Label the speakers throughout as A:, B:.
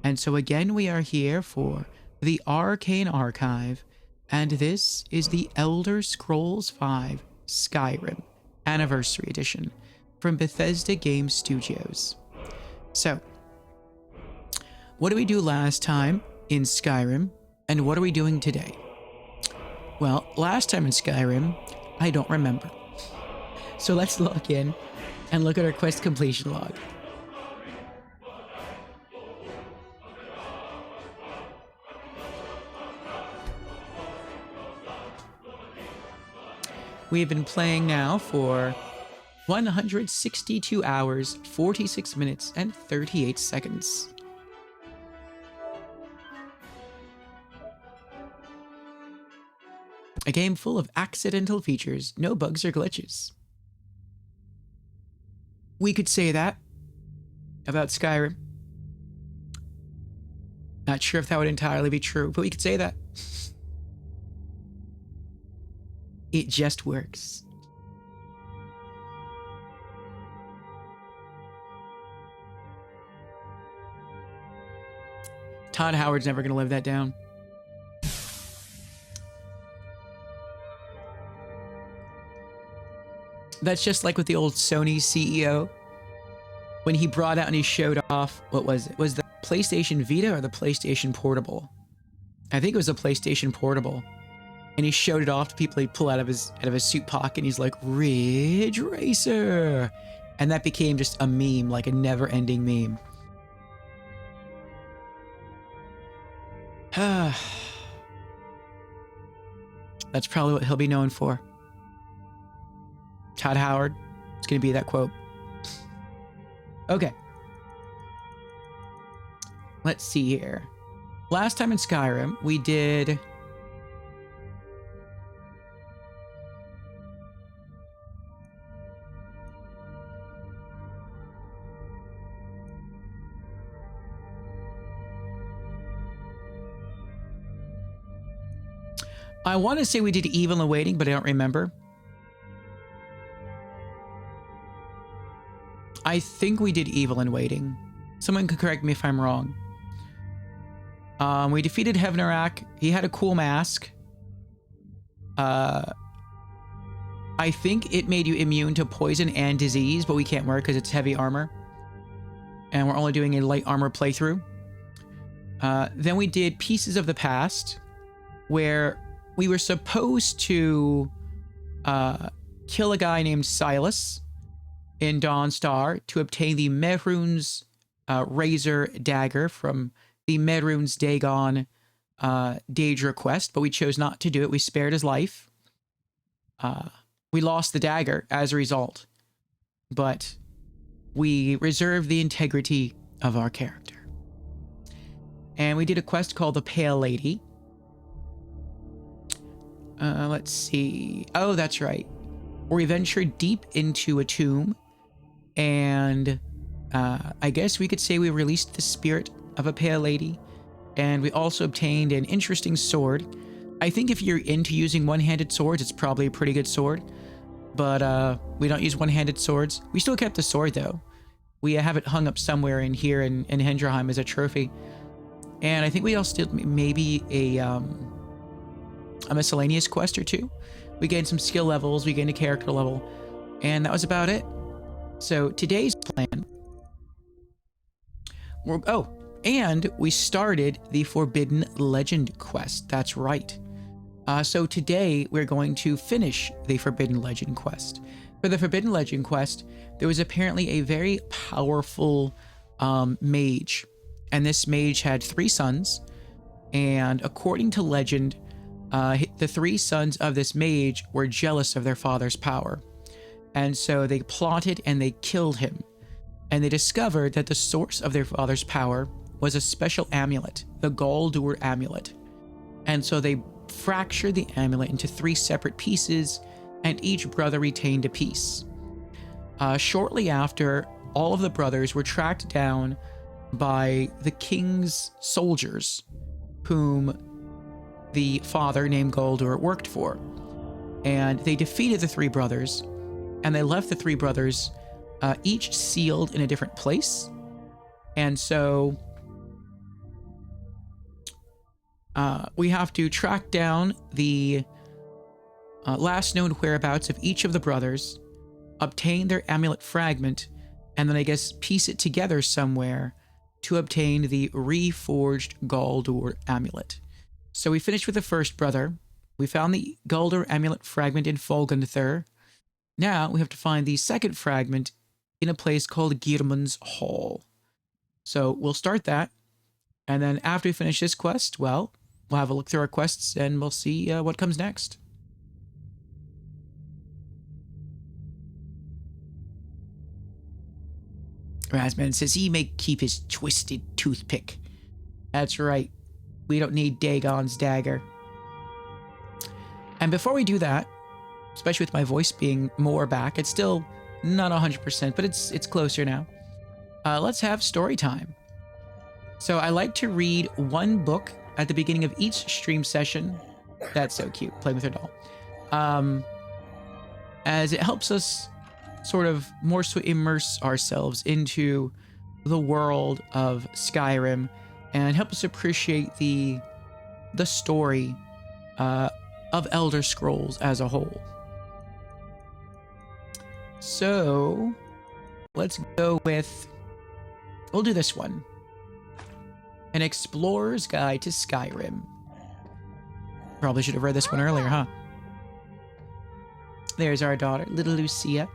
A: And so again, we are here for the Arcane Archive, and this is the Elder Scrolls V Skyrim Anniversary Edition from Bethesda Game Studios. So, what did we do last time in Skyrim, and what are we doing today? Well, last time in Skyrim, I don't remember. So let's log in and look at our quest completion log. We have been playing now for 162 hours, 46 minutes, and 38 seconds. A game full of accidental features, no bugs or glitches. We could say that about Skyrim. Not sure if that would entirely be true, but we could say that. It just works. Todd Howard's never going to live that down. That's just like with the old Sony CEO. When he brought out and he showed off, what was it? Was the PlayStation Vita or the PlayStation Portable? I think it was the PlayStation Portable. And he showed it off to people. He'd pull out of his suit pocket and he's like, Ridge Racer. And that became just a meme, like a never-ending meme. That's probably what he'll be known for. Todd Howard. It's going to be that quote. Okay. Let's see here. Last time in Skyrim, we did... I want to say we did Evil and Waiting, but I don't remember. I think we did Evil and Waiting. Someone could correct me if I'm wrong. We defeated Hevnarak. He had a cool mask. I think it made you immune to poison and disease, but we can't wear it because it's heavy armor. And we're only doing a light armor playthrough. Then we did Pieces of the Past, where we were supposed to kill a guy named Silas in Dawnstar to obtain the Mehrunes Razor Dagger from the Mehrunes Dagon Daedra quest, but we chose not to do it. We spared his life. We lost the dagger as a result, but we reserved the integrity of our character. And we did a quest called the Pale Lady. Let's see. Oh, that's right. We ventured deep into a tomb, and I guess we could say we released the spirit of a Pale Lady, and we also obtained an interesting sword. I think if you're into using one-handed swords, it's probably a pretty good sword, but we don't use one-handed swords. We still kept the sword, though. We have it hung up somewhere in here in Hendrheim as a trophy, and I think we also did maybe a miscellaneous quest or two. We gained some skill levels, we gained a character level, and that was about it. So today's plan... and we started the Forbidden Legend quest. That's right. So today we're going to finish the Forbidden Legend quest. For the Forbidden Legend quest, there was apparently a very powerful mage. And this mage had 3 sons. And according to legend, the 3 sons of this mage were jealous of their father's power. And so they plotted and they killed him. And they discovered that the source of their father's power was a special amulet, the Gauldur amulet. And so they fractured the amulet into 3 separate pieces, and each brother retained a piece. Shortly after, all of the brothers were tracked down by the king's soldiers, whom the father named Gauldur worked for. And they defeated the 3 brothers, and they left the 3 brothers each sealed in a different place. And so We have to track down the last known whereabouts of each of the brothers, obtain their amulet fragment, and then I guess piece it together somewhere to obtain the reforged Gauldur amulet. So we finished with the first brother. We found the Gauldur amulet fragment in Folgenthur. Now we have to find the second fragment in a place called Geirmund's Hall. So we'll start that. And then after we finish this quest, well, we'll have a look through our quests and we'll see what comes next. Rasman says he may keep his twisted toothpick. That's right. We don't need Dagon's dagger. And before we do that, especially with my voice being more back, it's still not 100%, but it's closer now. Let's have story time. So I like to read one book at the beginning of each stream session. That's so cute, playing with her doll. As it helps us sort of more so immerse ourselves into the world of Skyrim and help us appreciate the story of Elder Scrolls as a whole. So let's go with, we'll do this one. An Explorer's Guide to Skyrim. Probably should have read this one earlier, huh? There's our daughter, little Lucia.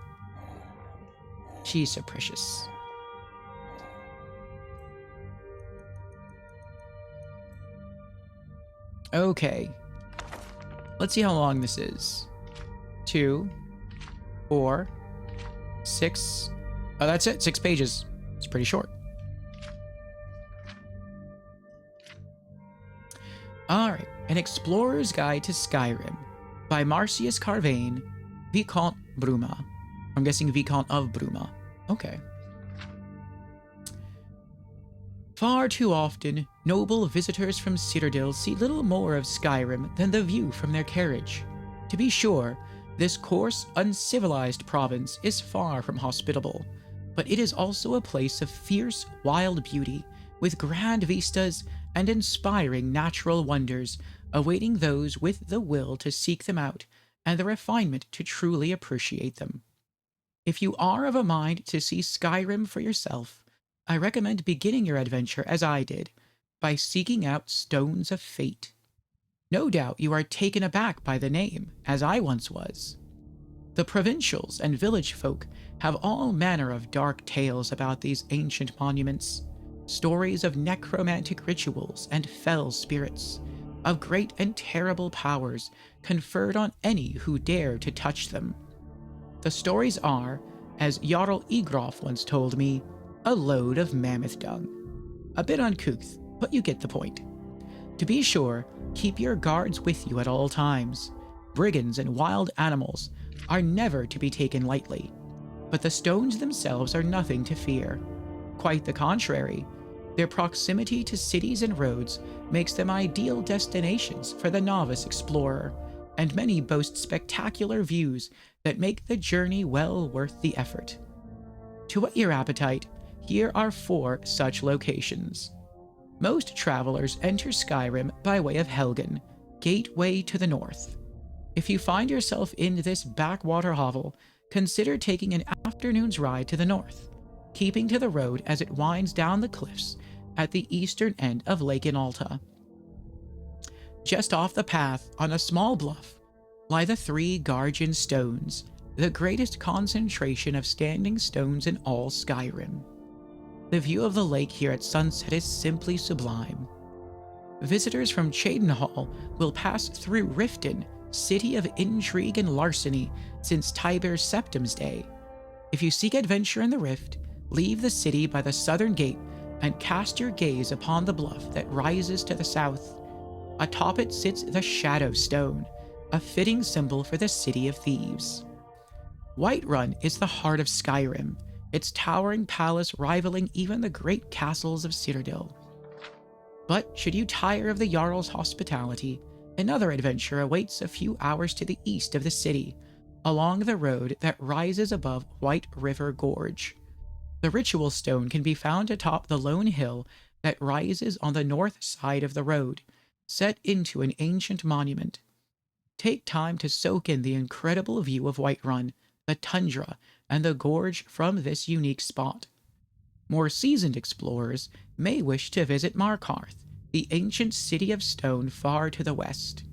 A: She's so precious. Okay. Let's see how long this is. 2, 4, 6. Oh, that's it. 6 pages. It's pretty short. Alright. An Explorer's Guide to Skyrim by Marcius Carvain, Viscount Bruma. I'm guessing Viscount of Bruma. Okay. Far too often, noble visitors from Citadel see little more of Skyrim than the view from their carriage. To be sure, this coarse, uncivilized province is far from hospitable, but it is also a place of fierce, wild beauty, with grand vistas and inspiring natural wonders awaiting those with the will to seek them out and the refinement to truly appreciate them. If you are of a mind to see Skyrim for yourself, I recommend beginning your adventure as I did, by seeking out Stones of Fate. No doubt you are taken aback by the name, as I once was. The provincials and village folk have all manner of dark tales about these ancient monuments, stories of necromantic rituals and fell spirits, of great and terrible powers conferred on any who dare to touch them. The stories are, as Jarl Egroff once told me, a load of mammoth dung. A bit uncouth, but you get the point. To be sure, keep your guards with you at all times. Brigands and wild animals are never to be taken lightly, but the stones themselves are nothing to fear. Quite the contrary, their proximity to cities and roads makes them ideal destinations for the novice explorer, and many boast spectacular views that make the journey well worth the effort. To whet your appetite, here are 4 such locations. Most travelers enter Skyrim by way of Helgen, gateway to the north. If you find yourself in this backwater hovel, consider taking an afternoon's ride to the north, keeping to the road as it winds down the cliffs at the eastern end of Lake Inalta. Just off the path, on a small bluff, lie the 3 Guardian Stones, the greatest concentration of standing stones in all Skyrim. The view of the lake here at sunset is simply sublime. Visitors from Cheydinhal will pass through Riften, city of intrigue and larceny since Tiber Septim's day. If you seek adventure in the Rift, leave the city by the southern gate and cast your gaze upon the bluff that rises to the south. Atop it sits the Shadow Stone, a fitting symbol for the City of Thieves. Whiterun is the heart of Skyrim, its towering palace rivaling even the great castles of Citadel. But should you tire of the Jarl's hospitality, another adventure awaits a few hours to the east of the city, along the road that rises above White River Gorge. The Ritual Stone can be found atop the lone hill that rises on the north side of the road, set into an ancient monument. Take time to soak in the incredible view of Whiterun, the tundra, and the gorge from this unique spot. More seasoned explorers may wish to visit Markarth, the ancient city of stone far to the west.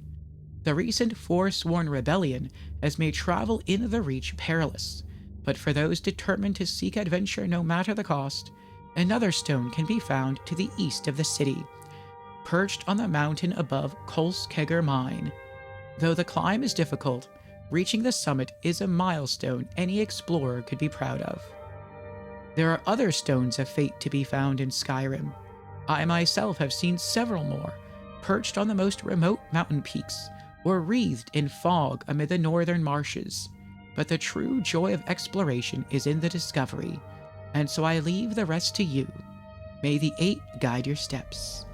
A: The recent Forsworn rebellion has made travel in the Reach perilous, but for those determined to seek adventure no matter the cost, another stone can be found to the east of the city, perched on the mountain above Kolskegger Mine. Though the climb is difficult, reaching the summit is a milestone any explorer could be proud of. There are other stones of fate to be found in Skyrim. I myself have seen several more, perched on the most remote mountain peaks, or wreathed in fog amid the northern marshes. But the true joy of exploration is in the discovery, and so I leave the rest to you. May the 8 guide your steps.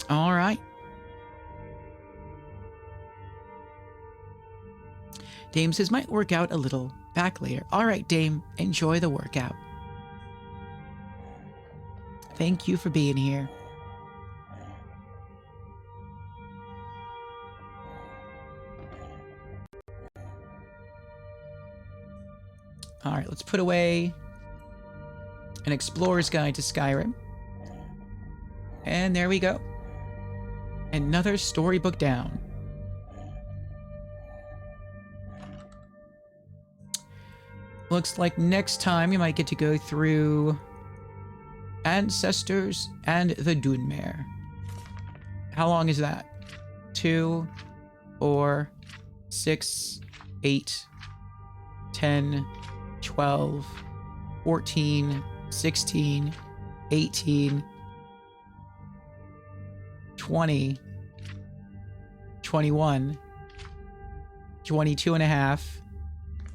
A: All right. Dame says, might work out a little. Back later. All right, Dame, enjoy the workout. Thank you for being here. All right, let's put away an explorer's guide to Skyrim. And there we go. Another storybook down. Looks like next time you might get to go through Ancestors and the Dunmare. How long is that? 2, 4, 6, 8, 10, 12, 14, 16, 18, 20, 21, 22 and a half.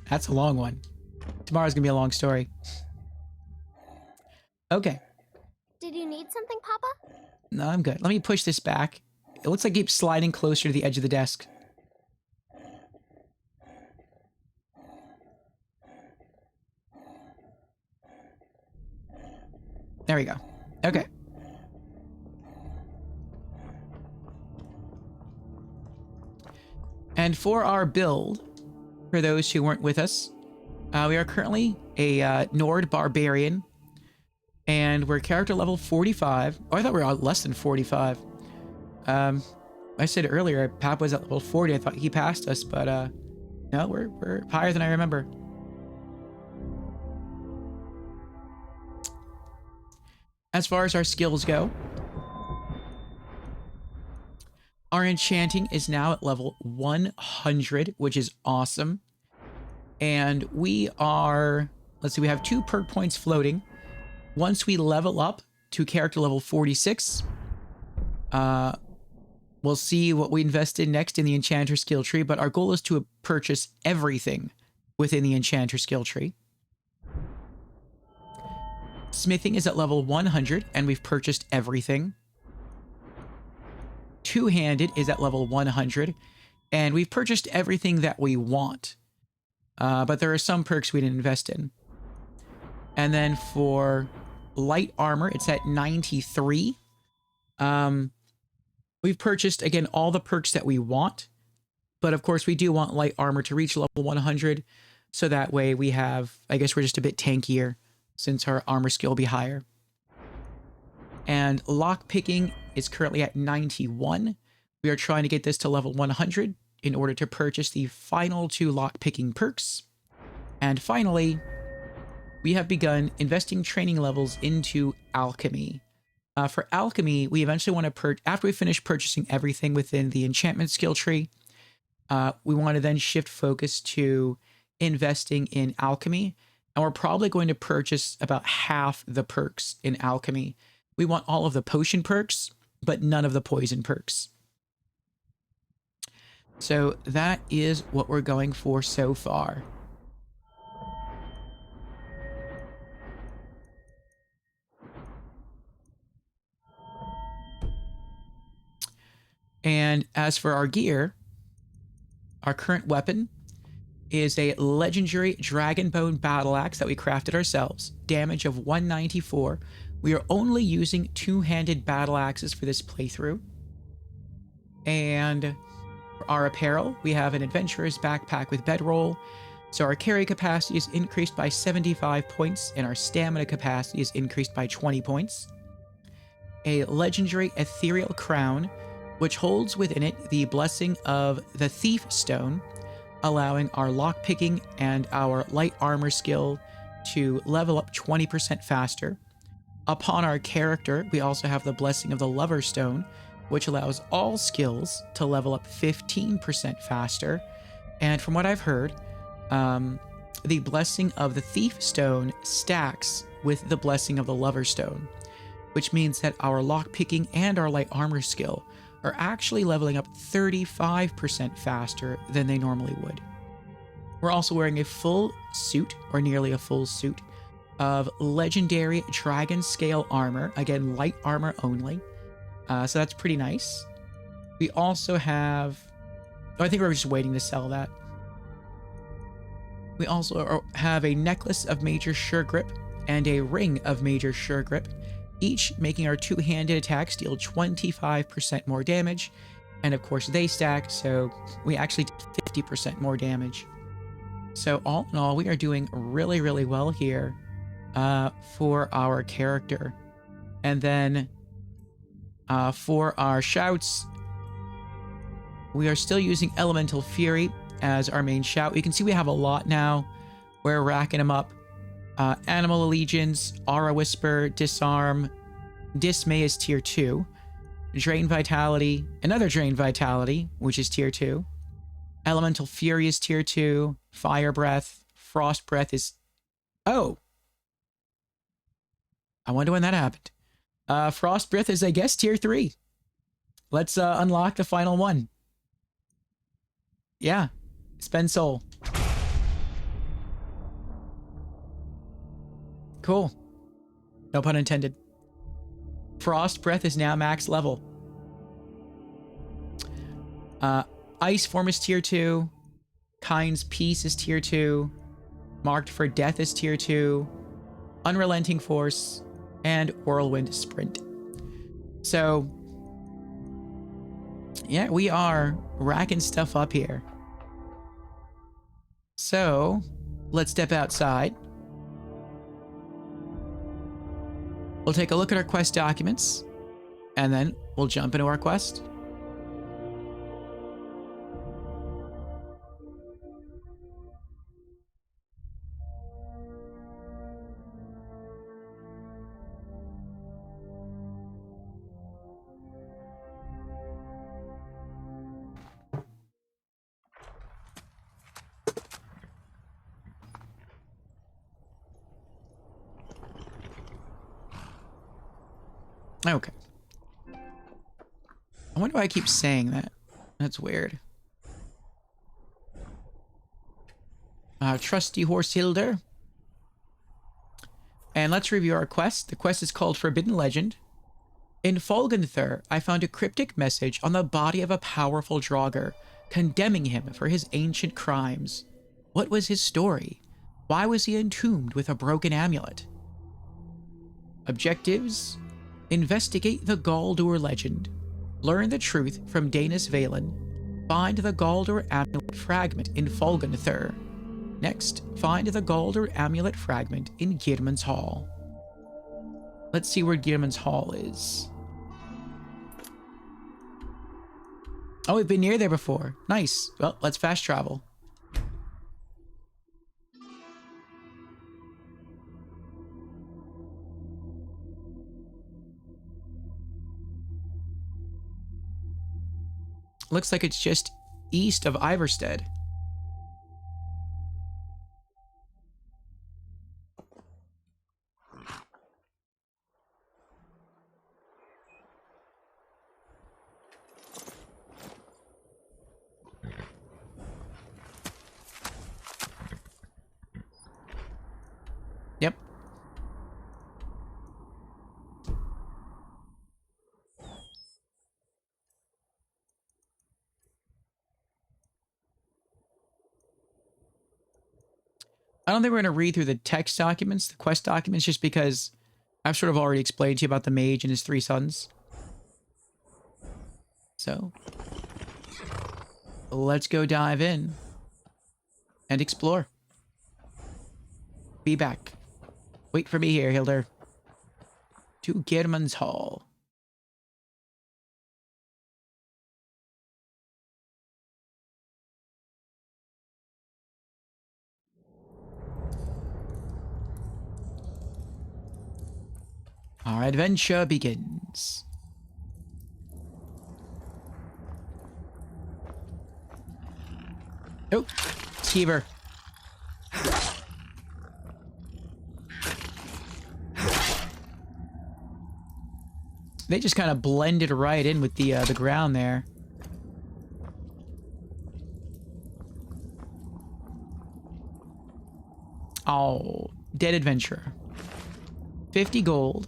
A: That's a long one. Tomorrow's gonna be a long story. Okay.
B: Did you need something, Papa?
A: No, I'm good. Let me push this back. It looks like it keeps sliding closer to the edge of the desk. There we go. Okay. And for our build, for those who weren't with us, we are currently a Nord Barbarian, and we're character level 45. Oh, I thought we were less than 45. I said earlier, Pap was at level 40. I thought he passed us, but no, we're higher than I remember. As far as our skills go, our enchanting is now at level 100, which is awesome. And we are, let's see, we have 2 perk points floating. Once we level up to character level 46, we'll see what we invest in next in the enchanter skill tree, but our goal is to purchase everything within the enchanter skill tree. Smithing is at level 100, and we've purchased everything. Two-handed is at level 100, and we've purchased everything that we want. But there are some perks we didn't invest in. And then for light armor, it's at 93. We've purchased, again, all the perks that we want. But of course, we do want light armor to reach level 100. So that way we have, I guess we're just a bit tankier since our armor skill will be higher. And lockpicking is currently at 91. We are trying to get this to level 100 in order to purchase the final 2 lockpicking perks. And finally, we have begun investing training levels into alchemy. For alchemy, we eventually want to after we finish purchasing everything within the enchantment skill tree, we want to then shift focus to investing in alchemy. And we're probably going to purchase about half the perks in alchemy. We want all of the potion perks, but none of the poison perks. So that is what we're going for so far. And as for our gear, our current weapon is a legendary dragonbone battle axe that we crafted ourselves. Damage of 194. We are only using two-handed battle axes for this playthrough. And for our apparel, we have an adventurer's backpack with bedroll. So our carry capacity is increased by 75 points, and our stamina capacity is increased by 20 points. A legendary ethereal crown, which holds within it the blessing of the Thief Stone, allowing our lockpicking and our light armor skill to level up 20% faster. Upon our character, we also have the blessing of the Lover Stone, which allows all skills to level up 15% faster. And from what I've heard, the blessing of the Thief Stone stacks with the blessing of the Lover Stone, which means that our lockpicking and our light armor skill are actually leveling up 35% faster than they normally would. We're also wearing a full suit, or nearly a full suit, of legendary dragon scale armor. Again, light armor only. So that's pretty nice. We also have... Oh, I think we're just waiting to sell that. We also have a necklace of major sure grip and a ring of major sure grip, each making our two-handed attacks deal 25% more damage. And of course they stack, so we actually did 50% more damage. So all in all, we are doing really, really well here for our character. And then for our shouts, we are still using Elemental Fury as our main shout. You can see we have a lot now. We're racking them up. Animal Allegiance, Aura Whisper, Disarm, Dismay is tier 2. Drain Vitality, another Drain Vitality, which is tier 2. Elemental Fury is tier 2. Fire Breath, Frost Breath is... Oh! I wonder when that happened. Frost Breath is, I guess, tier 3. Let's unlock the final one. Yeah. Spend soul. Cool. No pun intended. Frost Breath is now max level. Ice Form is tier 2. Kind's Peace is tier 2. Marked for Death is tier 2. Unrelenting Force. And Whirlwind Sprint. So, yeah, we are racking stuff up here. So, let's step outside. We'll take a look at our quest documents, and then we'll jump into our quest. Okay. I wonder why I keep saying that. That's weird. Trusty Horse Hilder. And let's review our quest. The quest is called Forbidden Legend. In Folgenthur, I found a cryptic message on the body of a powerful Draugr, condemning him for his ancient crimes. What was his story? Why was he entombed with a broken amulet? Objectives: investigate the Gauldur legend. Learn the truth from Danis Valen. Find the Gauldur amulet fragment in Folgenthur. Next, find the Gauldur amulet fragment in Geirmund's Hall. Let's see where Geirmund's Hall is. Oh, we've been near there before. Nice. Well, let's fast travel. Looks like it's just east of Iverstead. Yep. I don't think we're going to read through the text documents, the quest documents, just because I've sort of already explained to you about the mage and his 3 sons. So, let's go dive in and explore. Be back. Wait for me here, Hildur. To Geirmund's Hall. Our adventure begins. Oh, Skeever. They just kind of blended right in with the ground there. Oh, dead adventure. 50 gold.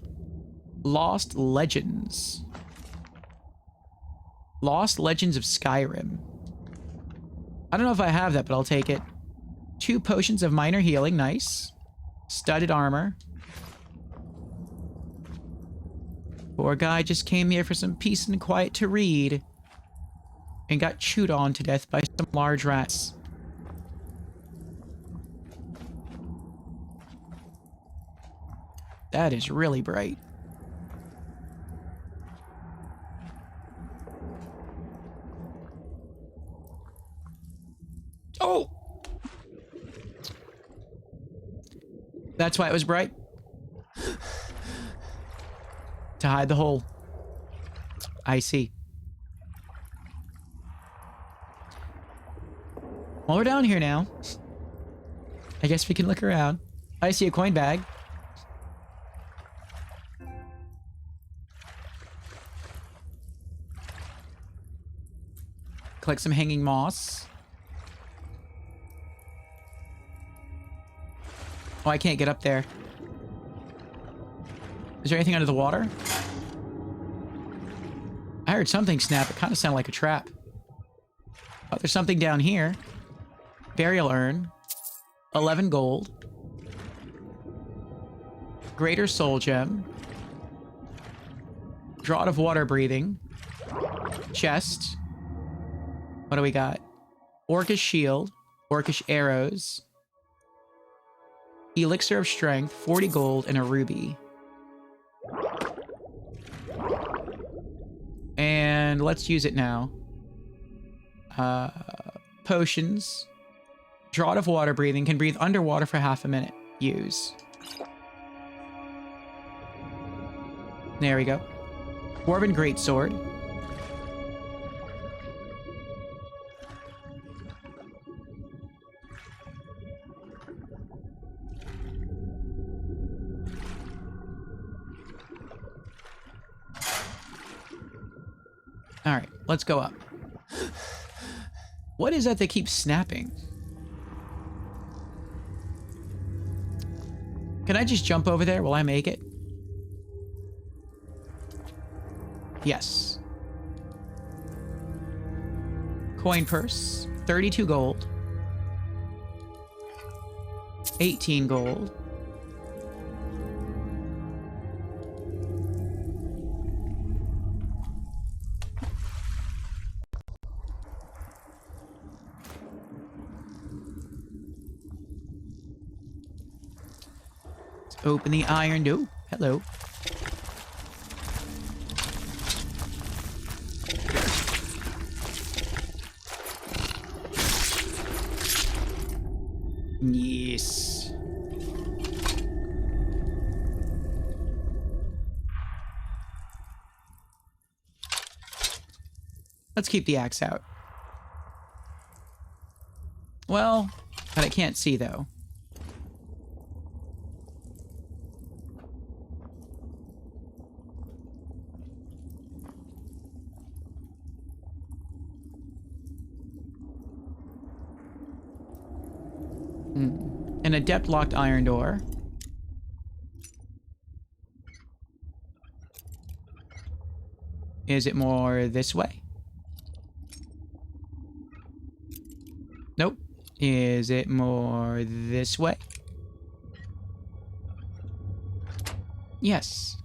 A: Lost Legends. Lost Legends of Skyrim. I don't know if I have that, but I'll take it. 2 potions of minor healing. Nice. Studded armor. Poor guy just came here for some peace and quiet to read. And got chewed on to death by some large rats. That is really bright. Oh! That's why it was bright. To hide the hole. I see. Well, we're down here now. I guess we can look around. I see a coin bag. Collect some hanging moss. Oh, I can't get up there. Is there anything under the water? I heard something snap. It kind of sounded like a trap. Oh, there's something down here. Burial urn. 11 gold. Greater soul gem. Draught of water breathing. Chest. What do we got? Orcish shield. Orcish arrows. Elixir of strength. 40 gold and a ruby. And let's use it now. Potions. Draught of water breathing. Can breathe underwater for half a minute. Use. There we go. Dwarven greatsword. All right, let's go up. What is that that keeps snapping? Can I just jump over there while I make it? Yes. Coin purse. 32 gold. 18 gold. Let's open the iron door. Hello. Yes. Let's keep the axe out. Well, but I can't see though. An adept locked iron door. Is it more this way? Nope. Is it more this way? Yes.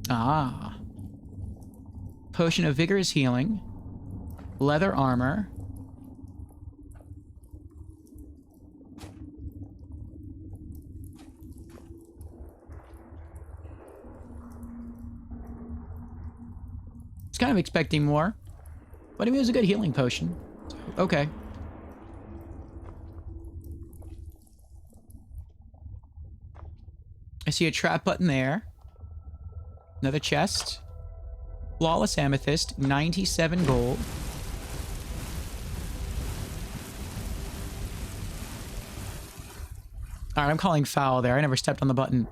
A: Ah. Potion of vigorous healing. Leather armor. I was kind of expecting more. But I mean, it was a good healing potion. So, okay. I see a trap button there. Another chest. Flawless amethyst, 97 gold. Alright, I'm calling foul there. I never stepped on the button.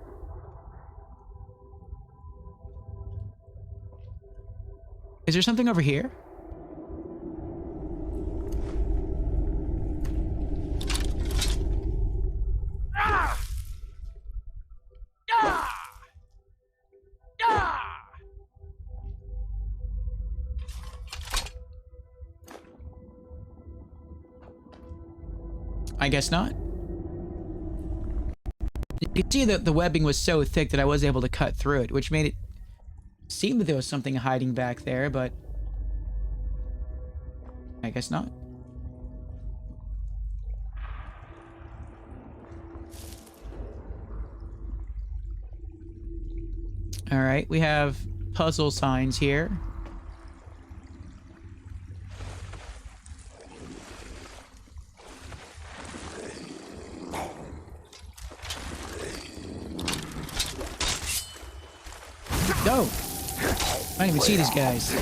A: Is there something over here? I guess not. You can see that the webbing was so thick that I was able to cut through it, which made it seem that there was something hiding back there, but I guess not. All right, we have puzzle signs here. Go! I didn't even see these guys.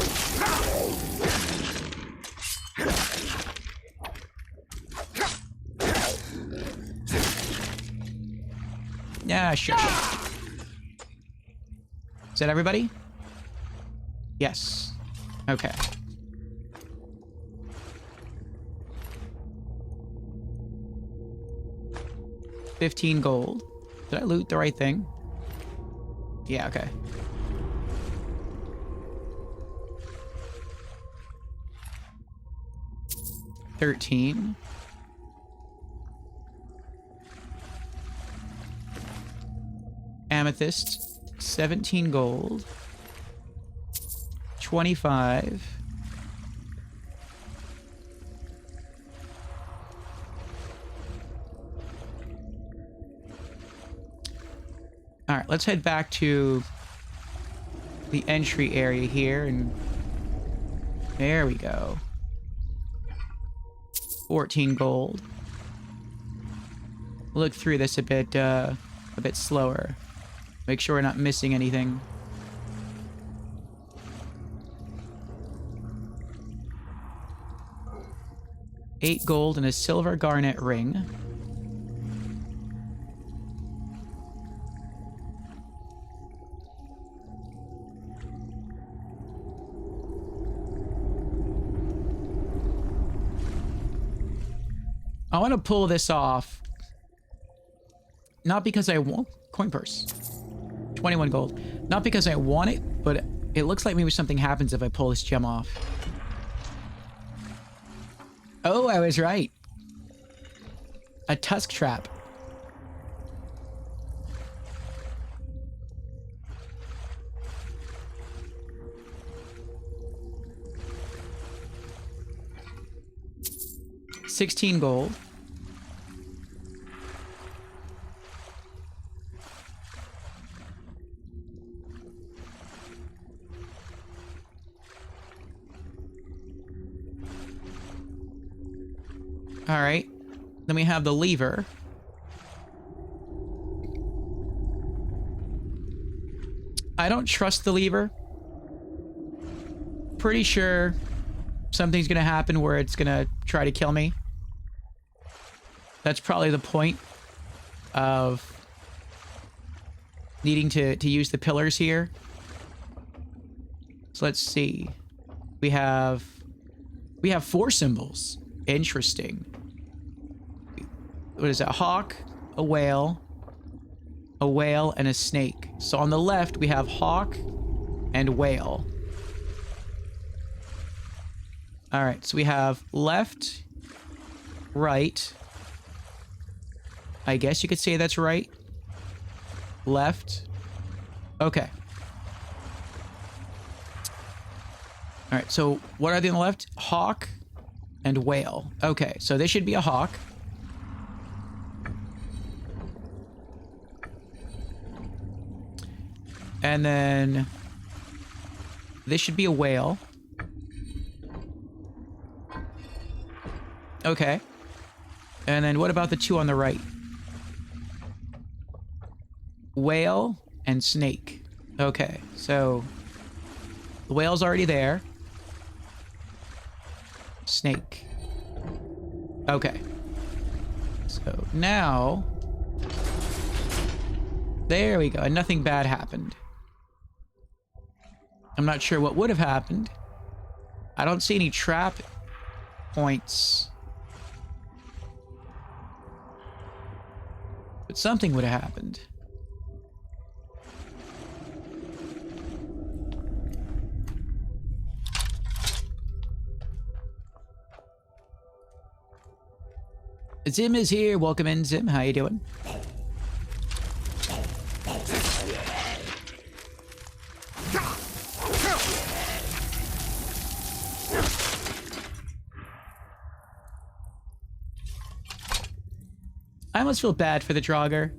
A: Yeah, sure. Is that everybody? Yes. Okay. $15 gold. Did I loot the right thing? Yeah, okay. $13. Amethyst, 17 gold. 25. All right, let's head back to the entry area here, and there we go. 14 gold. Look through this a bit slower. Make sure we're not missing anything. $8 gold and a silver garnet ring. I want to pull this off. Not because I want... Coin purse. 21 gold. Not because I want it, but it looks like maybe something happens if I pull this gem off. Oh, I was right. A tusk trap. $16 gold. All right. Then we have the lever. I don't trust the lever. Pretty sure something's gonna happen where it's gonna try to kill me. That's probably the point of needing to use the pillars here. So let's see. We have 4 symbols. Interesting. What is that? A hawk, a whale, and a snake. So on the left, we have hawk and whale. All right, so we have left, right. I guess you could say that's right. Left. Okay. All right, so what are they on the left? Hawk and whale. Okay, so this should be a hawk. And then this should be a whale. Okay. And then what about the two on the right? Whale and snake. Okay, so the whale's already there. Snake. Okay. So now... There we go. And nothing bad happened. I'm not sure what would have happened. I don't see any trap points. But something would have happened. Zim is here. Welcome in, Zim. How you doing? I almost feel bad for the Draugr.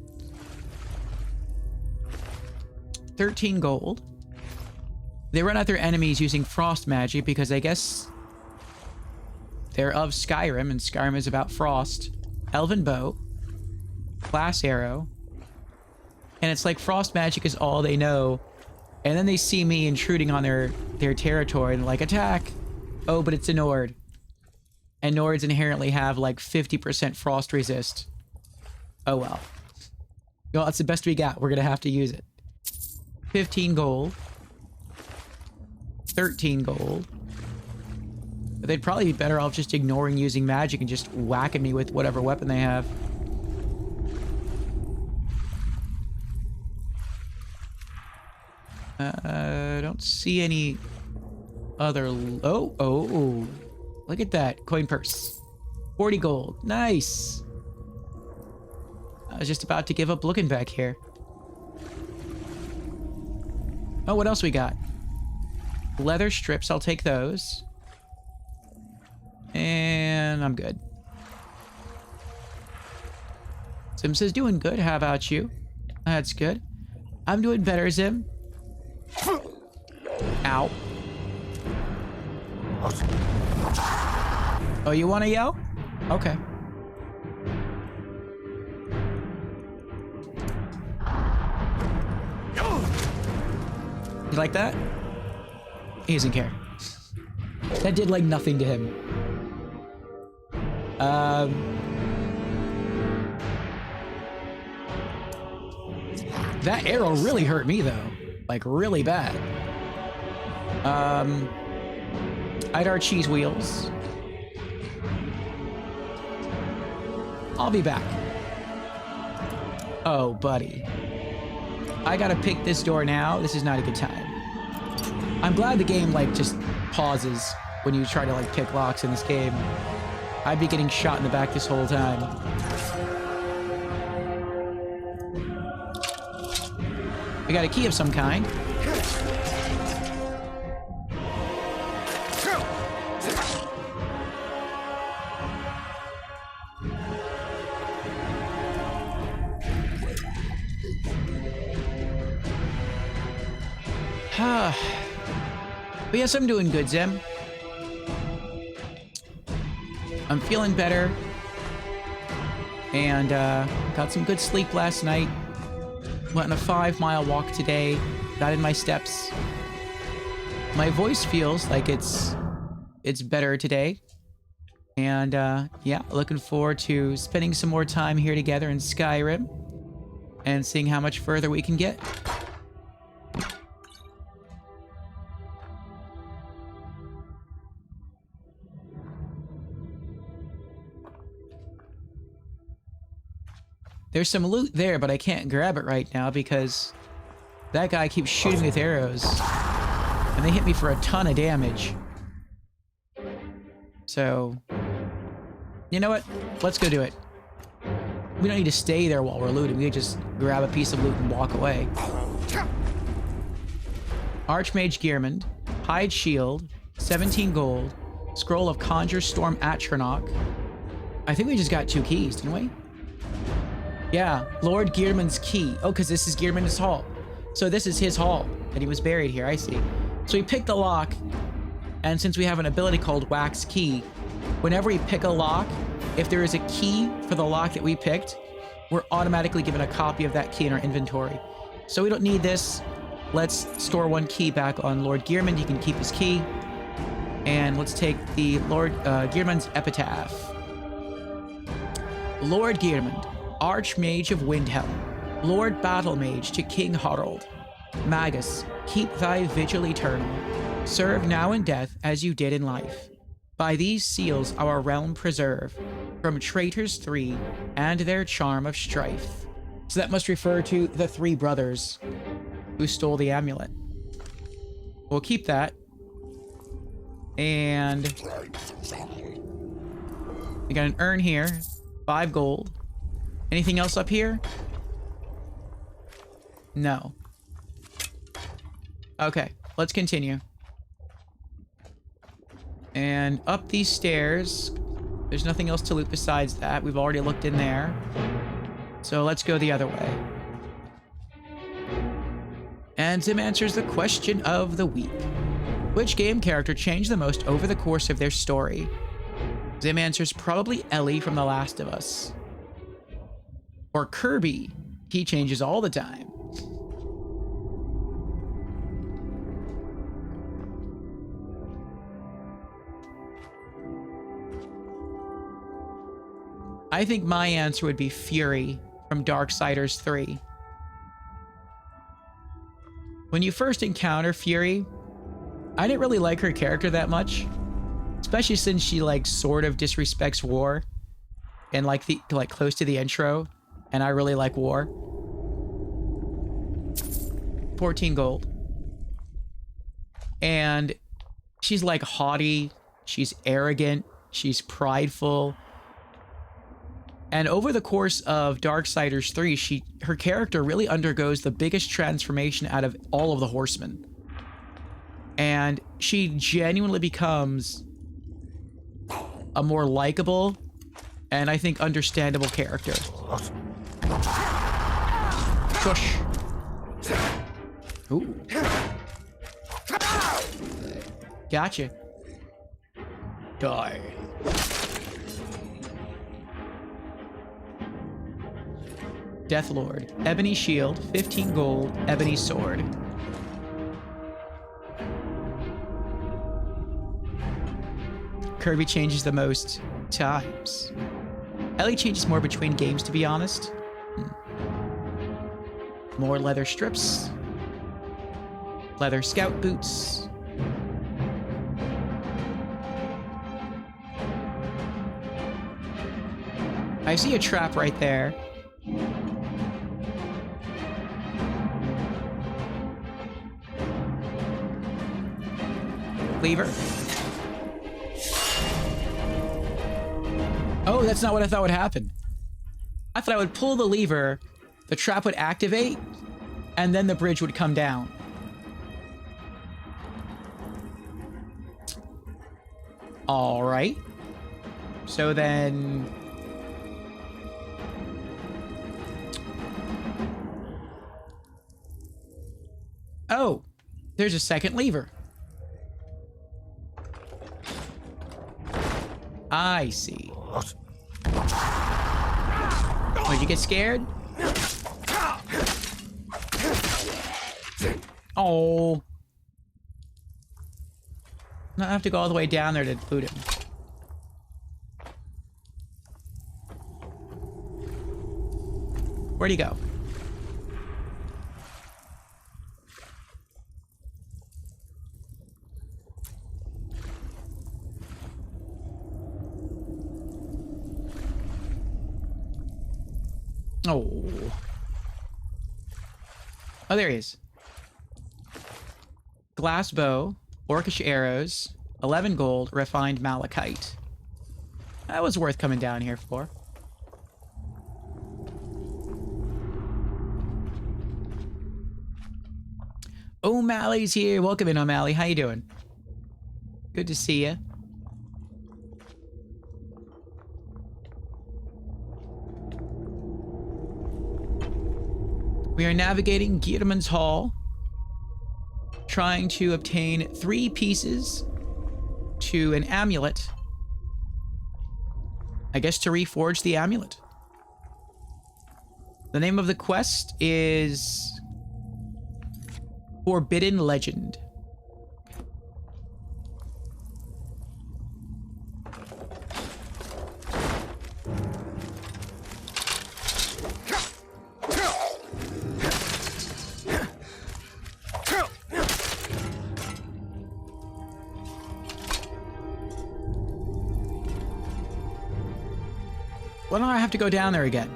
A: 13 gold. They run out their enemies using frost magic because I guess they're of Skyrim, and Skyrim is about frost. Elven bow. Glass arrow. And it's like frost magic is all they know. And then they see me intruding on their territory and like, attack! Oh, but it's a Nord. And Nords inherently have like 50% frost resist. Oh well. Well, that's the best we got. We're gonna have to use it. 15 gold. 13 gold. But they'd probably be better off just ignoring using magic and just whacking me with whatever weapon they have. Don't see any other... Oh. Look at that. Coin purse. 40 gold. Nice. I was just about to give up looking back here. Oh, what else we got? Leather strips. I'll take those. And I'm good. Zim says, doing good. How about you? That's good. I'm doing better, Zim. Ow. Oh, you want to yell? Okay. You like that? He doesn't care. That did like nothing to him. That arrow really hurt me though. Like really bad. I'd our cheese wheels. I'll be back. Oh, buddy. I gotta pick this door now. This is not a good time. I'm glad the game, like, just pauses when you try to, like, pick locks in this game. I'd be getting shot in the back this whole time. We got a key of some kind. But yes, I'm doing good, Zim. I'm feeling better. And got some good sleep last night. Went on a 5-mile walk today. Got in my steps. My voice feels like it's better today. And yeah, looking forward to spending some more time here together in Skyrim. And seeing how much further we can get. There's some loot there, but I can't grab it right now because that guy keeps shooting with arrows. And they hit me for a ton of damage. So, you know what? Let's go do it. We don't need to stay there while we're looting. We can just grab a piece of loot and walk away. Archmage Geirmund, Hide Shield, 17 gold, Scroll of Conjure Storm Atronach. I think we just got 2 keys, didn't we? Yeah, Lord Geirmund's key. Oh, because this is Geirmund's hall. So this is his hall, and he was buried here, I see. So we picked the lock, and since we have an ability called Wax Key, whenever we pick a lock, if there is a key for the lock that we picked, we're automatically given a copy of that key in our inventory. So we don't need this. Let's store 1 key back on Lord Geirmund. He can keep his key. And let's take the Lord Geirmund's epitaph. Lord Geirmund, Archmage of Windhelm, Lord Battlemage to King Harald. Magus, keep thy vigil eternal. Serve now in death as you did in life. By these seals our realm preserve, from traitors 3 and their charm of strife. So that must refer to the 3 brothers who stole the amulet. We'll keep that. And we got an urn here, 5 gold. Anything else up here? No. Okay, let's continue. And up these stairs, there's nothing else to loot besides that. We've already looked in there. So let's go the other way. And Zim answers the question of the week. Which game character changed the most over the course of their story? Zim answers probably Ellie from The Last of Us. Or Kirby. He changes all the time. I think my answer would be Fury from Darksiders 3. When you first encounter Fury, I didn't really like her character that much, especially since she like sort of disrespects war and like close to the intro, and I really like war. 14 gold. And she's like haughty, she's arrogant, she's prideful. And over the course of Darksiders 3, her character really undergoes the biggest transformation out of all of the horsemen. And she genuinely becomes a more likable and I think understandable character. Shush. Ooh. Gotcha. Die. Deathlord, Ebony Shield, 15 gold, Ebony Sword. Kirby changes the most times. Ellie changes more between games, to be honest. More leather strips. Leather scout boots. I see a trap right there. Lever. Oh, that's not what I thought would happen. I thought I would pull the lever, the trap would activate, and then the bridge would come down. All right. So then... Oh, there's a second lever. I see. Oh, did you get scared? Oh. I have to go all the way down there to boot him. Where'd he go? Oh. Oh, there he is. Glass bow, orcish arrows, 11 gold, refined malachite. That was worth coming down here for. O'Malley's here. Welcome in, O'Malley. How you doing? Good to see you. We are navigating Geirmund's Hall, trying to obtain 3 pieces to an amulet. I guess to reforge the amulet. The name of the quest is Forbidden Legend. Why don't I have to go down there again?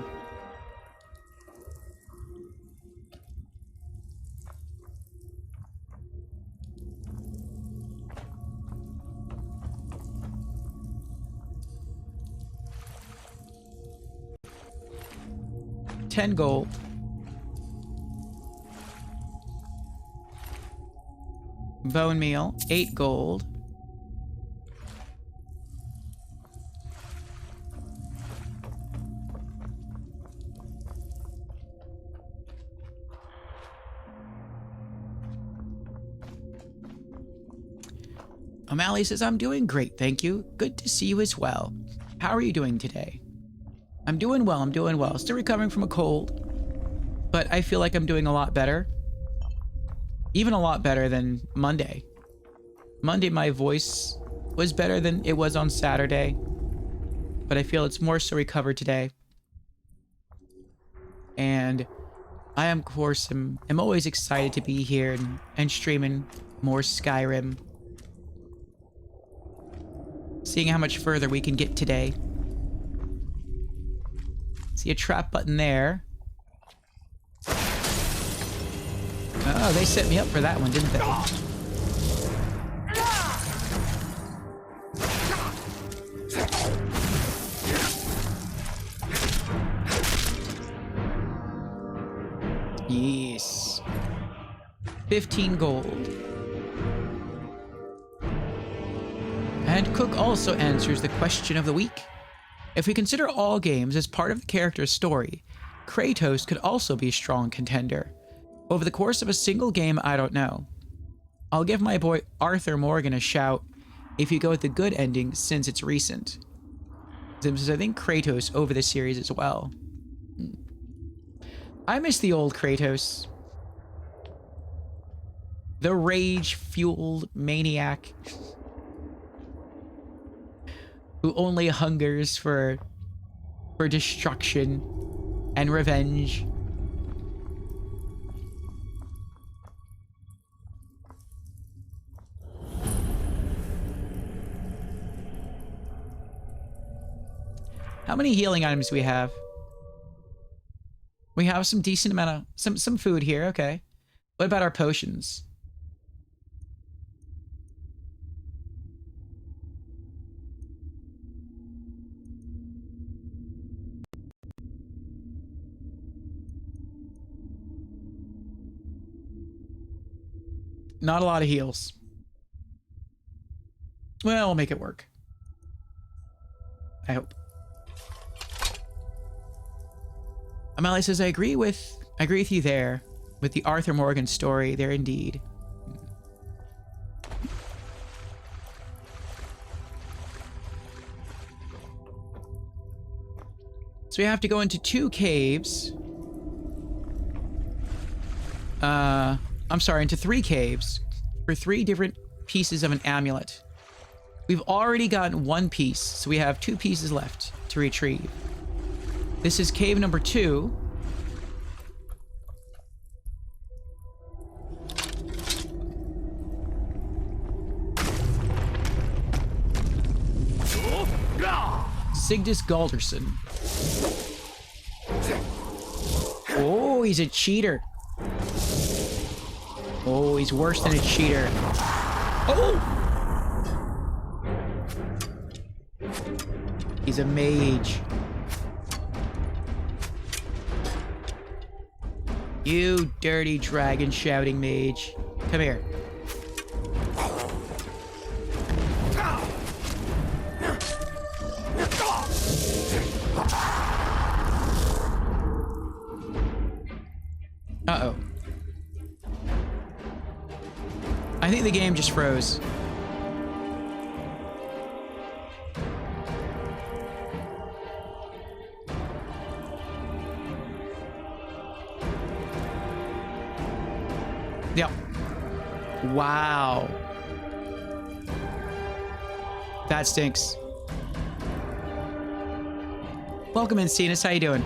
A: $10 gold. Bone meal, 8 gold. O'Malley says, I'm doing great, thank you. Good to see you as well. How are you doing today? I'm doing well, I'm doing well. Still recovering from a cold, but I feel like I'm doing a lot better. Even a lot better than Monday. Monday, my voice was better than it was on Saturday, but I feel it's more so recovered today. And I, of course, am always excited to be here and streaming more Skyrim. Seeing how much further we can get today. See a trap button there. Oh, they set me up for that one, didn't they? Yes. 15 gold. And Cook also answers the question of the week. If we consider all games as part of the character's story, Kratos could also be a strong contender. Over the course of a single game, I don't know. I'll give my boy Arthur Morgan a shout if you go with the good ending since it's recent. Zim says, I think Kratos over the series as well. I miss the old Kratos. The rage-fueled maniac who only hungers for destruction and revenge. How many healing items do we have? We have some decent amount of some food here, okay. What about our potions? Not a lot of heals. Well, we'll make it work. I hope. Amalie says, I agree with you there. With the Arthur Morgan story, there indeed. So we have to go into 2 caves. I'm sorry, into 3 caves for 3 different pieces of an amulet. We've already gotten 1 piece, so we have 2 pieces left to retrieve. This is cave number 2. Sigdus Gaulderson. Oh, he's a cheater. Oh, he's worse than a cheater. Oh! He's a mage. You dirty dragon shouting mage. Come here. Uh-oh. I think the game just froze. Yep. Wow. That stinks. Welcome in, Cenas. How you doing?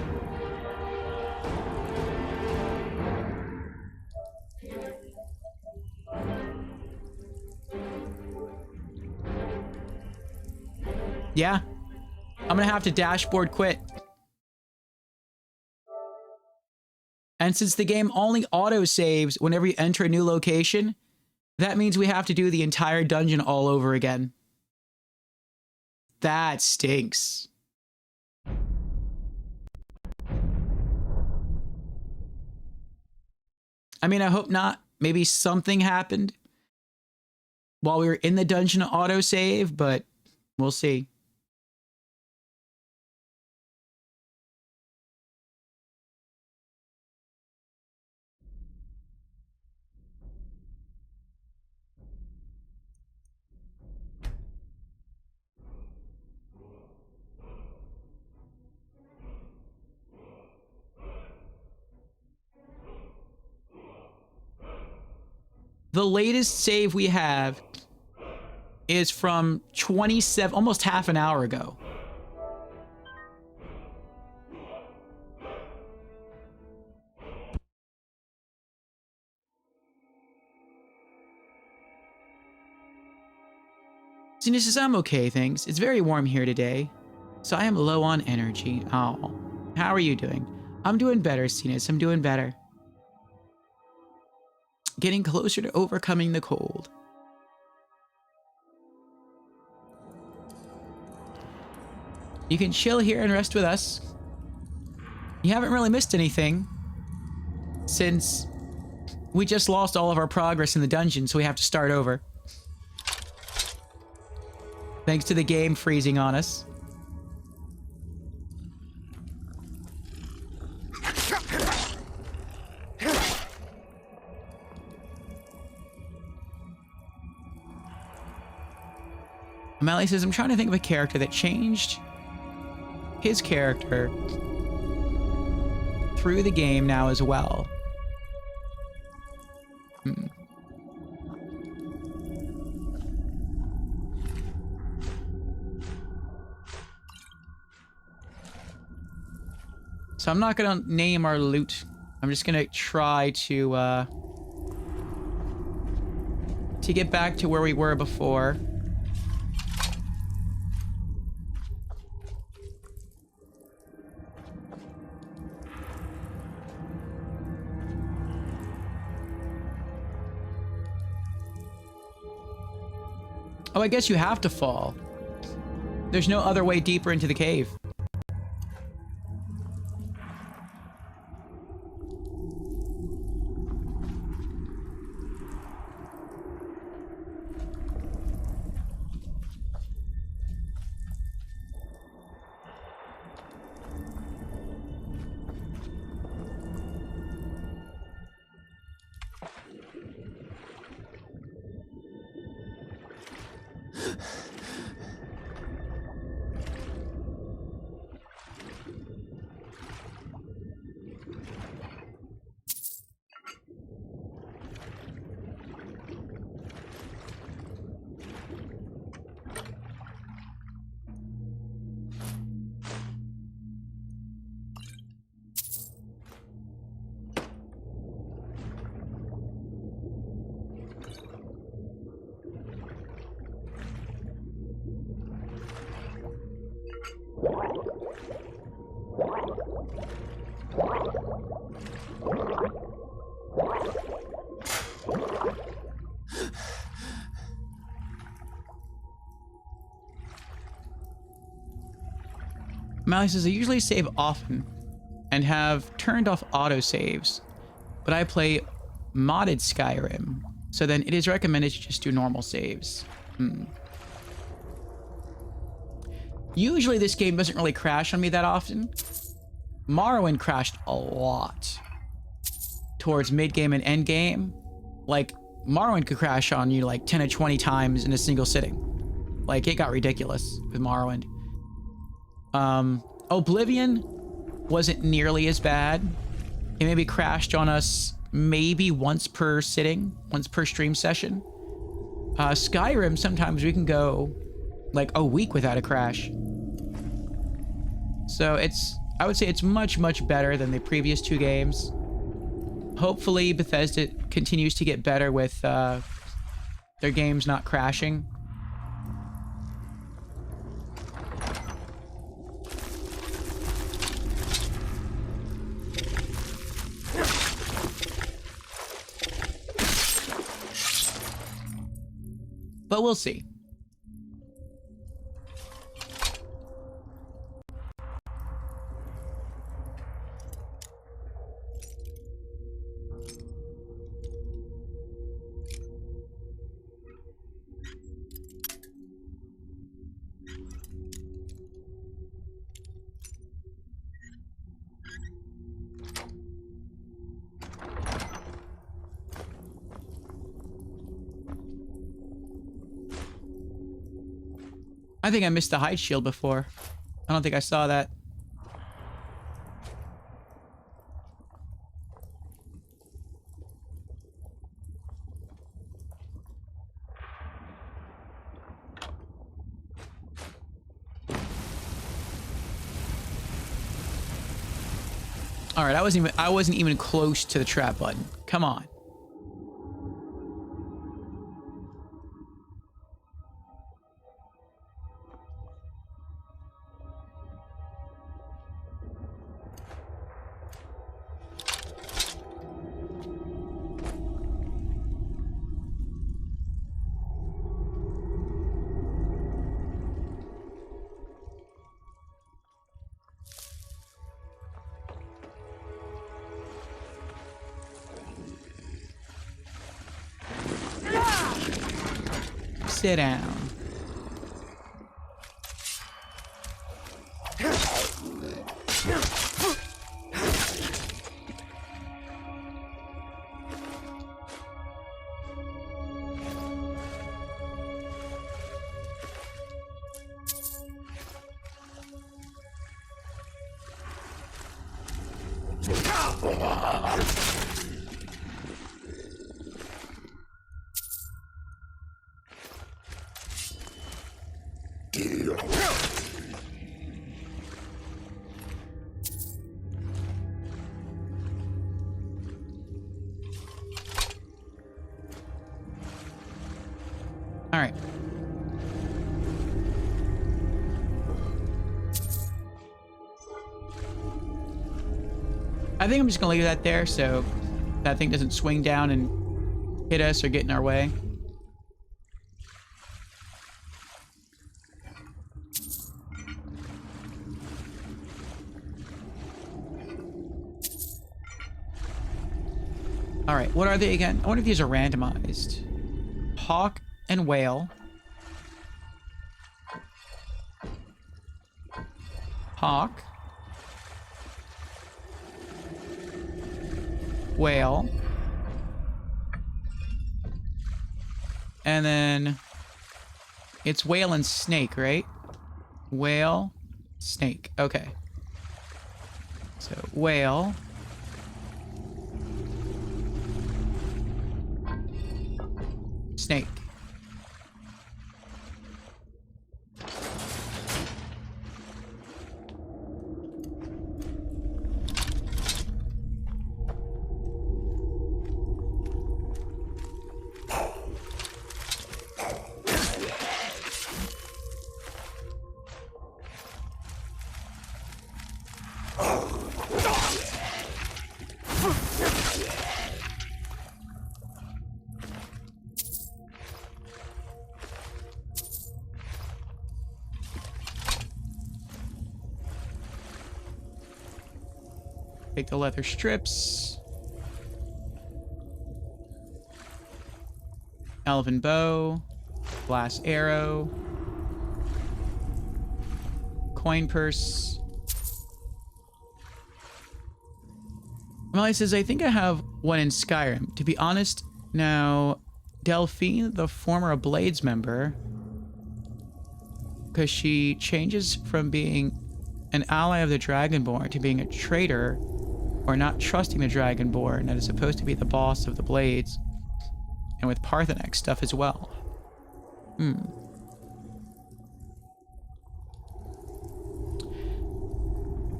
A: Yeah. I'm gonna have to dashboard quit. And since the game only auto-saves whenever you enter a new location, that means we have to do the entire dungeon all over again. That stinks. I mean, I hope not. Maybe something happened while we were in the dungeon autosave, but we'll see. The latest save we have is from 27, almost half an hour ago. Cenas says, I'm okay, thanks. It's very warm here today, so I am low on energy. Oh, how are you doing? I'm doing better, Cenas. I'm doing better. Getting closer to overcoming the cold. You can chill here and rest with us. You haven't really missed anything since we just lost all of our progress in the dungeon, so we have to start over. Thanks to the game freezing on us. O'Malley says, I'm trying to think of a character that changed his character through the game now as well. So I'm not going to name our loot. I'm just going to try to get back to where we were before. Oh, I guess you have to fall. There's no other way deeper into the cave. Mally says, I usually save often and have turned off autosaves, but I play modded Skyrim, so then it is recommended to just do normal saves. Usually this game doesn't really crash on me that often. Morrowind crashed a lot towards mid-game and end-game. Like, Morrowind could crash on you like 10 or 20 times in a single sitting. Like, it got ridiculous with Morrowind. Oblivion wasn't nearly as bad. It maybe crashed on us maybe once per sitting, once per stream session. Skyrim, sometimes we can go like a week without a crash. So I would say it's much, much better than the previous two games. Hopefully Bethesda continues to get better with their games not crashing. But we'll see. I think I missed the hide shield before. I don't think I saw that. All right, I wasn't even close to the trap button. Come on. Sit down. All right. I think I'm just gonna leave that there so that thing doesn't swing down and hit us or get in our way. All right, what are they again? I wonder if these are randomized. Hawk and whale. Hawk. Whale. And then it's whale and snake, right? Whale, snake. Okay. So whale. Snake. Take the leather strips. Elven bow. Glass arrow. Coin purse. Molly says, I think I have one in Skyrim. To be honest, now, Delphine, the former Blades member, because she changes from being an ally of the Dragonborn to being a traitor, or not trusting the Dragonborn that is supposed to be the boss of the Blades, and with Parthenax stuff as well.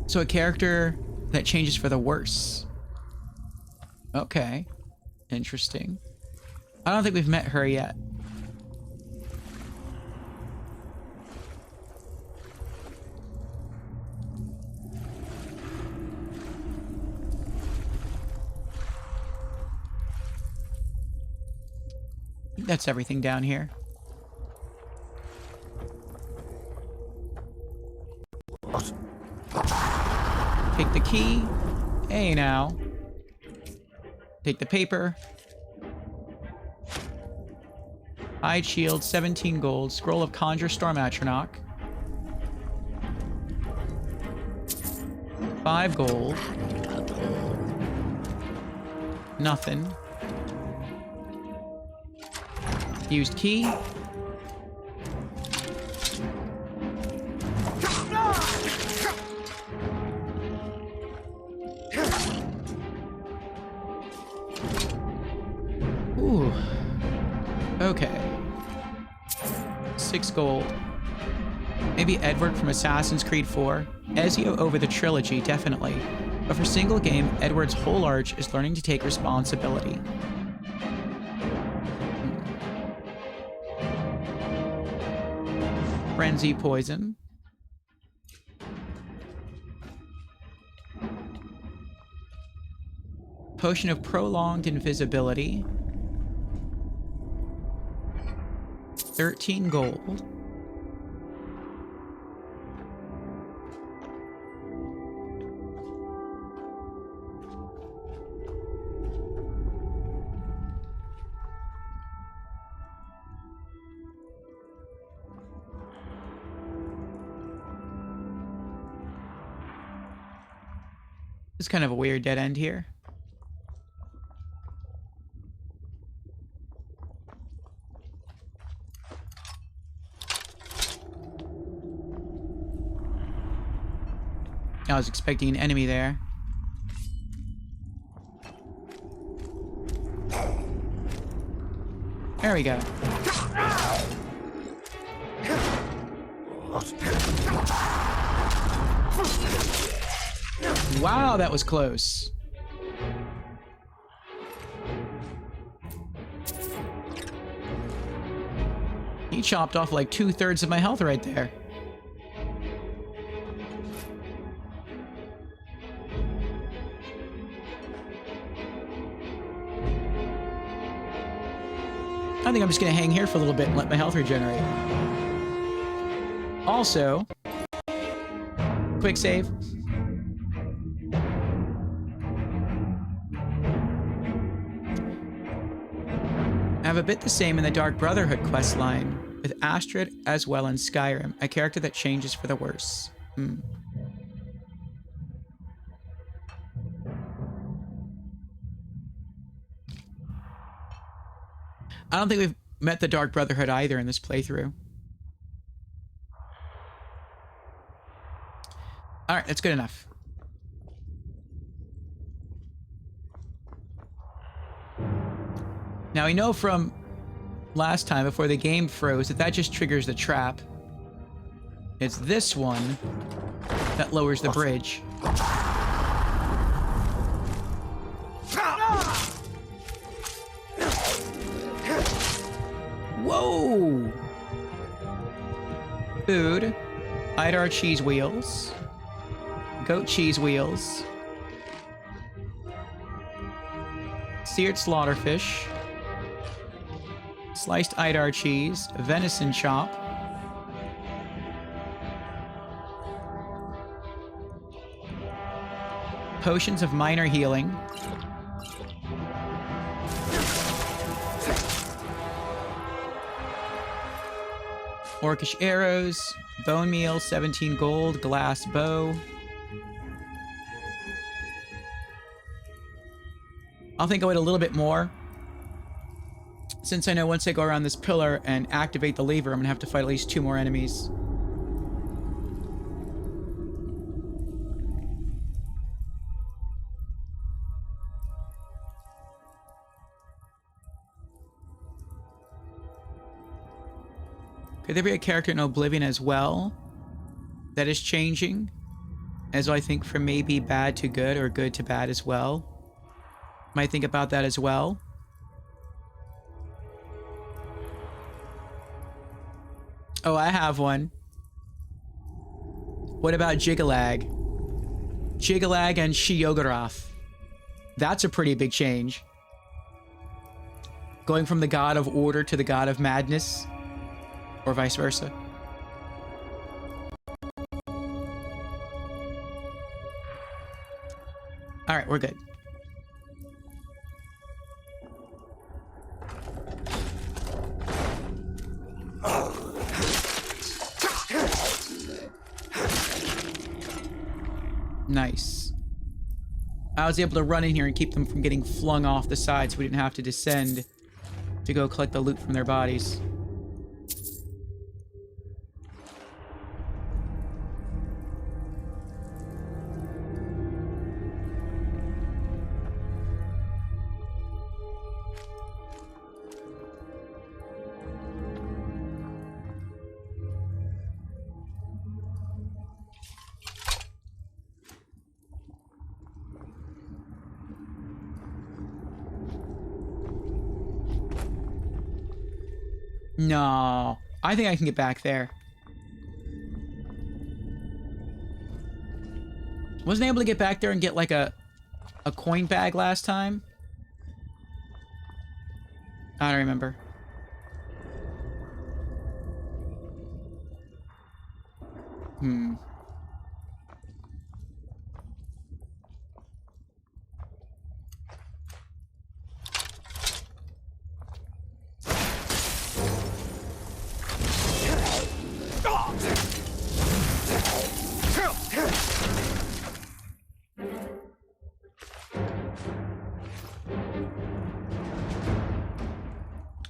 A: So a character that changes for the worse. Okay. Interesting. I don't think we've met her yet. That's everything down here. Take the key. Hey, now. Take the paper. Hide shield, 17 gold. Scroll of Conjure Storm Atronach. 5 gold. Nothing. Used key. Ooh. Okay. 6 gold. Maybe Edward from Assassin's Creed 4. Ezio over the trilogy, definitely. But for single game, Edward's whole arch is learning to take responsibility. Frenzy poison. Potion of prolonged invisibility. 13 gold. It's kind of a weird dead end here. I was expecting an enemy there. There we go. Wow, that was close. He chopped off like 2/3 of my health right there. I think I'm just gonna hang here for a little bit and let my health regenerate. Also, quick save. I have a bit the same in the Dark Brotherhood questline, with Astrid as well in Skyrim, a character that changes for the worse. I don't think we've met the Dark Brotherhood either in this playthrough. Alright, that's good enough. Now, we know from last time, before the game froze, that just triggers the trap. It's this one that lowers the bridge. Whoa! Food. Idar cheese wheels. Goat cheese wheels. Seared slaughterfish. Sliced Idar cheese. Venison chop. Potions of minor healing. Orcish arrows. Bone meal, 17 gold. Glass bow. I'll think of it a little bit more. Since I know once I go around this pillar and activate the lever, I'm going to have to fight at least 2 more enemies. Could there be a character in Oblivion as well that is changing? As I think from maybe bad to good or good to bad as well. Might think about that as well. Oh, I have one. What about Jigalag? Jigalag and Sheogorath. That's a pretty big change. Going from the god of order to the god of madness. Or vice versa. Alright, we're good. Nice. I was able to run in here and keep them from getting flung off the side so we didn't have to descend to go collect the loot from their bodies. No, I think I can get back there. Wasn't able to get back there and get like a coin bag last time? I don't remember.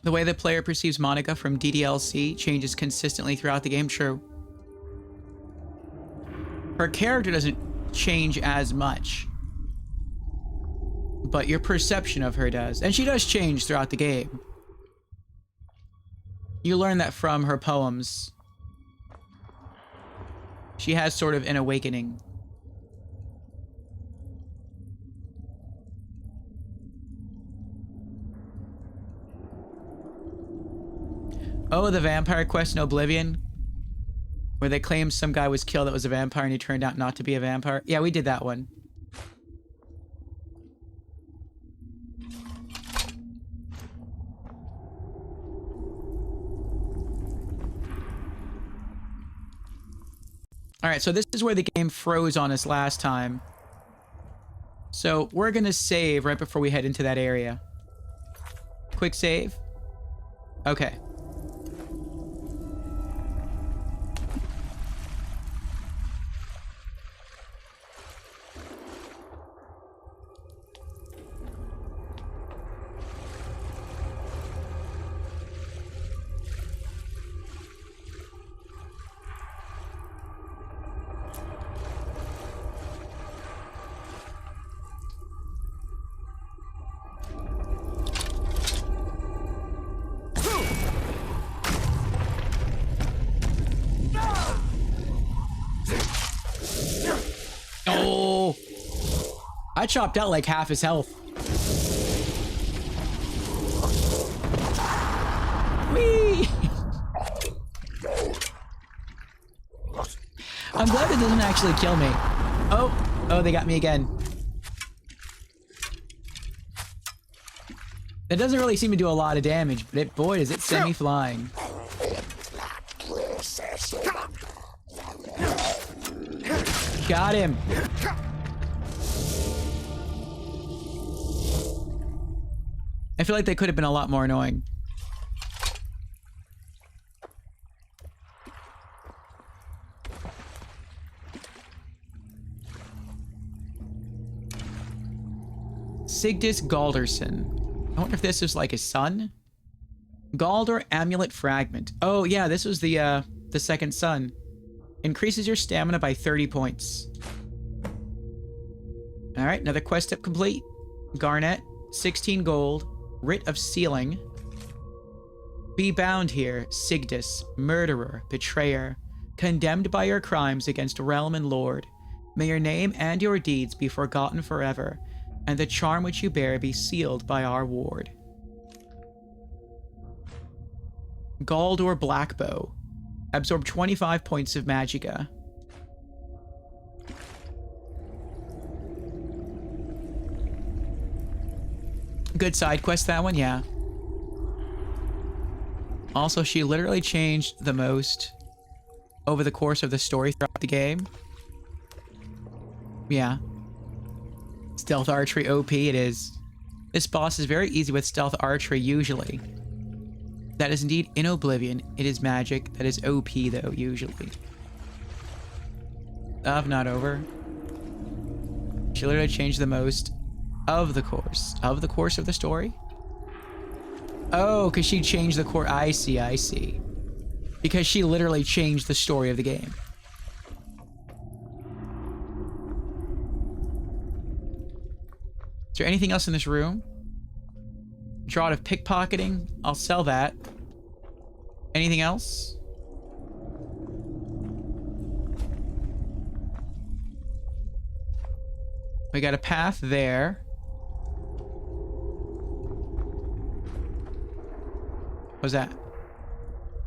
A: The way the player perceives Monica from DDLC changes consistently throughout the game. True. Her character doesn't change as much, but your perception of her does. And she does change throughout the game. You learn that from her poems. She has sort of an awakening. Oh, the vampire quest in Oblivion? Where they claimed some guy was killed that was a vampire and he turned out not to be a vampire? Yeah, we did that one. Alright, so this is where the game froze on us last time. So we're gonna save right before we head into that area. Quick save. Okay. I chopped out like half his health. Whee! I'm glad it doesn't actually kill me. Oh, they got me again. It doesn't really seem to do a lot of damage, but boy, does it send me flying. Got him. I feel like they could have been a lot more annoying. Sigdis Gaulderson. I wonder if this is like his son? Gauldur amulet fragment. Oh yeah, this was the second son. Increases your stamina by 30 points. Alright, another quest step complete. Garnet, 16 gold, writ of sealing. Be bound here, Sigdis, murderer, betrayer, condemned by your crimes against realm and lord. May your name and your deeds be forgotten forever, and the charm which you bear be sealed by our ward. Gauldur Blackbow. Absorb 25 points of magicka. Good side quest, that one, yeah. Also, she literally changed the most over the course of the story throughout the game. Yeah. Stealth archery OP, it is. This boss is very easy with stealth archery, usually. That is indeed in Oblivion. It is magic. That is OP, though, usually. Of not over. She literally changed the most of the course. Of the course of the story? Oh, because she changed the course. I see, I see. Because she literally changed the story of the game. Is there anything else in this room? Draw of pickpocketing. I'll sell that. Anything else? We got a path there. What's that?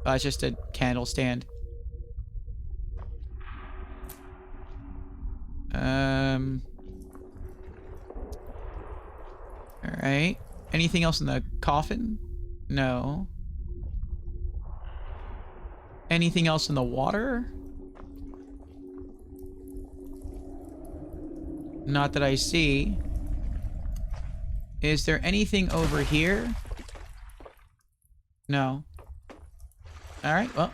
A: Oh, it's just a candle stand. Alright. Anything else in the coffin? No. Anything else in the water? Not that I see. Is there anything over here? No. Alright, well,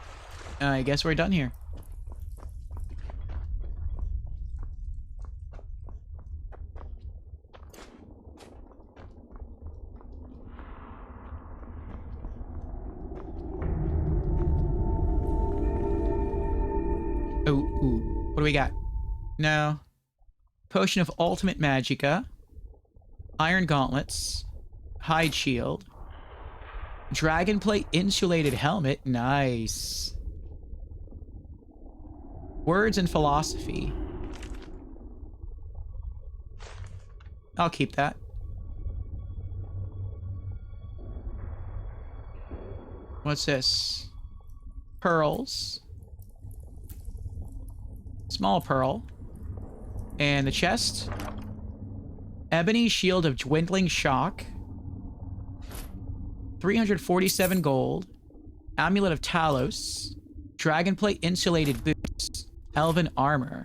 A: I guess we're done here. Ooh. What do we got? No. Potion of Ultimate Magicka. Iron Gauntlets. Hide Shield. Dragonplate Insulated Helmet. Nice. Words and Philosophy. I'll keep that. What's this? Pearls. Small pearl. And the chest. Ebony Shield of Dwindling Shock. 347 gold. Amulet of Talos. Dragonplate Insulated Boots. Elven Armor.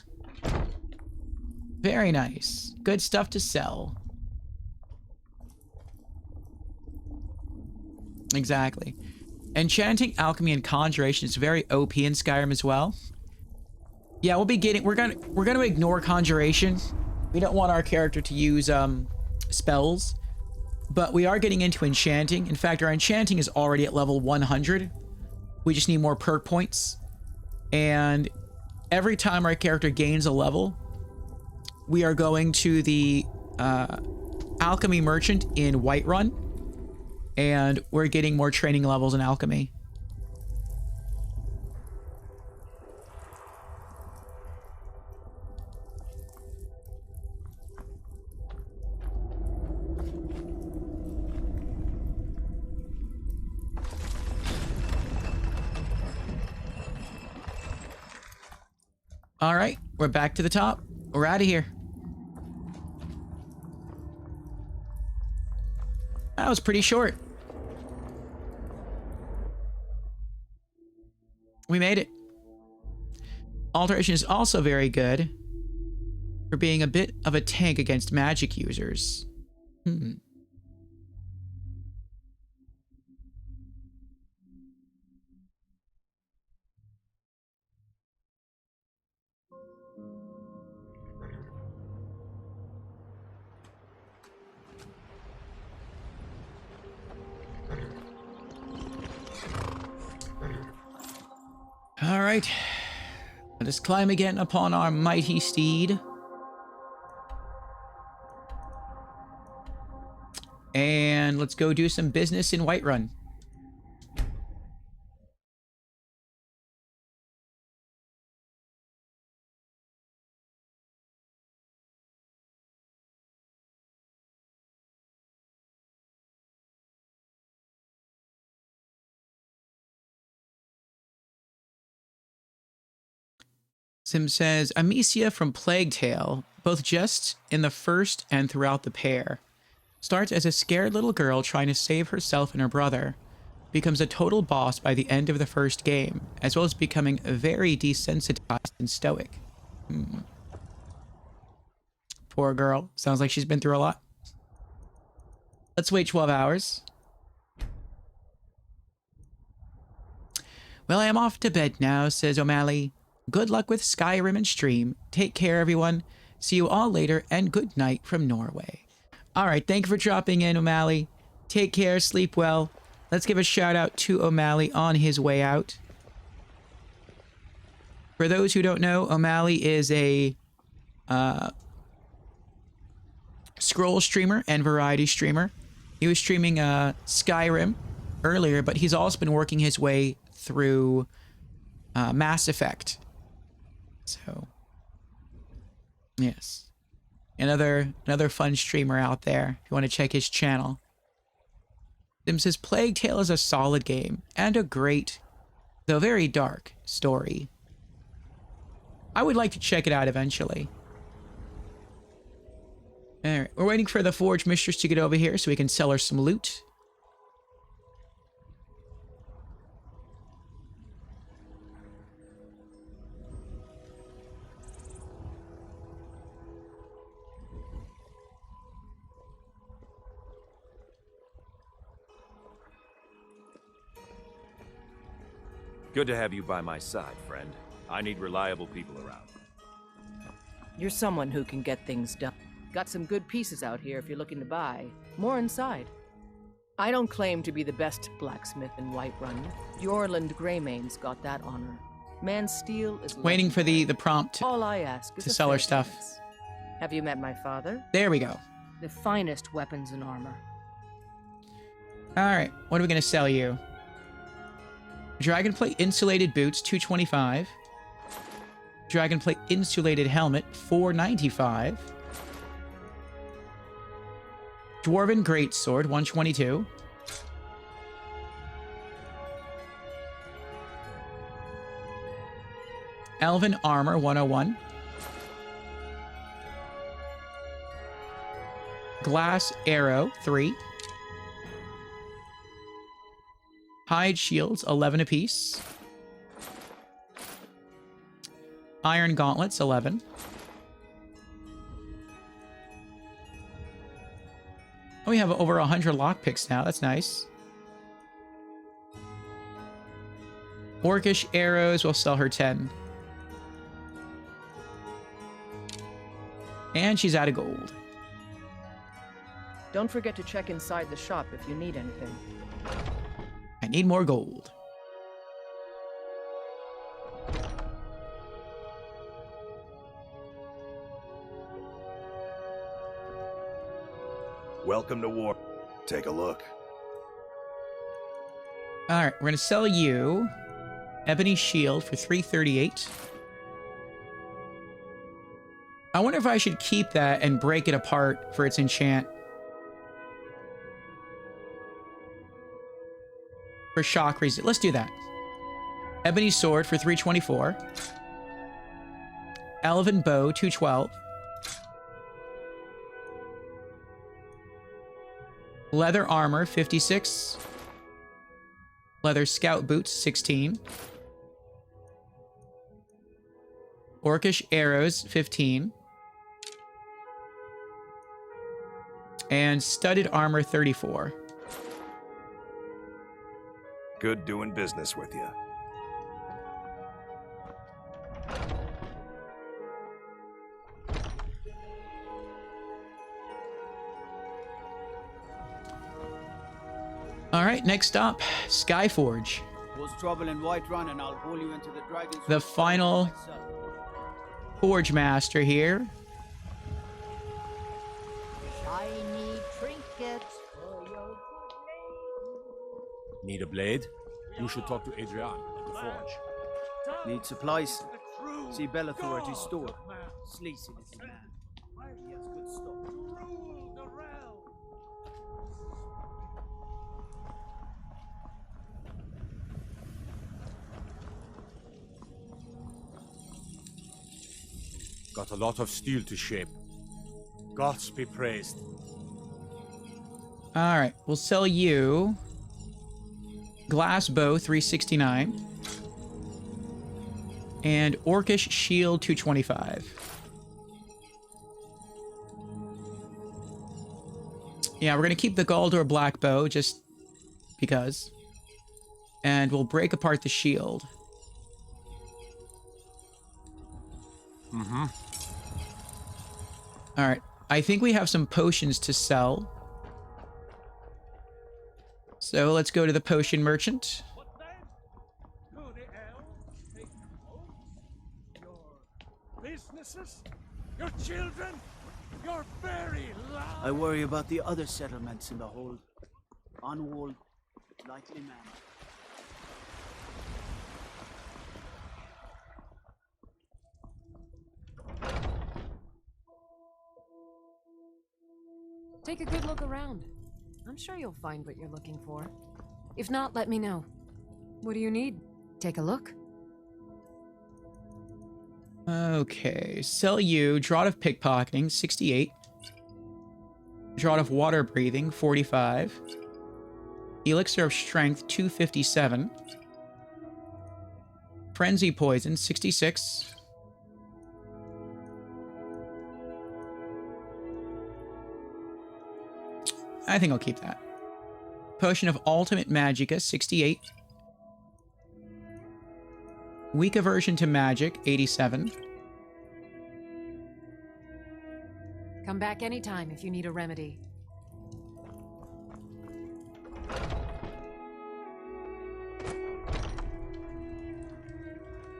A: Very nice. Good stuff to sell. Exactly. Enchanting, Alchemy, and Conjuration is very OP in Skyrim as well. Yeah, we'll be getting... We're gonna ignore Conjuration. We don't want our character to use spells. But we are getting into Enchanting. In fact, our Enchanting is already at level 100. We just need more perk points. And every time our character gains a level, we are going to the Alchemy Merchant in Whiterun. And we're getting more training levels in Alchemy. All right, we're back to the top. We're out of here. That was pretty short. We made it. Alteration is also very good for being a bit of a tank against magic users. All right. Let us climb again upon our mighty steed. And let's go do some business in Whiterun. Sim says, Amicia from Plague Tale, both just in the first and throughout the pair, starts as a scared little girl trying to save herself and her brother, becomes a total boss by the end of the first game, as well as becoming very desensitized and stoic. Poor girl. Sounds like she's been through a lot. Let's wait 12 hours. Well, I am off to bed now, says O'Malley. Good luck with Skyrim and stream. Take care, everyone. See you all later, and good night from Norway. All right, thank you for dropping in, O'Malley. Take care, sleep well. Let's give a shout out to O'Malley on his way out. For those who don't know, O'Malley is a scroll streamer and variety streamer. He was streaming Skyrim earlier, but he's also been working his way through Mass Effect. So, yes. Another fun streamer out there if you want to check his channel. Sim says, Plague Tale is a solid game and a great, though very dark, story. I would like to check it out eventually. Alright, we're waiting for the Forge Mistress to get over here so we can sell her some loot.
C: Good to have you by my side, friend. I need reliable people around.
D: You're someone who can get things done. Got some good pieces out here if you're looking to buy. More inside. I don't claim to be the best blacksmith in Whiterun. Bjorland Greymane's got that honor. Man's steel is
A: waiting for the prompt
D: all I ask is
A: to sell her stuff.
D: chance. Have you met my father?
A: There we go.
D: The finest weapons and armor.
A: Alright, what are we going to sell you? Dragonplate insulated boots, 225. Dragonplate insulated helmet, 495. Dwarven greatsword, 122. Elven armor, 101. Glass arrow, 3. Hide shields, 11 apiece. Iron gauntlets, 11. Oh, we have over 100 lockpicks now. That's nice. Orcish arrows, we'll sell her 10. And she's out of gold.
D: Don't forget to check inside the shop if you need anything.
A: I need more gold.
E: Welcome to war. Take a look.
A: All right, we're going to sell you Ebony Shield for 338. I wonder if I should keep that and break it apart for its enchant. For shock resist. Let's do that. Ebony Sword for 324. Elven Bow, 212. Leather Armor, 56. Leather Scout Boots, 16. Orcish Arrows, 15. And Studded Armor, 34.
E: Good doing business with you.
A: All right, next stop, Skyforge.
F: Was trouble in Whiterun and I'll haul you into the dragon's
A: The final
F: myself.
A: Forge Master here.
G: Shiny trinkets for your good lady.
H: Need a blade? You should talk to Adrian at the forge.
F: Need supplies? See Bellathor at his store. Sleazy little man. He has good stuff.
H: Got a lot of steel to shape. Gods be praised.
A: All right, we'll sell you glass bow 369 and orcish shield 225. Yeah, we're gonna keep the Gauldur black bow just because, and we'll break apart the shield.
H: Mm-hmm.
A: All right, I think we have some potions to sell. So let's go to the potion merchant.
I: Businesses, your children, your very life.
F: I worry about the other settlements in the whole unwalled, likely manner.
J: Take a good look around. I'm sure you'll find what you're looking for. If not, let me know. What do you need? Take a look.
A: Okay, sell you Draught of Pickpocketing 68. Draught of Water Breathing 45. Elixir of Strength 257. Frenzy Poison 66. I think I'll keep that. Potion of Ultimate Magicka 68. Weak Aversion to Magic 87.
J: Come back anytime if you need a remedy.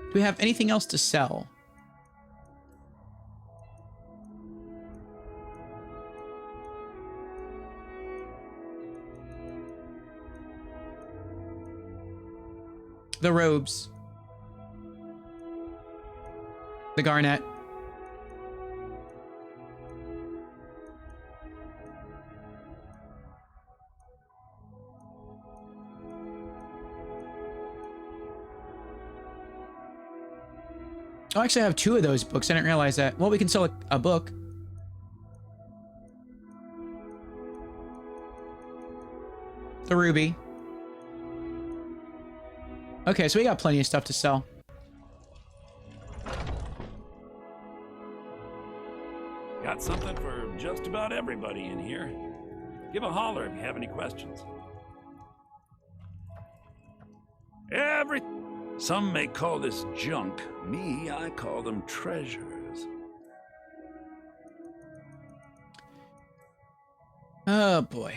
A: Do we have anything else to sell? The robes. The garnet. Oh, actually, I have 2 of those books. I didn't realize that. Well, we can sell a book. The ruby. Okay, so we got plenty of stuff to sell.
K: Got something for just about everybody in here. Give a holler if you have any questions. Some may call this junk. Me, I call them treasures.
A: Oh boy.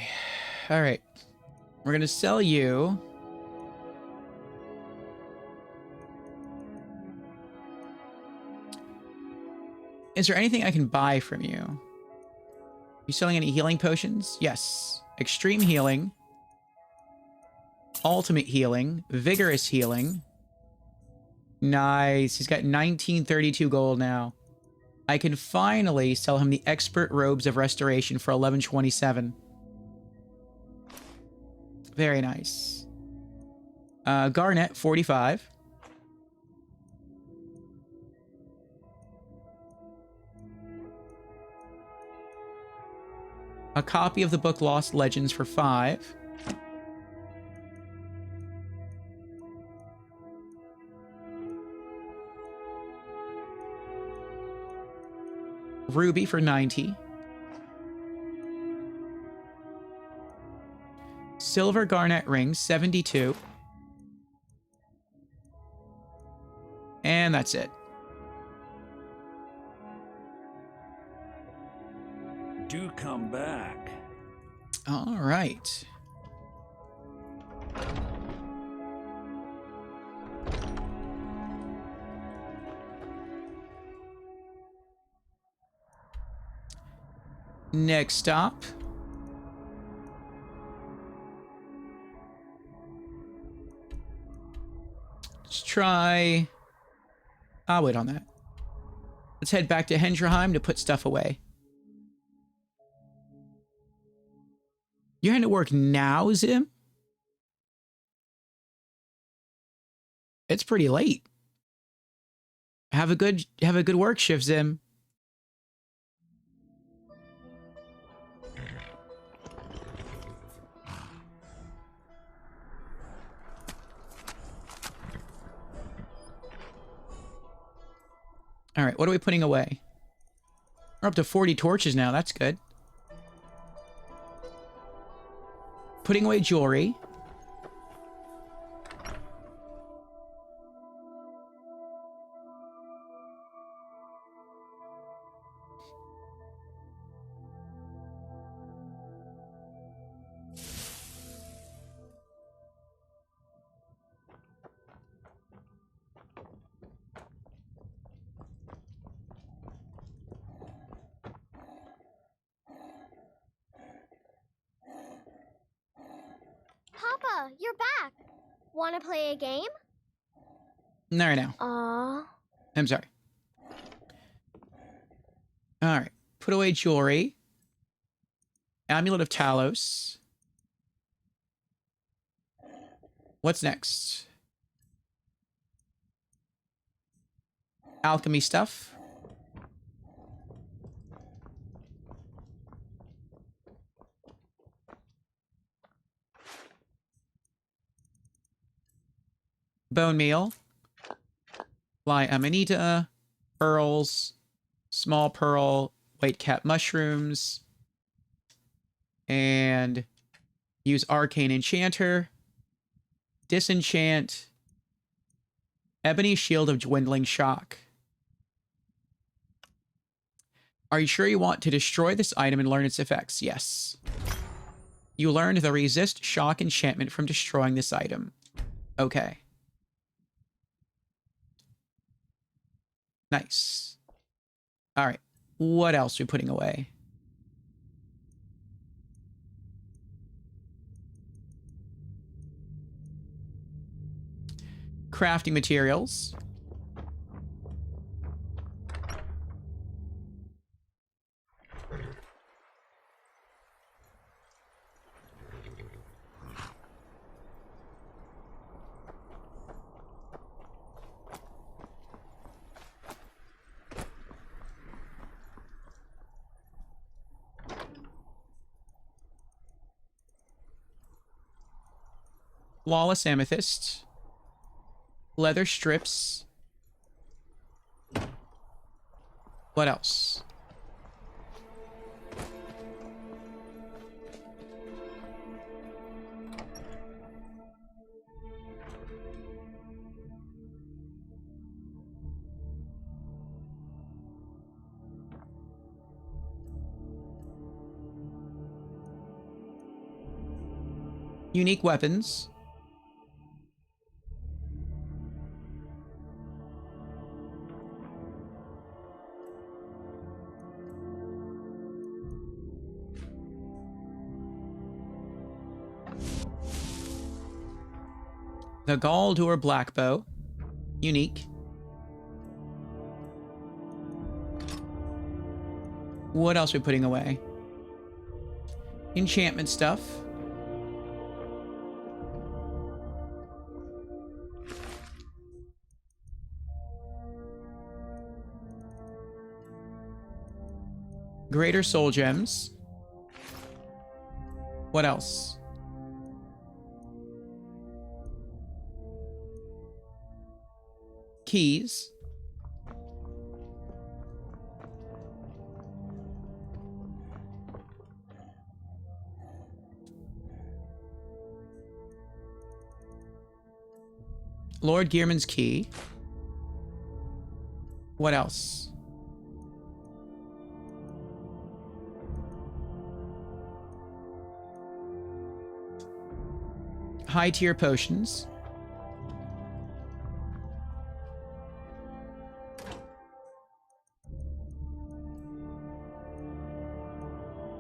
A: All right. We're gonna sell you. Is there anything I can buy from you? You selling any healing potions? Yes. Extreme healing. Ultimate healing. Vigorous healing. Nice. He's got 1932 gold now. I can finally sell him the Expert Robes of Restoration for 1127. Very nice. Garnet, 45. A copy of the book Lost Legends for 5. Ruby for 90. Silver garnet ring, 72. And that's it.
K: Do come back.
A: All right. Next stop. Let's try... I'll wait on that. Let's head back to Hendrheim to put stuff away. You're heading to work now, Zim? It's pretty late. Have a good work shift, Zim. All right, what are we putting away? We're up to 40 torches now. That's good. Putting away jewelry.
B: Papa, you're back. Want to play a game?
A: Not right now. I'm sorry. All right. Put away jewelry. Amulet of Talos. What's next? Alchemy stuff. Bone meal. Fly amanita. Pearls. Small pearl. White cap mushrooms. And use arcane enchanter. Disenchant. Ebony shield of dwindling shock. Are you sure you want to destroy this item and learn its effects? Yes. You learned the resist shock enchantment from destroying this item. Okay. Nice. All right. What else are we putting away? Crafting materials. Flawless amethyst. Leather strips. What else? Unique weapons. The Gauldur blackbow. Unique. What else are we putting away? Enchantment stuff. Greater soul gems. What else? Keys. Lord Geirmund's key. What else? High tier potions.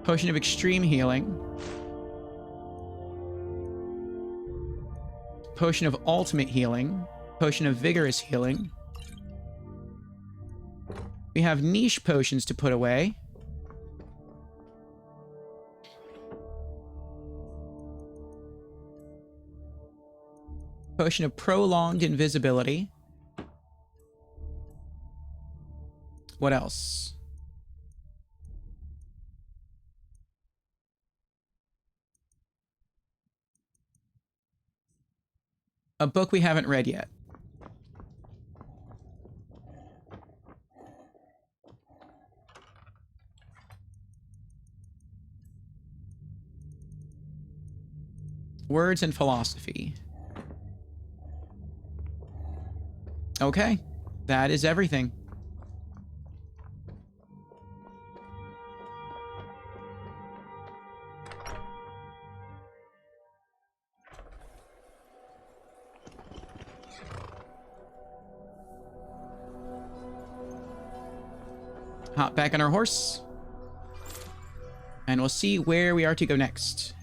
A: Potion of extreme healing. Potion of ultimate healing. Potion of vigorous healing. We have niche potions to put away. Potion of prolonged invisibility. What else? A book we haven't read yet. Words and philosophy. Okay, that is everything. Hop back on our horse. And we'll see where we are to go next.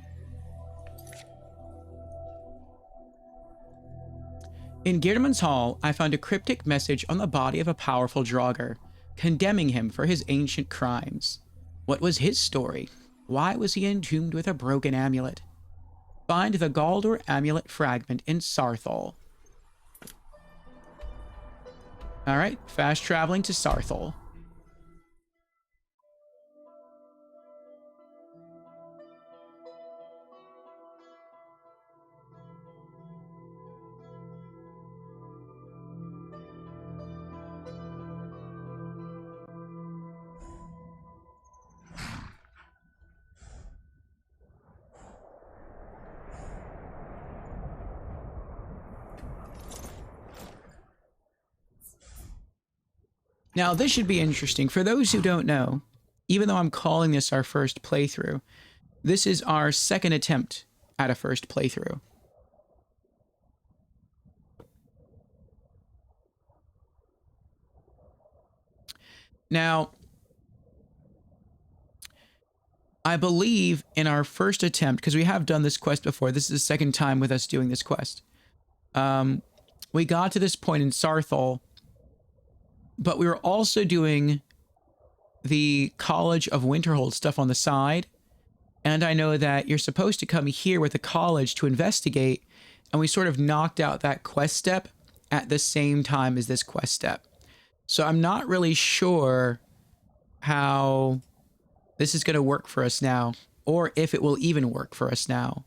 A: In Geirmund's hall, I found a cryptic message on the body of a powerful Draugr, condemning him for his ancient crimes. What was his story? Why was he entombed with a broken amulet? Find the Gauldur amulet fragment in Saarthal. Alright, fast traveling to Saarthal. Now, this should be interesting. For those who don't know, even though I'm calling this our first playthrough, this is our second attempt at a first playthrough. Now, I believe in our first attempt, because we have done this quest before, this is the second time with us doing this quest. We got to this point in Saarthal, but we were also doing the College of Winterhold stuff on the side. And I know that you're supposed to come here with the college to investigate, and we sort of knocked out that quest step at the same time as this quest step. So I'm not really sure how this is going to work for us now, or if it will even work for us now.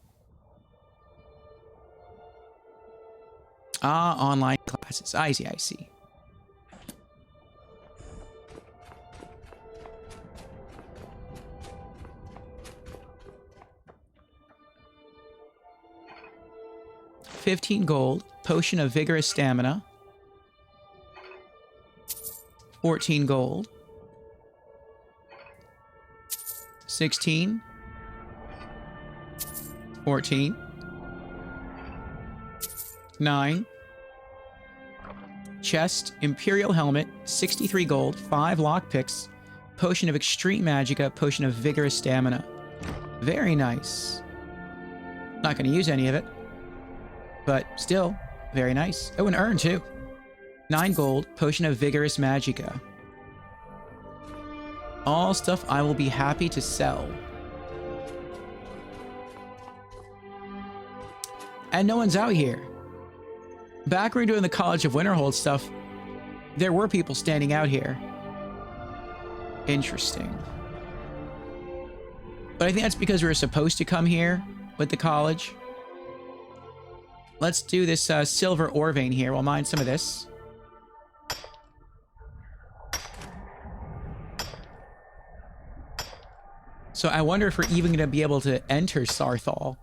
A: Ah, online classes. I see, I see. $15 gold, potion of vigorous stamina. 14 gold. 16. 14. 9. Chest, Imperial Helmet, 63 gold, 5 lockpicks, Potion of Extreme Magicka, Potion of Vigorous Stamina. Very nice. Not going to use any of it, but still, very nice. Oh, an urn too. 9 gold, Potion of Vigorous Magicka. All stuff I will be happy to sell. And no one's out here. Back when we were doing the College of Winterhold stuff, there were people standing out here. Interesting. But I think that's because we were supposed to come here with the college. Let's do this silver ore vein here. We'll mine some of this. So I wonder if we're even going to be able to enter Saarthal.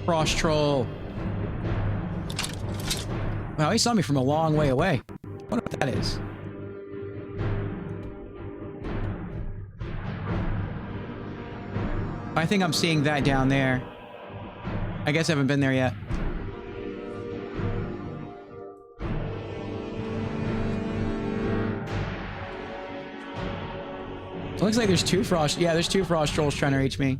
A: Frost troll. Wow, he saw me from a long way away. I wonder what that is. I think I'm seeing that down there. I guess I haven't been there yet. It looks like there's two frost. Yeah, there's two frost trolls trying to reach me.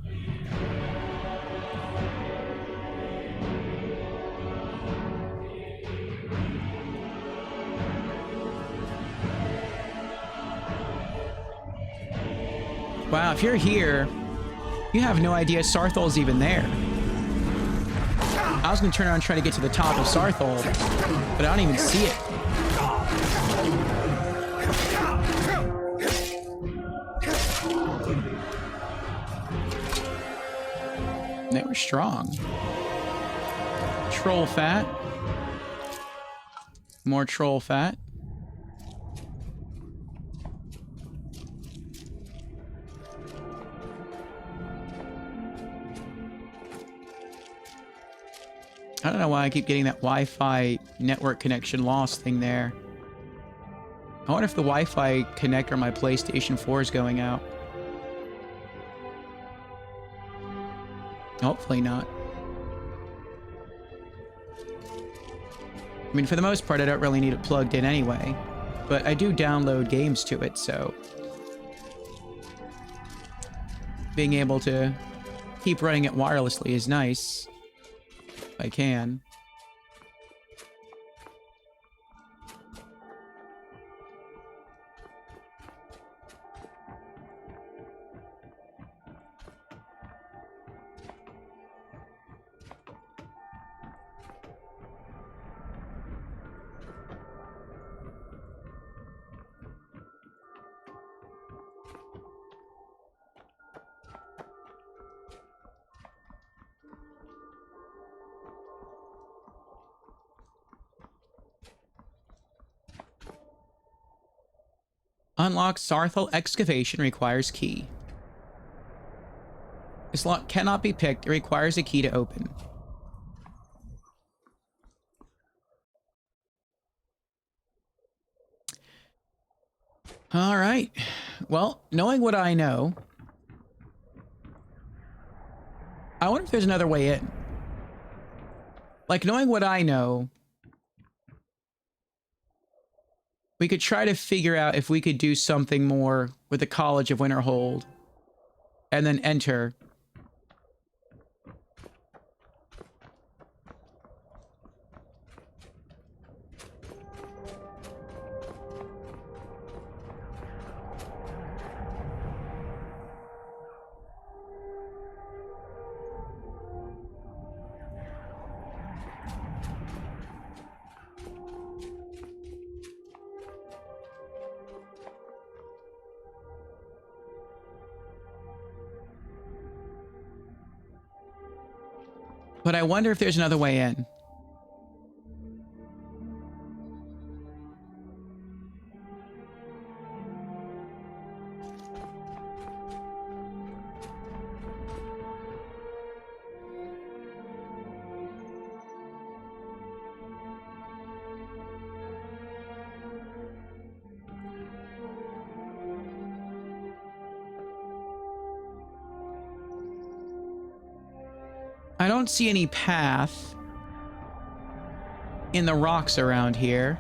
A: Wow, if you're here, you have no idea Saarthal's even there. I was gonna turn around and try to get to the top of Saarthal, but I don't even see it. They were strong. Troll fat. More troll fat. I don't know why I keep getting that Wi-Fi network connection loss thing there. I wonder if the Wi-Fi connector on my PlayStation 4 is going out. Hopefully not. I mean, for the most part, I don't really need it plugged in anyway. But I do download games to it, so... being able to keep running it wirelessly is nice. If I can. Unlock Saarthal excavation requires key. This lock cannot be picked. It requires a key to open. All right. Well, knowing what I know, I wonder if there's another way in. Like, knowing what I know, we could try to figure out if we could do something more with the College of Winterhold and then enter. But I wonder if there's another way in. I don't see any path in the rocks around here.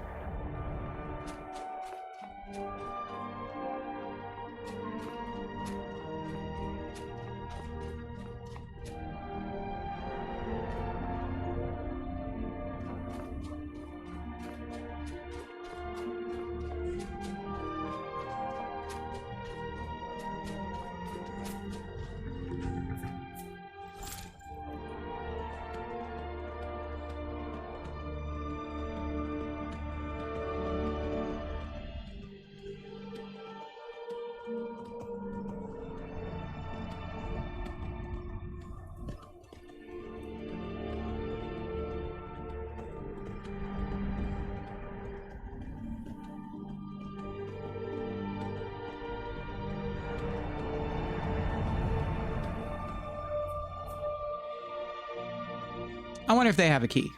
A: I wonder if they have a key.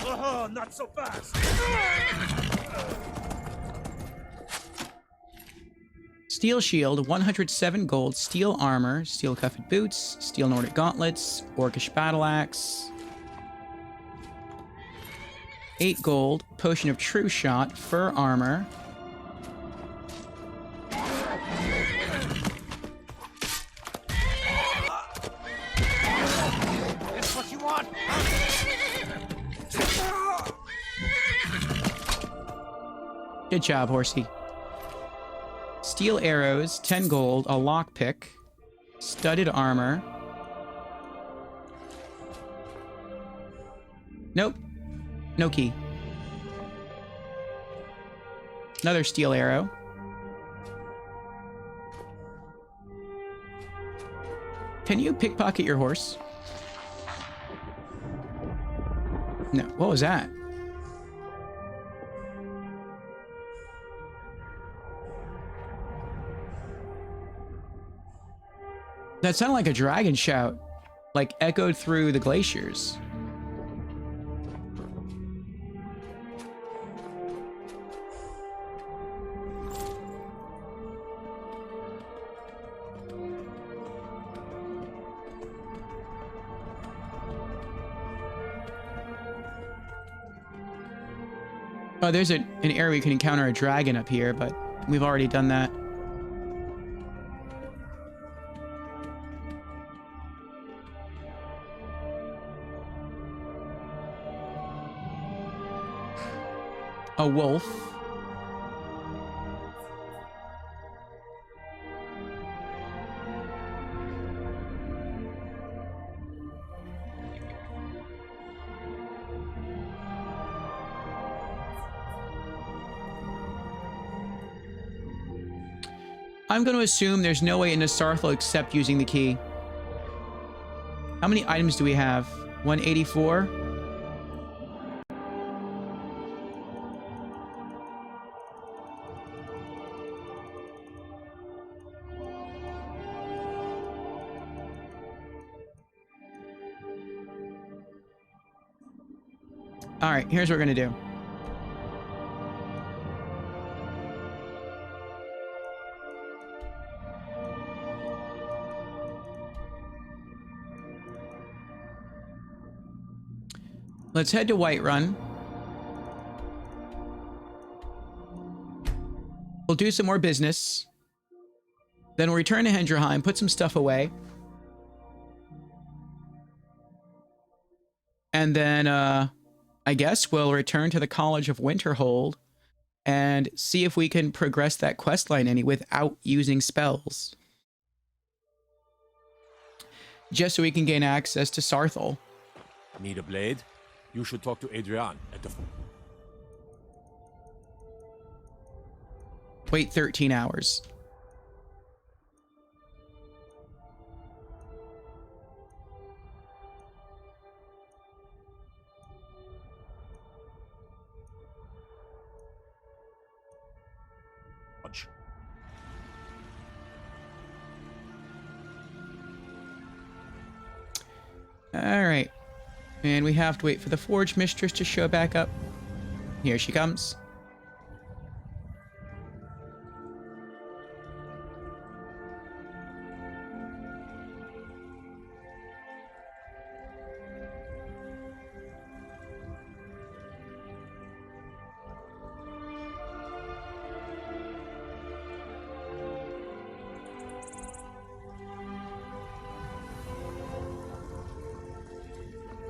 I: Oh, not so fast.
A: Steel shield, 107 gold, steel armor, steel cuffed boots, steel Nordic gauntlets, orcish battle axe. 8 gold, potion of true shot, fur armor.
I: That's what you want.
A: Good job, horsey. Steel arrows, 10 gold, a lockpick, studded armor. Nope. No key. Another steel arrow. Can you pickpocket your horse? No. What was that? That sounded like a dragon shout, like echoed through the glaciers. Oh, there's an area where you can encounter a dragon up here, but we've already done that. A wolf. I'm going to assume there's no way into Saarthal except using the key. How many items do we have? 184? All right, here's what we're going to do. Let's head to Whiterun. We'll do some more business. Then we'll return to Hendrheim, put some stuff away. And then, I guess we'll return to the College of Winterhold and see if we can progress that questline any without using spells. Just so we can gain access to Saarthal.
H: Need a blade? You should talk to Adrian at the...
A: Wait 13 hours. Alright. And we have to wait for the Forge Mistress to show back up. Here she comes.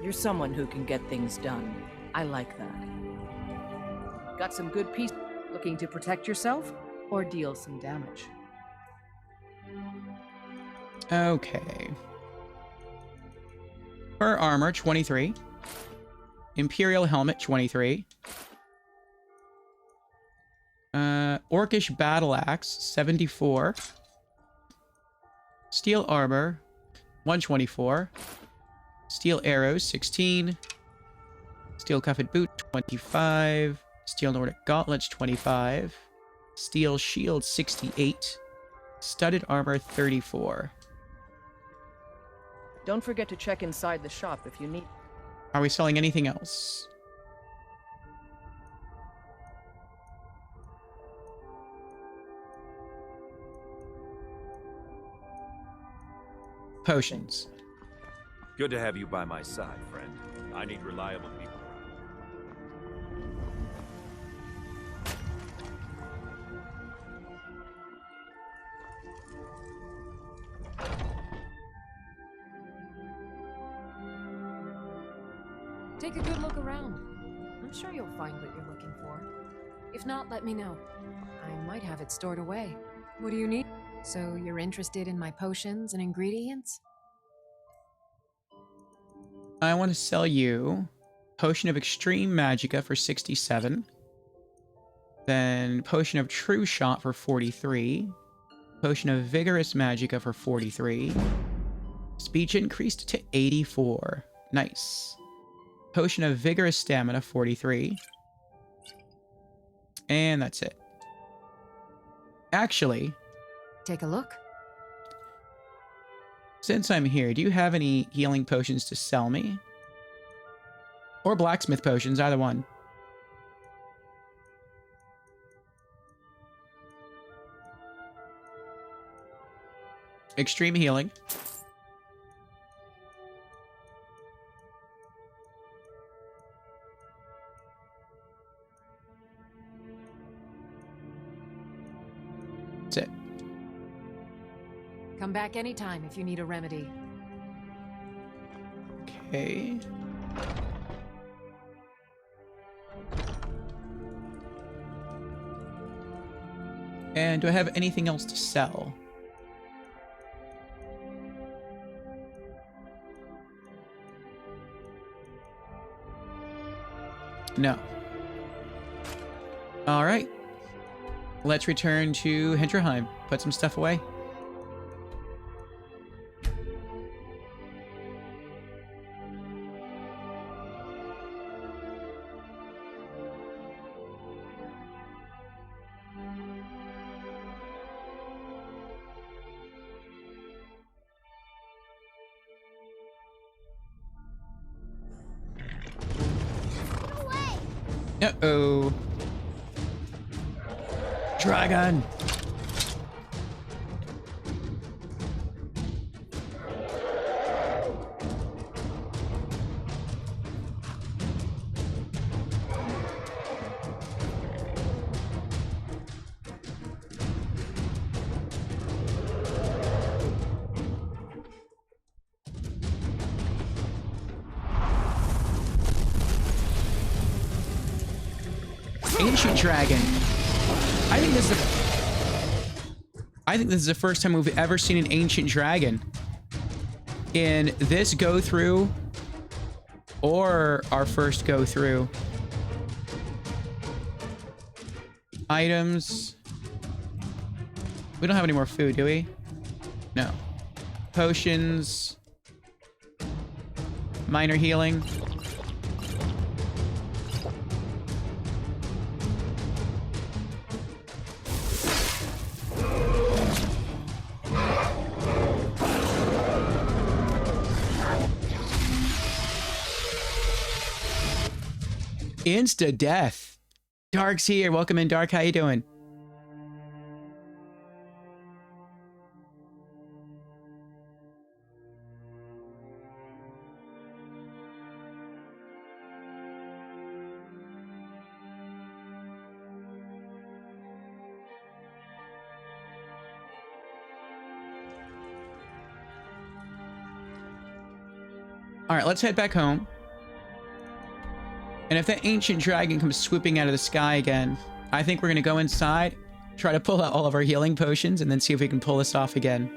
D: You're someone who can get things done. I like that. Got some good pieces. Looking to protect yourself or deal some damage?
A: Okay. Fur armor, 23. Imperial helmet, 23. Orcish battle axe, 74. Steel armor, 124. Steel arrows, 16. Steel cuffed boot, 25. Steel Nordic gauntlets, 25. Steel shield, 68. Studded armor, 34.
D: Don't forget to check inside the shop if you need.
A: Are we selling anything else? Potions.
C: Good to have you by my side, friend. I need reliable people.
J: Take a good look around. I'm sure you'll find what you're looking for. If not, let me know. I might have it stored away. What do you need? So you're interested in my potions and ingredients?
A: I want to sell you Potion of Extreme Magicka for 67. Then Potion of True Shot for 43. Potion of Vigorous Magicka for 43. Speech increased to 84. Nice. Potion of Vigorous Stamina, 43. And that's it. Actually,
J: take a look.
A: Since I'm here, do you have any healing potions to sell me? Or blacksmith potions, either one. Extreme healing. That's it.
J: Come back anytime if you need a remedy.
A: Okay. And do I have anything else to sell? No. All right. Let's return to Hinterheim. Put some stuff away. Uh-oh. Dragon. Ancient dragon. I think this is the first time we've ever seen an ancient dragon in this go through or our first go through. Items. We don't have any more food, do we? No. Potions. Minor healing. Insta death. Dark's here. Welcome in, Dark. How you doing? All right, let's head back home. And if that ancient dragon comes swooping out of the sky again, I think we're going to go inside, try to pull out all of our healing potions, and then see if we can pull this off again.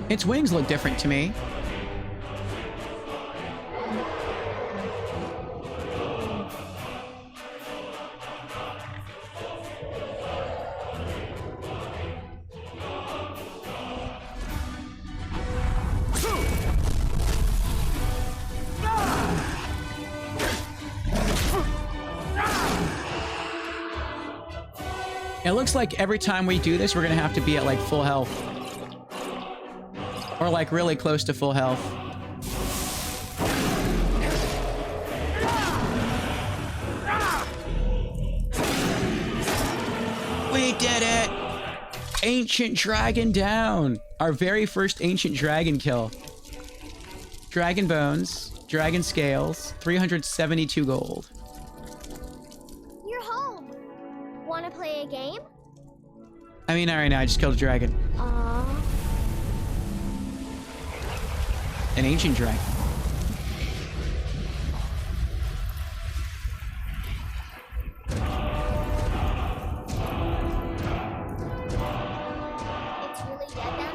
A: Its wings look different to me. It looks like every time we do this, we're gonna have to be at like full health. Or like really close to full health. We did it! Ancient dragon down! Our very first ancient dragon kill. Dragon bones, dragon scales, 372 gold.
B: You're home. Wanna play a game?
A: I mean, not right now, I just killed a dragon. An ancient dragon.
B: It's really dead then?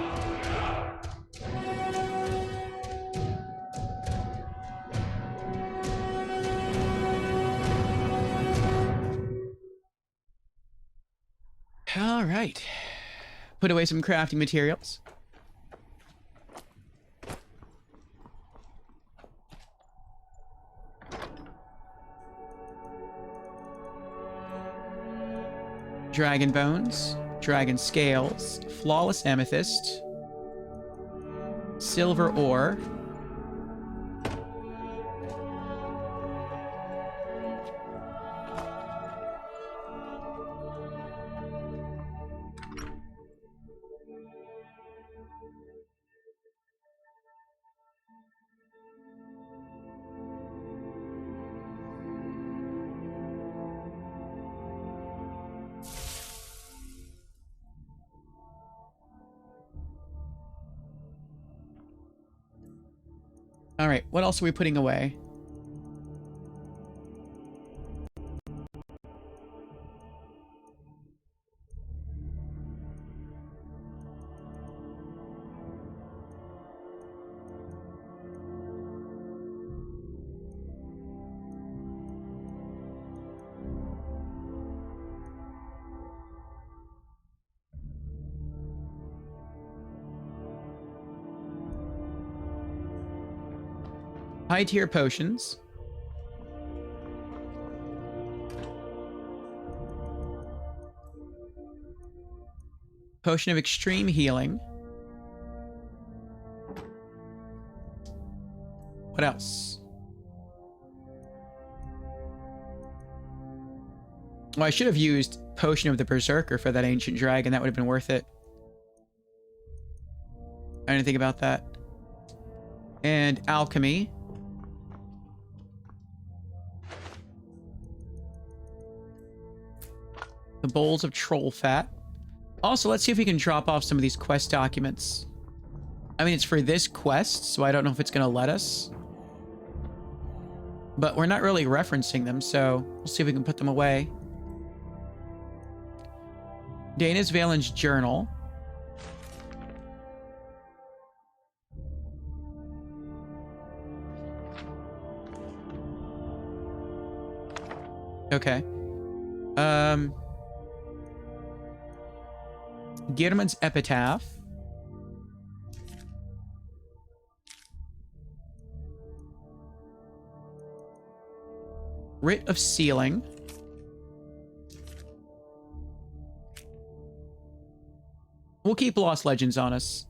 A: All right. Put away some crafting materials. Dragon bones, dragon scales, flawless amethyst, silver ore, all right, what else are we putting away? High tier potions. Potion of extreme healing. What else? Well, I should have used Potion of the Berserker for that ancient dragon. That would have been worth it. I didn't think about that. And alchemy. The bowls of troll fat. Also, let's see if we can drop off some of these quest documents. I mean, it's for this quest, so I don't know if it's going to let us. But we're not really referencing them, so we'll see if we can put them away. Dana's Valen's journal. Okay. Geirmund's epitaph. Writ of sealing. We'll keep Lost Legends on us.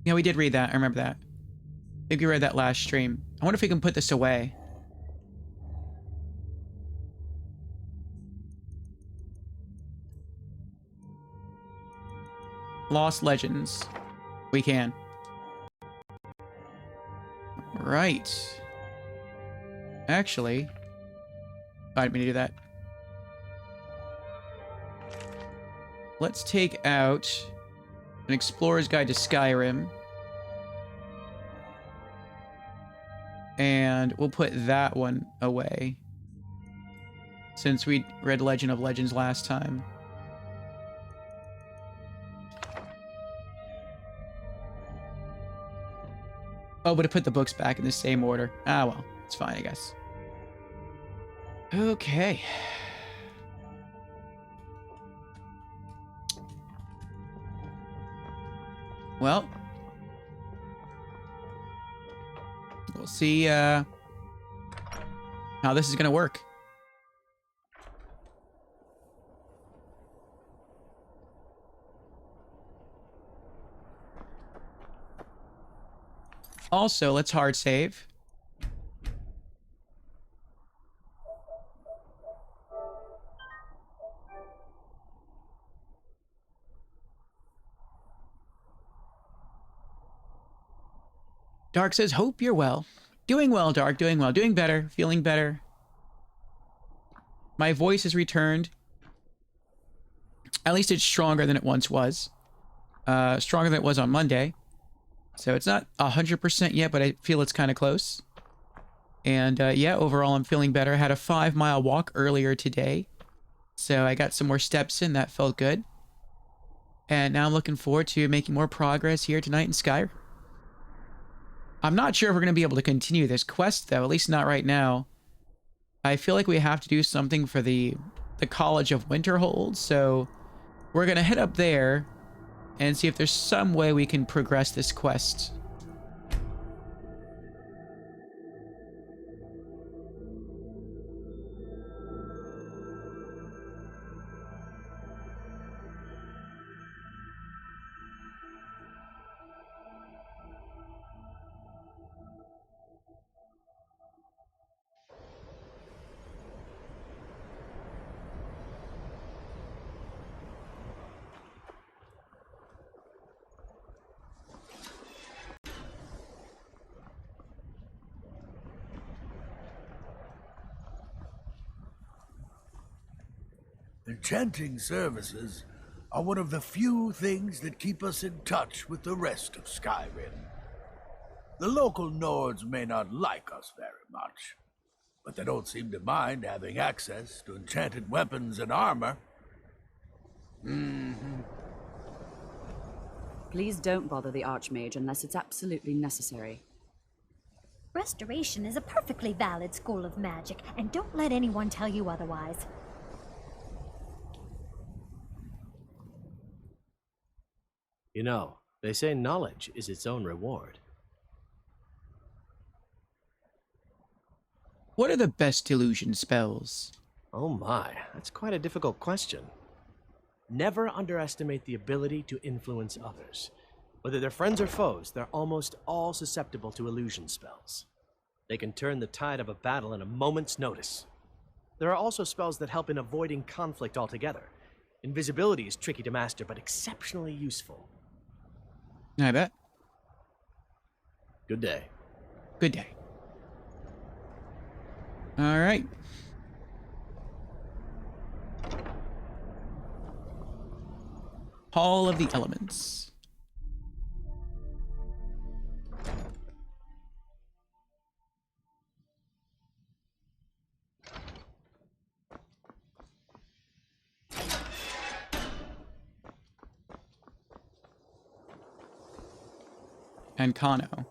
A: Yeah, we did read that. I remember that. I think we read that last stream. I wonder if we can put this away. Lost Legends. We can. Right. Actually, I didn't mean to do that. let's take out an Explorer's Guide to Skyrim. And we'll put that one away, since we read Legend of Legends last time. Oh, but I put the books back in the same order. Ah, well, it's fine, I guess. Okay. Well, we'll see how this is going to work. Also, let's hard save. Dark says, hope you're well. Doing well, Dark. Doing well. Doing better. Feeling better. My voice has returned. At least it's stronger than it once was. Stronger than it was on Monday. So it's not 100% yet, but I feel it's kind of close. And yeah, overall I'm feeling better. I had a 5-mile walk earlier today. So I got some more steps in. That felt good. And now I'm looking forward to making more progress here tonight in Skyrim. I'm not sure if we're going to be able to continue this quest, though. At least not right now. I feel like we have to do something for the College of Winterhold. So we're going to head up there and see if there's some way we can progress this quest.
I: Enchanting services are one of the few things that keep us in touch with the rest of Skyrim. The local Nords may not like us very much, but they don't seem to mind having access to enchanted weapons and armor.
L: Please don't bother the Archmage unless it's absolutely necessary.
B: Restoration is a perfectly valid school of magic, and don't let anyone tell you otherwise.
M: You know, they say knowledge is its own reward.
A: What are the best illusion spells?
M: Oh my, that's quite a difficult question. Never underestimate the ability to influence others. Whether they're friends or foes, they're almost all susceptible to illusion spells. They can turn the tide of a battle in a moment's notice. There are also spells that help in avoiding conflict altogether. Invisibility is tricky to master, but exceptionally useful.
A: I bet.
M: Good day.
A: Good day. All right. Hall of the Elements. And Kano.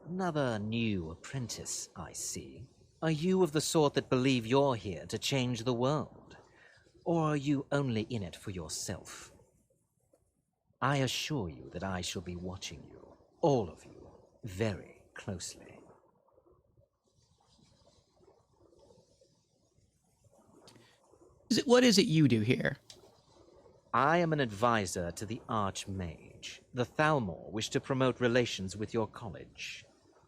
N: Another new apprentice, I see. Are you of the sort that believe you're here to change the world? Or are you only in it for yourself? I assure you that I shall be watching you, all of you, very closely.
A: What is it you do here?
N: I am an advisor to the Archmage. The Thalmor wish to promote relations with your college.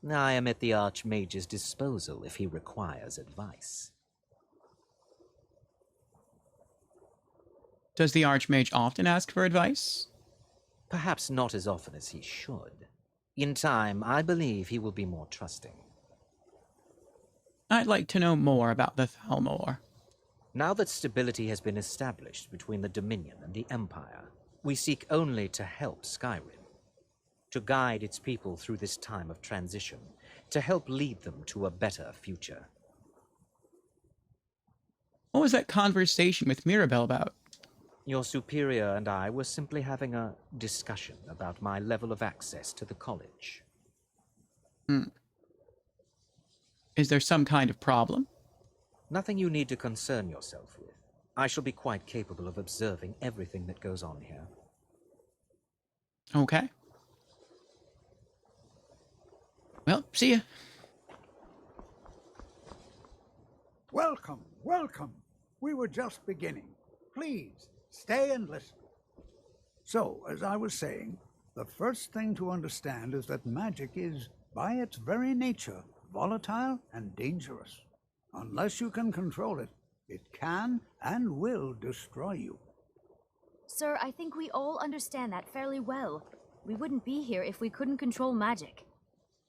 N: I am at the Archmage's disposal if he requires advice.
A: Does the Archmage often ask for advice?
N: Perhaps not as often as he should. In time, I believe he will be more trusting.
A: I'd like to know more about the Thalmor.
N: Now that stability has been established between the Dominion and the Empire, we seek only to help Skyrim, to guide its people through this time of transition, to help lead them to a better future.
A: What was that conversation with Mirabelle about?
N: Your superior and I were simply having a discussion about my level of access to the college.
A: Is there some kind of problem?
N: Nothing you need to concern yourself with. I shall be quite capable of observing everything that goes on here.
A: Okay. Well, see ya.
I: Welcome, welcome. We were just beginning. Please, stay and listen. So, as I was saying, the first thing to understand is that magic is, by its very nature, volatile and dangerous. Unless you can control it, it can and will destroy you.
O: Sir, I think we all understand that fairly well. We wouldn't be here if we couldn't control magic.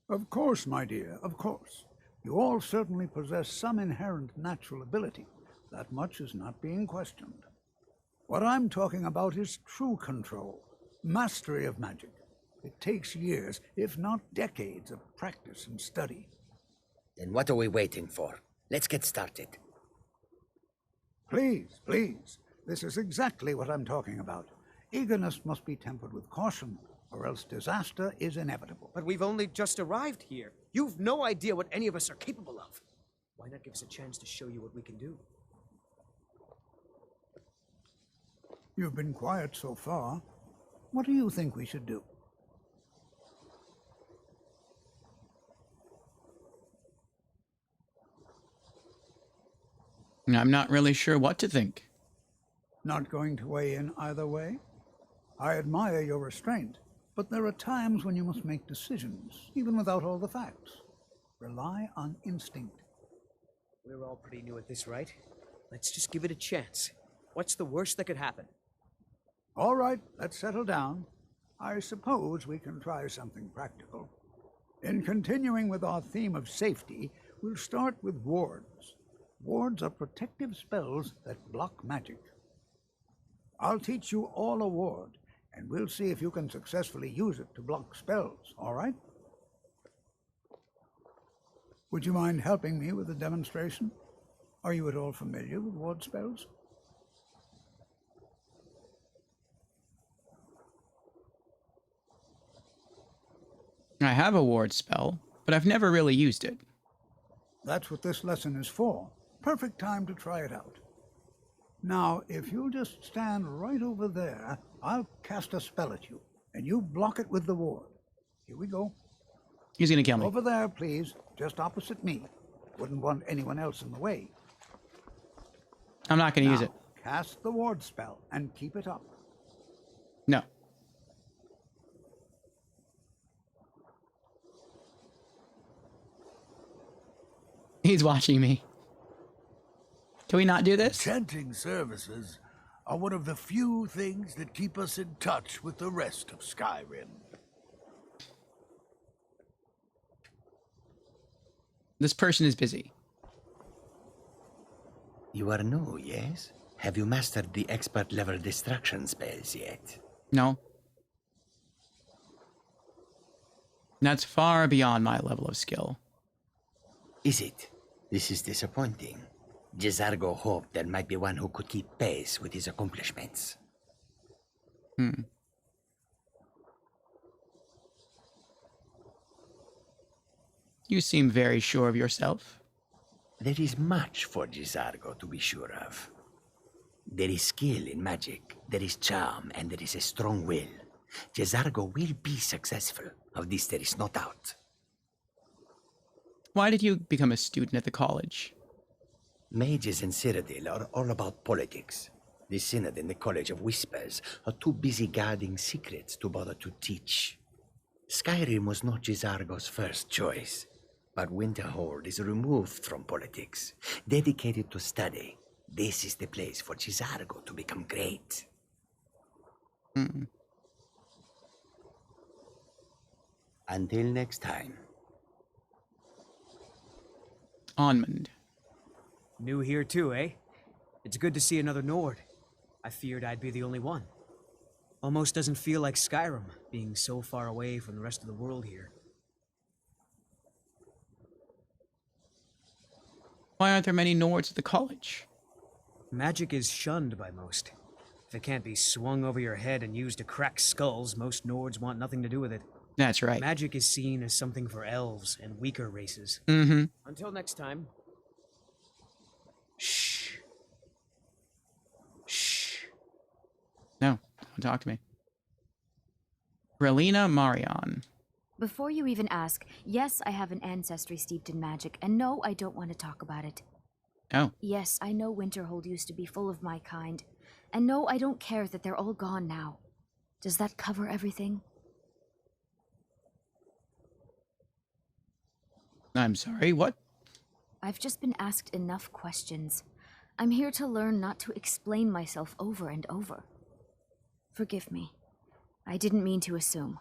I: Of course, my dear, of course. You all certainly possess some inherent natural ability. That much is not being questioned. What I'm talking about is true control, mastery of magic. It takes years, if not decades, of practice and study.
P: Then what are we waiting for? Let's get started.
I: Please, please. This is exactly what I'm talking about. Eagerness must be tempered with caution, or else disaster is inevitable.
F: But we've only just arrived here. You've no idea what any of us are capable of. Why not give us a chance to show you what we can do?
I: You've been quiet so far. What do you think we should do?
A: I'm not really sure what to think.
I: Not going to weigh in either way? I admire your restraint, but there are times when you must make decisions, even without all the facts. Rely on instinct.
F: We're all pretty new at this, right? Let's just give it a chance. What's the worst that could happen?
I: All right, let's settle down. I suppose we can try something practical. In continuing with our theme of safety, we'll start with wards. Wards are protective spells that block magic. I'll teach you all a ward, and we'll see if you can successfully use it to block spells, all right? Would you mind helping me with the demonstration? Are you at all familiar with ward spells?
A: I have a ward spell, but I've never really used it.
I: That's what this lesson is for. Perfect time to try it out. Now, if you'll just stand right over there, I'll cast a spell at you, and you block it with the ward. Here we go.
A: He's gonna kill me.
I: Over there, please, just opposite me. Wouldn't want anyone else in the way.
A: I'm not gonna use it.
I: Cast the ward spell and keep it up.
A: No. He's watching me. Can we not do this?
I: Chanting services are one of the few things that keep us in touch with the rest of Skyrim.
A: This person is busy.
P: You are new, yes? Have you mastered the expert-level distraction spells yet?
A: No. That's far beyond my level of skill.
P: Is it? This is disappointing. Jezargo hoped there might be one who could keep pace with his accomplishments.
A: You seem very sure of yourself.
P: There is much for Jezargo to be sure of. There is skill in magic, there is charm, and there is a strong will. Jezargo will be successful. Of this there is no doubt.
A: Why did you become a student at the college?
P: Mages in Cyrodiil are all about politics. The Synod and the College of Whispers are too busy guarding secrets to bother to teach. Skyrim was not Jezargo's first choice, but Winterhold is removed from politics, dedicated to study. This is the place for Jezargo to become great. Until next time.
A: Onmund.
F: New here too, eh? It's good to see another Nord. I feared I'd be the only one. Almost doesn't feel like Skyrim, being so far away from the rest of the world here.
A: Why aren't there many Nords at the college?
F: Magic is shunned by most. If it can't be swung over your head and used to crack skulls, most Nords want nothing to do with it.
A: That's right.
F: Magic is seen as something for elves and weaker races.
A: Mm-hmm.
F: Until next time. Shh. Shh.
A: No, don't talk to me. Relina Marion.
O: Before you even ask, yes, I have an ancestry steeped in magic, and no, I don't want to talk about it.
A: Oh.
O: Yes, I know Winterhold used to be full of my kind, and no, I don't care that they're all gone now. Does that cover everything?
A: I'm sorry, what?
O: I've just been asked enough questions. I'm here to learn not to explain myself over and over. Forgive me. I didn't mean to assume.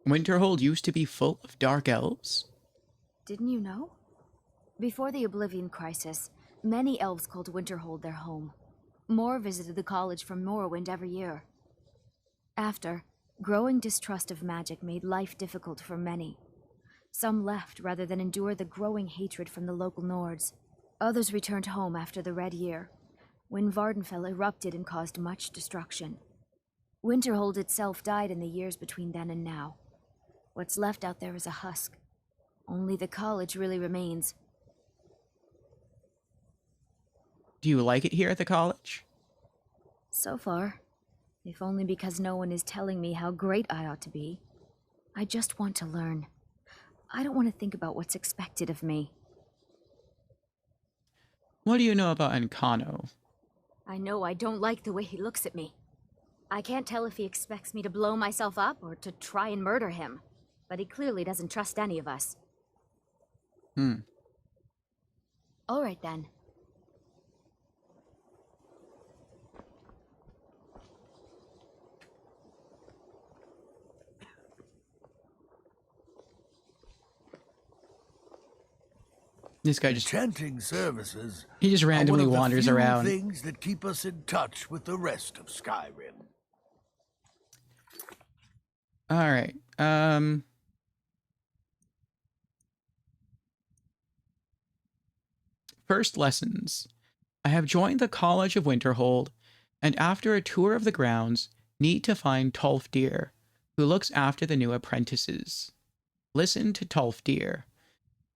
A: Winterhold used to be full of dark elves?
O: Didn't you know? Before the Oblivion Crisis, many elves called Winterhold their home. More visited the college from Morrowind every year. After, growing distrust of magic made life difficult for many. Some left rather than endure the growing hatred from the local Nords. Others returned home after the Red Year, when Vardenfell erupted and caused much destruction. Winterhold itself died in the years between then and now. What's left out there is a husk. Only the college really remains.
A: Do you like it here at the college?
O: So far. If only because no one is telling me how great I ought to be. I just want to learn. I don't want to think about what's expected of me.
A: What do you know about Encano?
O: I know I don't like the way he looks at me. I can't tell if he expects me to blow myself up or to try and murder him. But he clearly doesn't trust any of us. All right, then.
A: This guy just...
I: Enchanting services.
A: He just randomly
I: are one of
A: wanders
I: the few
A: around.
I: Things that keep us in touch with the rest of Skyrim.
A: All right. First lessons. I have joined the College of Winterhold, and after a tour of the grounds, need to find Tolfdir, who looks after the new apprentices. Listen to Tolfdir.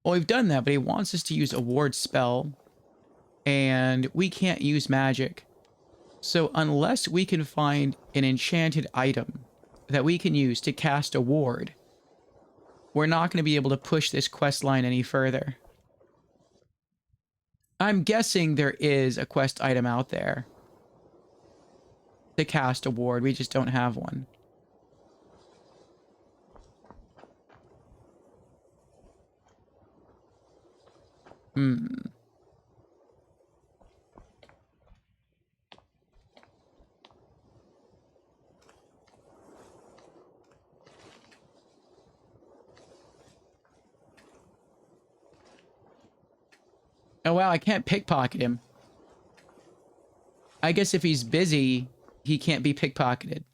A: Well, we've done that, but he wants us to use a ward spell, and we can't use magic. So unless we can find an enchanted item that we can use to cast a ward, we're not going to be able to push this quest line any further. I'm guessing there is a quest item out there to cast a ward. We just don't have one. Oh wow, I can't pickpocket him. I guess if he's busy, he can't be pickpocketed.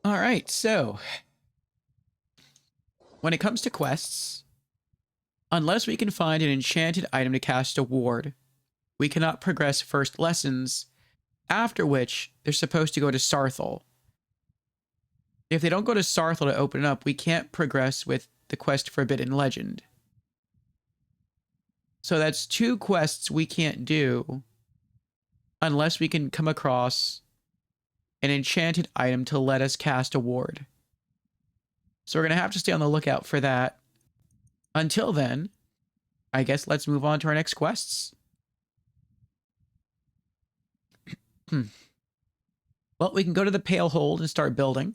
A: All right, so when it comes to quests, unless we can find an enchanted item to cast a ward, we cannot progress first lessons, after which they're supposed to go to Saarthal. If they don't go to Saarthal to open it up, we can't progress with the quest Forbidden Legend. So that's 2 quests we can't do unless we can come across an enchanted item to let us cast a ward. So we're going to have to stay on the lookout for that. Until then, I guess let's move on to our next quests. Well, we can go to the Pale Hold and start building.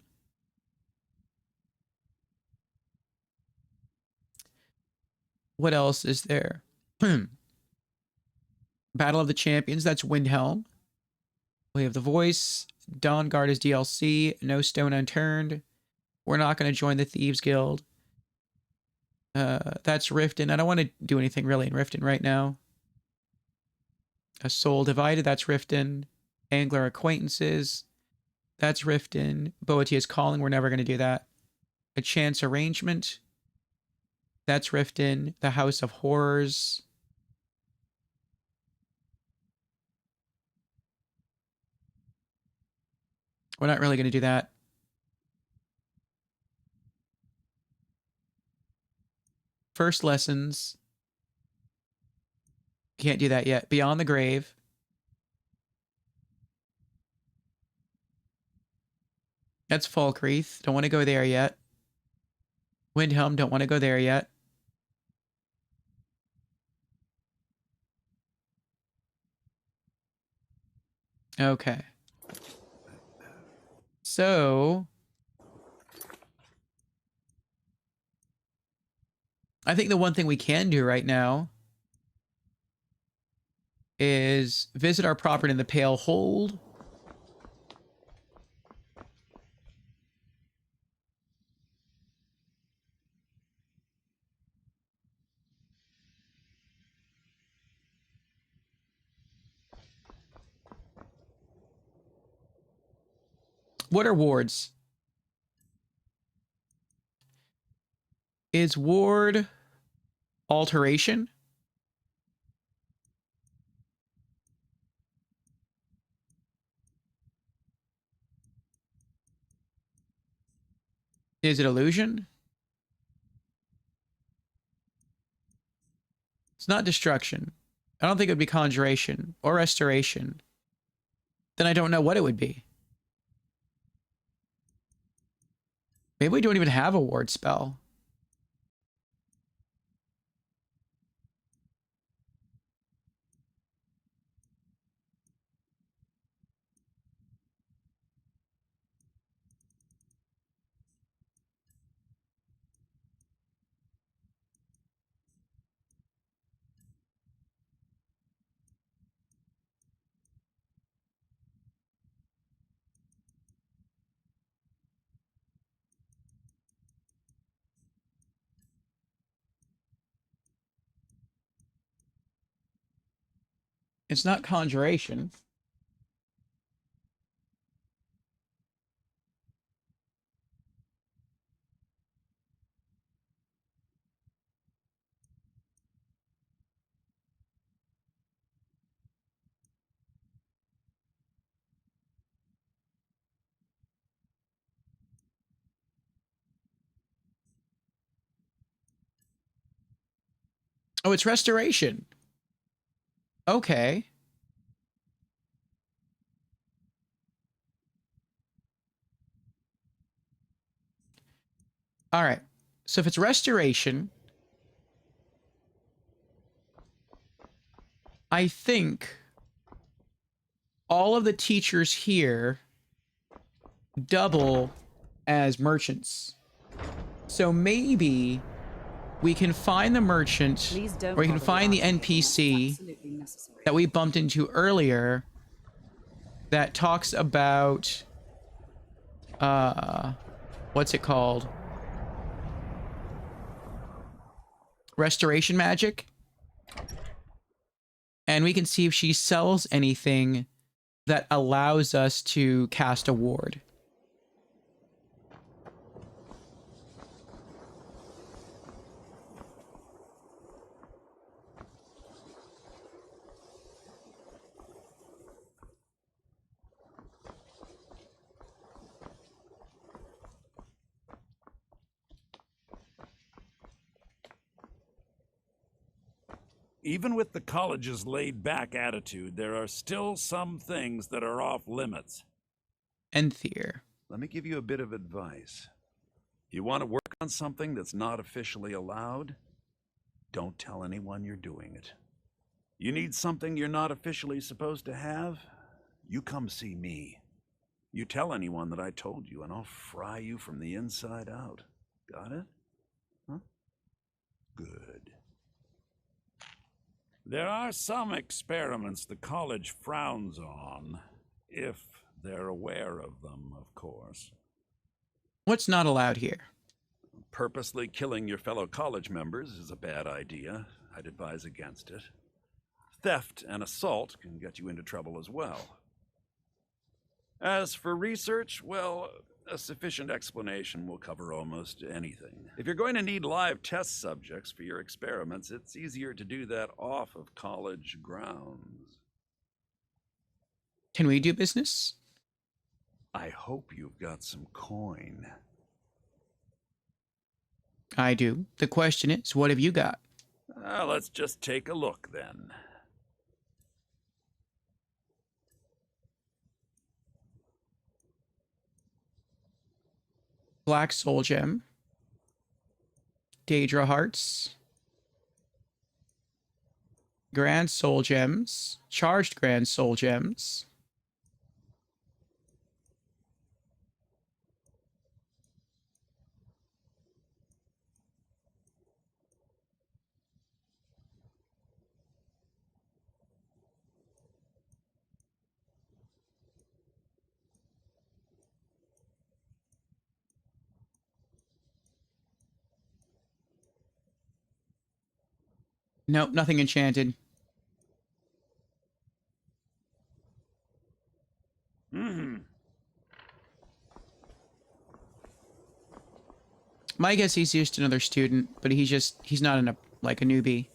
A: What else is there? Battle of the Champions, that's Windhelm. We have The Voice. Dawnguard is DLC. No Stone Unturned. We're not going to join the Thieves Guild. That's Riften. I don't want to do anything really in Riften right now. A Soul Divided, that's Riften. Angler Acquaintances, that's Riften. Boetia's Calling, we're never going to do that. A Chance Arrangement, that's Riften. The House of Horrors. We're not really going to do that. First Lessons. Can't do that yet. Beyond the Grave. That's Falkreath. Don't want to go there yet. Windhelm. Don't want to go there yet. Okay. So I think the one thing we can do right now is visit our property in the Pale Hold. What are wards? Is ward alteration? Is it illusion? It's not destruction. I don't think it would be conjuration or restoration. Then I don't know what it would be. Maybe we don't even have a ward spell. It's not conjuration. Oh, it's restoration. Okay. All right. So if it's restoration, I think all of the teachers here double as merchants. So maybe we can find the merchant, or we can find the NPC that we bumped into earlier that talks about, what's it called? Restoration magic. And we can see if she sells anything that allows us to cast a ward.
K: Even with the college's laid-back attitude, there are still some things that are off limits.
A: Enthier.
C: Let me give you a bit of advice. You want to work on something that's not officially allowed? Don't tell anyone you're doing it. You need something you're not officially supposed to have? You come see me. You tell anyone that I told you, and I'll fry you from the inside out. Got it? Huh? Good.
K: There are some experiments the college frowns on, if they're aware of them, of course.
A: What's not allowed here?
C: Purposely killing your fellow college members is a bad idea. I'd advise against it. Theft and assault can get you into trouble as well. As for research, well, a sufficient explanation will cover almost anything. If you're going to need live test subjects for your experiments, it's easier to do that off of college grounds.
A: Can we do business?
C: I hope you've got some coin.
A: I do. The question is, what have you got?
C: Let's just take a look then.
A: Black Soul Gem. Daedra Hearts. Grand Soul Gems. Charged Grand Soul Gems. Nope, nothing enchanted. My guess he's just another student, but he's not like a newbie.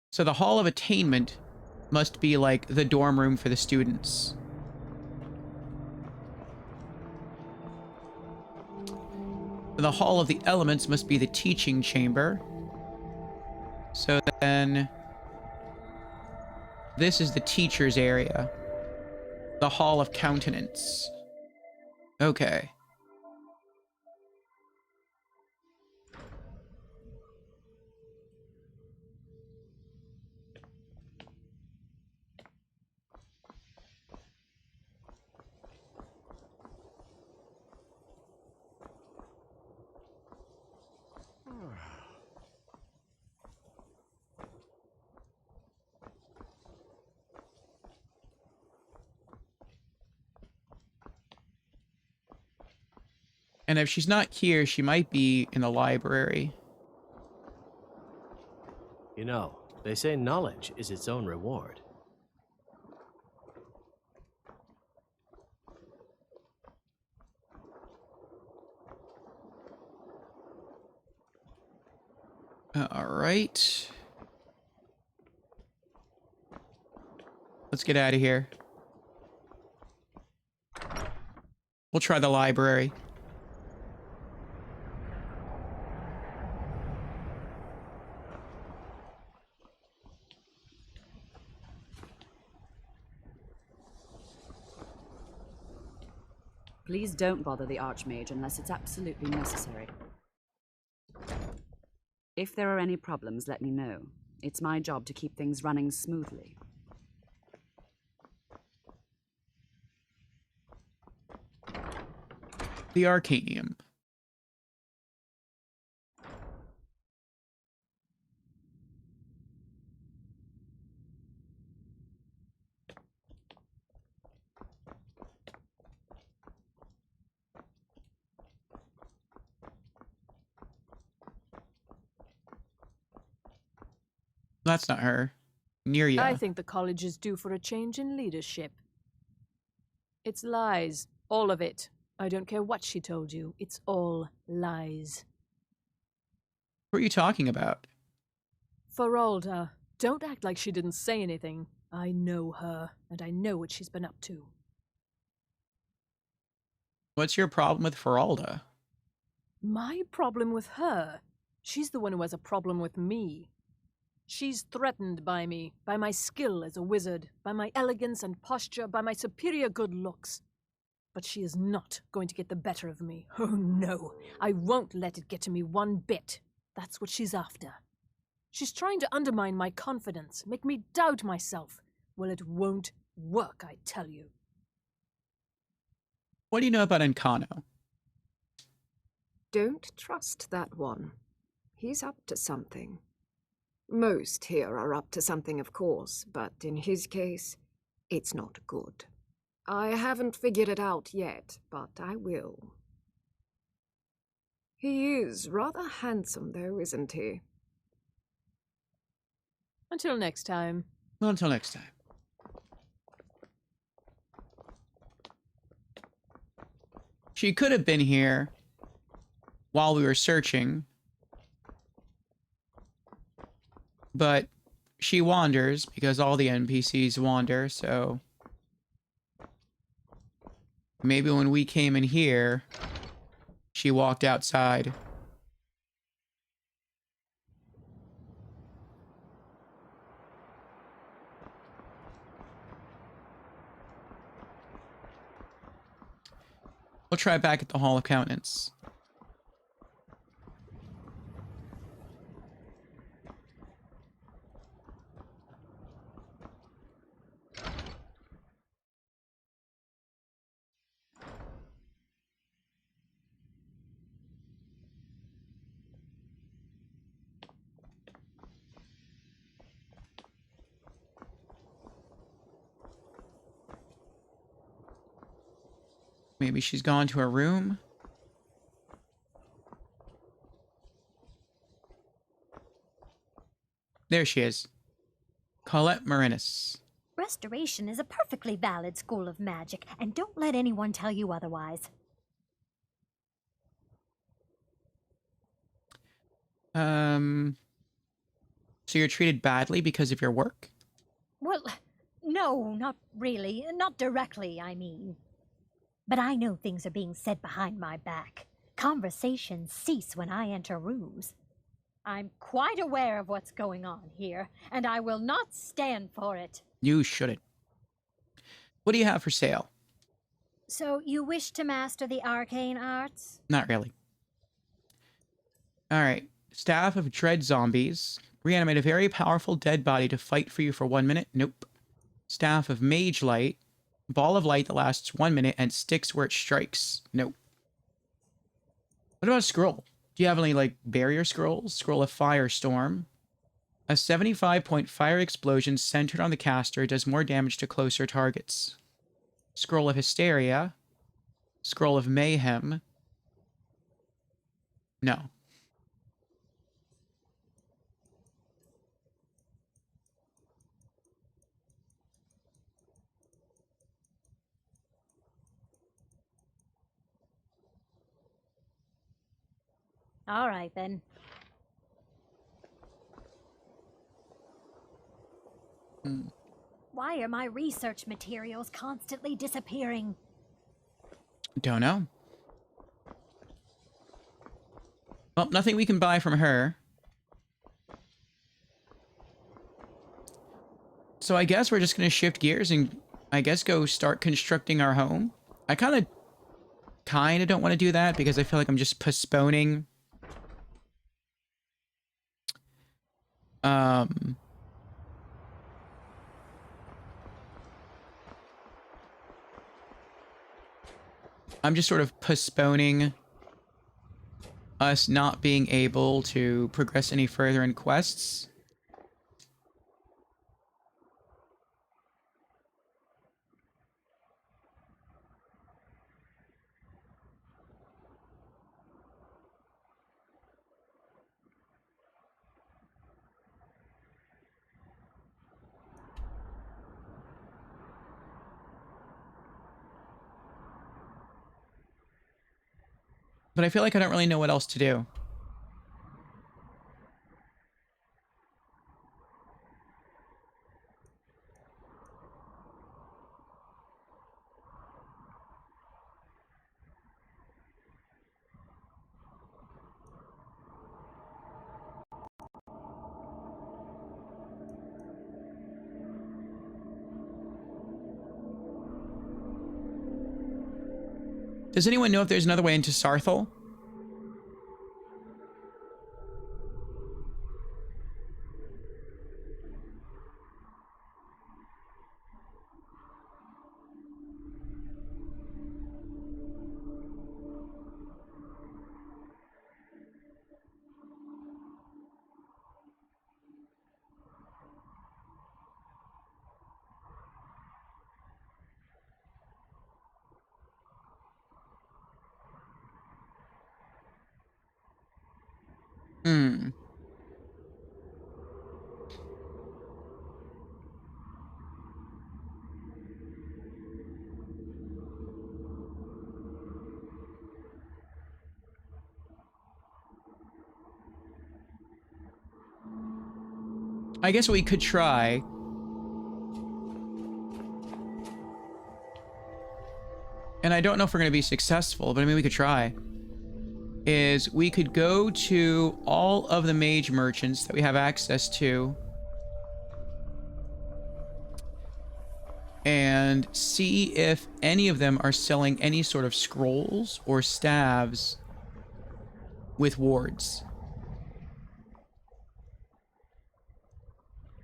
A: So the Hall of Attainment must be like the dorm room for the students. The Hall of the Elements must be the teaching chamber. So then this is the teacher's area. The Hall of Countenance. Okay. And if she's not here, she might be in the library.
M: You know, they say knowledge is its own reward.
A: All right. Let's get out of here. We'll try the library.
L: Please don't bother the Archmage unless it's absolutely necessary. If there are any problems, let me know. It's my job to keep things running smoothly.
A: The Arcanium. That's not her. Nearya.
Q: I think the college is due for a change in leadership. It's lies. All of it. I don't care what she told you. It's all lies.
A: What are you talking about?
Q: Feralda, don't act like she didn't say anything. I know her, and I know what she's been up to.
A: What's your problem with Feralda?
Q: My problem with her? She's the one who has a problem with me. She's threatened by me, by my skill as a wizard, by my elegance and posture, by my superior good looks. but she is not going to get the better of me. Oh no, I won't let it get to me one bit. That's what she's after. She's trying to undermine my confidence, make me doubt myself. Well, it won't work, I tell you.
A: What do you know about Encano?
R: Don't trust that one. He's up to something. Most here are up to something, of course, but in his case, it's not good. I haven't figured it out yet, but I will. He is rather handsome, though, isn't he?
Q: Until next time.
A: Well, until next time. She could have been here while we were searching, but she wanders because all the NPCs wander, so maybe when we came in here, she walked outside. We'll try back at the Hall of Countenance. Maybe she's gone to her room. There she is. Colette Marinus.
B: Restoration is a perfectly valid school of magic, and don't let anyone tell you otherwise.
A: So you're treated badly because of your work?
B: Well, no, not really. Not directly, I mean. But I know things are being said behind my back. Conversations cease when I enter rooms. I'm quite aware of what's going on here, and I will not stand for it.
A: You shouldn't. What do you have for sale?
B: So you wish to master the arcane arts?
A: Not really. Alright. Staff of Dread Zombies. Reanimate a very powerful dead body to fight for you for 1 minute. Nope. Staff of Mage Light. Ball of light that lasts 1 minute and sticks where it strikes. Nope. What about a scroll? Do you have any, like, barrier scrolls? Scroll of Firestorm. A 75-point fire explosion centered on the caster does more damage to closer targets. Scroll of Hysteria. Scroll of Mayhem. No.
B: All right, then. Why are my research materials constantly disappearing?
A: Don't know. Well, nothing we can buy from her. So I guess we're just going to shift gears and I guess go start constructing our home. I kind of don't want to do that because I feel like I'm just postponing I'm just sort of postponing us not being able to progress any further in quests. But I feel like I don't really know what else to do. Does anyone know if there's another way into Saarthal? Hmm. I guess we could try. And I don't know if we're going to be successful, but I mean, we could try. Is we could go to all of the mage merchants that we have access to and see if any of them are selling any sort of scrolls or staves with wards.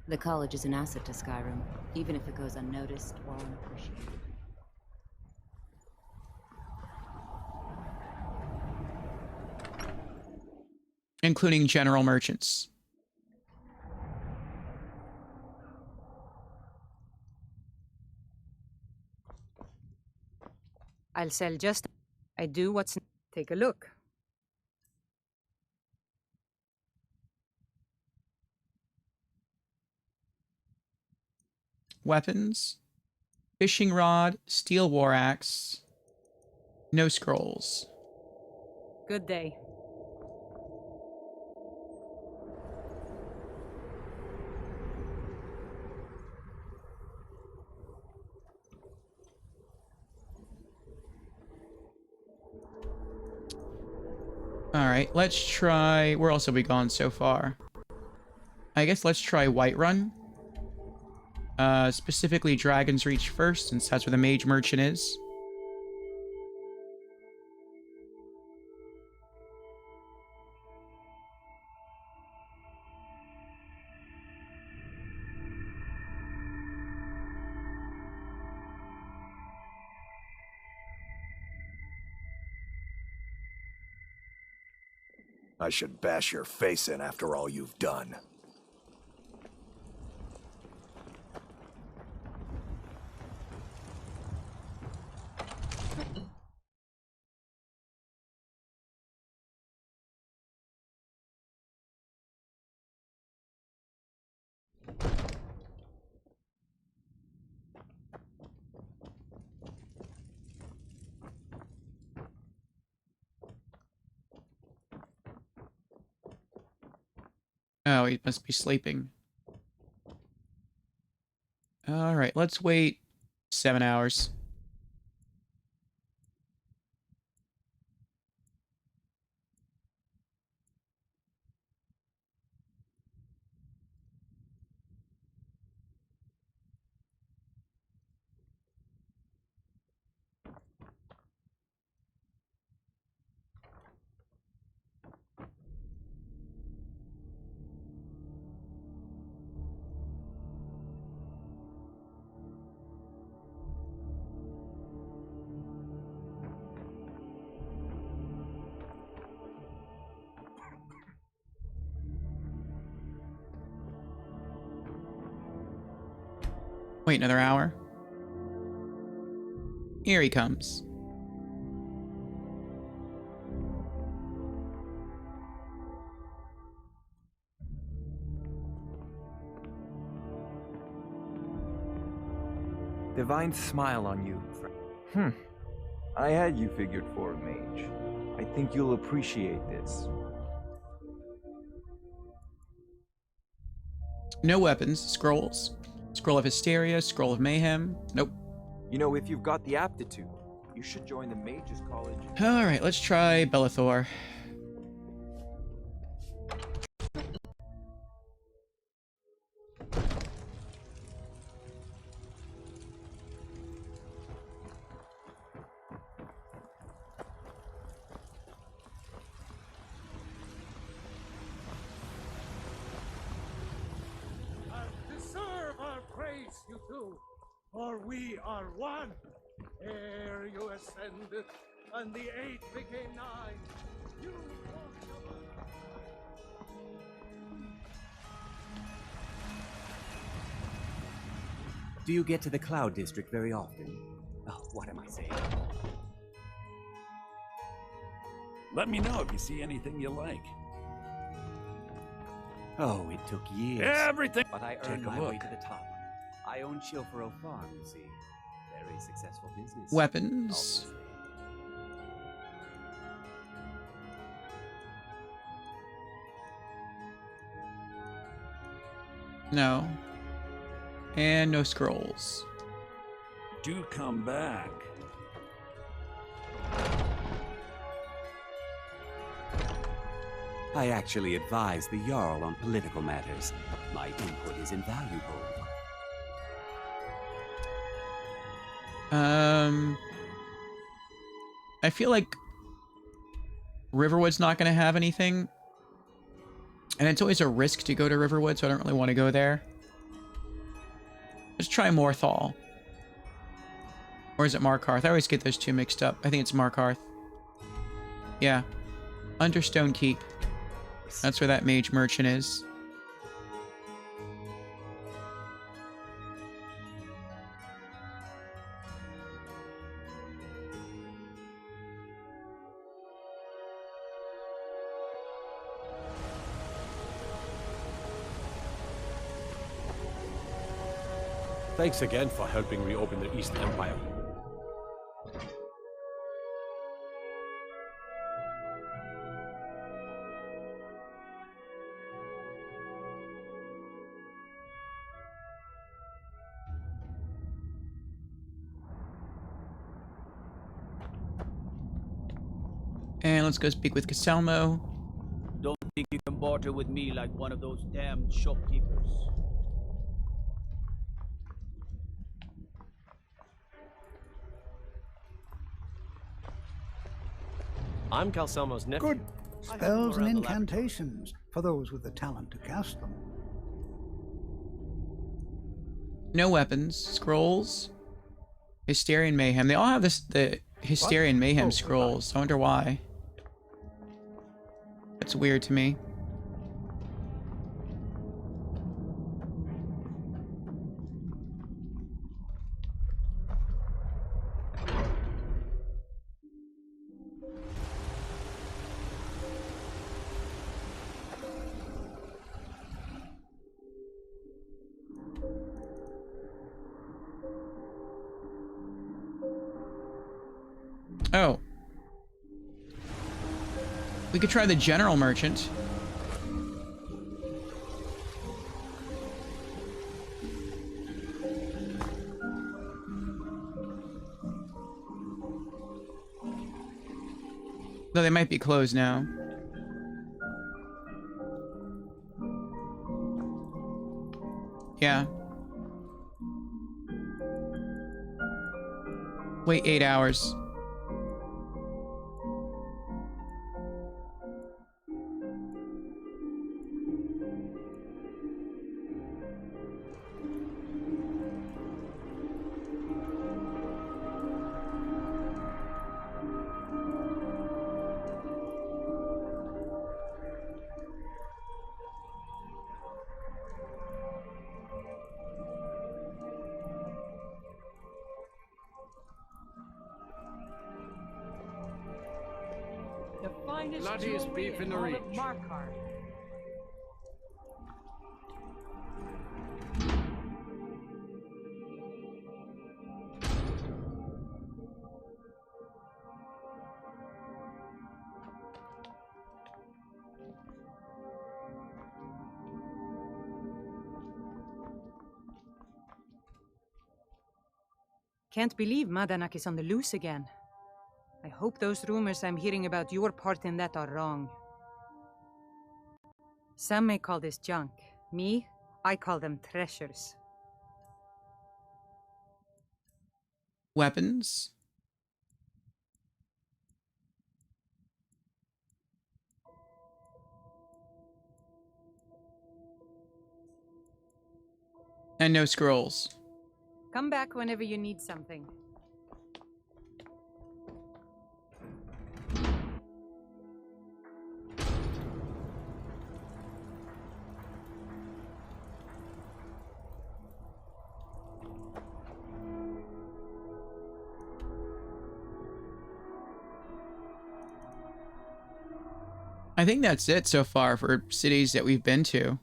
L: The college is an asset to Skyrim, even if it goes unnoticed or unappreciated.
A: Including general merchants.
S: I'll sell just... I do what's... Take a look.
A: Weapons. Fishing rod. Steel war axe. No scrolls.
S: Good day.
A: Alright, let's try... Where else have we gone so far? I guess let's try Whiterun. Specifically Dragon's Reach first, since that's where the mage merchant is.
E: I should bash your face in after all you've done.
A: Oh, he must be sleeping. Alright, let's wait 7 hours. Wait another hour. Here he comes.
T: Divine smile on you. I had you figured for a mage. I think you'll appreciate this.
A: No weapons. Scrolls. Scroll of Hysteria. Scroll of Mayhem. Nope.
T: You know, if you've got the aptitude, you should join the Mages College.
A: Alright, let's try Bellathor.
U: two, for we are one. Ere you ascended, and the 8 became 9. You walked among.
V: Do you get to the Cloud District very often? Oh, what am I saying?
K: Let me know if you see anything you like.
V: Oh, it took years.
K: Everything.
V: But I
K: Take
V: earned
K: a
V: my
K: look.
V: way to the top. I own Chilfaro Farm, you see. Very successful business.
A: Weapons.
V: Obviously.
A: No. And no scrolls.
K: Do come back.
V: I actually advise the Jarl on political matters. My input is invaluable.
A: I feel like Riverwood's not going to have anything. And it's always a risk to go to Riverwood, so I don't really want to go there. Let's try Morthal. Or is it Markarth? I always get those two mixed up. I think it's Markarth. Yeah. Understone Keep. That's where that mage merchant is.
M: Thanks again for helping reopen the East Empire.
A: And let's go speak with Caselmo.
W: Don't think you can barter with me like one of those damned shopkeepers.
M: I'm Calselmo's nephew.
X: Good spells and incantations for those with the talent to cast them.
A: No weapons. Scrolls. Hysterian Mayhem. They all have the Hysterian Mayhem scrolls. I wonder why. That's weird to me. Oh. We could try the general merchant. Though they might be closed now. Yeah. Wait 8 hours.
W: The finest
Y: Bloodiest
W: jewelry
Y: beef in the
W: all
Y: reach.
W: of Markarth.
S: Can't believe Madanak is on the loose again. I hope those rumors I'm hearing about your part in that are wrong. Some may call this junk. Me, I call them treasures.
A: Weapons. And no scrolls.
S: Come back whenever you need something.
A: I think that's it so far for cities that we've been to.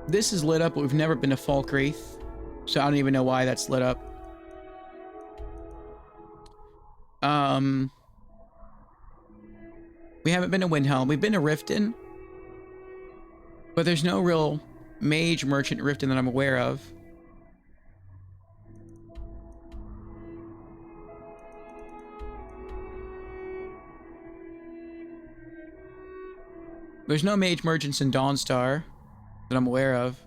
A: This is lit up, but we've never been to Falkreath, so I don't even know why that's lit up. We haven't been to Windhelm. We've been to Riften, but there's no real mage merchant in Riften that I'm aware of. There's no mage merchants in Dawnstar that I'm aware of.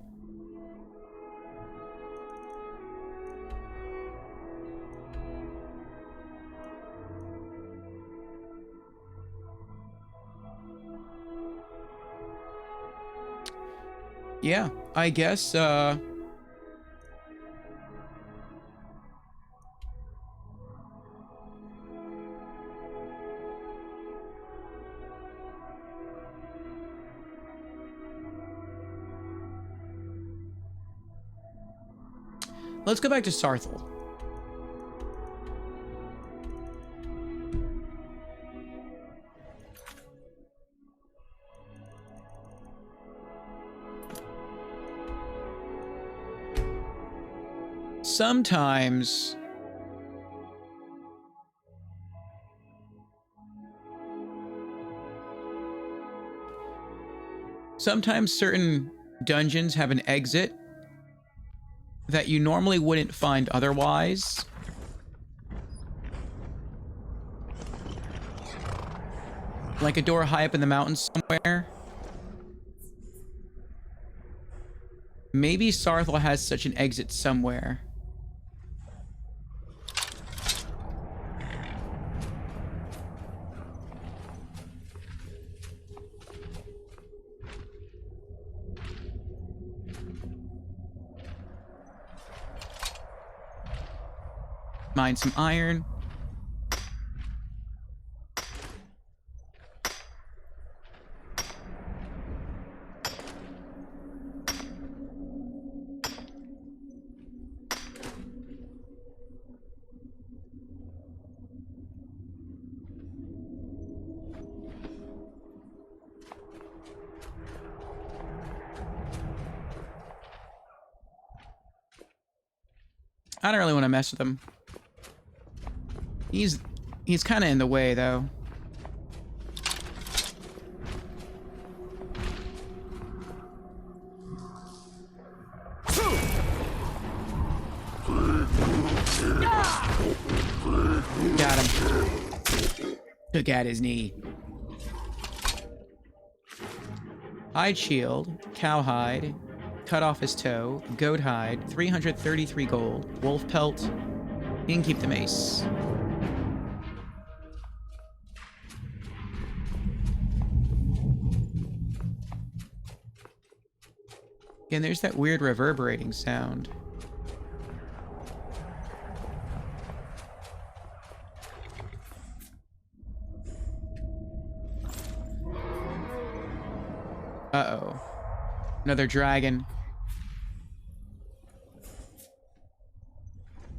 A: Yeah, I guess, let's go back to Saarthal. Sometimes certain dungeons have an exit that you normally wouldn't find otherwise. Like a door high up in the mountains somewhere. Maybe Saarthal has such an exit somewhere. Mine some iron. I don't really want to mess with him. He's kind of in the way, though. Got him. Took out his knee. Hide shield, cowhide, cut off his toe, goat hide, 333 gold, wolf pelt. You can keep the mace. And there's that weird reverberating sound. Uh-oh. Another dragon.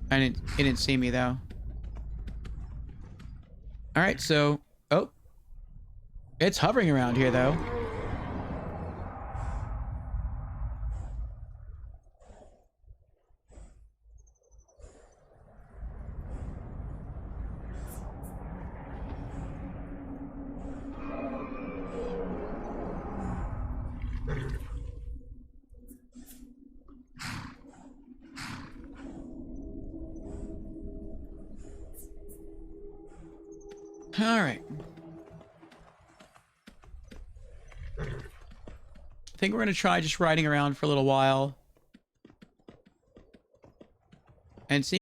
A: It didn't see me, though. Alright, so... Oh. It's hovering around here, though. All right. I think we're going to try just riding around for a little while and see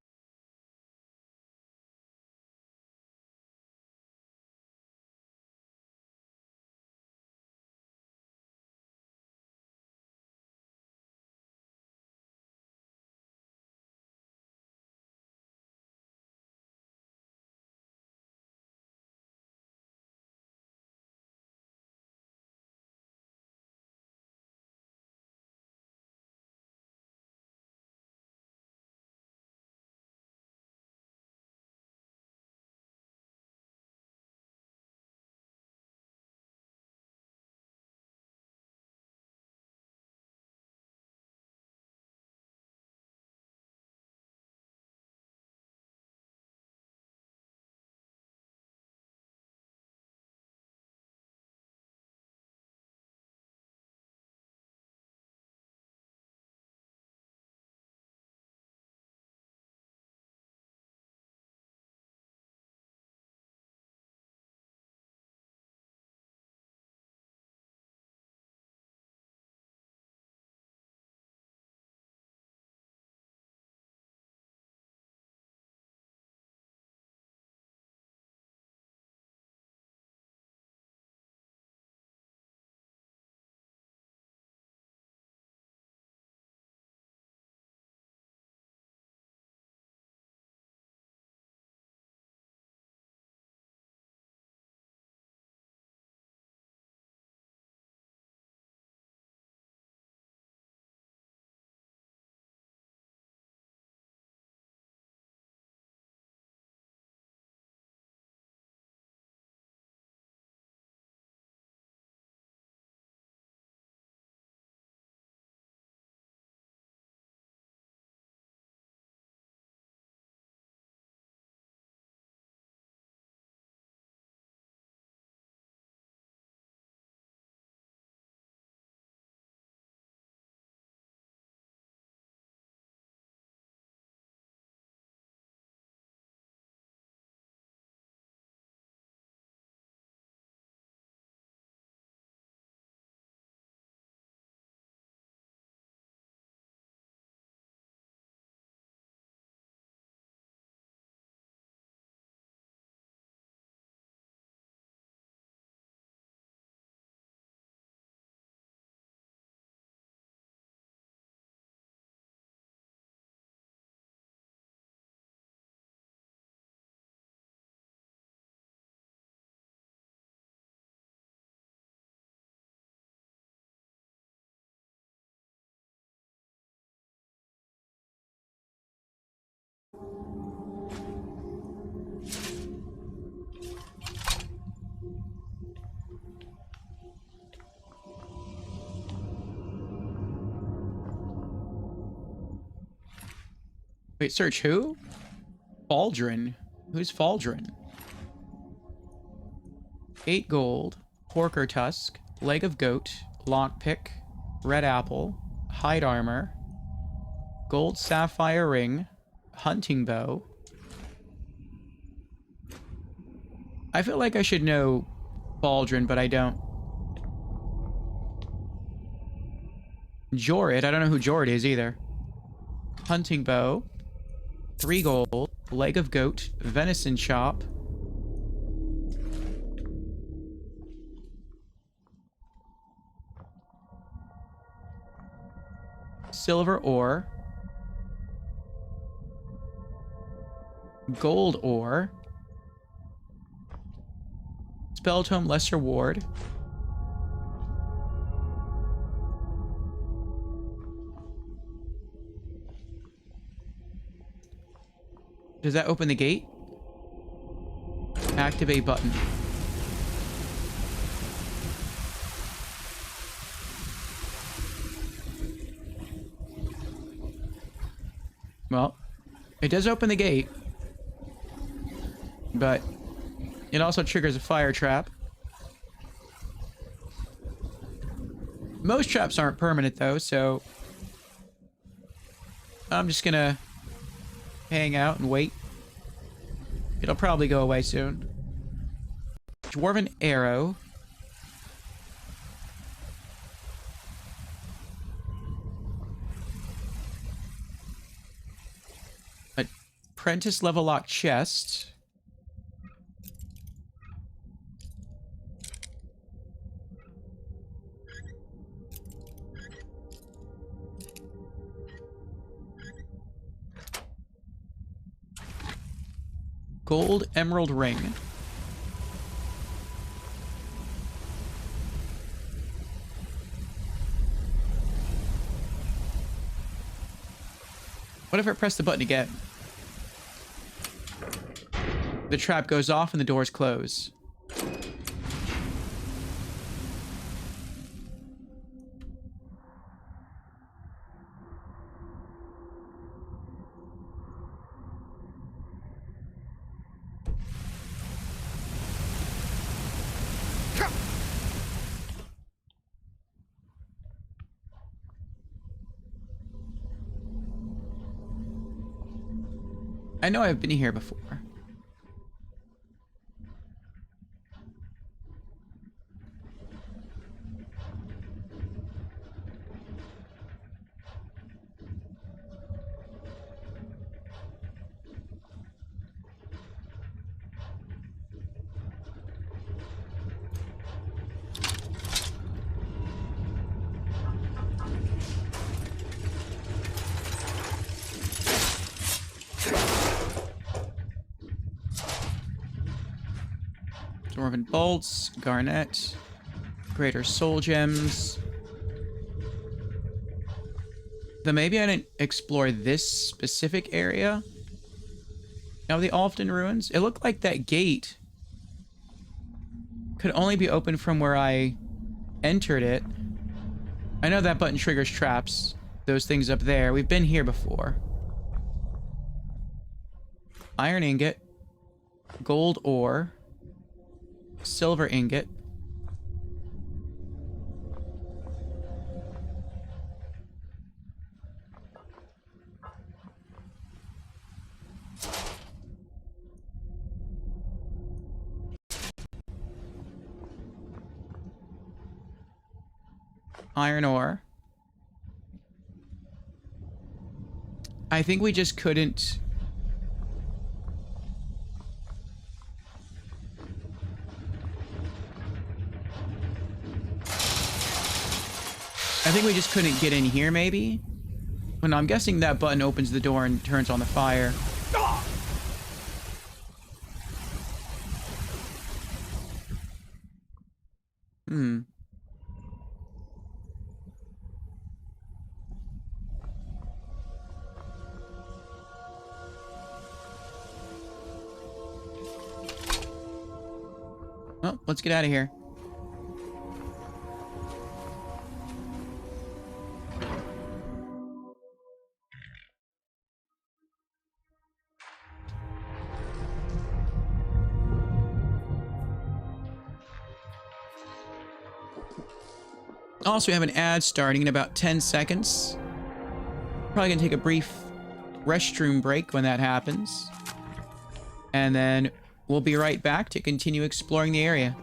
A: Wait, search who? Faldrin. Who's Faldrin? 8 gold, porker tusk, leg of goat, lockpick, red apple, hide armor, gold sapphire ring, hunting bow. I feel like I should know Faldrin, but I don't. Jorid, I don't know who Jorid is either. Hunting bow, 3 gold, leg of goat, venison chop, silver ore, gold ore, spell tome lesser ward, does that open the gate? Activate button. Well, it does open the gate, but it also triggers a fire trap. Most traps aren't permanent though, so I'm just gonna hang out and wait. It'll probably go away soon. Dwarven arrow. Apprentice level lock chest. Gold emerald ring. What if I press the button again? The trap goes off and the doors close. I know I've been here before. Dwarven bolts, garnet, greater soul gems. Then maybe I didn't explore this specific area of the Alfden ruins. It looked like that gate could only be opened from where I entered it. I know that button triggers traps. Those things up there. We've been here before. Iron ingot, gold ore, silver ingot, iron ore. I think we just couldn't. I think we just couldn't get in here, maybe? Well, no, I'm guessing that button opens the door and turns on the fire. Hmm. Well, let's get out of here. Also, we have an ad starting in about 10 seconds. Probably gonna take a brief restroom break when that happens. And then we'll be right back to continue exploring the area.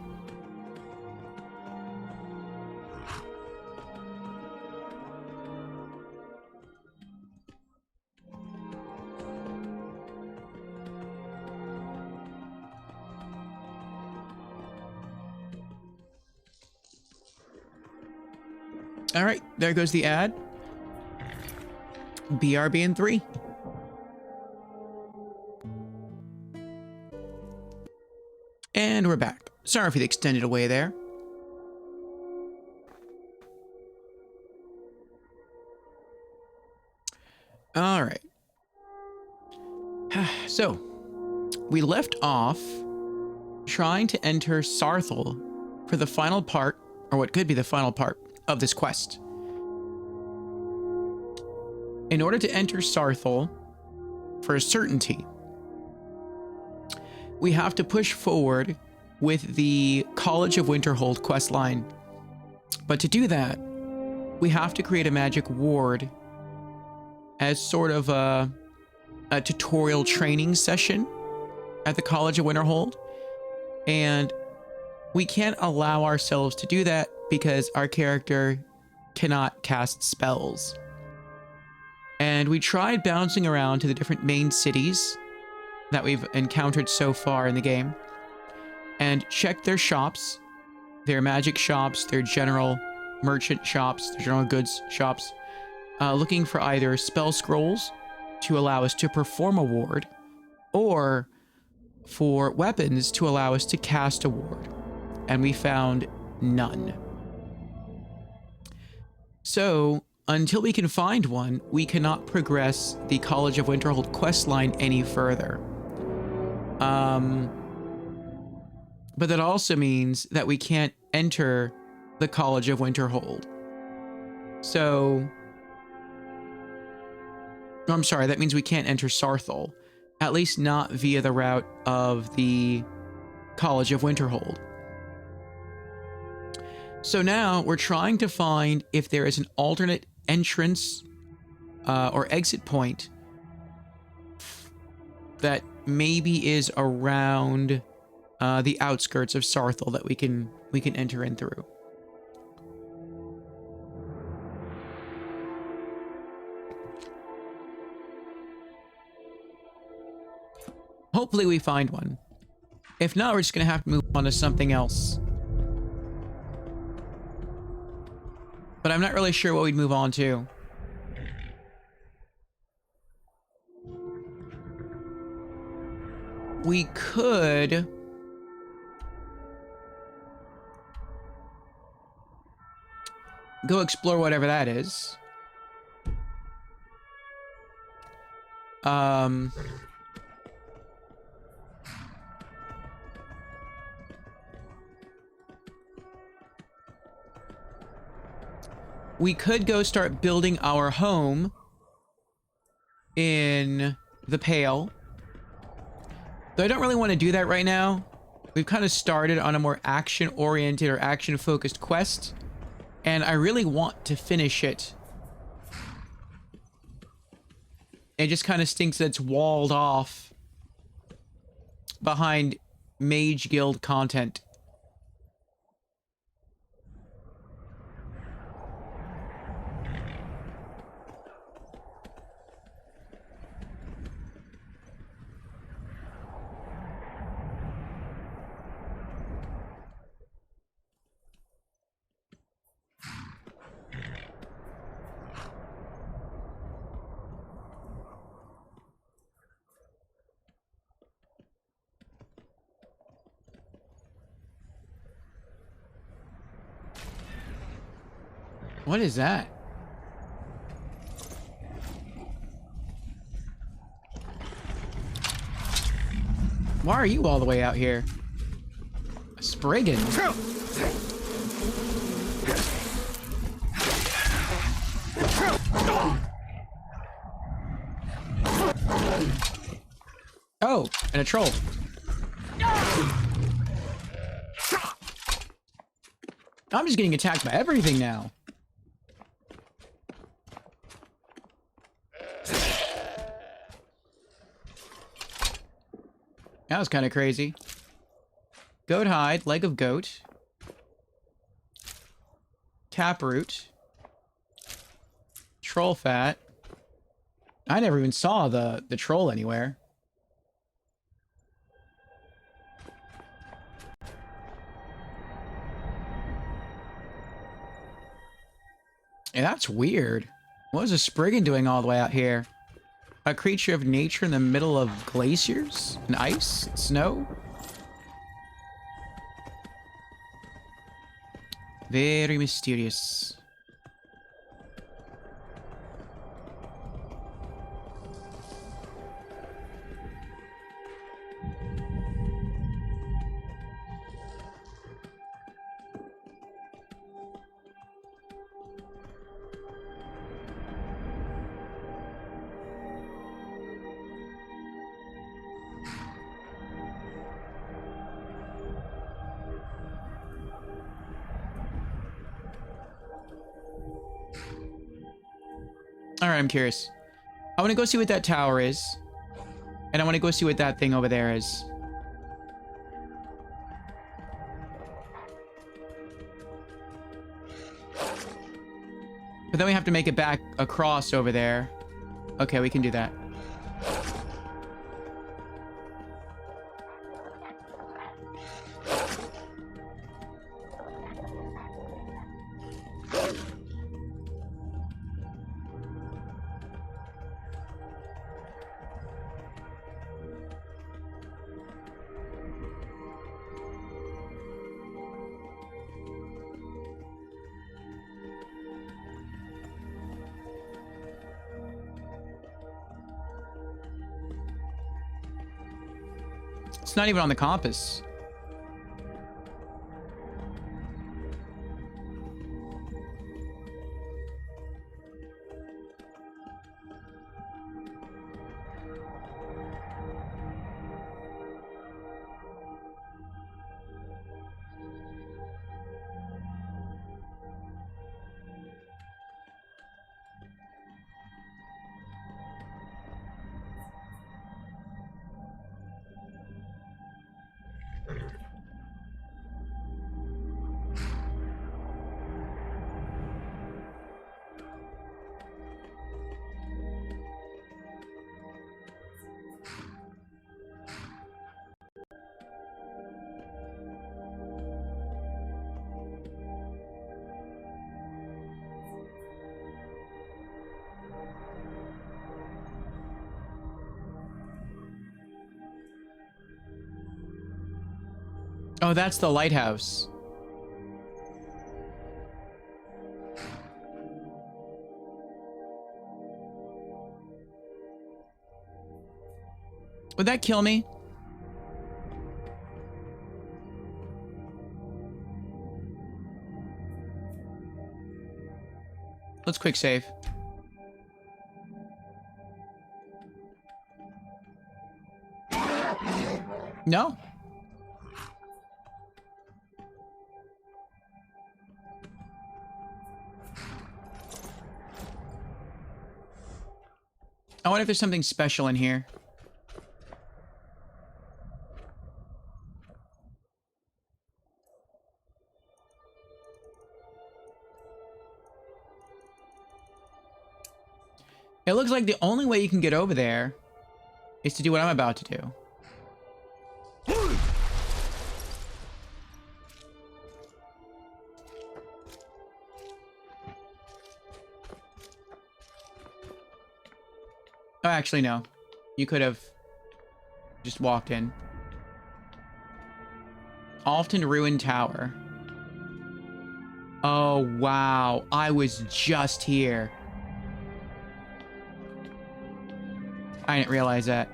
A: All right, there goes the ad. BRB in 3. And we're back. Sorry for the extended away there. All right. So, we left off trying to enter Saarthal for the final part, or what could be the final part, of this quest. In order to enter Saarthal, for a certainty, we have to push forward with the College of Winterhold questline. But to do that, we have to create a magic ward as sort of a tutorial training session at the College of Winterhold. And we can't allow ourselves to do that because our character cannot cast spells. And we tried bouncing around to the different main cities that we've encountered so far in the game and checked their shops, their magic shops, their general merchant shops, their general goods shops, looking for either spell scrolls to allow us to perform a ward or for weapons to allow us to cast a ward. And we found none. So, until we can find one, we cannot progress the College of Winterhold questline any further. But that also means that we can't enter the College of Winterhold. So, I'm sorry, that means we can't enter Saarthal, at least not via the route of the College of Winterhold. So now we're trying to find if there is an alternate entrance or exit point that maybe is around the outskirts of Saarthal that we can enter in through. Hopefully we find one. If not, we're just gonna have to move on to something else. But I'm not really sure what we'd move on to. We could go explore whatever that is. We could go start building our home in the Pale. Though I don't really want to do that right now. We've kind of started on a more action-oriented or action-focused quest. And I really want to finish it. It just kind of stinks that it's walled off behind Mage Guild content. What is that? Why are you all the way out here? A Spriggan. Oh, and a troll. I'm just getting attacked by everything now. That was kind of crazy. Goat hide, leg of goat. Taproot. Troll fat. I never even saw the troll anywhere. And that's weird. What is a Spriggan doing all the way out here? A creature of nature in the middle of glaciers? And ice? Snow? Very mysterious. Alright, I'm curious. I want to go see what that tower is. And I want to go see what that thing over there is. But then we have to make it back across over there. Okay, we can do that. It's not even on the compass. Oh, that's the lighthouse. Would that kill me? Let's quick save. No. I wonder if there's something special in here. It looks like the only way you can get over there is to do what I'm about to do. Oh, actually, no. You could have just walked in. Often ruined tower. Oh, wow. I was just here. I didn't realize that.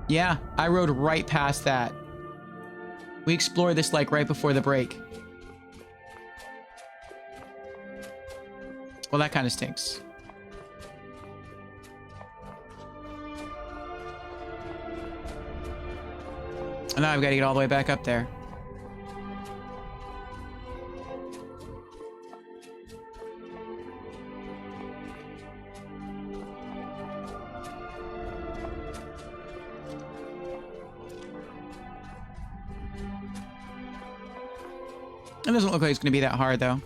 A: Yeah, I rode right past that. We explored this like right before the break. Well, that kind of stinks. And now I've got to get all the way back up there. It doesn't look like it's going to be that hard, though.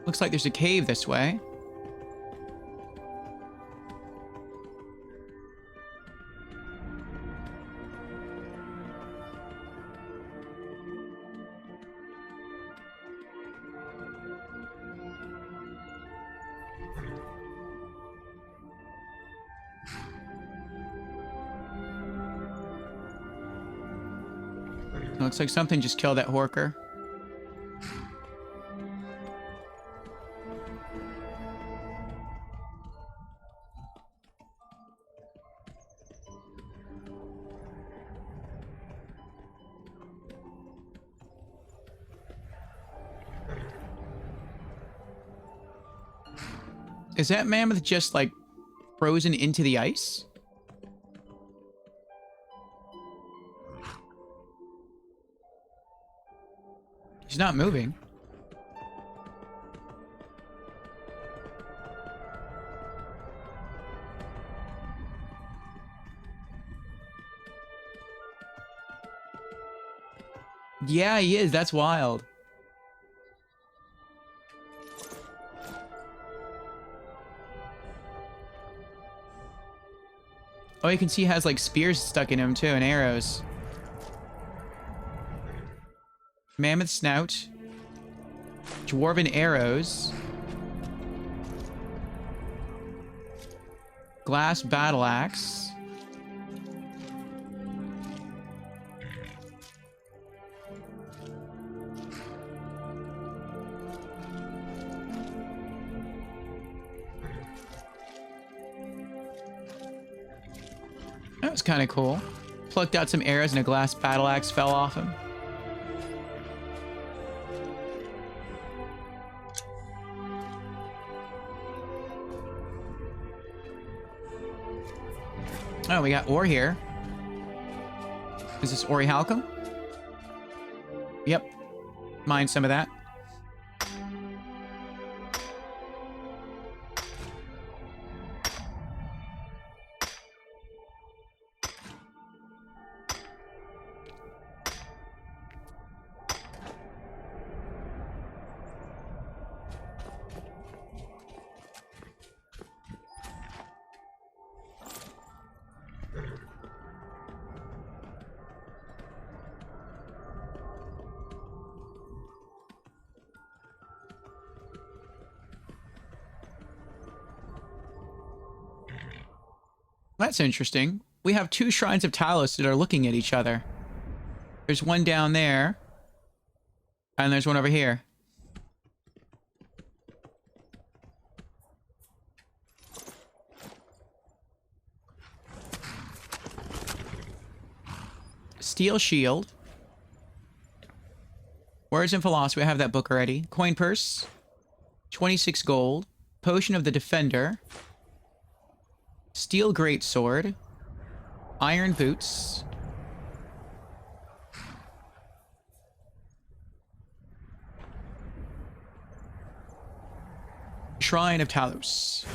A: Looks like there's a cave this way. Looks like something just killed that Horker. Is that mammoth just, like, frozen into the ice? He's not moving. Yeah, he is. That's wild. Oh, you can see he has, like, spears stuck in him, too, and arrows. Mammoth snout. Dwarven arrows. Glass battle axe. That was kind of cool. Plucked out some arrows and a glass battle axe fell off him. Oh, we got ore here. Is this Ori Halcom? Yep. Mine some of that. That's interesting. We have two shrines of Talos that are looking at each other. There's one down there. And there's one over here. Steel shield. Words in Philosophy. I have that book already. Coin purse. 26 gold. Potion of the Defender. Steel greatsword. Iron boots. Shrine of Talos.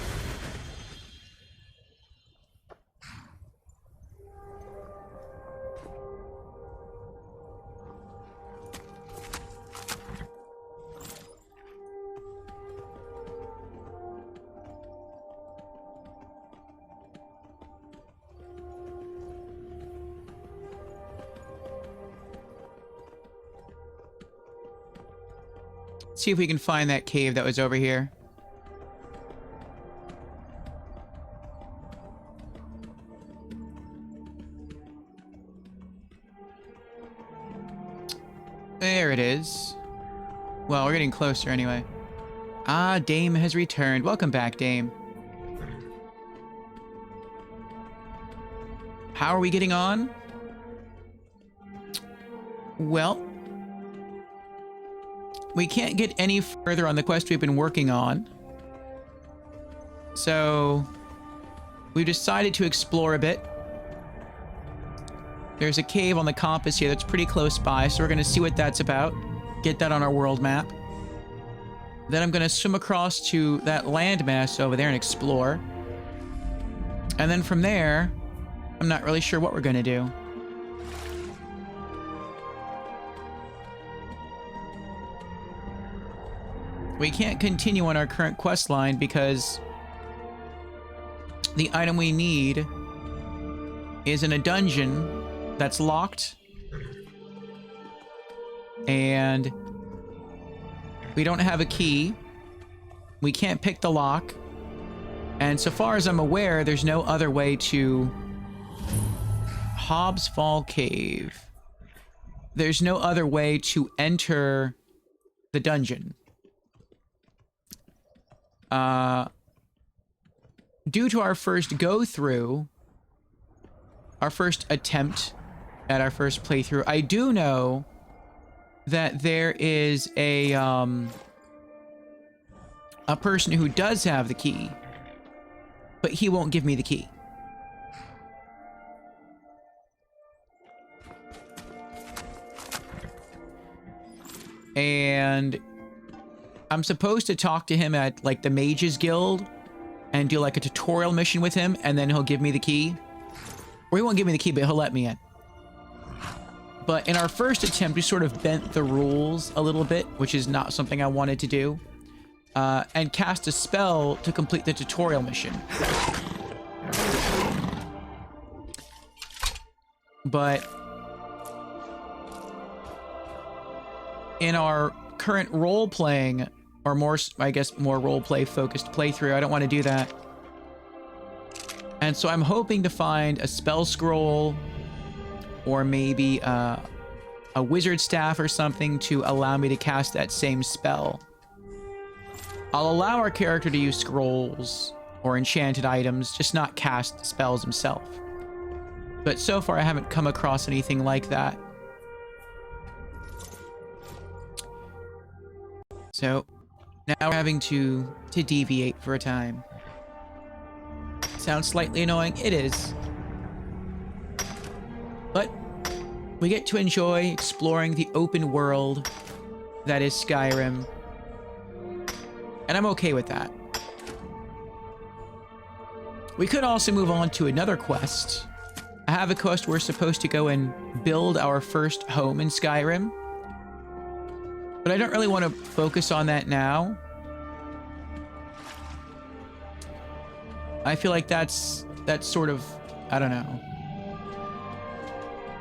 A: See if we can find that cave that was over here. There it is. Well, we're getting closer anyway. Ah, Dame has returned. Welcome back, Dame. How are we getting on? Well, we can't get any further on the quest we've been working on. So we decided to explore a bit. There's a cave on the compass here that's pretty close by, so we're going to see what that's about. Get that on our world map. Then I'm going to swim across to that landmass over there and explore. And then from there, I'm not really sure what we're going to do. We can't continue on our current quest line because the item we need is in a dungeon that's locked. And we don't have a key. We can't pick the lock. And so far as I'm aware, there's no other way to Hobbs Fall Cave. There's no other way to enter the dungeon. Due to our first go-through, our first attempt at our first playthrough, I do know that there is a person who does have the key, but he won't give me the key. And I'm supposed to talk to him at like the Mages Guild and do like a tutorial mission with him, and then he'll give me the key. Or he won't give me the key, but he'll let me in. But in our first attempt, we sort of bent the rules a little bit, which is not something I wanted to do. And cast a spell to complete the tutorial mission. But in our current role-playing, or more, I guess, more role-play focused playthrough, I don't want to do that. And so I'm hoping to find a spell scroll, or maybe a wizard staff or something to allow me to cast that same spell. I'll allow our character to use scrolls or enchanted items, just not cast spells himself. But so far I haven't come across anything like that. So now we're having to deviate for a time. Sounds slightly annoying. It is. But we get to enjoy exploring the open world that is Skyrim. And I'm okay with that. We could also move on to another quest. I have a quest we're supposed to go and build our first home in Skyrim. But I don't really want to focus on that now. I feel like that's sort of, I don't know,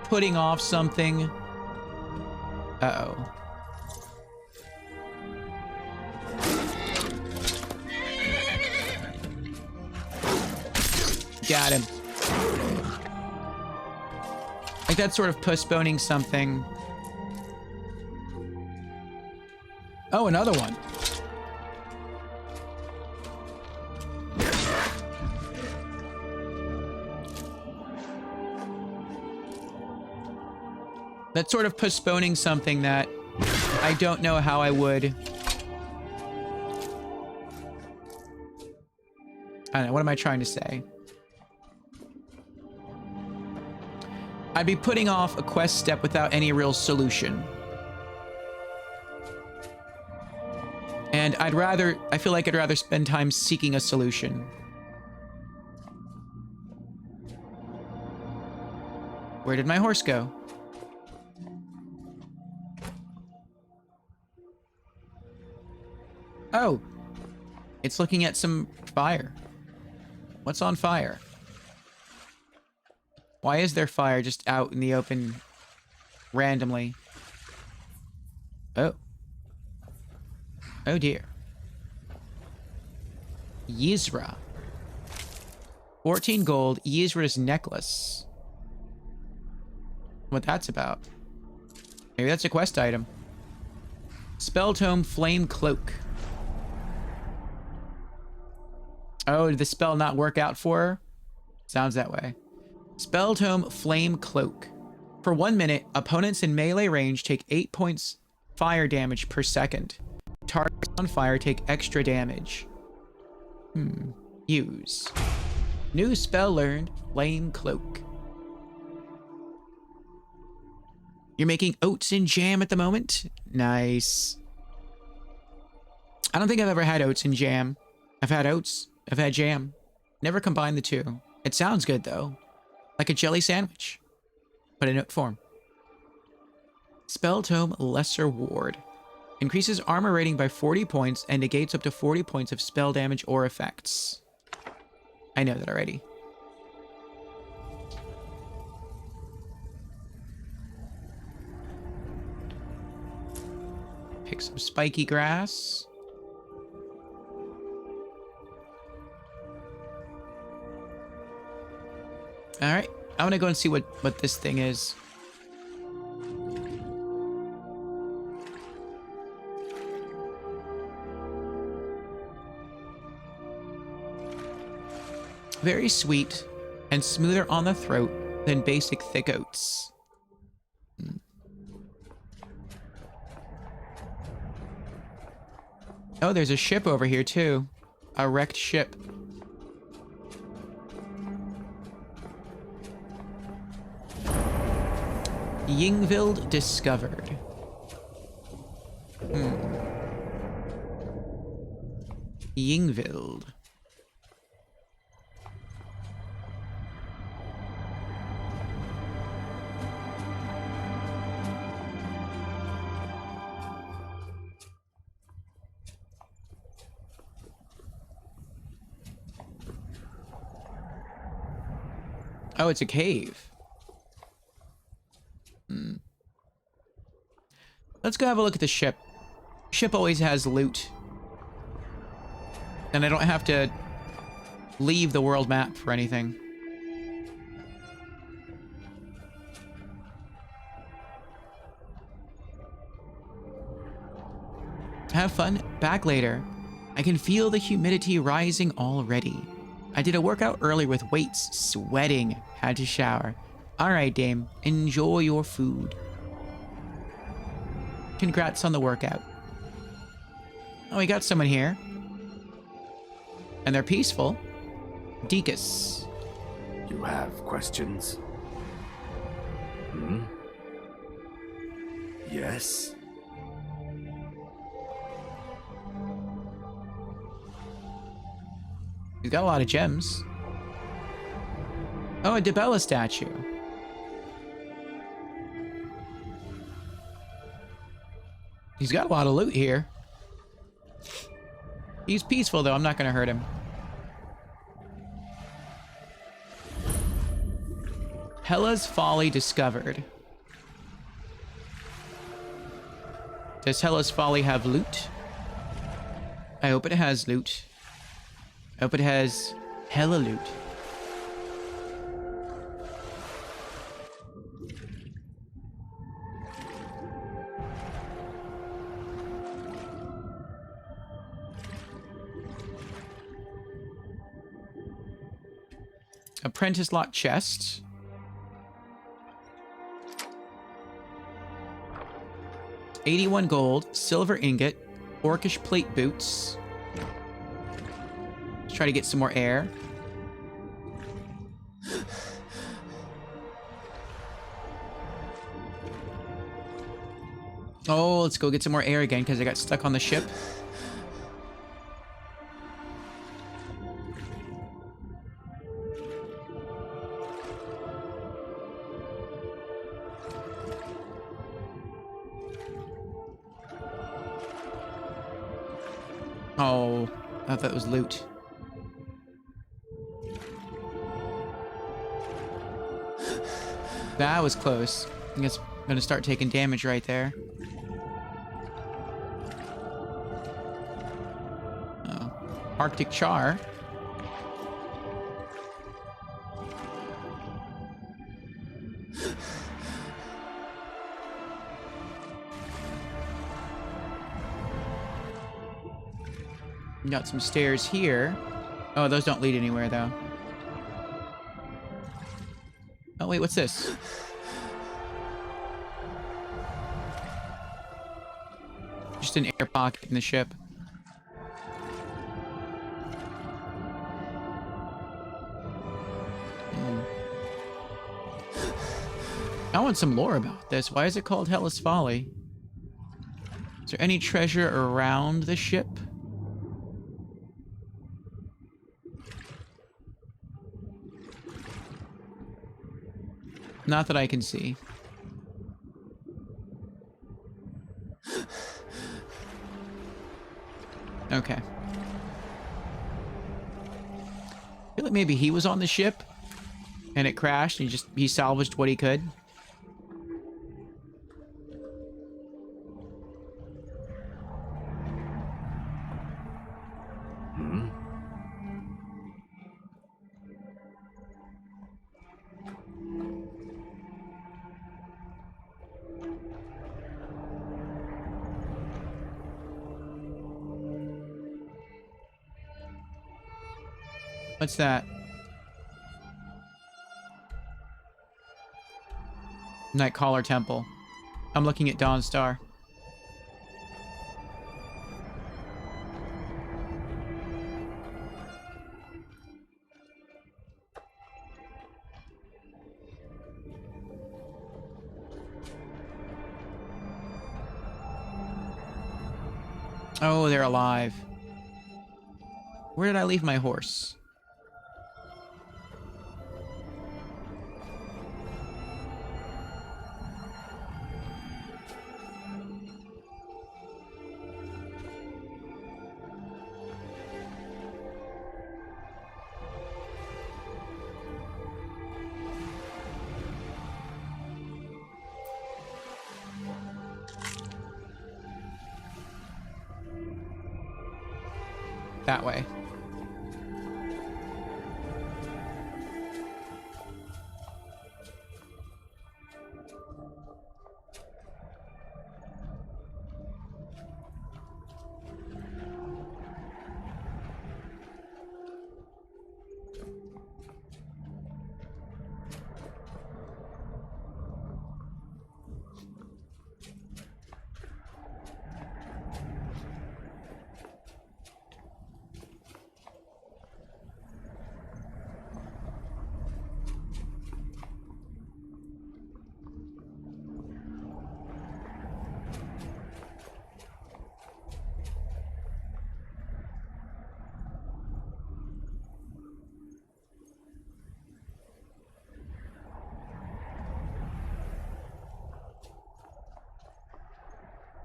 A: putting off something. Uh-oh. Got him. Like that's sort of postponing something. Oh, another one. That's sort of postponing something that I don't know how I would. I don't know, what am I trying to say? I'd be putting off a quest step without any real solution. And I feel like I'd rather spend time seeking a solution. Where did my horse go? Oh, it's looking at some fire. What's on fire? Why is there fire just out in the open randomly? Oh. Oh dear. Yizra. 14 gold, Yizra's necklace. What that's about. Maybe that's a quest item. Spell tome, flame cloak. Oh, did the spell not work out for her? Sounds that way. Spell Tome Flame Cloak. For 1 minute, opponents in melee range take 8 points fire damage per second. Targets on fire take extra damage. Use. New spell learned, Flame Cloak. You're making oats and jam at the moment? Nice. I don't think I've ever had oats and jam. I've had oats. I've had jam. Never combined the two. It sounds good, though. Like a jelly sandwich, but in oat form. Spell Tome Lesser Ward. Increases armor rating by 40 points and negates up to 40 points of spell damage or effects. I know that already. Pick some spiky grass. All right, I want to go and see what this thing is. Very sweet and smoother on the throat than basic thick oats. Oh, there's a ship over here too. A wrecked ship. Yingvild discovered. Yingvild. Oh, it's a cave. Let's go have a look at the ship. Ship always has loot. And I don't have to leave the world map for anything. Have fun. Back later. I can feel the humidity rising already. I did a workout earlier with weights, sweating. Had to shower. Alright, Dame. Enjoy your food. Congrats on the workout. Oh, we got someone here. And they're peaceful. Deacus.
E: You have questions? Yes?
A: He's got a lot of gems. Oh, a Debella statue. He's got a lot of loot here. He's peaceful, though. I'm not going to hurt him. Hela's Folly discovered. Does Hela's Folly have loot? I hope it has loot. I hope it has hella loot. Apprentice lock chest. $81 gold, silver ingot, orcish plate boots. Let's try to get some more air. Oh, let's go get some more air again because I got stuck on the ship. Oh, I thought that was loot. That was close. I guess I'm gonna start taking damage right there. Oh. Arctic Char. Got some stairs here. Oh, those don't lead anywhere, though. wait, what's this? Just an air pocket in the ship. I want some lore about this. Why is it called Hellas Folly? Is there any treasure around the ship? Not that I can see. Okay. I feel like maybe he was on the ship and it crashed and he salvaged what he could. What's that? Nightcaller Temple. I'm looking at Dawnstar. Oh, they're alive. Where did I leave my horse? That way.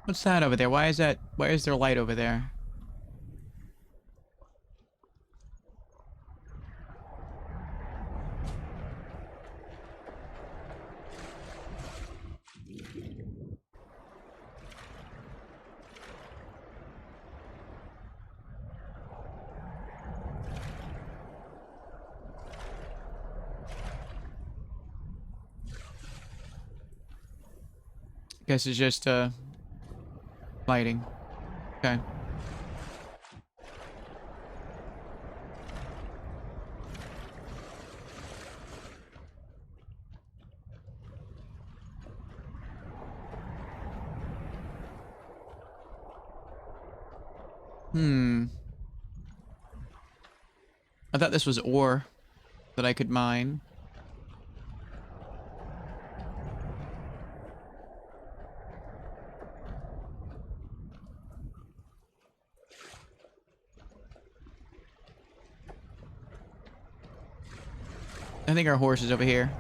A: What's that over there? Why is there light over there? Guess it's just lighting. Okay. I thought this was ore that I could mine. I think our horse is over here.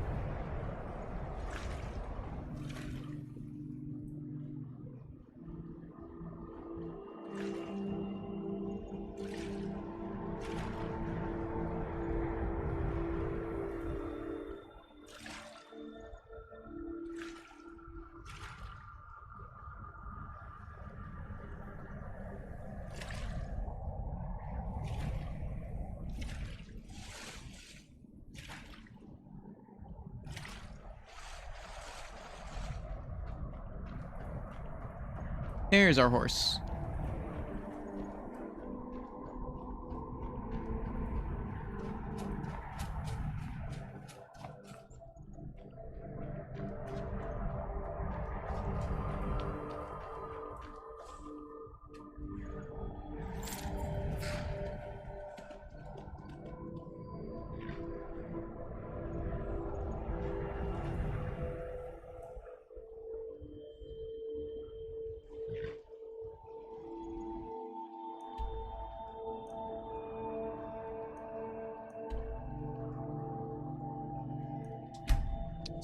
A: There's our horse.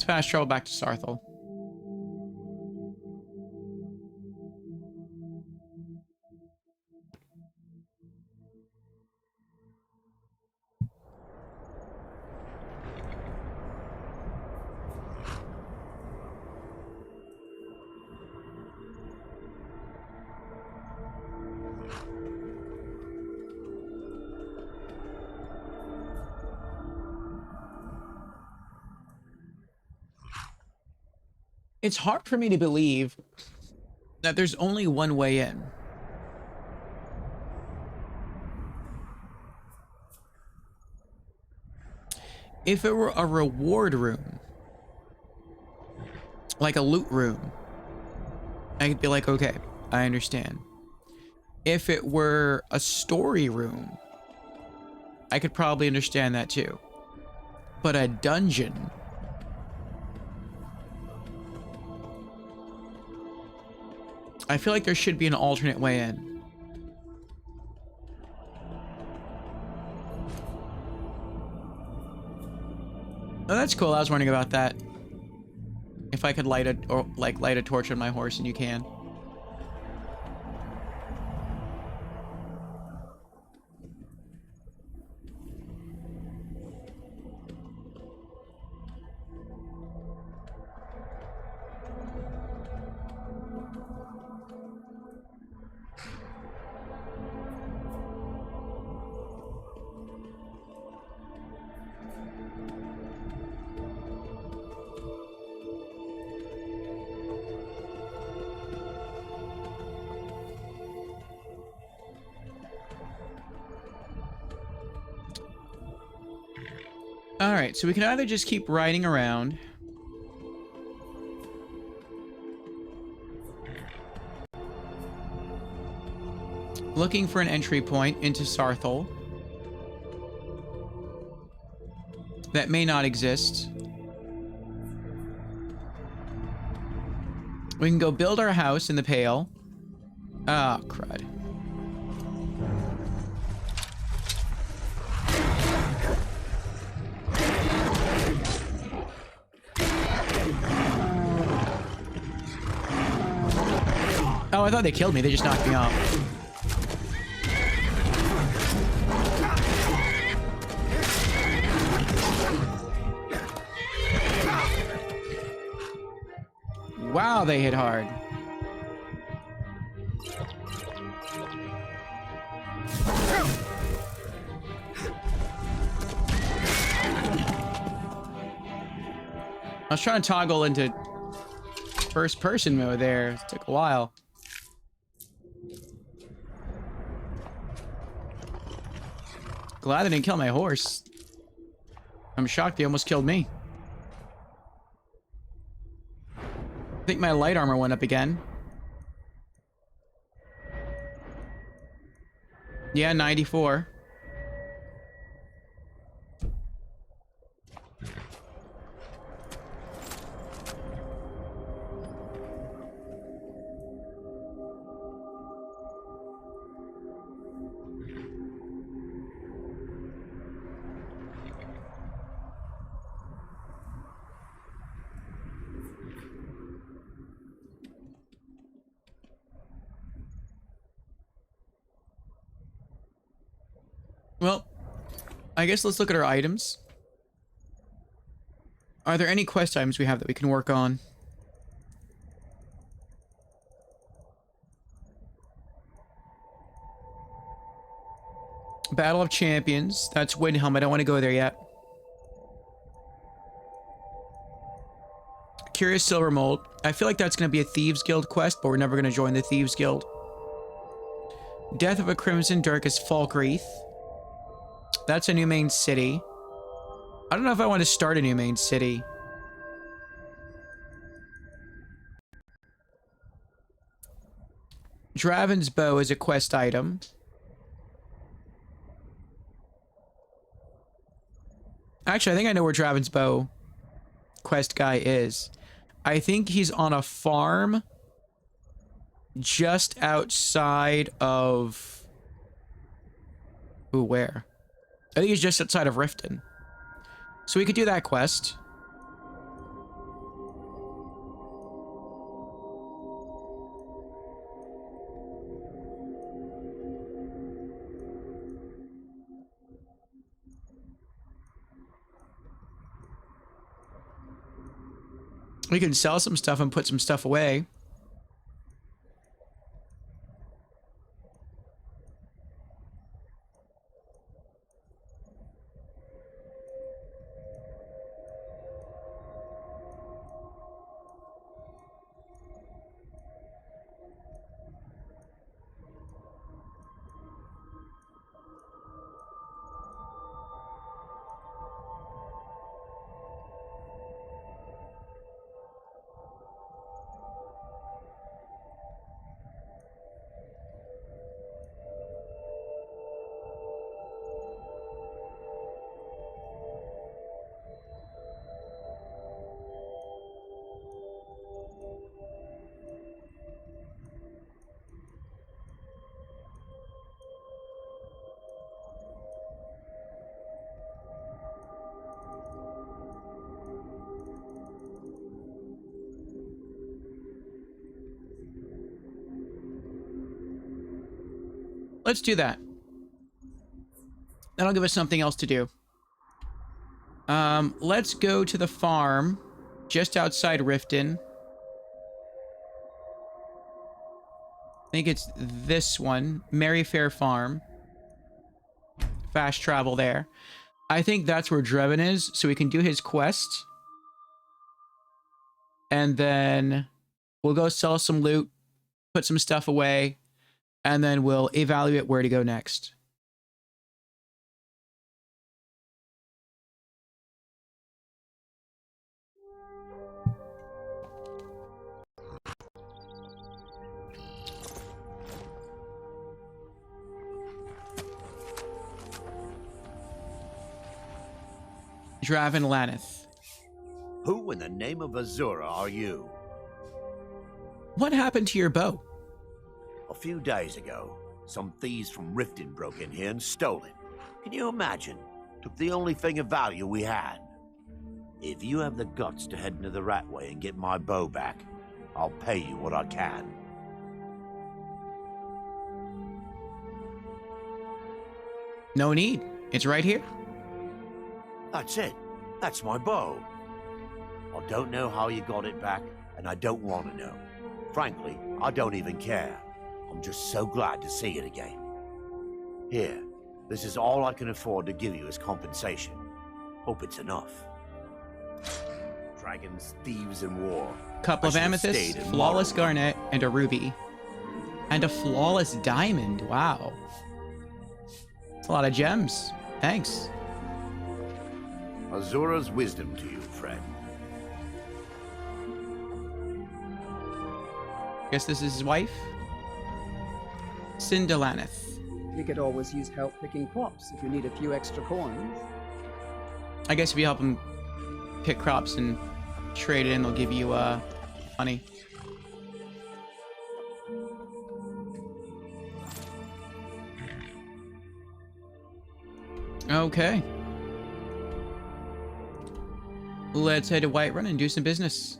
A: Let's fast travel back to Saarthal. It's hard for me to believe that there's only one way in. If it were a reward room, like a loot room, I could be like, okay, I understand. If it were a story room, I could probably understand that too. But a dungeon... I feel like there should be an alternate way in. Oh, that's cool. I was wondering about that. If I could light a torch on my horse, and you can. Alright, so we can either just keep riding around. Looking for an entry point into Saarthal. That may not exist. We can go build our house in the Pale. Ah, crud. Oh, I thought they killed me. They just knocked me off. Wow, they hit hard. I was trying to toggle into first person mode there. It took a while. Glad they didn't kill my horse. I'm shocked they almost killed me. I think my light armor went up again. Yeah, 94. Well, I guess let's look at our items. Are there any quest items we have that we can work on? Battle of Champions. That's Windhelm. I don't want to go there yet. Curious Silver Mold. I feel like that's going to be a Thieves Guild quest, but we're never going to join the Thieves Guild. Death of a Crimson Darkest Falkreath. That's a new main city. I don't know if I want to start a new main city. Draven's Bow is a quest item. Actually, I think I know where Draven's Bow quest guy is. I think he's on a farm just outside of... Ooh, where? I think he's just outside of Riften. So we could do that quest. We can sell some stuff and put some stuff away. Let's do that. That'll give us something else to do. Let's go to the farm just outside Riften. I think it's this one, Merryfair Farm. Fast travel there. I think that's where Drevin is, so we can do his quest. And then we'll go sell some loot, put some stuff away, and then we'll evaluate where to go next. Dravin Laneth.
D: Who in the name of Azura are you?
A: What happened to your bow?
D: A few days ago, some thieves from Riften broke in here and stole it. Can you imagine? Took the only thing of value we had. If you have the guts to head into the Ratway and get my bow back, I'll pay you what I can.
A: No need. It's right here.
D: That's it. That's my bow. I don't know how you got it back, and I don't want to know. Frankly, I don't even care. I'm just so glad to see it again. Here, this is all I can afford to give you as compensation. Hope it's enough. Dragons, thieves, and war.
A: Couple of amethysts, flawless garnet, and a ruby. And a flawless diamond. Wow. That's a lot of gems. Thanks.
D: Azura's wisdom to you, friend.
A: Guess this is his wife? Cindelaneth.
G: You could always use help picking crops if you need a few extra coins.
A: I guess if you help them pick crops and trade it in, they'll give you money. Okay. Let's head to Whiterun and do some business.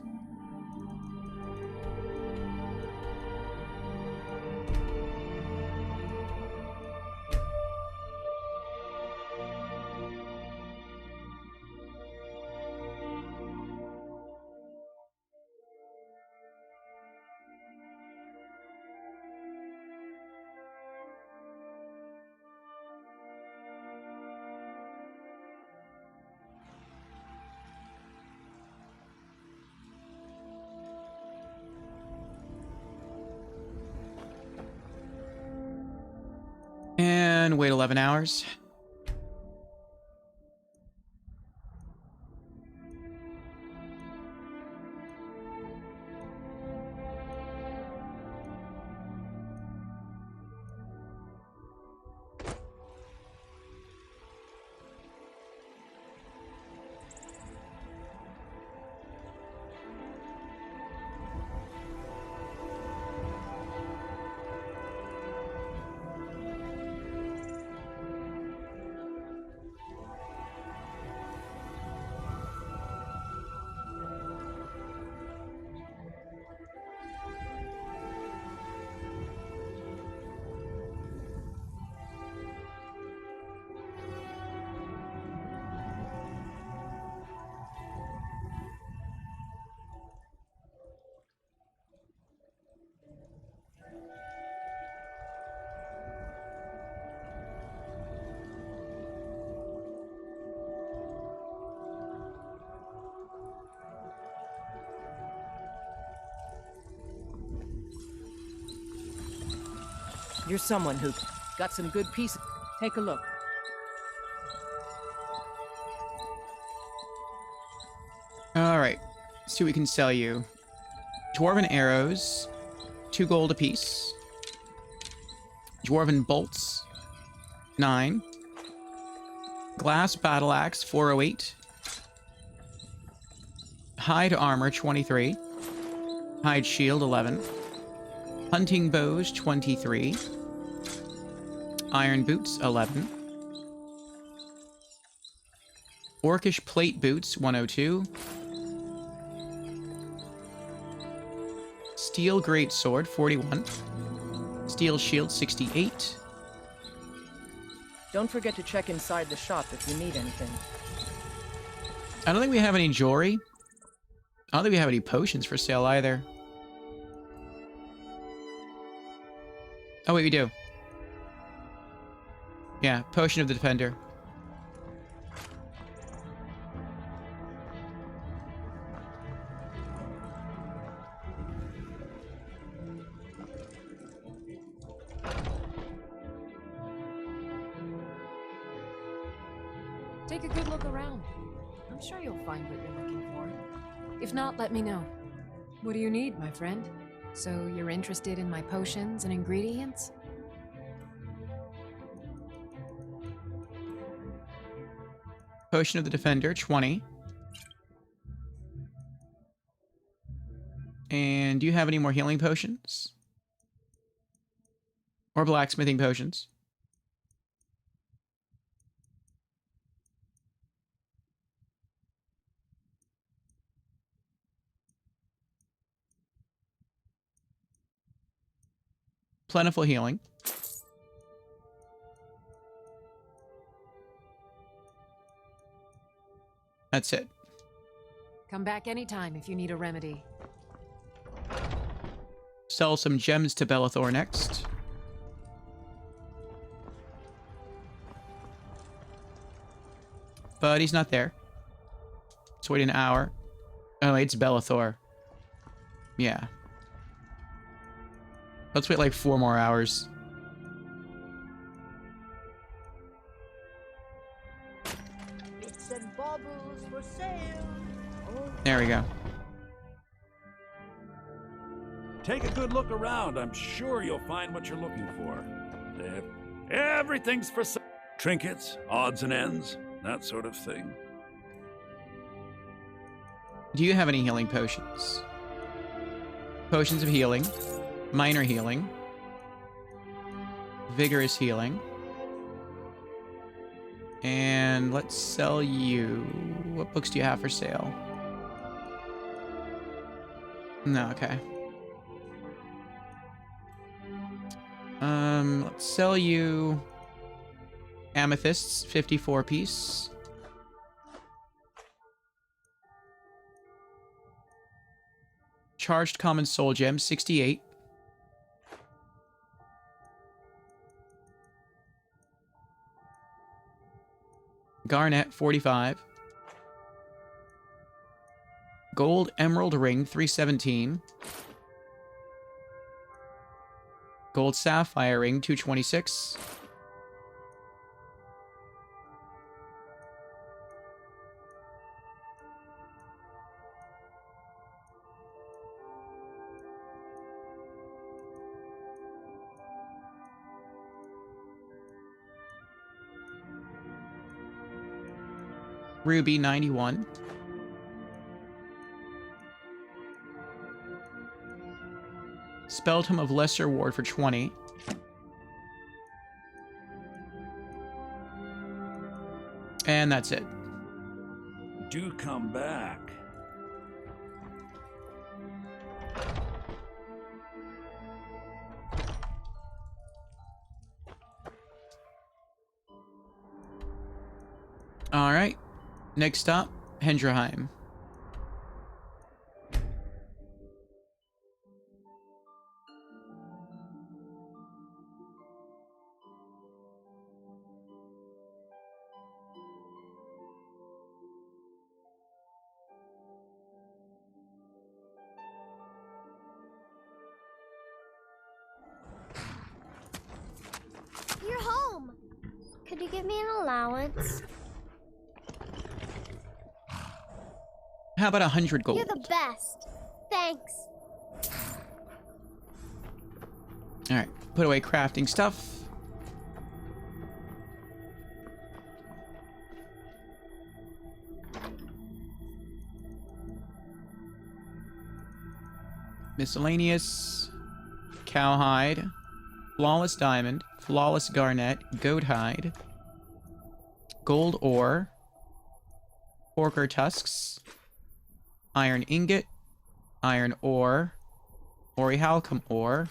A: And wait 11 hours.
H: You're someone who got some good pieces. Take a look.
A: Alright. Let's see what we can sell you. Dwarven arrows. 2 gold apiece. Dwarven bolts. 9. Glass battle axe. 408. Hide armor. 23. Hide shield. 11. Hunting bows. 23. Iron boots. 11. Orcish plate boots. 102. Steel greatsword, 41. Steel shield, 68.
H: Don't forget to check inside the shop if you need anything.
A: I don't think we have any jewelry. I don't think we have any potions for sale either. Oh, wait, we do. Yeah, Potion of the Defender.
J: Take a good look around. I'm sure you'll find what you're looking for. If not, let me know. What do you need, my friend? So you're interested in my potions and ingredients?
A: Potion of the Defender, 20. And do you have any more healing potions? Or blacksmithing potions? Plentiful healing. That's it.
J: Come back anytime if you need a remedy.
A: Sell some gems to Bellathor next. But he's not there. Let's wait an hour. Oh, it's Bellathor. Yeah. Let's wait like 4 more hours.
U: Bits and baubles for sale.
A: There we go.
K: Take a good look around. I'm sure you'll find what you're looking for. Everything's for sale. Trinkets, odds and ends, that sort of thing.
A: Do you have any healing potions? Potions of healing. Minor healing. Vigorous healing. And let's sell you... What books do you have for sale? No, okay. Let's sell you... Amethysts, 54 piece. Charged common soul gem, 68. Garnet, 45. Gold emerald ring, 317. Gold sapphire ring, 226. Ruby, 91. Spelltome of Lesser Ward for 20. And that's it.
K: Do come back.
A: All right. Next stop, Hendraheim.
F: give me an allowance?
A: How about 100 gold?
F: You're the best. Thanks.
A: Alright, put away crafting stuff. Miscellaneous. Cowhide. Flawless diamond. Flawless garnet. Goat hide. Gold ore. Porker tusks. Iron ingot. Iron ore. Orichalcum ore.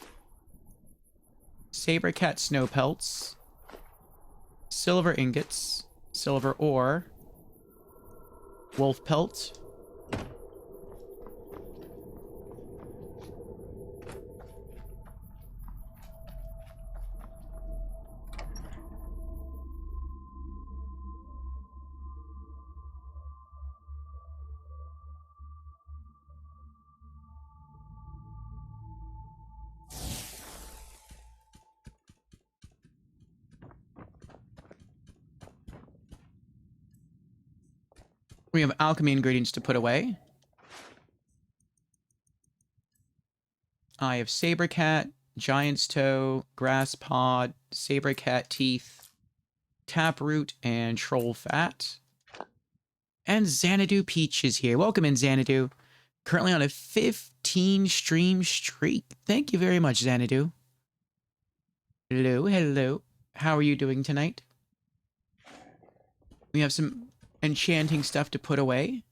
A: Sabercat snow pelts. Silver ingots. Silver ore. Wolf pelt. We have alchemy ingredients to put away. Eye of Sabercat, Giant's Toe, Grass Pod, Sabercat Teeth, Taproot, and Troll Fat. And Xanadu Peach is here. Welcome in, Xanadu. Currently on a 15 stream streak. Thank you very much, Xanadu. Hello, hello. How are you doing tonight? We have some enchanting stuff to put away.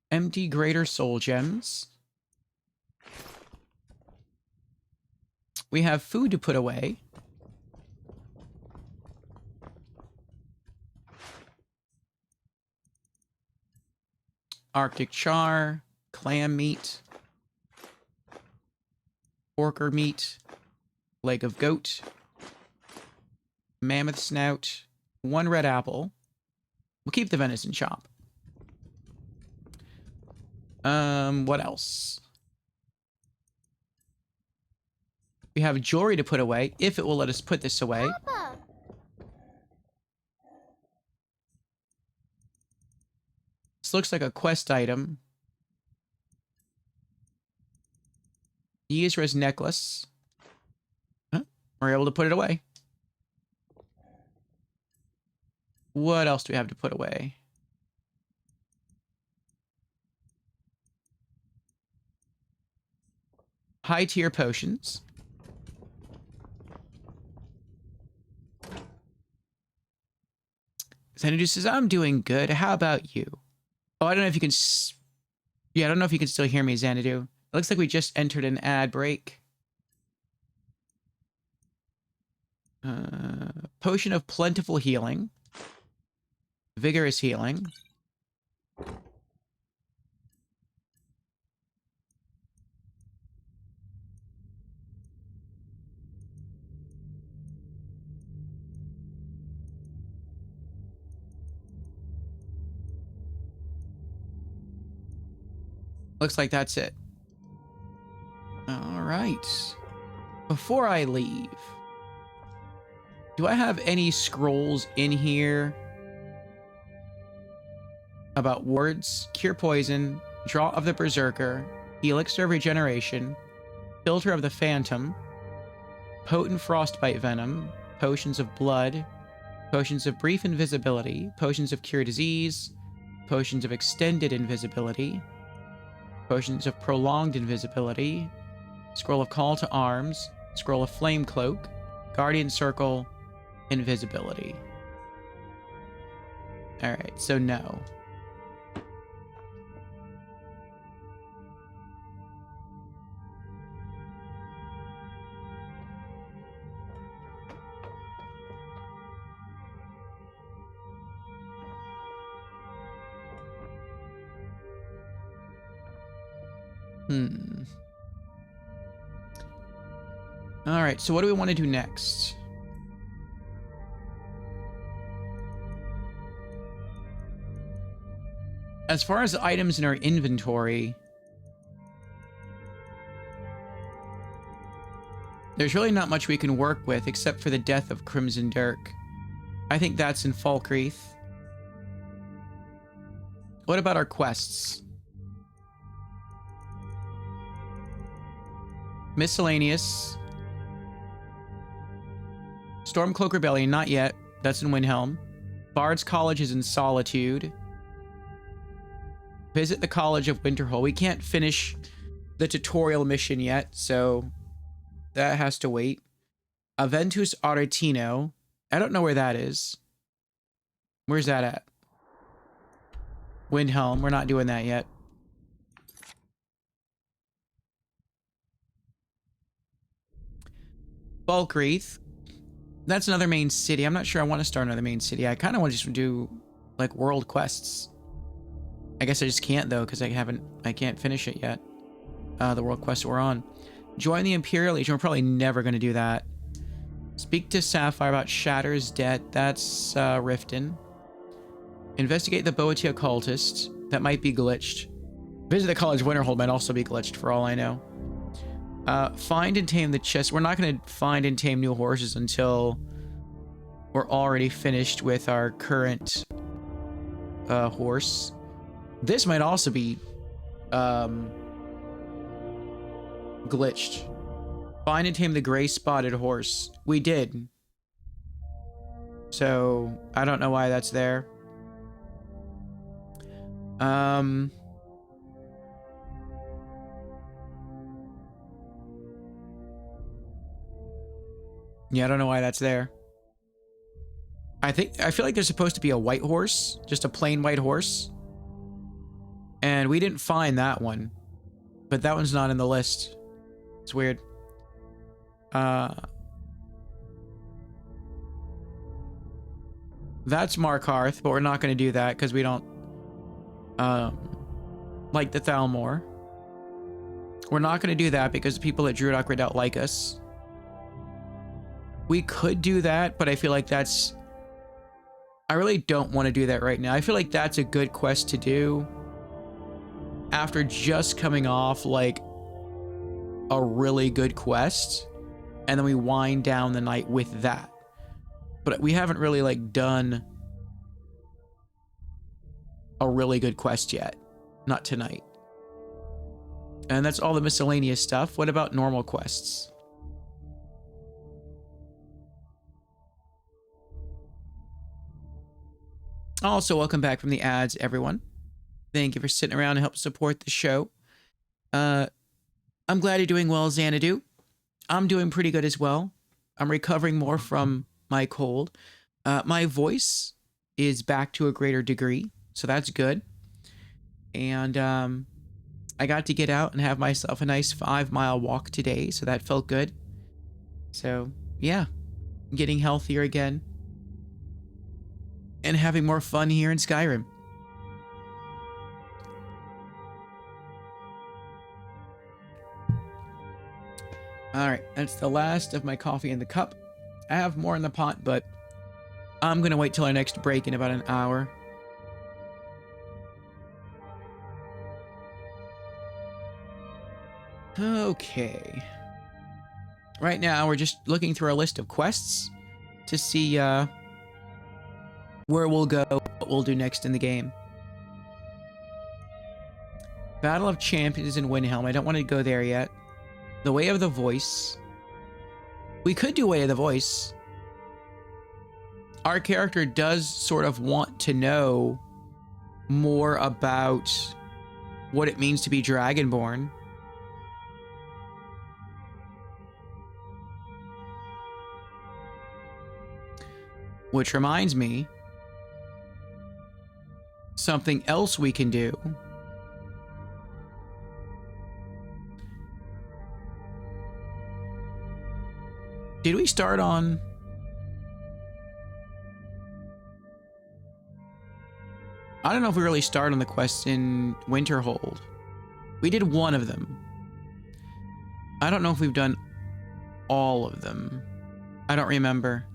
A: Empty greater soul gems. We have food to put away. Arctic char, clam meat, porker meat, leg of goat, mammoth snout, 1 red apple. We'll keep the venison chop. What else? We have jewelry to put away, if it will let us put this away.
F: Papa.
A: This looks like a quest item. Yizra's necklace. Huh? We're able to put it away. What else do we have to put away? High tier potions. Xanadu says, I'm doing good. How about you? Oh, I don't know if you can... Yeah, I don't know if you can still hear me, Xanadu. It looks like we just entered an ad break. Potion of plentiful healing. Vigorous healing. Looks like that's it. All right. Before I leave, do I have any scrolls in here about wards, cure poison, draw of the berserker, elixir of regeneration, filter of the phantom, potent frostbite venom, potions of blood, potions of brief invisibility, potions of cure disease, potions of extended invisibility, potions of prolonged invisibility, scroll of call to arms, scroll of flame cloak, guardian circle, invisibility. Alright, so no. Alright, so what do we want to do next? As far as items in our inventory, There's really not much we can work with except for the death of Crimson Dirk. I think that's in Falkreath. What about our quests? Miscellaneous. Stormcloak Rebellion, not yet. That's in Windhelm. Bard's College is in Solitude. Visit the College of Winterhold. We can't finish the tutorial mission yet, so that has to wait. Aventus Aretino. I don't know where that is. Where's that at? Windhelm. We're not doing that yet. Falkreath. That's another main city. I'm not sure I want to start another main city. I kind of want to just do like world quests. I guess I just can't though, because I can't finish it yet. The world quest we're on. Join the Imperial Legion. We're probably never going to do that. Speak to Sapphire about Shatter's debt. That's Riften. Investigate the Boetia cultist. That might be glitched. Visit the College of Winterhold might also be glitched for all I know. Find and tame the chest. We're not going to find and tame new horses until we're already finished with our current horse. This might also be glitched. Find and tame the gray spotted horse. We did. So I don't know why that's there. Yeah, I don't know why that's there. I feel like there's supposed to be a white horse, just a plain white horse. And we didn't find that one. But that one's not in the list. It's weird. That's Markarth, but we're not going to do that because we don't like the Thalmor. We're not going to do that because the people at Druidok Redoubt like us. We could do that, but I feel like that's... I really don't want to do that right now. I feel like that's a good quest to do after just coming off like a really good quest, and then we wind down the night with that. But we haven't really like done a really good quest yet. Not tonight. And that's all the miscellaneous stuff. What about normal quests? Also, welcome back from the ads, everyone. Thank you for sitting around and helping support the show. I'm glad you're doing well, Xanadu. I'm doing pretty good as well. I'm recovering more from my cold. My voice is back to a greater degree, so that's good. And I got to get out and have myself a nice 5-mile walk today, so that felt good. So, yeah, getting healthier again. And having more fun here in Skyrim. Alright, that's the last of my coffee in the cup. I have more in the pot, but I'm going to wait till our next break in about an hour. Okay. Right now, we're just looking through our list of quests to see where we'll go, what we'll do next in the game. Battle of Champions in Windhelm. I don't want to go there yet. The Way of the Voice. We could do Way of the Voice. Our character does sort of want to know more about what it means to be Dragonborn. Which reminds me, something else we can do. Did we start on... I don't know if we really started on the quest in Winterhold. We did one of them. I don't know if we've done all of them. I don't remember.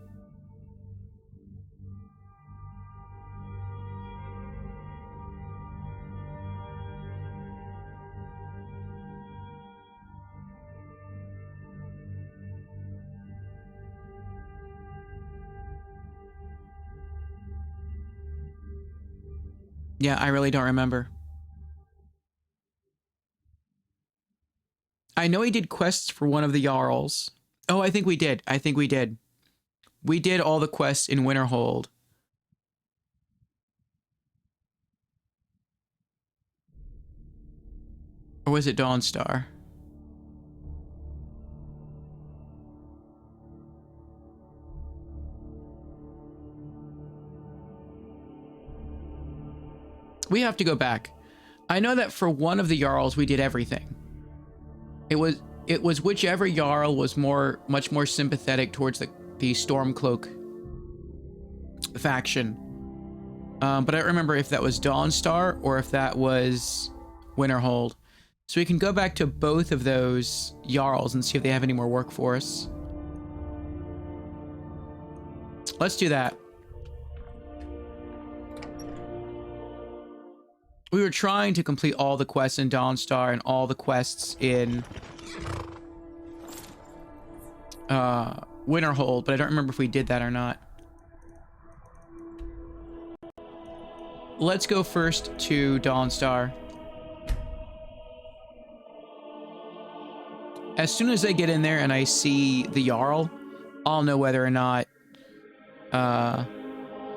A: Yeah, I really don't remember. I know he did quests for one of the Jarls. Oh, I think we did. I think we did. We did all the quests in Winterhold. Or was it Dawnstar? We have to go back. I know that for one of the Jarls we did everything. It was whichever Jarl was much more sympathetic towards the Stormcloak faction. But I don't remember if that was Dawnstar or if that was Winterhold. So we can go back to both of those Jarls and see if they have any more work for us. Let's do that. We were trying to complete all the quests in Dawnstar and all the quests in Winterhold, but I don't remember if we did that or not. Let's go first to Dawnstar. As soon as I get in there and I see the Jarl, I'll know whether or not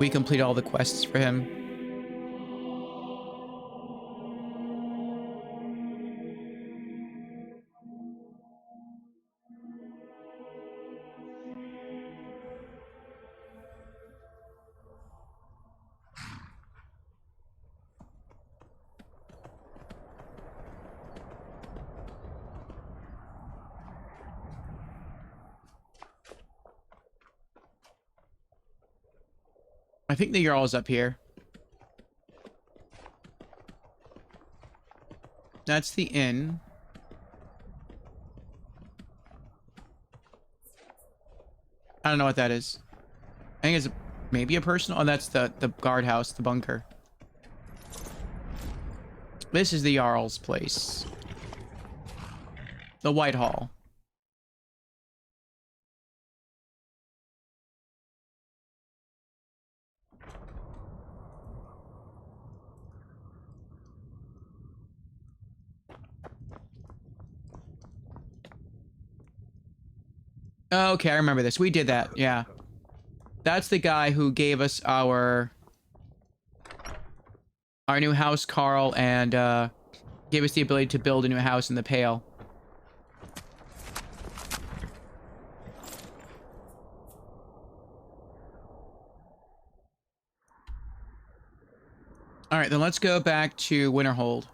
A: we complete all the quests for him. I think the Jarl's up here. That's the inn. I don't know what that is. I think it's maybe a personal. Oh, that's the guardhouse, the bunker. This is the Jarl's place. The Whitehall. Okay, I remember this. We did that, yeah. That's the guy who gave us our new house, Carl, and gave us the ability to build a new house in the Pale. All right, then let's go back to Winterhold.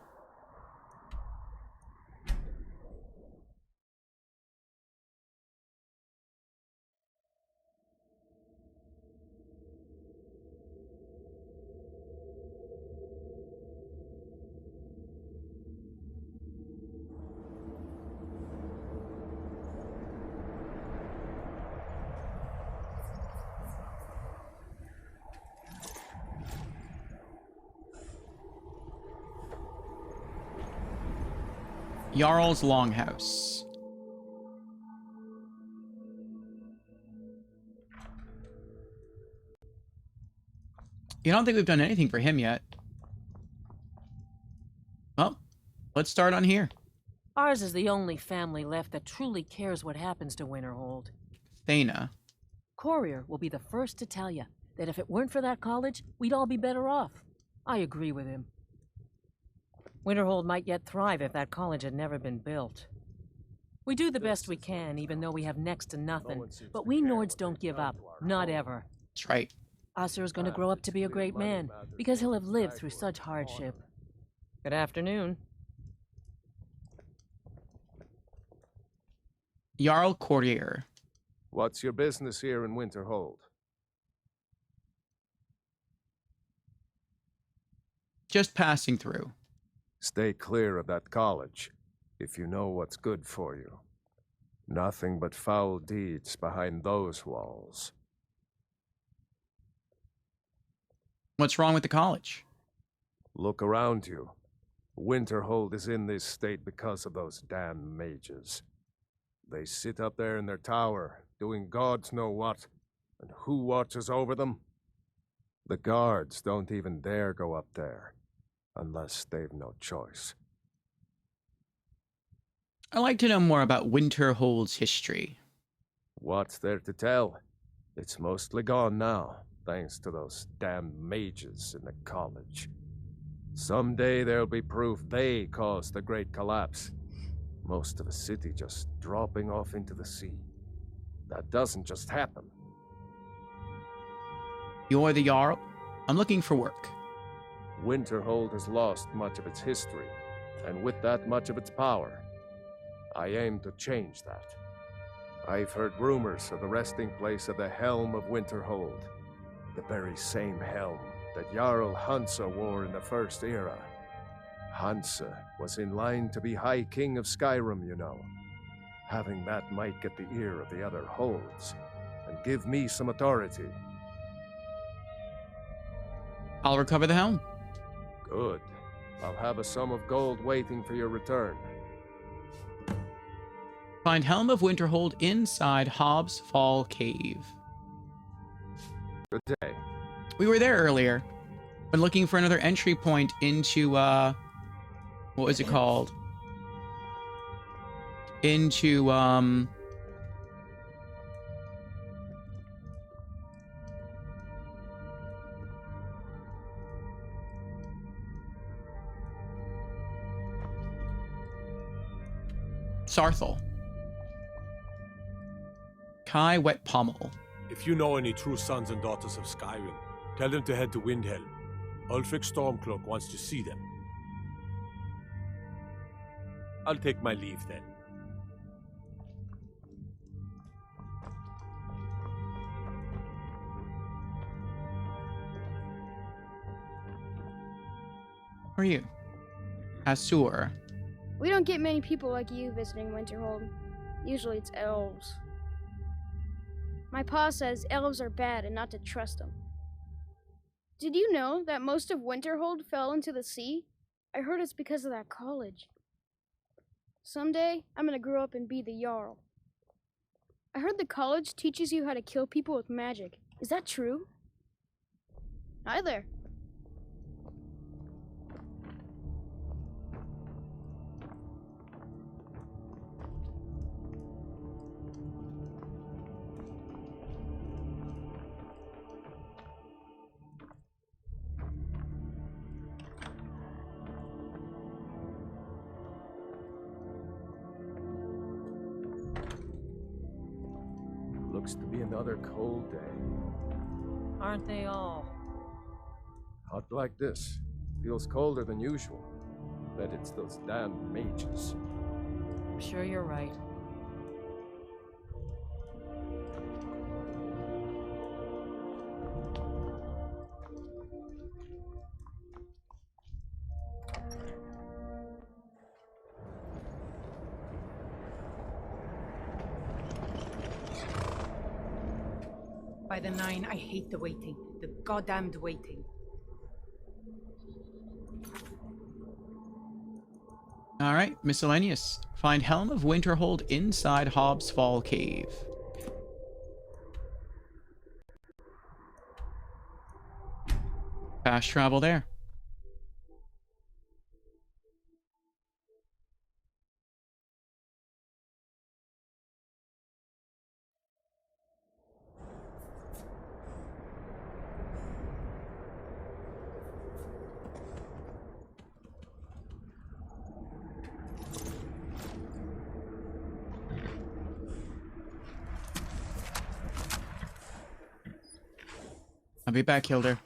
A: Jarl's Longhouse. You don't think we've done anything for him yet? Well, let's start on here.
I: Ours is the only family left that truly cares what happens to Winterhold.
A: Thana.
I: Courier will be the first to tell you that if it weren't for that college, we'd all be better off. I agree with him. Winterhold might yet thrive if that college had never been built. We do the best we can, even though we have next to nothing. But we Nords don't give up. Not ever.
A: That's right.
I: Asser's going to grow up to be a great man, because he'll have lived through such hardship. Good afternoon.
A: Jarl Courier.
N: What's your business here in Winterhold?
A: Just passing through.
N: Stay clear of that college, if you know what's good for you. Nothing but foul deeds behind those walls.
A: What's wrong with the college?
N: Look around you. Winterhold is in this state because of those damn mages. They sit up there in their tower, doing gods know what, and who watches over them? The guards don't even dare go up there. unless they've no choice.
A: I'd like to know more about Winterhold's history.
N: What's there to tell? It's mostly gone now, thanks to those damned mages in the college. Someday there'll be proof they caused the Great Collapse. Most of a city just dropping off into the sea. That doesn't just happen.
A: You're the Jarl? I'm looking for work.
N: Winterhold has lost much of its history, and with that much of its power. I aim to change that. I've heard rumors of the resting place of the Helm of Winterhold, the very same helm that Jarl Hansa wore in the First Era. Hansa was in line to be High King of Skyrim, you know. Having that might get the ear of the other holds, and give me some authority.
A: I'll recover the helm.
N: Good. I'll have a sum of gold waiting for your return.
A: Find Helm of Winterhold inside Hobbs Fall Cave.
N: Good day.
A: We were there earlier, but looking for another entry point into, what was it called? Into, Saarthal. Kai Wet Pommel.
U: If you know any true sons and daughters of Skyrim, tell them to head to Windhelm. Ulfric Stormcloak wants to see them. I'll take my leave then.
A: Who are you? Asur.
C: We don't get many people like you visiting Winterhold. Usually it's elves. My pa says elves are bad and not to trust them. Did you know that most of Winterhold fell into the sea? I heard it's because of that college. Someday, I'm gonna grow up and be the Jarl. I heard the college teaches you how to kill people with magic. Is that true? Hi there.
N: Looks to be another cold day.
I: Aren't they all?
N: Hot like this. Feels colder than usual. Bet it's those damn mages.
I: I'm sure you're right.
S: By the 9, I hate the waiting. The goddamned waiting.
A: All right, miscellaneous. Find Helm of Winterhold inside Hobbs Fall Cave. Fast travel there. I'll be back, Hilder.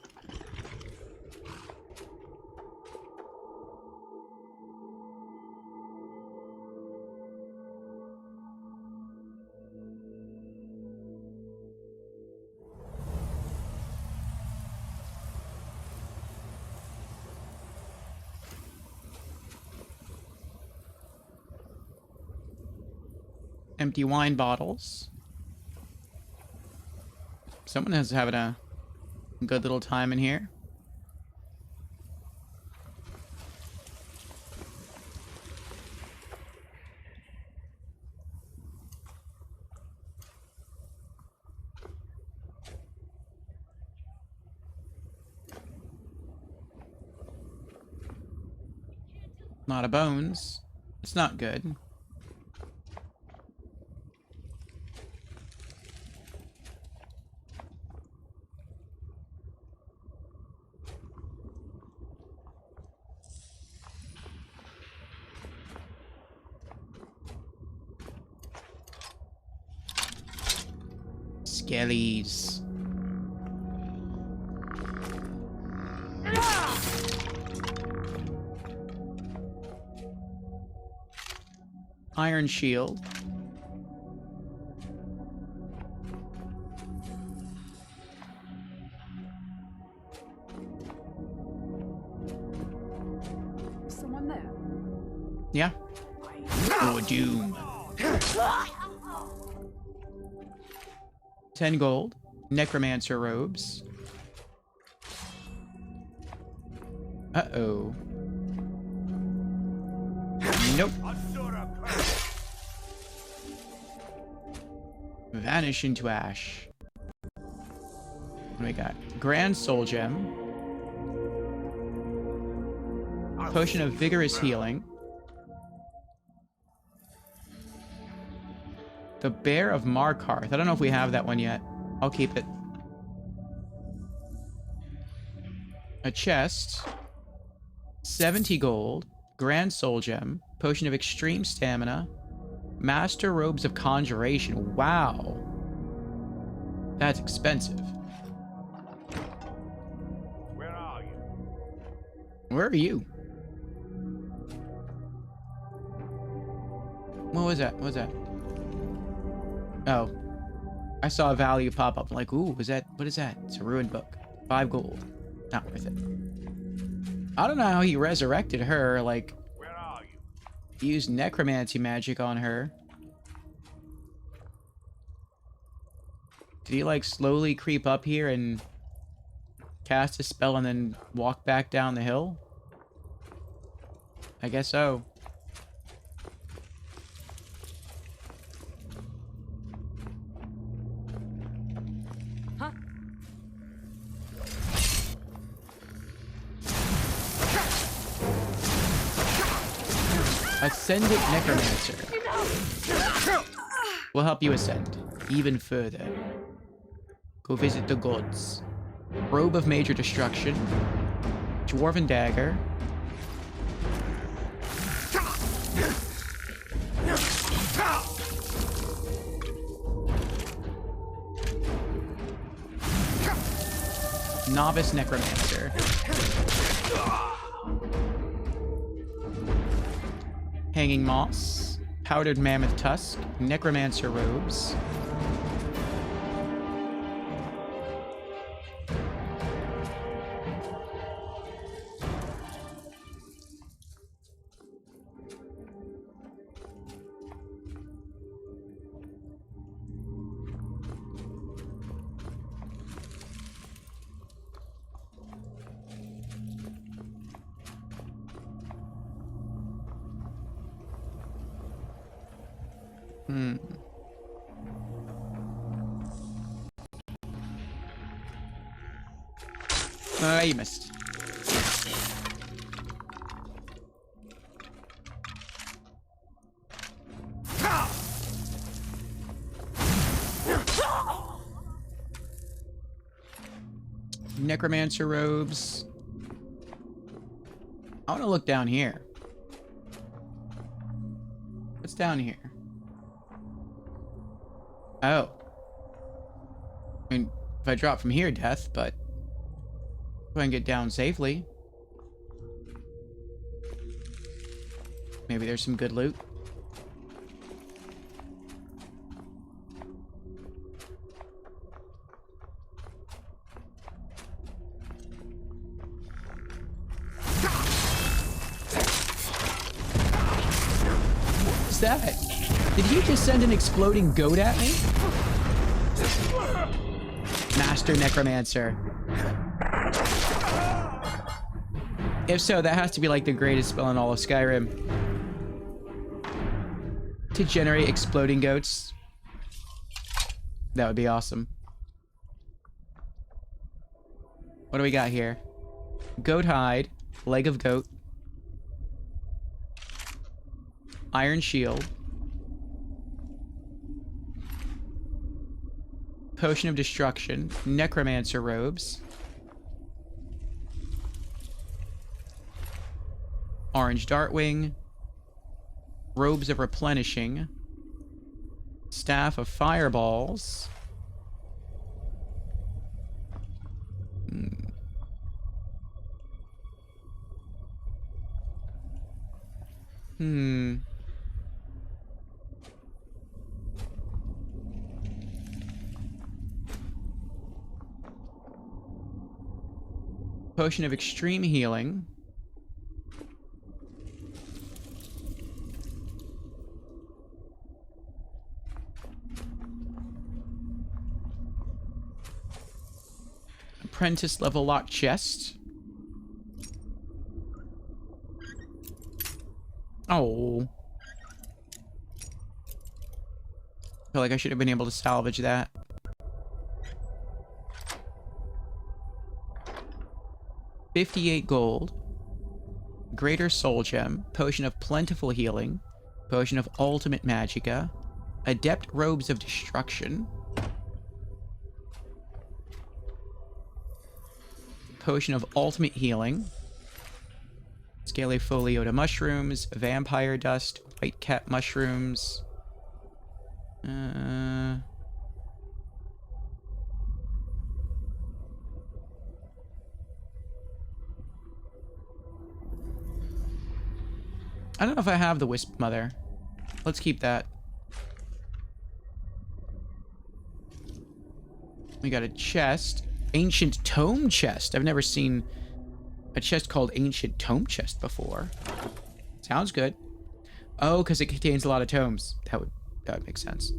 A: Empty wine bottles. Someone is having a good little time in here. A lot of bones. It's not good. Skellies. Iron shield.
H: Is someone there?
A: Yeah. Or doom. 10 gold. Necromancer robes. Uh-oh. Nope. Vanish into ash. What do we got? Grand Soul Gem. Potion of Vigorous Healing. The Bear of Markarth. I don't know if we have that one yet. I'll keep it. A chest. 70 gold. Grand Soul Gem. Potion of Extreme Stamina. Master Robes of Conjuration. Wow. That's expensive.
U: Where are you?
A: Where are you? What was that? What was that? Oh. I saw a value pop up. I'm like, ooh, was that? What is that? It's a ruined book. 5 gold. Not worth it. I don't know how he resurrected her. Like, used necromancy magic on her. Did he like slowly creep up here and cast a spell and then walk back down the hill? I guess so.
H: Huh?
A: Ascendant Necromancer. We'll help you ascend even further. Go visit the gods. Robe of Major Destruction. Dwarven Dagger. Novice Necromancer. Hanging Moss. Powdered Mammoth Tusk. Necromancer Robes. You missed. Necromancer robes. I want to look down here. What's down here? Oh. I mean, if I drop from here, death, but if I can get down safely. Maybe there's some good loot. What's that? Did you just send an exploding goat at me? Master Necromancer. If so, that has to be like the greatest spell in all of Skyrim. To generate exploding goats. That would be awesome. What do we got here? Goat hide. Leg of goat. Iron Shield. Potion of Destruction. Necromancer Robes. Orange Dartwing. Robes of Replenishing. Staff of Fireballs. Potion of Extreme Healing. Apprentice level lock chest. Oh. I feel like I should have been able to salvage that. $58 gold. Greater Soul Gem. Potion of Plentiful Healing. Potion of Ultimate Magicka. Adept Robes of Destruction. Potion of Ultimate Healing. Scalifoliota Mushrooms. Vampire Dust. White Cat Mushrooms. I don't know if I have the Wisp Mother. Let's keep that. We got a chest. Ancient Tome Chest. I've never seen a chest called Ancient Tome Chest before. Sounds good. Oh, because it contains a lot of tomes. That would make sense.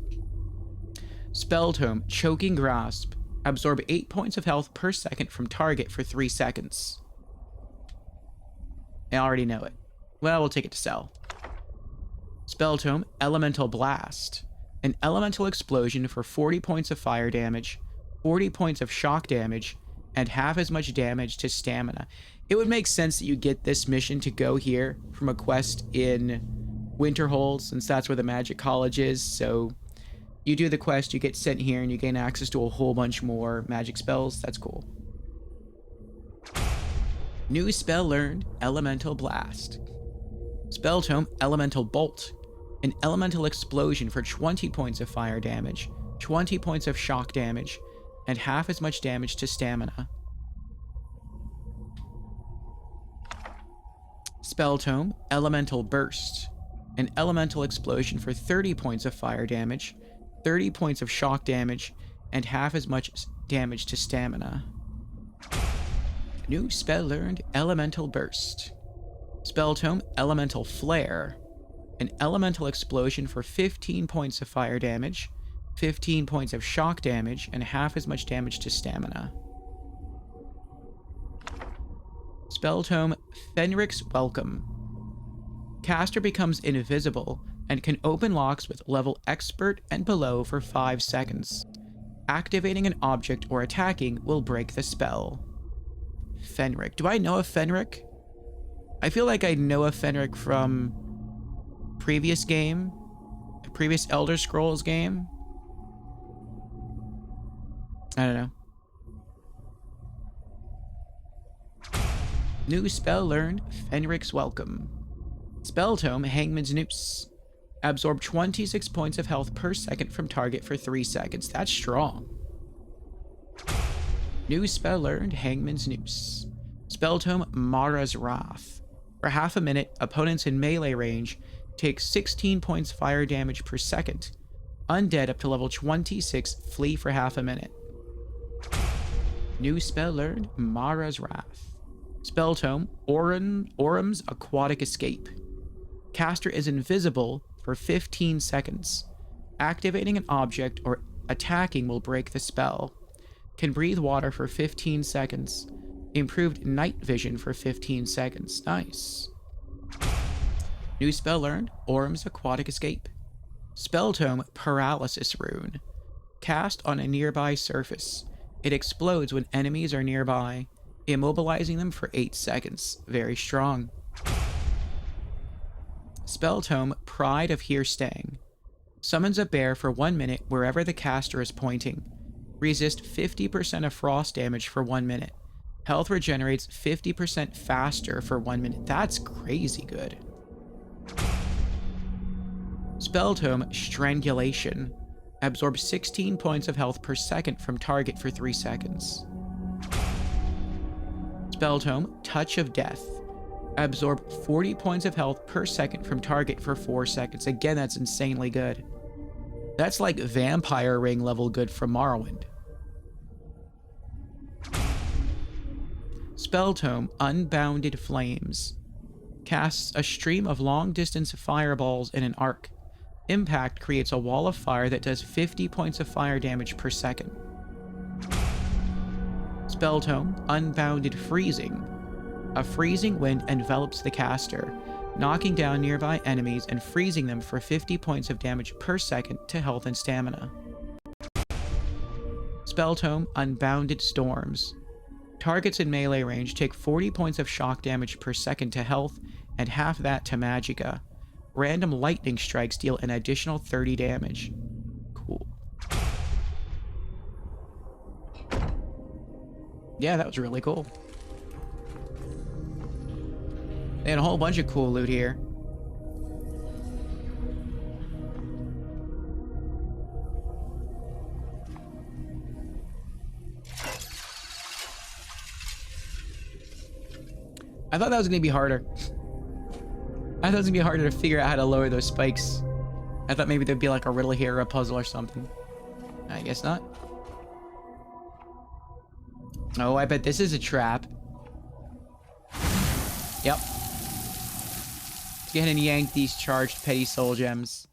A: Spell Tome. Choking Grasp. Absorb 8 points of health per second from target for 3 seconds. I already know it. Well, we'll take it to sell. Spell Tome, Elemental Blast. An elemental explosion for 40 points of fire damage, 40 points of shock damage, and half as much damage to stamina. It would make sense that you get this mission to go here from a quest in Winterhold, since that's where the Magic College is. So you do the quest, you get sent here, and you gain access to a whole bunch more magic spells. That's cool. New spell learned, Elemental Blast. Spell Tome, Elemental Bolt. An elemental explosion for 20 points of fire damage, 20 points of shock damage, and half as much damage to stamina. Spell Tome, Elemental Burst. An elemental explosion for 30 points of fire damage, 30 points of shock damage, and half as much damage to stamina. New spell learned, Elemental Burst. Spell Tome, Elemental Flare. An elemental explosion for 15 points of fire damage, 15 points of shock damage, and half as much damage to stamina. Spell Tome, Fenric's Welcome. Caster becomes invisible and can open locks with level Expert and below for 5 seconds. Activating an object or attacking will break the spell. Fenric. Do I know a Fenric? I feel like I know a Fenric from previous game, a previous Elder Scrolls game. I don't know. New spell learned, Fenric's Welcome. Spell Tome, Hangman's Noose. Absorb 26 points of health per second from target for 3 seconds. That's strong. New spell learned, Hangman's Noose. Spell Tome, Mara's Wrath. For half a minute, opponents in melee range take 16 points fire damage per second. Undead up to level 26 flee for half a minute. New spell learned, Mara's Wrath. Spell Tome, Orum's Aquatic Escape. Caster is invisible for 15 seconds. Activating an object or attacking will break the spell. Can breathe water for 15 seconds. Improved night vision for 15 seconds. Nice. New spell learned, Orum's Aquatic Escape. Spell Tome, Paralysis Rune. Cast on a nearby surface. It explodes when enemies are nearby, immobilizing them for 8 seconds. Very strong. Spell Tome, Pride of Hearstang. Summons a bear for 1 minute wherever the caster is pointing. Resist 50% of frost damage for 1 minute. Health regenerates 50% faster for 1 minute. That's crazy good. Spell Tome, Strangulation. Absorbs 16 points of health per second from target for 3 seconds. Spell Tome, Touch of Death. Absorb 40 points of health per second from target for 4 seconds. Again, that's insanely good. That's like Vampire Ring level good from Morrowind. Spell Tome, Unbounded Flames. Casts a stream of long-distance fireballs in an arc. Impact creates a wall of fire that does 50 points of fire damage per second. Spell Tome, Unbounded Freezing. A freezing wind envelops the caster, knocking down nearby enemies and freezing them for 50 points of damage per second to health and stamina. Spell Tome, Unbounded Storms. Targets in melee range take 40 points of shock damage per second to health and half that to magicka. Random lightning strikes deal an additional 30 damage. Cool. Yeah, that was really cool. They had a whole bunch of cool loot here. I thought that was going to be harder. I thought it was going to be harder to figure out how to lower those spikes. I thought maybe there'd be like a riddle here or a puzzle or something. I guess not. Oh, I bet this is a trap. Yep. Let's go ahead and yank these charged petty soul gems.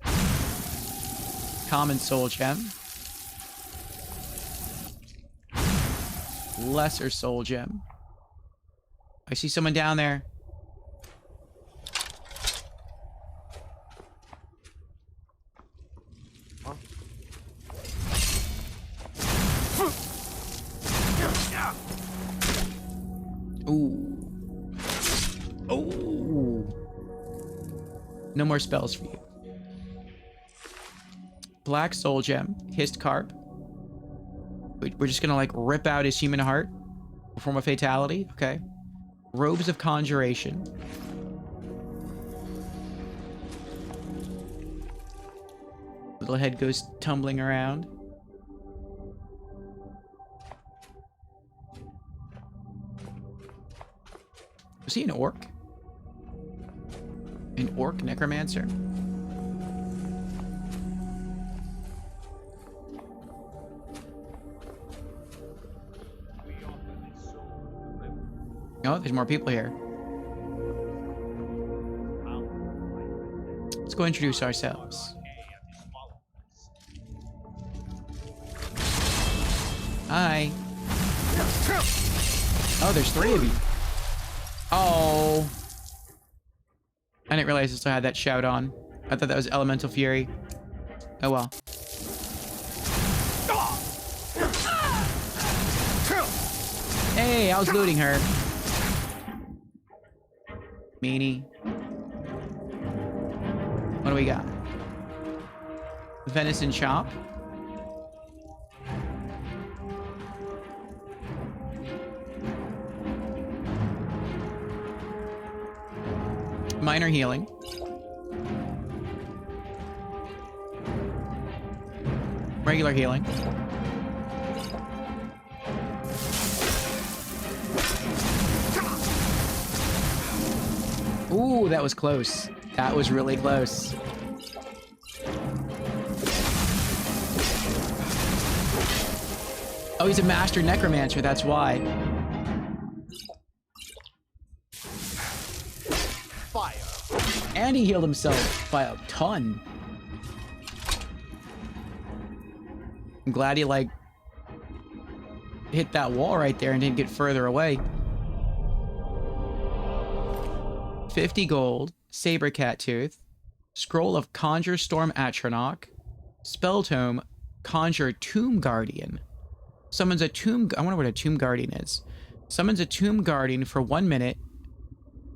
A: Common soul gem. Lesser soul gem. I see someone down there. Ooh. Ooh. No more spells for you. Black soul gem. Hissed carp. We're just gonna like rip out his human heart. Perform a fatality. Okay. Robes of Conjuration. Little head goes tumbling around. Was he an orc? An orc necromancer? Oh, there's more people here. Let's go introduce ourselves. Hi. Oh, there's 3 of you. Oh. I didn't realize I still had that shout on. I thought that was Elemental Fury. Oh well. Hey, I was looting her. Meanie. What do we got? Venison chop. Minor healing. Regular healing. Ooh, that was close. That was really close. Oh, he's a master necromancer, that's why.
U: Fire.
A: And he healed himself by a ton. I'm glad he, like, hit that wall right there and didn't get further away. 50 gold, Saber Cat Tooth, Scroll of Conjure Storm Atronach, Spell Tome, Conjure Tomb Guardian. Summons a tomb... I wonder what a Tomb Guardian is. Summons a Tomb Guardian for 1 minute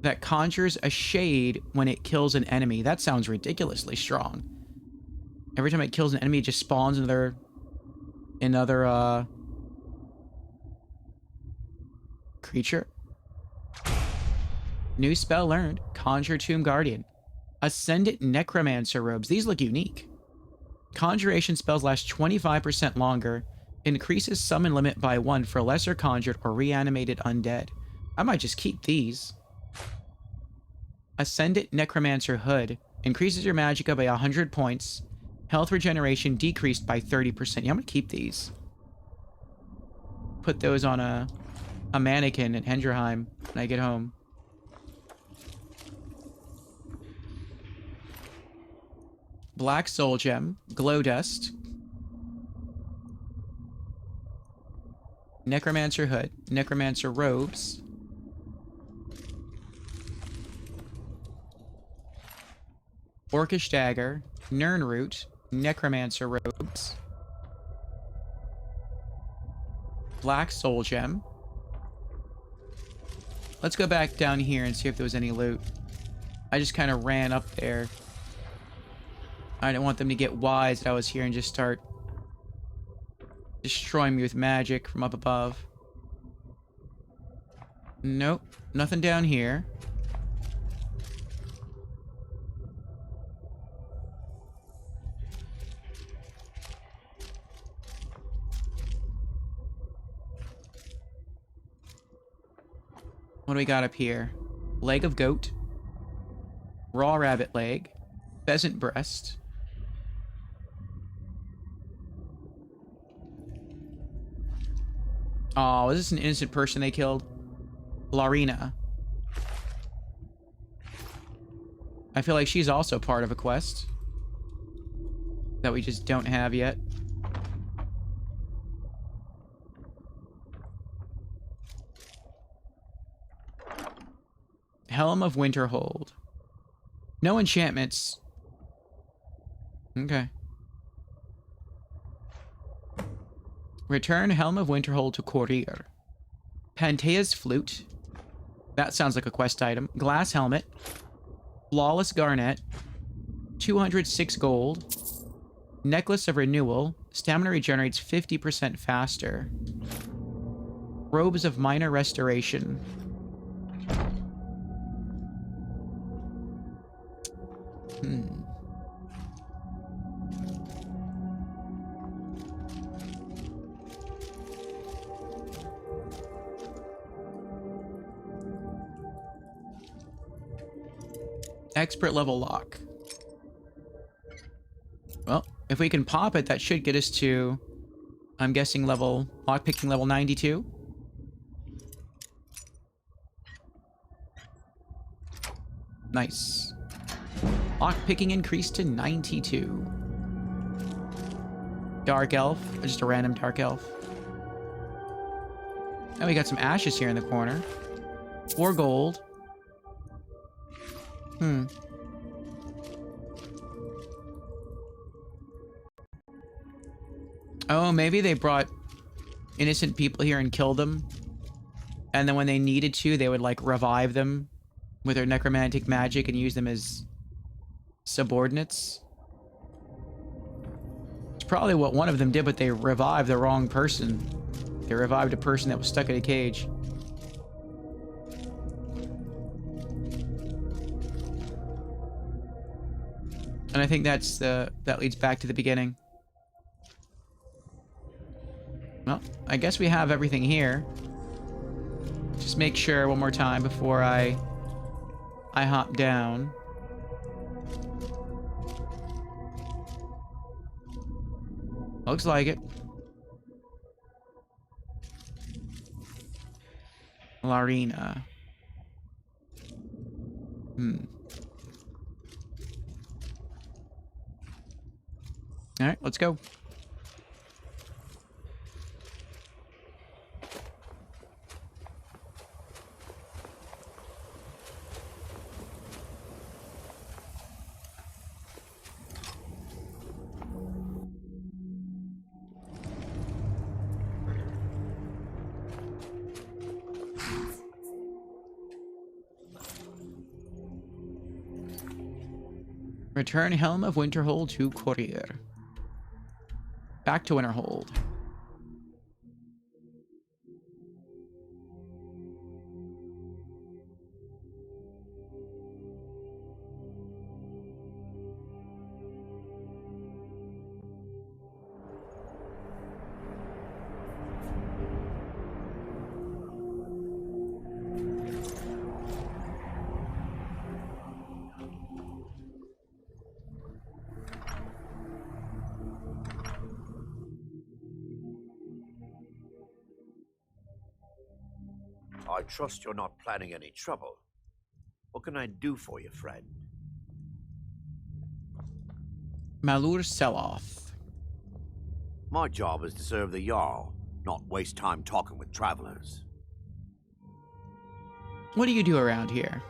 A: that conjures a shade when it kills an enemy. That sounds ridiculously strong. Every time it kills an enemy, it just spawns another creature. New spell learned. Conjure Tomb Guardian. Ascendant Necromancer robes. These look unique. Conjuration spells last 25% longer. Increases summon limit by 1 for lesser conjured or reanimated undead. I might just keep these. Ascendant Necromancer Hood. Increases your magicka by 100 points. Health regeneration decreased by 30%. Yeah, I'm gonna keep these. Put those on a mannequin at Hendrheim when I get home. Black Soul Gem. Glow Dust. Necromancer Hood. Necromancer Robes. Orcish Dagger. Nirnroot. Necromancer Robes. Black Soul Gem. Let's go back down here and see if there was any loot. I just kind of ran up there. I didn't want them to get wise that I was here and just start destroying me with magic from up above. Nope. Nothing down here. What do we got up here? Leg of goat. Raw rabbit leg. Pheasant breast. Oh, is this an innocent person they killed? Larina. I feel like she's also part of a quest that we just don't have yet. Helm of Winterhold. No enchantments. Okay. Return Helm of Winterhold to Courier. Panthea's Flute. That sounds like a quest item. Glass Helmet. Flawless Garnet. 206 gold. Necklace of Renewal. Stamina regenerates 50% faster. Robes of Minor Restoration. Expert level lock. Well, if we can pop it, that should get us to, I'm guessing, lockpicking level 92. Nice. Lockpicking increased to 92. Dark Elf, just a random Dark Elf. Now we got some ashes here in the corner. 4 gold. Oh, maybe they brought innocent people here and killed them. And then when they needed to, they would, like, revive them with their necromantic magic and use them as subordinates. It's probably what one of them did, but they revived the wrong person. They revived a person that was stuck in a cage. And I think that leads back to the beginning. Well, I guess we have everything here. Just make sure one more time before I hop down. Looks like it. Larina. All right, let's go. Return Helm of Winterhold to Courier. Back to Winterhold.
D: I trust you're not planning any trouble. What can I do for you, friend?
A: Malur Seloth.
D: My job is to serve the Jarl, not waste time talking with travelers.
A: What do you do around here?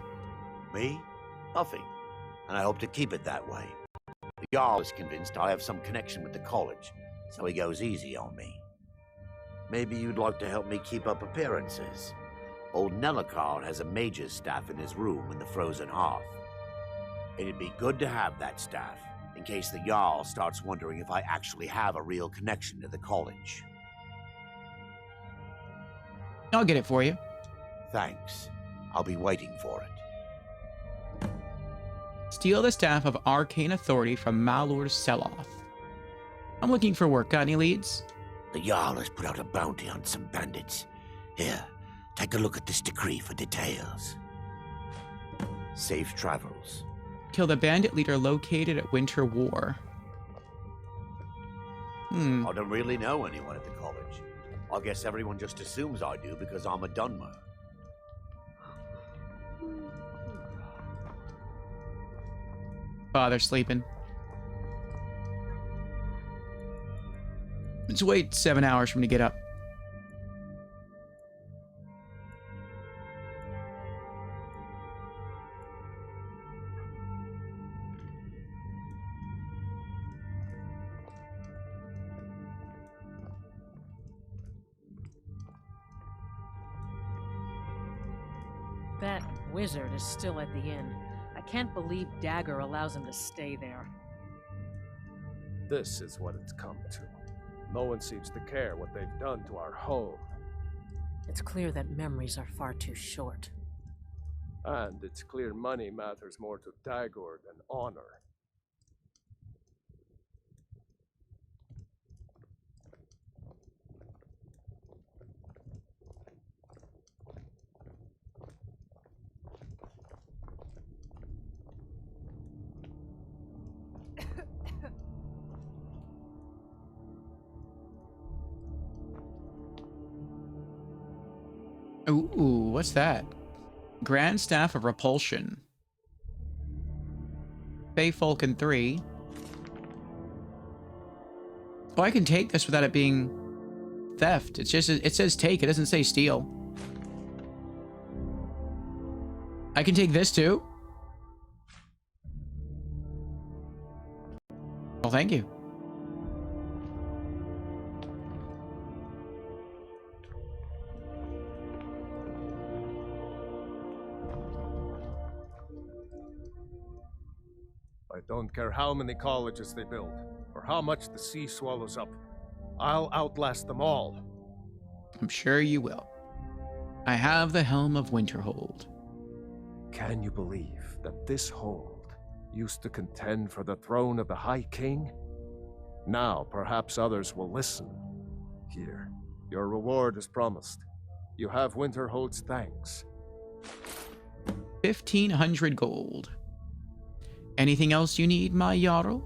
D: Me? Nothing. And I hope to keep it that way. The Jarl is convinced I have some connection with the college, so he goes easy on me. Maybe you'd like to help me keep up appearances. Old Nellikar has a mage's staff in his room in the frozen hearth. It'd be good to have that staff, in case the Jarl starts wondering if I actually have a real connection to the college.
A: I'll get it for you.
D: Thanks. I'll be waiting for it.
A: Steal the Staff of Arcane Authority from Malur Seloth. I'm looking for work. Got any leads?
D: The Jarl has put out a bounty on some bandits. Here, take a look at this decree for details. Safe travels.
A: Kill the bandit leader located at Winter War.
D: I don't really know anyone at the college. I guess everyone just assumes I do because I'm a Dunmer.
A: Father's sleeping. Let's wait 7 hours for him to get up.
I: That wizard is still at the inn. I can't believe Dagger allows him to stay there.
N: This is what it's come to. No one seems to care what they've done to our home.
I: It's clear that memories are far too short.
N: And it's clear money matters more to Dagor than honor.
A: Ooh, what's that? Grand Staff of Repulsion. Fey Falcon 3. Oh, I can take this without it being theft. It's just, it says take, it doesn't say steal. I can take this too? Well, thank you.
N: I don't care how many colleges they build, or how much the sea swallows up. I'll outlast them all.
A: I'm sure you will. I have the Helm of Winterhold.
N: Can you believe that this hold used to contend for the throne of the High King? Now perhaps others will listen. Here, your reward is promised. You have Winterhold's thanks.
A: 1,500 gold. Anything else you need, my Jarl?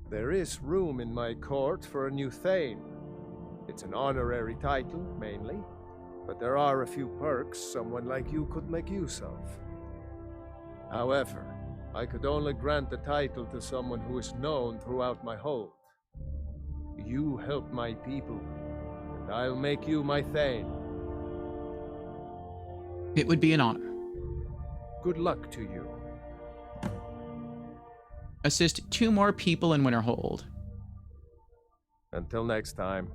N: There is room in my court for a new Thane. It's an honorary title, mainly, but there are a few perks someone like you could make use of. However, I could only grant the title to someone who is known throughout my hold. You help my people, and I'll make you my Thane.
A: It would be an honor.
N: Good luck to you.
A: Assist 2 more people in Winterhold.
N: Until next time.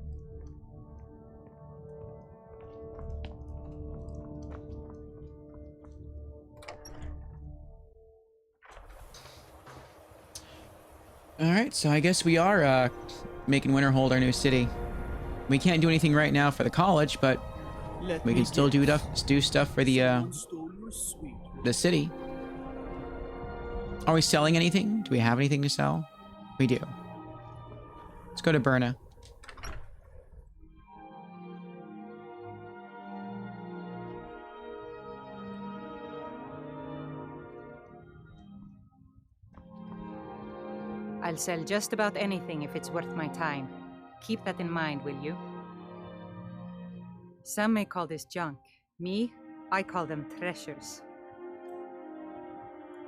A: Alright, so I guess we are making Winterhold our new city. We can't do anything right now for the college, but we can still do stuff for the city. Are we selling anything? Do we have anything to sell? We do. Let's go to Berna.
S: I'll sell just about anything if it's worth my time. Keep that in mind, will you? Some may call this junk. Me, I call them treasures.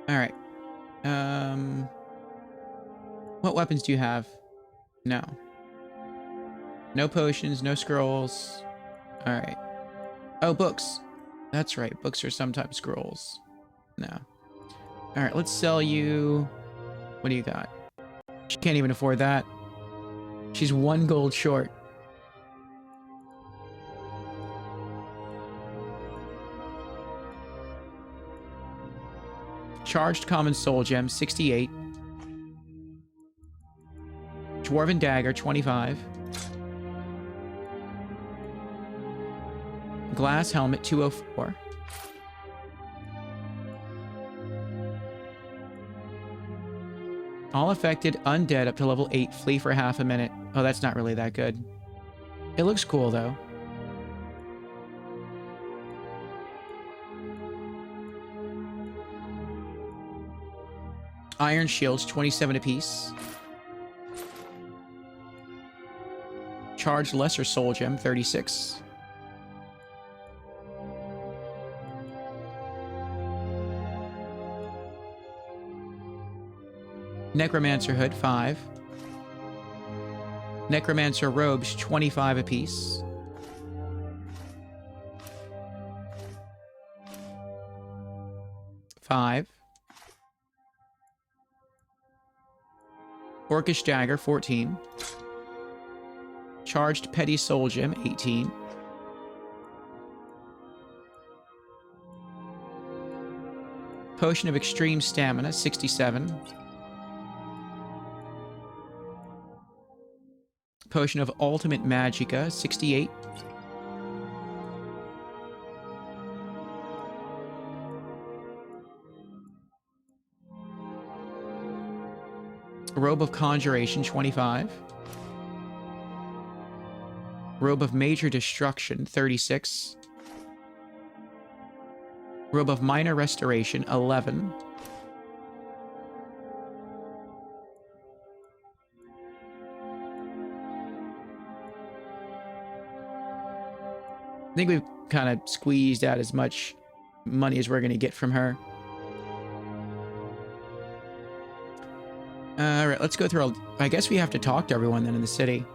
A: Alright. What weapons do you have? No. No potions, no scrolls. Alright. Oh, books. That's right. Books are sometimes scrolls. No. Alright, let's sell you... What do you got? She can't even afford that. She's 1 gold short. Charged common soul gem, 68. Dwarven dagger, 25. Glass helmet, 204. All affected undead up to level 8 flee for half a minute. Oh, that's not really that good. It looks cool, though. Iron shields, 27 apiece. Charged lesser soul gem, 36. Necromancer hood, 5. Necromancer robes, 25 apiece. Five. Orcish dagger, 14. Charged petty soul gem, 18. Potion of extreme stamina, 67. Potion of ultimate magicka, 68. Robe of conjuration, 25. Robe of major destruction, 36. Robe of minor restoration, 11. I think we've kind of squeezed out as much money as we're going to get from her. Alright, let's go through. I guess we have to talk to everyone then in the city.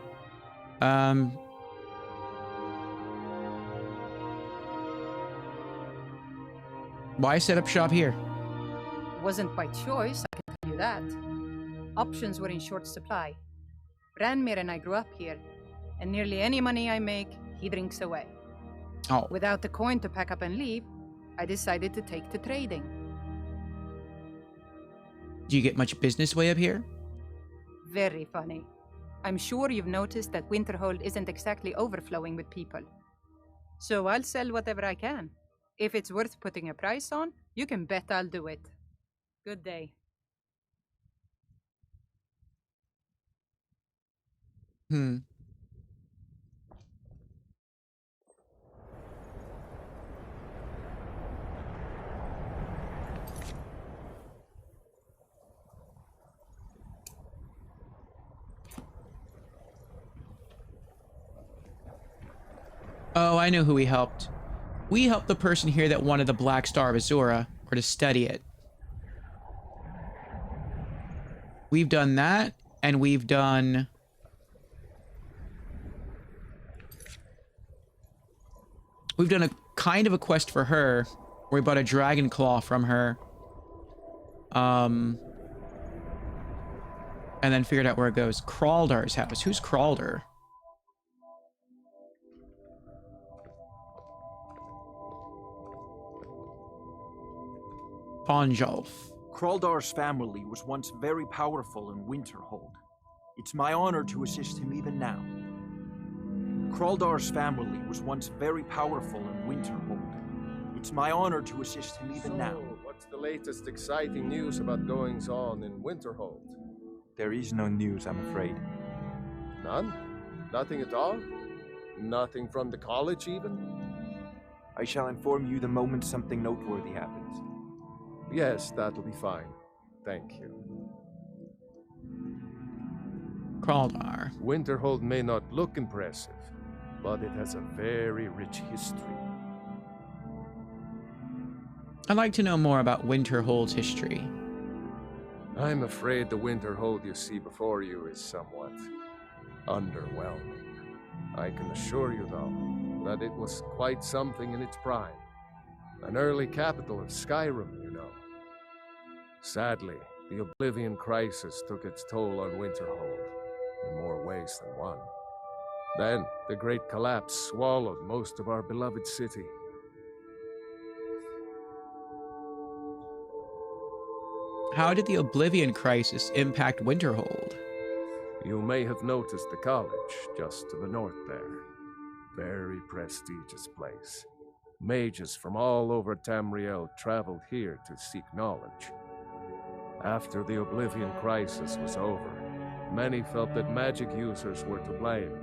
A: Why set up shop here?
S: It wasn't by choice, I can tell you that. Options were in short supply. Ranmir and I grew up here, and nearly any money I make, he drinks away.
A: Oh.
S: Without the coin to pack up and leave, I decided to take to trading.
A: Do you get much business way up here?
S: Very funny. I'm sure you've noticed that Winterhold isn't exactly overflowing with people. So I'll sell whatever I can. If it's worth putting a price on, you can bet I'll do it. Good day.
A: Oh, I know who we helped. We helped the person here that wanted the Black Star of Azura, or to study it. We've done that, and we've done... We've done a kind of a quest for her, where we bought a dragon claw from her. And then figured out where it goes. Kraldar's house. Who's Kraldar? Ponjolf.
T: Kraldar's family was once very powerful in Winterhold. It's my honor to assist him even now. Kraldar's family was once very powerful in Winterhold. It's my honor to assist him even now.
N: What's the latest exciting news about goings-on in Winterhold?
T: There is no news, I'm afraid.
N: None? Nothing at all? Nothing from the college, even?
T: I shall inform you the moment something noteworthy happens.
N: Yes, that'll be fine. Thank you.
A: Kraldar.
N: Winterhold may not look impressive, but it has a very rich history.
A: I'd like to know more about Winterhold's history.
N: I'm afraid the Winterhold you see before you is somewhat underwhelming. I can assure you, though, that it was quite something in its prime. An early capital of Skyrim, you know. Sadly, the Oblivion Crisis took its toll on Winterhold, in more ways than one. Then, the Great Collapse swallowed most of our beloved city.
A: How did the Oblivion Crisis impact Winterhold?
N: You may have noticed the college just to the north there. Very prestigious place. Mages from all over Tamriel traveled here to seek knowledge. After the Oblivion Crisis was over, many felt that magic users were to blame.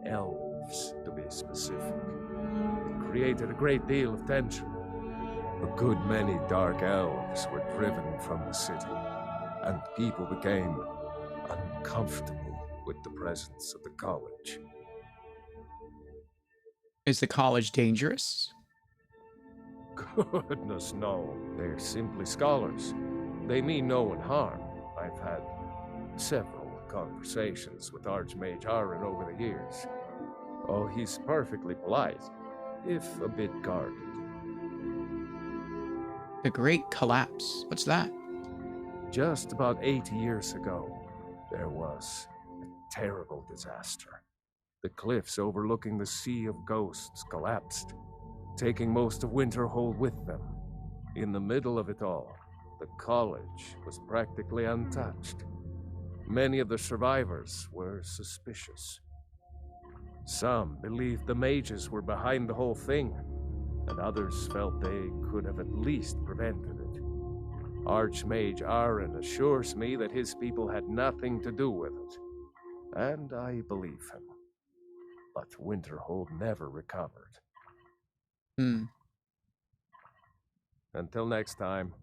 N: Elves, to be specific. It created a great deal of tension. A good many dark elves were driven from the city, and people became uncomfortable with the presence of the college.
A: Is the college dangerous?
N: Goodness, no. They're simply scholars. They mean no one harm. I've had several conversations with Archmage Aaron over the years. Oh, he's perfectly polite, if a bit guarded.
A: The Great Collapse. What's that?
N: Just about 80 years ago, there was a terrible disaster. The cliffs overlooking the Sea of Ghosts collapsed, taking most of Winterhold with them. In the middle of it all, the college was practically untouched. Many of the survivors were suspicious. Some believed the mages were behind the whole thing, and others felt they could have at least prevented it. Archmage Aaron assures me that his people had nothing to do with it, and I believe him. But Winterhold never recovered. Until next time.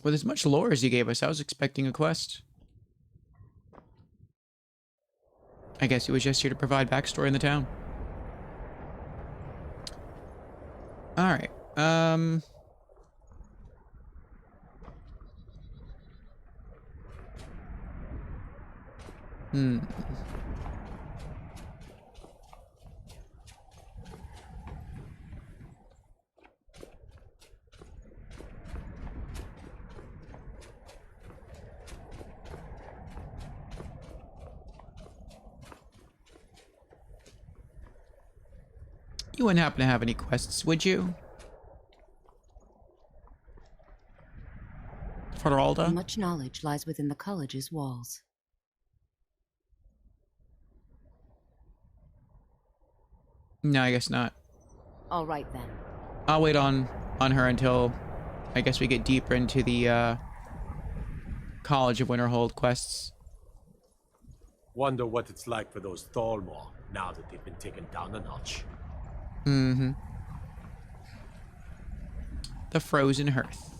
A: With as much lore as you gave us, I was expecting a quest. I guess he was just here to provide backstory in the town. Alright, You wouldn't happen to have any quests, would you? Faralda?
O: Much knowledge lies within the college's walls.
A: No, I guess not.
O: All right, then.
A: I'll wait on her until I guess we get deeper into the College of Winterhold quests.
D: Wonder what it's like for those Thalmor now that they've been taken down a notch.
A: Mm-hmm. The Frozen Hearth.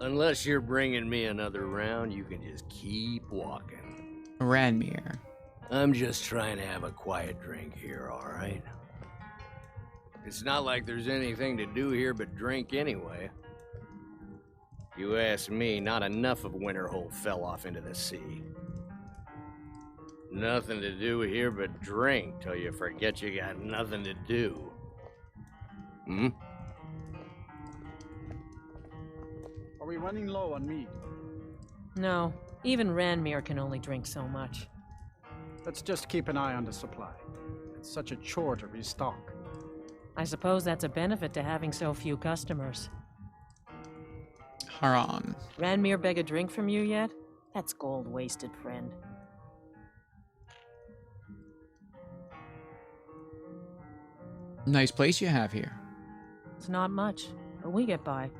P: Unless you're bringing me another round, you can just keep walking.
A: Ranmir.
P: I'm just trying to have a quiet drink here, all right? It's not like there's anything to do here but drink anyway. If you ask me, not enough of Winterhold fell off into the sea. Nothing to do here but drink till you forget you got nothing to do. Hmm?
G: Are we running low on meat?
I: No, Even Ranmir can only drink so much.
G: Let's just keep an eye on the supply. It's such a chore to restock.
I: I suppose that's a benefit to having so few customers.
A: Haran.
I: Ranmir beg a drink from you yet? That's gold wasted, friend.
A: Nice place you have here.
I: It's not much, but we get by.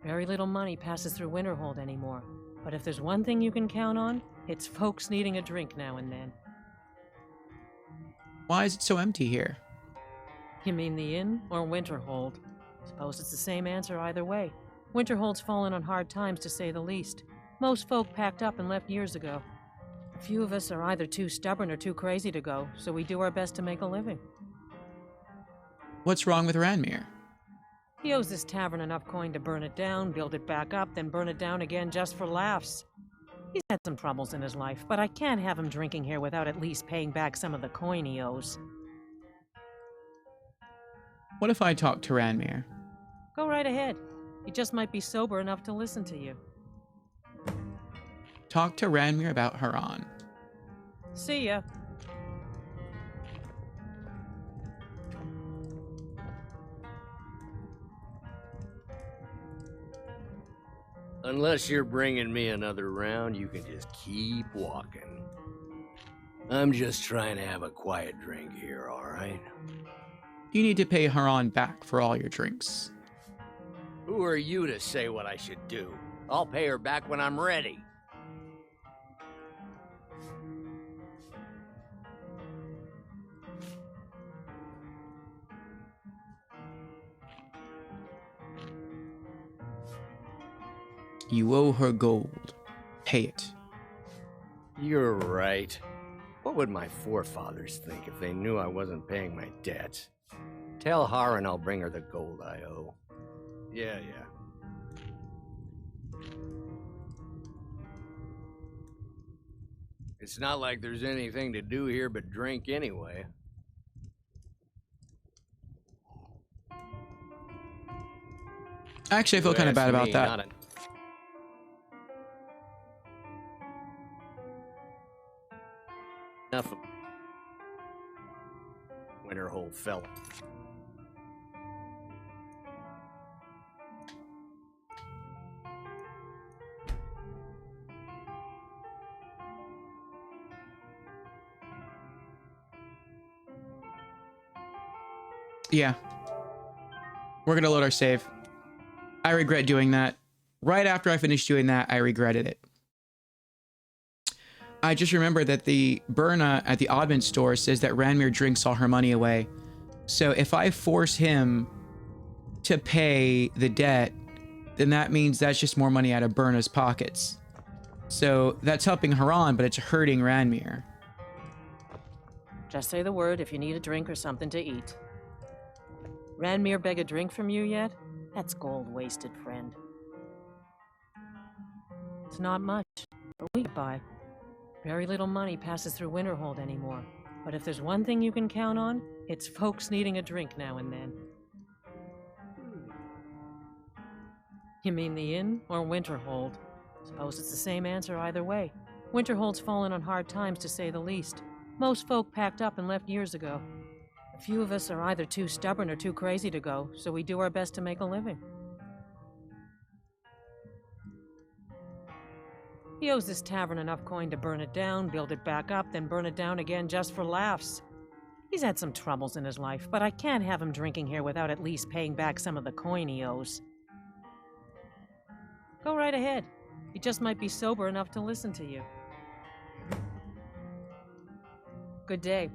I: Very little money passes through Winterhold anymore. But if there's one thing you can count on, it's folks needing a drink now and then.
A: Why is it so empty here?
I: You mean the inn or Winterhold? Suppose it's the same answer either way. Winterhold's fallen on hard times, to say the least. Most folk packed up and left years ago. A few of us are either too stubborn or too crazy to go, so we do our best to make a living.
A: What's wrong with Ranmir?
I: He owes this tavern enough coin to burn it down, build it back up, then burn it down again just for laughs. He's had some troubles in his life, but I can't have him drinking here without at least paying back some of the coin he owes.
A: What if I talk to Ranmir?
I: Go right ahead. He just might be sober enough to listen to you.
A: Talk to Ranmir about Haran.
I: See ya.
P: Unless you're bringing me another round, you can just keep walking. I'm just trying to have a quiet drink here, all right?
A: You need to pay Haran back for all your drinks.
P: Who are you to say what I should do? I'll pay her back when I'm ready.
A: You owe her gold. Pay it.
P: You're right. What would my forefathers think if they knew I wasn't paying my debts? Tell Haran I'll bring her the gold I owe. Yeah. It's not like there's anything to do here but drink anyway.
A: Actually, I feel kind of bad about that.
P: Enough of Winterhold fell.
A: Yeah. We're gonna load our save. I regret doing that. Right after I finished doing that, I regretted it. I just remembered that the Berna at the Oddman store says that Ranmir drinks all her money away. So if I force him to pay the debt, then that means that's just more money out of Berna's pockets. So that's helping Haran, but it's hurting Ranmir.
I: Just say the word if you need a drink or something to eat. Ranmir beg a drink from you yet? That's gold wasted, friend. It's not much, but we get by. Very little money passes through Winterhold anymore. But if there's one thing you can count on, it's folks needing a drink now and then. You mean the inn or Winterhold? Suppose it's the same answer either way. Winterhold's fallen on hard times, to say the least. Most folk packed up and left years ago. A few of us are either too stubborn or too crazy to go, so we do our best to make a living. He owes this tavern enough coin to burn it down, build it back up, then burn it down again just for laughs. He's had some troubles in his life, but I can't have him drinking here without at least paying back some of the coin he owes. Go right ahead. He just might be sober enough to listen to you. Good day.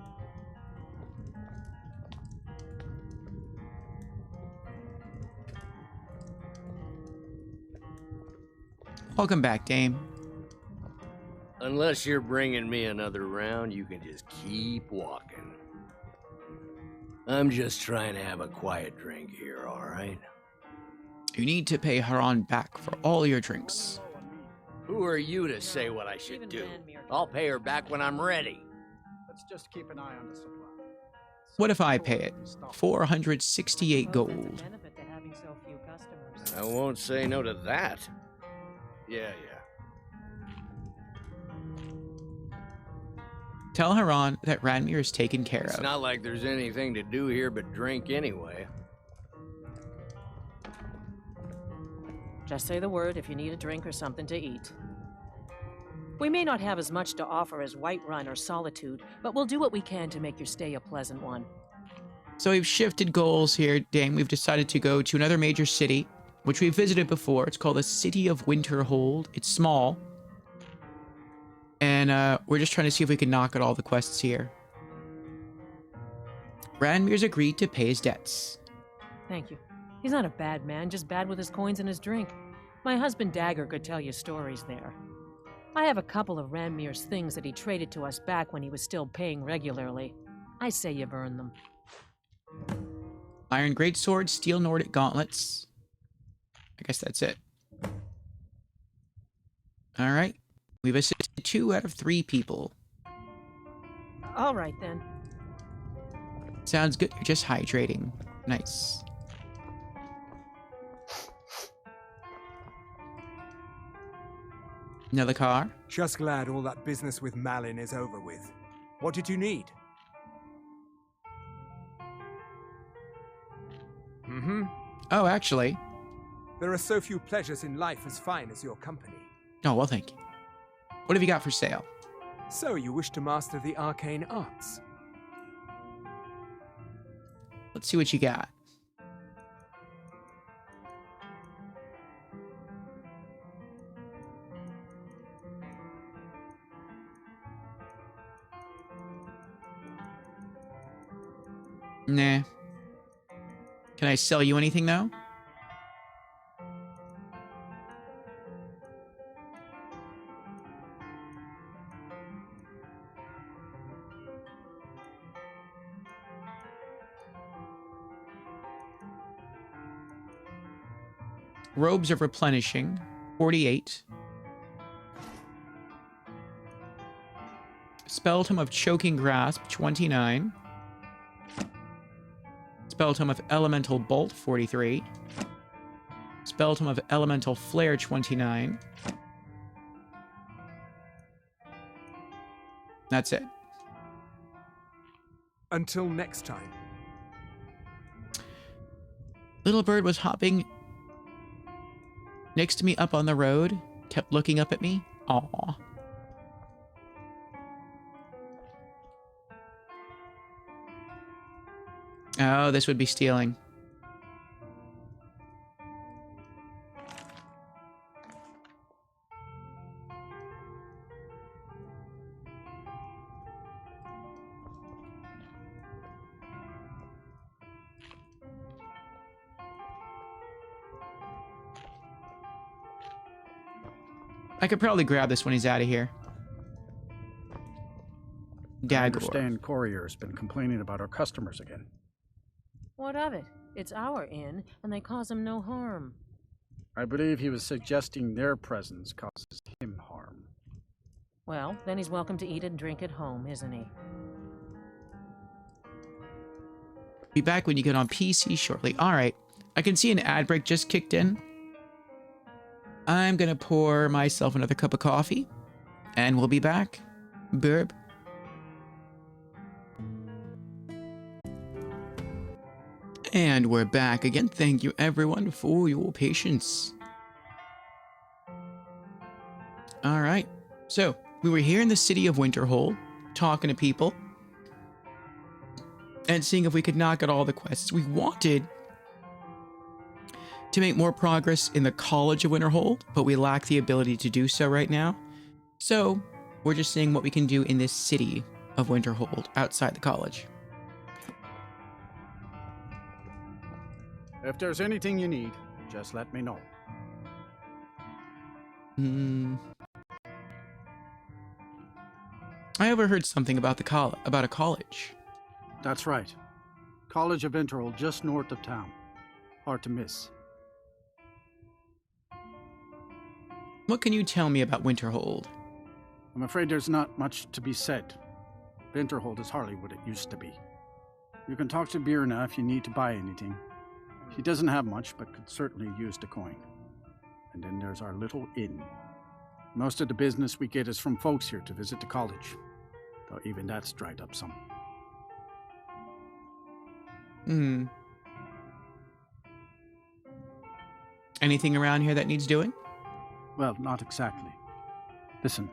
A: Welcome back, Dame.
P: Unless you're bringing me another round, you can just keep walking. I'm just trying to have a quiet drink here, all right?
A: You need to pay Haran back for all your drinks.
P: Who are you to say what I should do? I'll pay her back when I'm ready.
G: Let's just keep an eye on the supply.
A: What if I pay it? 468 gold.
P: I won't say no to that. Yeah.
A: Tell Haran that Ranmir is taken care
P: It's
A: of.
P: not like there's anything to do here but drink anyway.
I: Just say the word if you need a drink or something to eat. We may not have as much to offer as Whiterun or Solitude, but we'll do what we can to make your stay a pleasant one.
A: So we've shifted goals here, Dame. We've decided to go to another major city, which we've visited before. It's called the City of Winterhold. It's small. And we're just trying to see if we can knock out all the quests here. Ranmir's agreed to pay his debts.
I: Thank you. He's not a bad man, just bad with his coins and his drink. My husband Dagger could tell you stories there. I have a couple of Ranmir's things that he traded to us back when he was still paying regularly. I say you've earned them.
A: Iron Greatsword, Steel Nordic Gauntlets. I guess that's it. Alright. We've assisted 2 out of 3 people.
I: All right, then.
A: Sounds good. You're just hydrating. Nice. Another car?
B: Just glad all that business with Malin is over with. What did you need?
A: Oh, actually.
B: There are so few pleasures in life as fine as your company.
A: Oh, well, thank you. What have you got for sale?
B: So you wish to master the arcane arts?
A: Let's see what you got. Nah. Can I sell you anything, though? Robes of Replenishing, 48. Spelltome of Choking Grasp, 29. Spelltome of Elemental Bolt, 43. Spelltome of Elemental Flare, 29. That's it.
B: Until next time.
A: Little bird was hopping next to me up on the road, kept looking up at me. Aww. Oh, this would be stealing. I could probably grab this when he's out of here.
G: I
A: Dagor.
G: understand Courier's been complaining about our customers again.
I: What of it? It's our inn, and they cause him no harm.
G: I believe he was suggesting their presence causes him harm.
I: Well, then he's welcome to eat and drink at home, isn't he?
A: Be back when you get on PC shortly. Alright. I can see an ad break just kicked in. I'm gonna pour myself another cup of coffee, and we'll be back. Burp. And we're back again. Thank you everyone for your patience. Alright. So, we were here in the city of Winterhold, talking to people, and seeing if we could knock out all the quests. We wanted to make more progress in the College of Winterhold, but we lack the ability to do so right now. So, we're just seeing what we can do in this city of Winterhold, outside the college.
G: If there's anything you need, just let me know.
A: I overheard something about about a college.
G: That's right. College of Winterhold, just north of town. Hard to miss.
A: What can you tell me about Winterhold?
G: I'm afraid there's not much to be said. Winterhold is hardly what it used to be. You can talk to Birna if you need to buy anything. She doesn't have much, but could certainly use the coin. And then there's our little inn. Most of the business we get is from folks here to visit the college. though even that's dried up some.
A: Anything around here that needs doing?
G: Well, not exactly. Listen,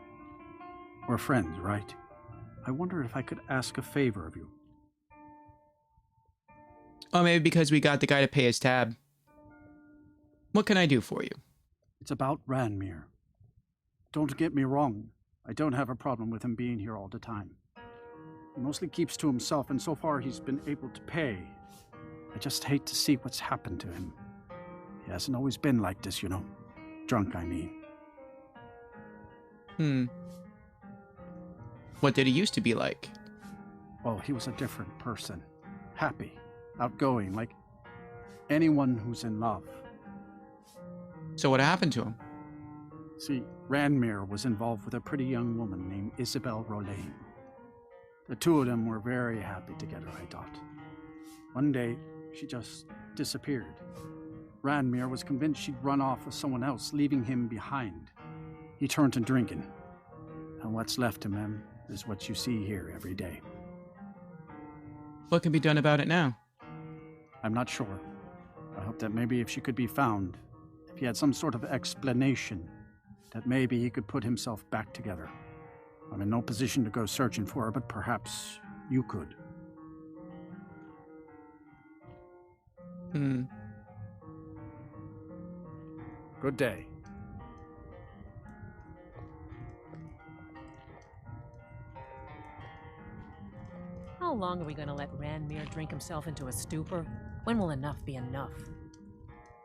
G: we're friends, right? I wonder if I could ask a favor of you.
A: Oh, maybe because we got the guy to pay his tab. What can I do for you?
G: It's about Ranmir. Don't get me wrong. I don't have a problem with him being here all the time. He mostly keeps to himself, and so far he's been able to pay. I just hate to see what's happened to him. He hasn't always been like this, you know. Drunk, I mean.
A: What did he used to be like?
G: Well, he was a different person. Happy, outgoing, like anyone who's in love.
A: So what happened to him?
G: See, Ranmir was involved with a pretty young woman named Isabel Rolain. The two of them were very happy together, I thought. One day, she just disappeared. Ranmir was convinced she'd run off with someone else, leaving him behind. He turned to drinking. And what's left of him is what you see here every day.
A: What can be done about it now?
G: I'm not sure. I hope that maybe if she could be found, if he had some sort of explanation, that maybe he could put himself back together. I'm in no position to go searching for her, but perhaps you could. Good day.
I: How long are we going to let Ranmir drink himself into a stupor? When will enough be enough?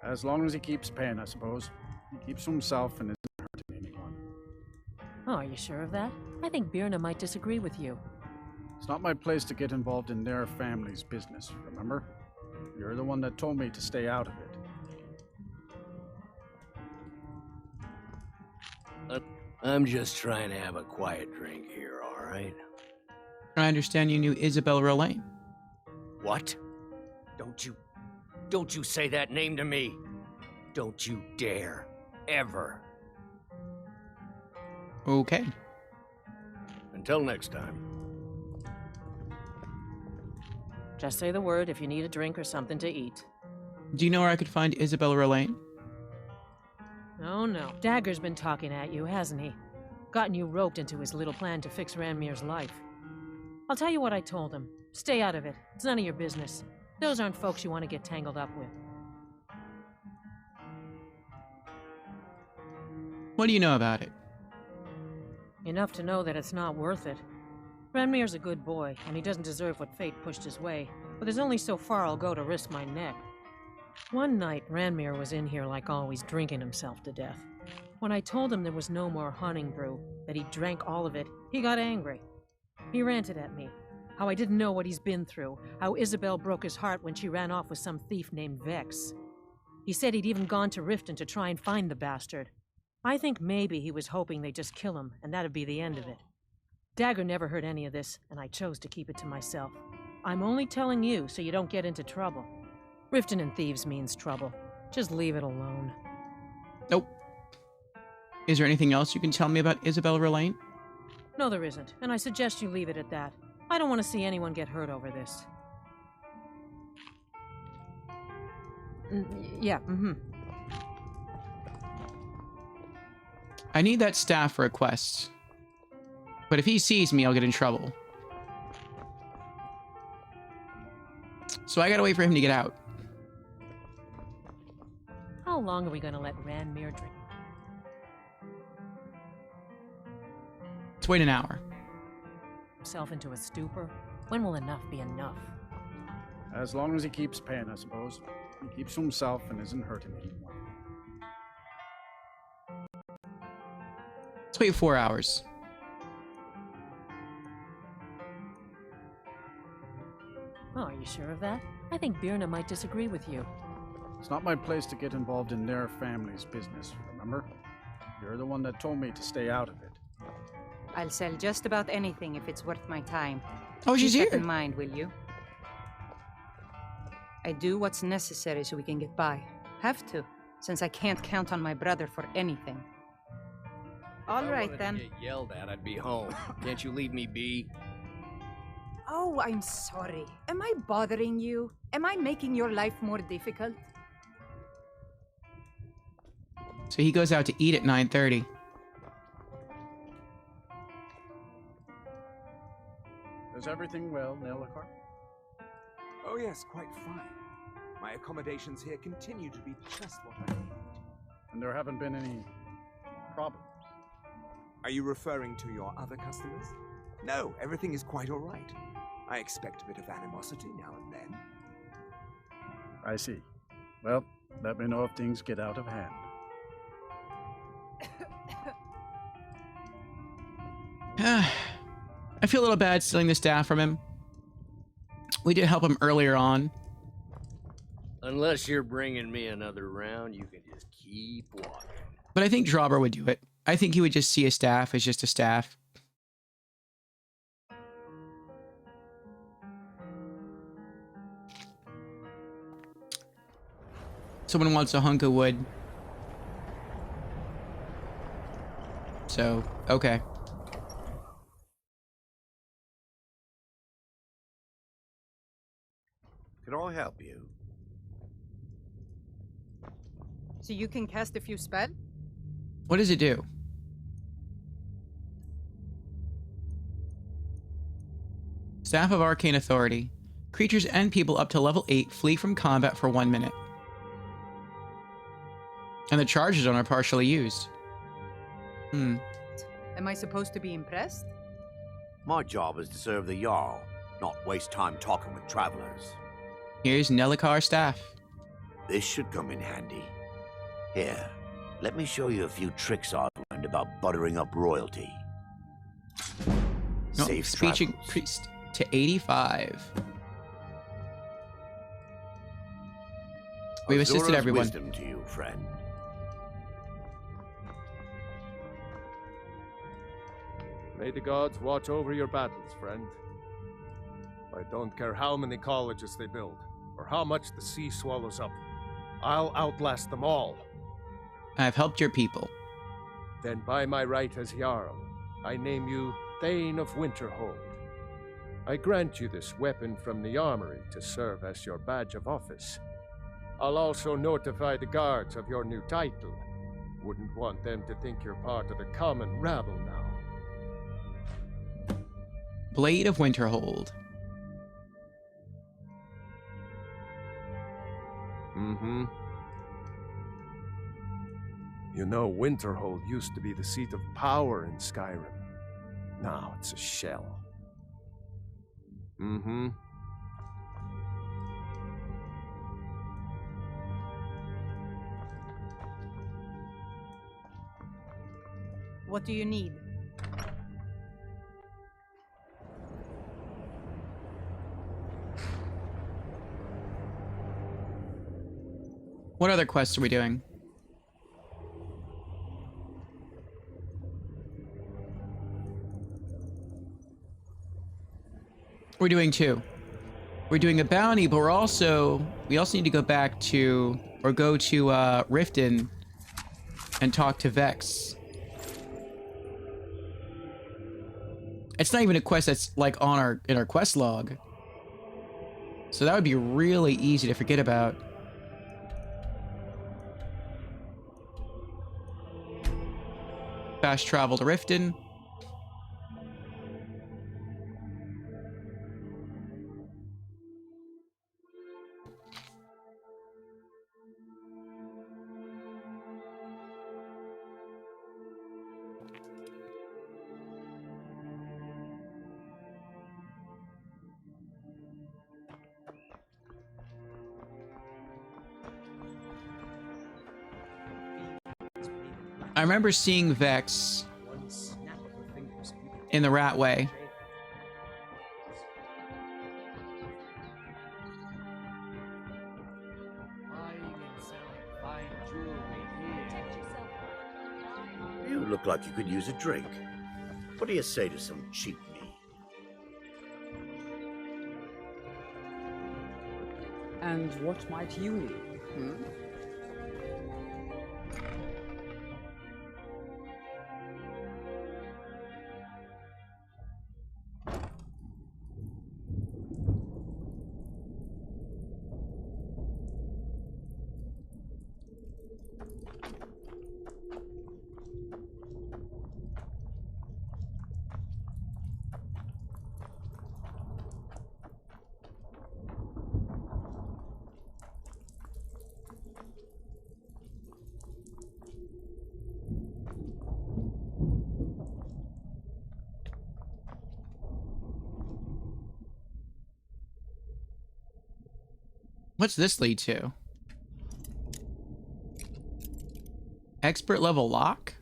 G: As long as he keeps paying, I suppose. He keeps to himself and isn't hurting anyone.
I: Oh, are you sure of that? I think Birna might disagree with you.
G: It's not my place to get involved in their family's business, remember? You're the one that told me to stay out of it.
P: I'm just trying to have a quiet drink here, all right?
A: I understand you knew Isabel Rolain.
P: What? Don't you say that name to me. Don't you dare. Ever.
A: Okay.
P: Until next time.
I: Just say the word if you need a drink or something to eat.
A: Do you know where I could find Isabel Rolain?
I: Oh no. Dagger's been talking at you, hasn't he? Gotten you roped into his little plan to fix Ranmir's life. I'll tell you what I told him. Stay out of it. It's none of your business. Those aren't folks you want to get tangled up with.
A: What do you know about it?
I: Enough to know that it's not worth it. Ranmir's a good boy, and he doesn't deserve what fate pushed his way, but there's only so far I'll go to risk my neck. One night, Ranmir was in here like always, drinking himself to death. When I told him there was no more hunting brew, that he drank all of it, he got angry. He ranted at me, how I didn't know what he's been through, how Isabel broke his heart when she ran off with some thief named Vex. He said he'd even gone to Riften to try and find the bastard. I think maybe he was hoping they'd just kill him, and that'd be the end of it. Dagger never heard any of this, and I chose to keep it to myself. I'm only telling you so you don't get into trouble. Riften and thieves means trouble. Just leave it alone.
A: Nope. Is there anything else you can tell me about Isabel Rolain?
I: No, there isn't, and I suggest you leave it at that. I don't want to see anyone get hurt over this.
A: I need that staff for a quest. But if he sees me, I'll get in trouble. So I gotta wait for him to get out.
I: How long are we gonna let Ranmir drink?
A: Let's wait an hour.
I: Himself into a stupor? When will enough be enough?
G: As long as he keeps paying, I suppose. He keeps to himself and isn't hurting anyone.
A: Let's wait 4 hours.
I: Oh, are you sure of that? I think Birna might disagree with you.
G: It's not my place to get involved in their family's business, remember? You're the one that told me to stay out of it.
S: I'll sell just about anything if it's worth my time.
A: Oh, she's
S: Keep
A: here.
S: that in mind, will you? I do what's necessary so we can get by. Have to, since I can't count on my brother for anything. All
P: If I
S: right,
P: wanted
S: then.
P: To get yelled at, I'd be home. Can't you leave me be?
S: Oh, I'm sorry. Am I bothering you? Am I making your life more difficult?
A: So he goes out to eat at 9:30.
G: Is everything well, Nelakar?
B: Oh yes, quite fine. My accommodations here continue to be just what I need.
G: And there haven't been any problems?
B: Are you referring to your other customers? No, everything is quite all right. I expect a bit of animosity now and then.
G: I see. Well, let me know if things get out of hand.
A: I feel a little bad stealing the staff from him. We did help him earlier on.
P: Unless you're bringing me another round, you can just keep walking.
A: But I think Drabur would do it. I think he would just see a staff as just a staff. Someone wants a hunk of wood. So, okay.
D: Can I help you?
S: So you can cast a few spells?
A: What does it do? Staff of Arcane Authority. Creatures and people up to level 8 flee from combat for 1 minute. And the charges on are partially used.
S: Am I supposed to be impressed?
D: My job is to serve the Jarl, not waste time talking with travelers.
A: Here's Nelakar's staff.
D: This should come in handy. Here, let me show you a few tricks I've learned about buttering up royalty.
A: No,
D: Safe
A: speech
D: travels.
A: increased to 85. We've assisted
D: Azura's
A: everyone.
D: Wisdom to you, friend.
N: May the gods watch over your battles, friend. I don't care how many colleges they build, or how much the sea swallows up. I'll outlast them all.
A: I've helped your people.
N: Then by my right as Jarl, I name you Thane of Winterhold. I grant you this weapon from the armory to serve as your badge of office. I'll also notify the guards of your new title. Wouldn't want them to think you're part of the common rabble now.
A: Blade of Winterhold.
N: Mm-hmm. You know, Winterhold used to be the seat of power in Skyrim. Now it's a shell. Mm-hmm.
S: What do you need?
A: What other quests are we doing? We're doing 2. We're doing a bounty, but we also need to go back to, or go to Riften and talk to Vex. It's not even a quest that's like in our quest log. So that would be really easy to forget about. Fast travel to Riften. I remember seeing Vex in the Ratway.
D: You look like you could use a drink. What do you say to some cheap meat?
H: And what might you need? Hmm?
A: What's this lead to? Expert level lock?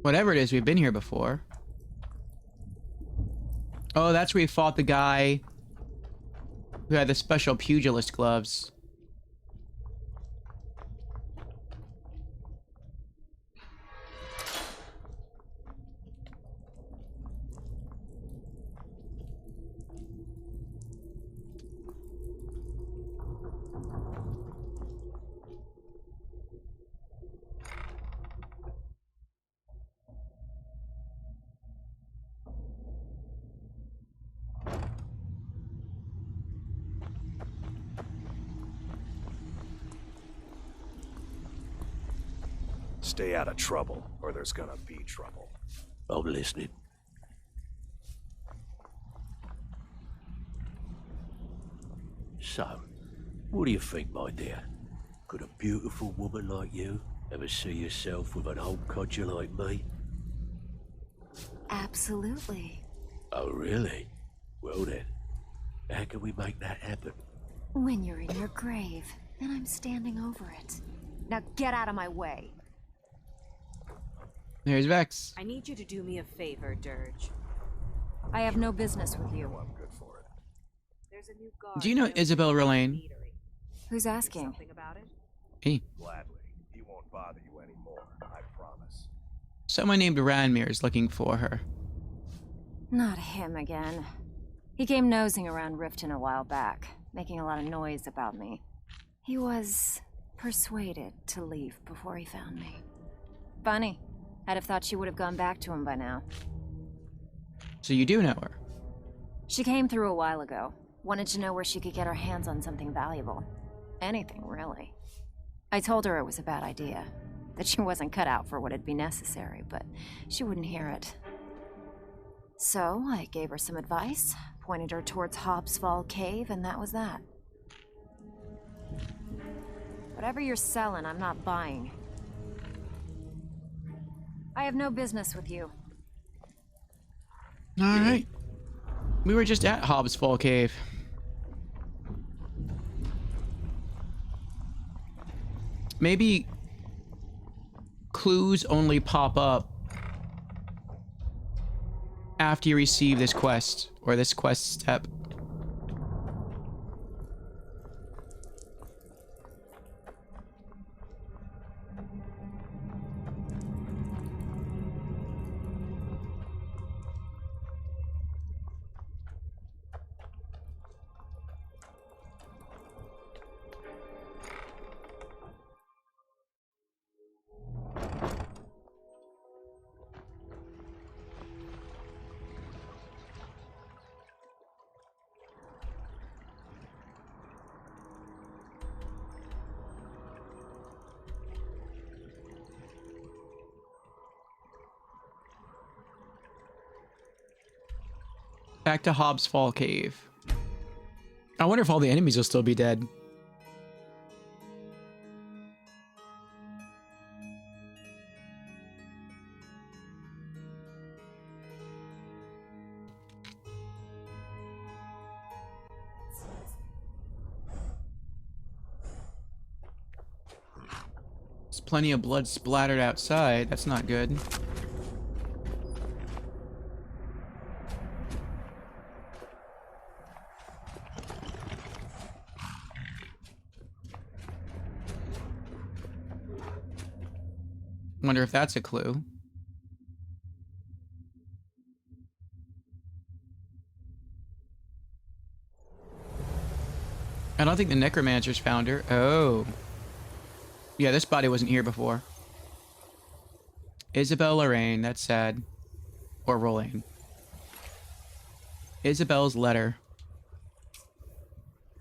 A: Whatever it is, we've been here before. Oh, that's where we fought the guy who had the special pugilist gloves.
E: Stay out of trouble, or there's gonna be trouble.
D: I'm listening. So, what do you think, my dear? Could a beautiful woman like you ever see yourself with an old codger like me?
O: Absolutely.
D: Oh, really? Well then, how can we make that happen?
O: When you're in your grave, and I'm standing over it. Now get out of my way.
A: There's Vex.
L: I need you to do me a favor, Dirge.
O: I have no business with you.
E: I'm good for it.
L: There's a new guard.
A: Do you know Isabel Relaine?
O: Who's asking?
L: Something about it?
A: Hey.
E: Gladly. He won't bother you anymore, I promise.
A: Someone named Ranmir is looking for her.
O: Not him again. He came nosing around Riften a while back, making a lot of noise about me. He was persuaded to leave before he found me. Funny. I'd have thought she would have gone back to him by now.
A: So you do know her?
O: She came through a while ago. Wanted to know where she could get her hands on something valuable. Anything, really. I told her it was a bad idea. That she wasn't cut out for what'd be necessary, but she wouldn't hear it. So I gave her some advice, pointed her towards Hobbsfall Cave, and that was that. Whatever you're selling, I'm not buying. I have no business with you.
A: Alright. We were just at Hobbsfall Cave. Maybe clues only pop up after you receive this quest, or this quest step. Back to Hobbsfall Cave. I wonder if all the enemies will still be dead. There's plenty of blood splattered outside. That's not good. Wonder if that's a clue. I don't think the necromancers found her. Oh. Yeah, this body wasn't here before. Isabel Lorraine, that's sad. Or Rolane. Isabel's letter.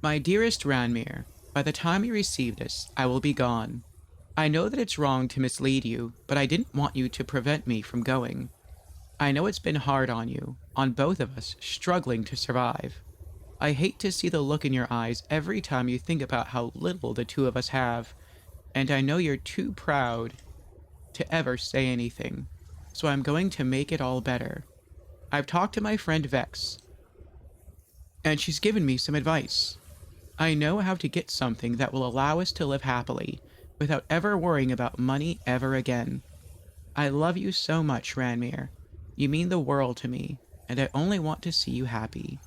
A: My dearest Ranmir, by the time you receive this, I will be gone. I know that it's wrong to mislead you, but I didn't want you to prevent me from going. I know it's been hard on you, on both of us, struggling to survive. I hate to see the look in your eyes every time you think about how little the two of us have, and I know you're too proud to ever say anything, so I'm going to make it all better. I've talked to my friend Vex, and she's given me some advice. I know how to get something that will allow us to live happily, without ever worrying about money ever again. I love you so much, Ranmir. You mean the world to me, and I only want to see you happy.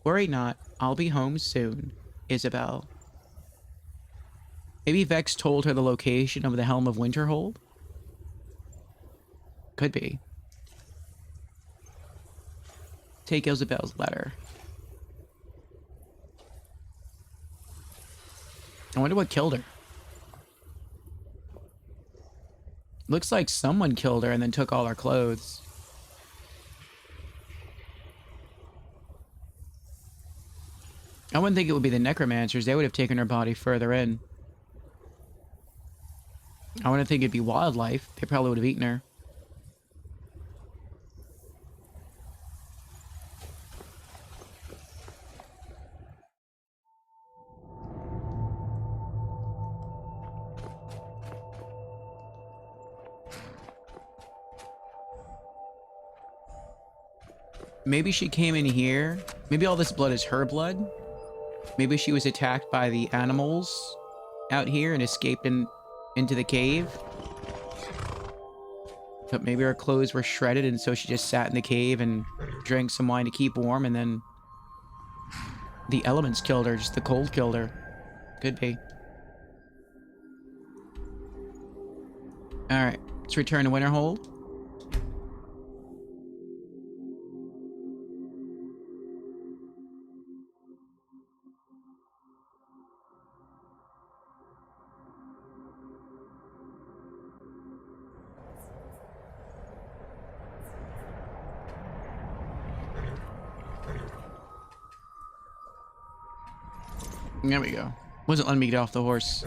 A: Worry not, I'll be home soon, Isabel. Maybe Vex told her the location of the Helm of Winterhold? Could be. Take Isabel's letter. I wonder what killed her. Looks like someone killed her and then took all her clothes. I wouldn't think it would be the necromancers. They would have taken her body further in. I wouldn't think it'd be wildlife. They probably would have eaten her. Maybe she came in here. Maybe all this blood is her blood. Maybe she was attacked by the animals out here and escaped into the cave. But maybe her clothes were shredded and so she just sat in the cave and drank some wine to keep warm, and then the elements killed her, just the cold killed her. Could be. Alright, let's return to Winterhold. There we go. Wasn't letting me get off the horse.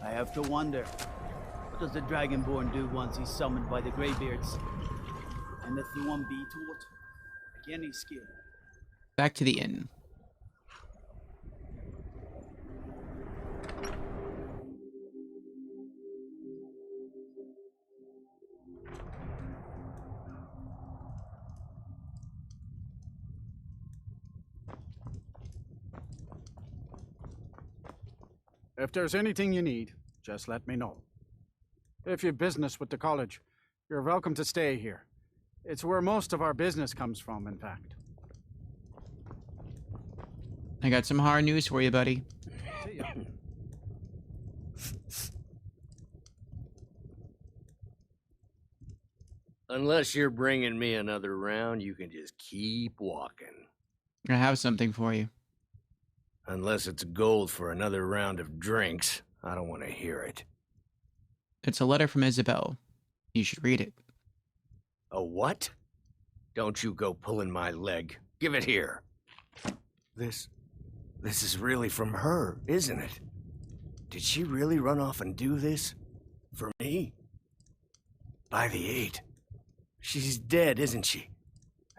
W: I have to wonder, what does the Dragonborn do once he's summoned by the Greybeards? And let the one be taught? Like any skill.
A: Back to the inn.
G: If there's anything you need, just let me know. If you've business with the college, you're welcome to stay here. It's where most of our business comes from, in fact.
A: I got some hard news for you, buddy.
G: See ya.
P: Unless you're bringing me another round, you can just keep walking.
A: I have something for you.
P: Unless it's gold for another round of drinks, I don't want to hear it.
A: It's a letter from Isabel. You should read it.
P: A what? Don't you go pulling my leg. Give it here. This is really from her, isn't it? Did she really run off and do this? For me? By the 8. She's dead, isn't she?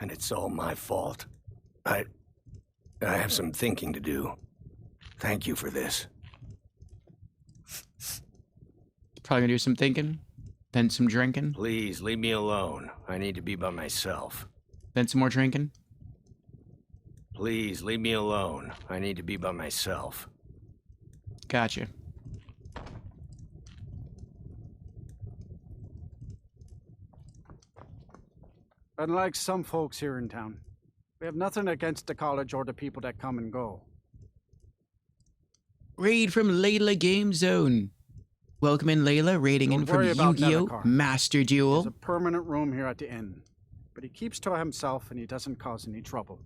P: And it's all my fault. I have some thinking to do. Thank you for this.
A: Probably gonna do some thinking, then some drinking.
P: Please, leave me alone. I need to be by myself.
A: Then some more drinking.
P: Please, leave me alone. I need to be by myself.
A: Gotcha.
G: Unlike some folks here in town, we have nothing against the college or the people that come and go.
A: Raid from Layla Game Zone. Welcome in, Layla, raiding in from Yu-Gi-Oh! Master Duel.
G: There's a permanent room here at the inn, but he keeps to himself and he doesn't cause any trouble.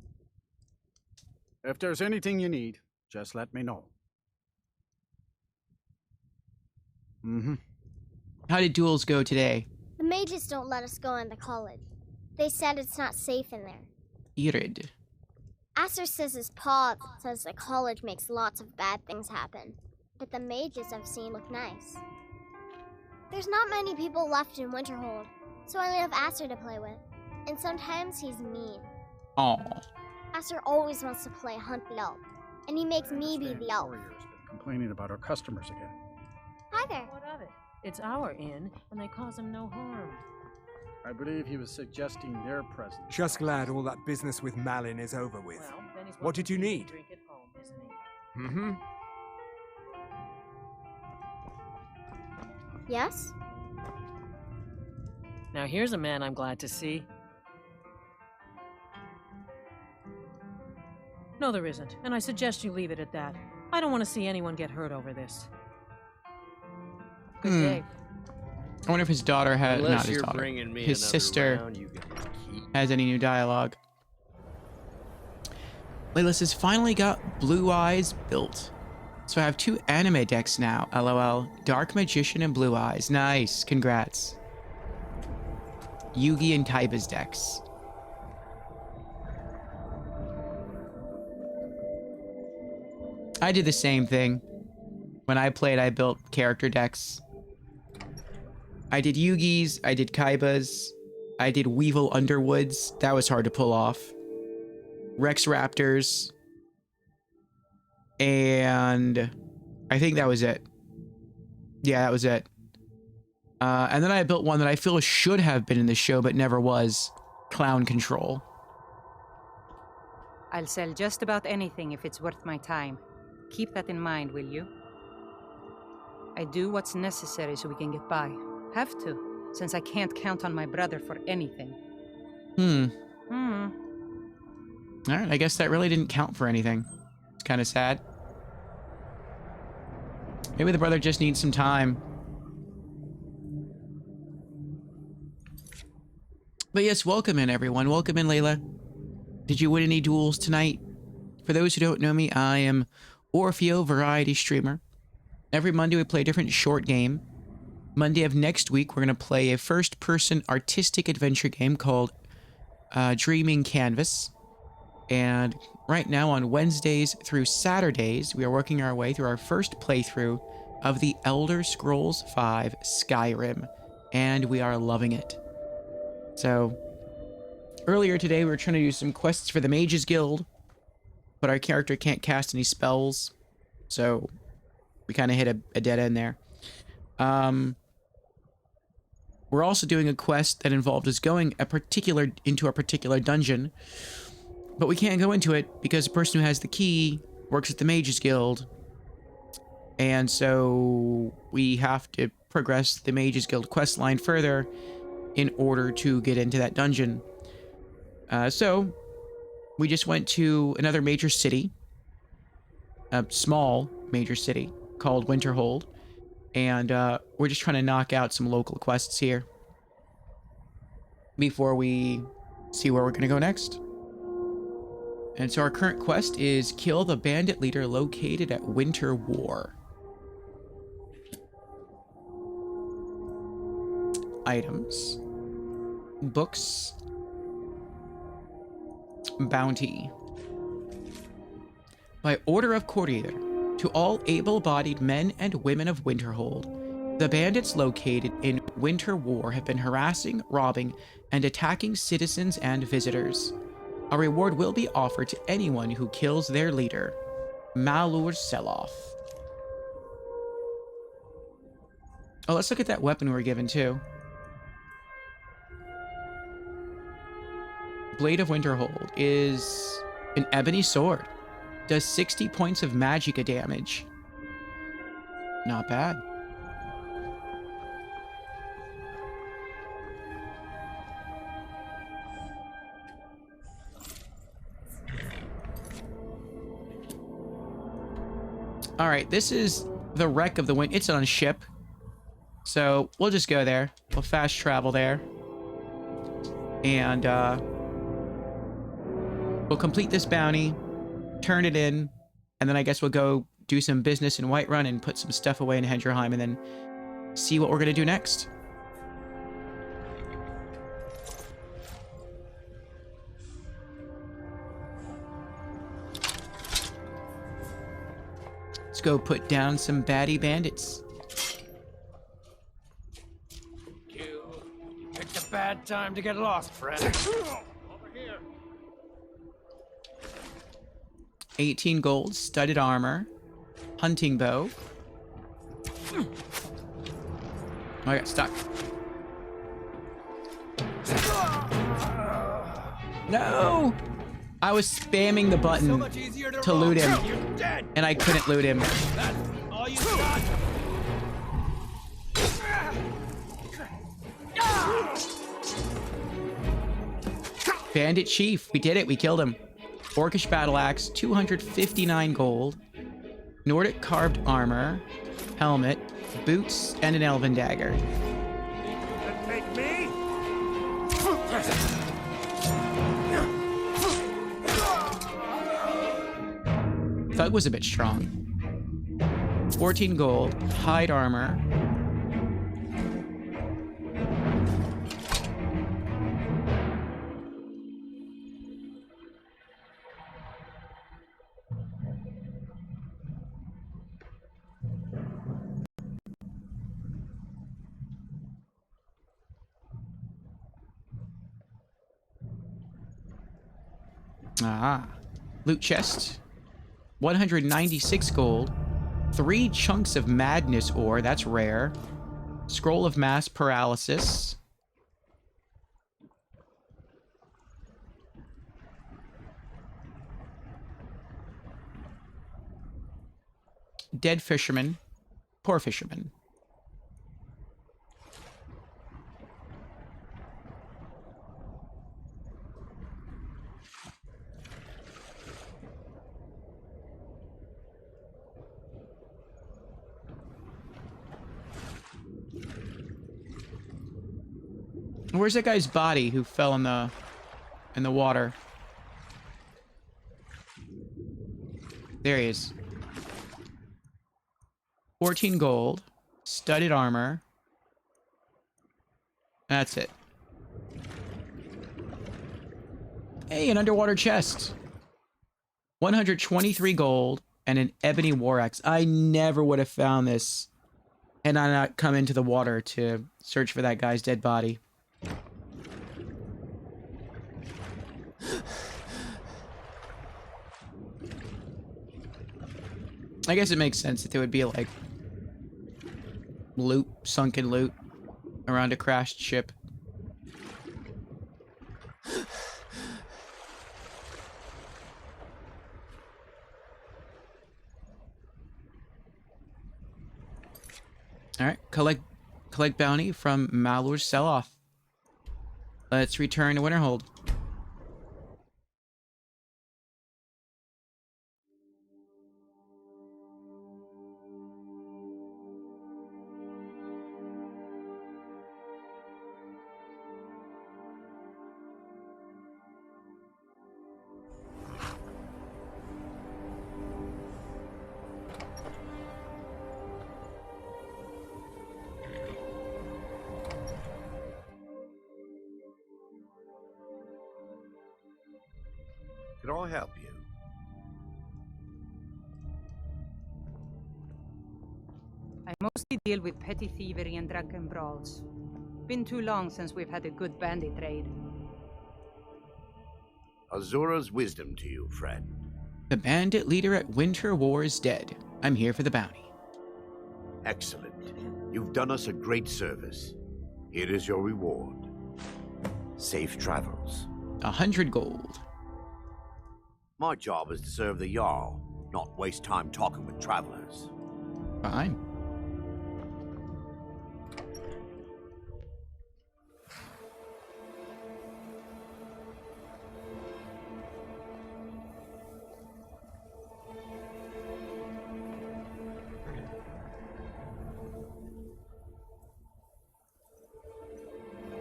G: If there's anything you need, just let me know.
A: How did duels go today?
F: The mages don't let us go into college. They said it's not safe in there.
A: Irid.
F: Aster says his pa says the college makes lots of bad things happen. but the mages I've seen look nice. There's not many people left in Winterhold, so I only have Aster to play with. And sometimes he's mean.
A: Aw.
F: Aster always wants to play Hunt the Elf, and he makes me be the elf.
G: Warrior's been complaining about our customers again.
F: Hi there.
I: What of it? It's our inn, and they cause him no harm.
G: I believe he was suggesting their presence.
B: Just glad all that business with Malin is over with.
I: Well, then he's
B: What did you need?
I: drink at home, isn't he?
B: Mm-hmm.
F: Yes?
I: Now here's a man I'm glad to see. No, there isn't, and I suggest you leave it at that. I don't want to see anyone get hurt over this. Good day.
A: I wonder if his daughter has,
P: Unless
A: not his
P: you're
A: daughter,
P: bringing me
A: his
P: another
A: sister
P: round, you can keep.
A: has any new dialogue. Layla says, finally got Blue Eyes built. So I have 2 anime decks now, lol. Dark Magician and Blue Eyes. Nice, congrats. Yugi and Kaiba's decks. I did the same thing. When I played, I built character decks. I did Yugi's, I did Kaiba's, I did Weevil Underwoods. That was hard to pull off. Rex Raptors. And I think that was it. Yeah, that was it. And then I built one that I feel should have been in the show, but never was. Clown Control.
S: I'll sell just about anything if it's worth my time. Keep that in mind, will you? I do what's necessary so we can get by. Have to, since I can't count on my brother for anything.
A: Alright, I guess that really didn't count for anything. It's kind of sad. Maybe the brother just needs some time. But yes, welcome in, everyone. Welcome in, Layla. Did you win any duels tonight? For those who don't know me, I am Orfeo, variety streamer. Every Monday we play a different short game. Monday of next week, we're going to play a first-person artistic adventure game called Dreaming Canvas. And right now on Wednesdays through Saturdays, we are working our way through our first playthrough of the Elder Scrolls V Skyrim. And we are loving it. So, earlier today we were trying to do some quests for the Mages Guild, but our character can't cast any spells, so we kind of hit a dead end there. We're also doing a quest that involved us going into a particular dungeon, but we can't go into it because the person who has the key works at the Mages Guild, and so we have to progress the Mages Guild quest line further in order to get into that dungeon. So we just went to another major city, a small major city called Winterhold, and we're just trying to knock out some local quests here before we see where we're going to go next. And so our current quest is kill the bandit leader located at Winter War. Items. Books. Bounty. By order of courtier, to all able-bodied men and women of Winterhold, the bandits located in Winter War have been harassing, robbing, and attacking citizens and visitors. A reward will be offered to anyone who kills their leader, Malur Seloff. Oh, let's look at that weapon we were given, too. Blade of Winterhold is an ebony sword. Does 60 points of magicka damage. Not bad. All right, this is the wreck of the wind. It's on a ship. So we'll just go there. We'll fast travel there. And we'll complete this bounty, turn it in, and then I guess we'll go do some business in Whiterun and put some stuff away in Hedgerheim and then see what we're going to do next. Let's go put down some baddie bandits.
M: You picked a bad time to get lost, friend. Over here.
A: 18 gold, studded armor, hunting bow. Oh, I got stuck. No! I was spamming the button to loot him, and I couldn't loot him.
U: That's all you got.
A: Bandit Chief, we did it, we killed him. Orcish battle axe, 259 gold. Nordic carved armor, helmet, boots, and an elven dagger.
U: Take me.
A: Thug was a bit strong. 14 gold, hide armor. Ah, loot chest. 196 gold. 3 chunks of madness ore, that's rare. Scroll of mass paralysis. Dead fisherman. Poor fisherman. Where's that guy's body who fell in the water? There he is. 14 gold, studded armor. That's it. Hey, an underwater chest. 123 gold and an ebony war axe. I never would have found this had I not come into the water to search for that guy's dead body. I guess it makes sense that there would be like loot, sunken loot around a crashed ship. All right, collect bounty from Malur's sell-off. Let's return to Winterhold.
D: Can I help you?
S: I mostly deal with petty thievery and drunken brawls. Been too long since we've had a good bandit raid.
D: Azura's wisdom to you, friend.
A: The bandit leader at Winter War is dead. I'm here for the bounty.
D: Excellent. You've done us a great service. Here is your reward. Safe travels.
A: 100 gold.
D: My job is to serve the Jarl, not waste time talking with travelers.
A: Fine.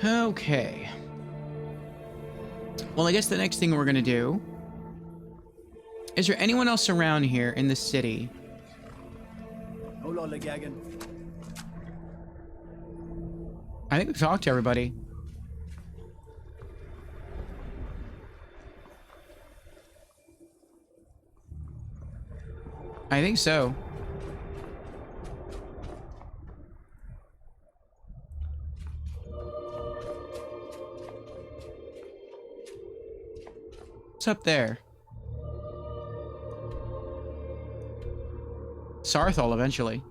A: Okay. Well, I guess the next thing we're gonna do... Is there anyone else around here in the city? I think we've talked to everybody. I think so. What's up there? Saarthal eventually.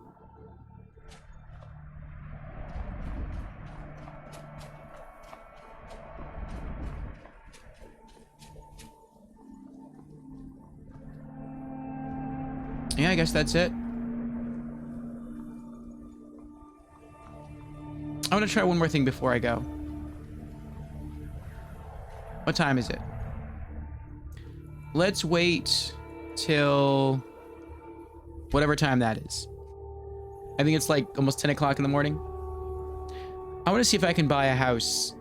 A: Yeah, I guess that's it. I want to try one more thing before I go. What time is it? Let's wait till whatever time that is. I think it's like almost 10 o'clock in the morning. I want to see if I can buy a house.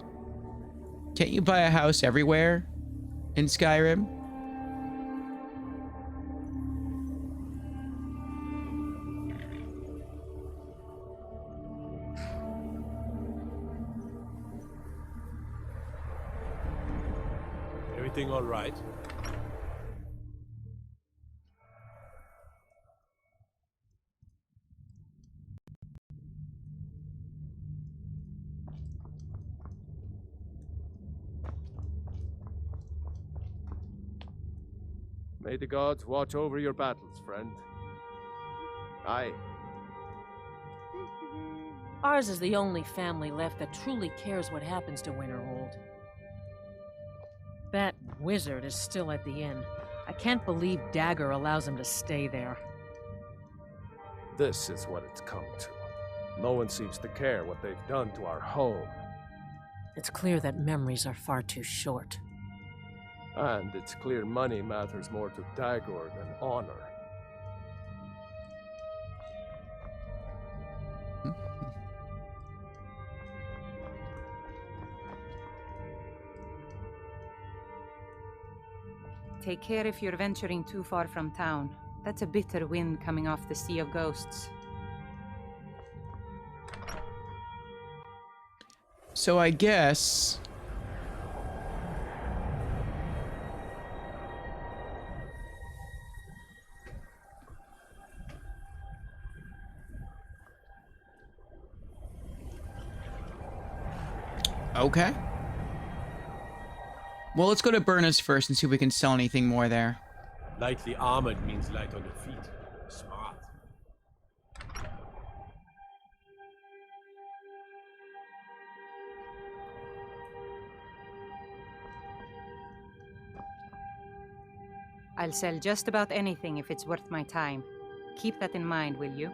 A: Can't you buy a house everywhere in Skyrim?
U: Everything all right?
N: May the gods watch over your battles, friend. Aye.
I: Ours is the only family left that truly cares what happens to Winterhold. That wizard is still at the inn. I can't believe Dagger allows him to stay there.
N: This is what it's come to. No one seems to care what they've done to our home.
I: It's clear that memories are far too short.
N: And it's clear money matters more to Dagor than honor.
S: Take care if you're venturing too far from town. That's a bitter wind coming off the Sea of Ghosts.
A: So I guess... Okay. Well, let's go to Burners first and see if we can sell anything more there.
U: Lightly armored means light on your feet. Smart.
S: I'll sell just about anything if it's worth my time. Keep that in mind, will you?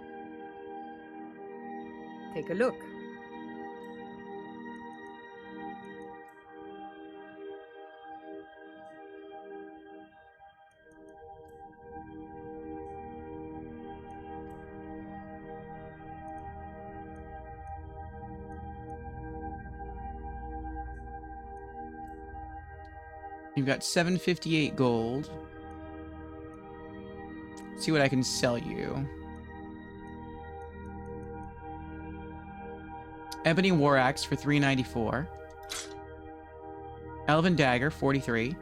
S: Take a look.
A: You've got 758 gold. See what I can sell you. Ebony War Axe for 394. Elven Dagger, 43.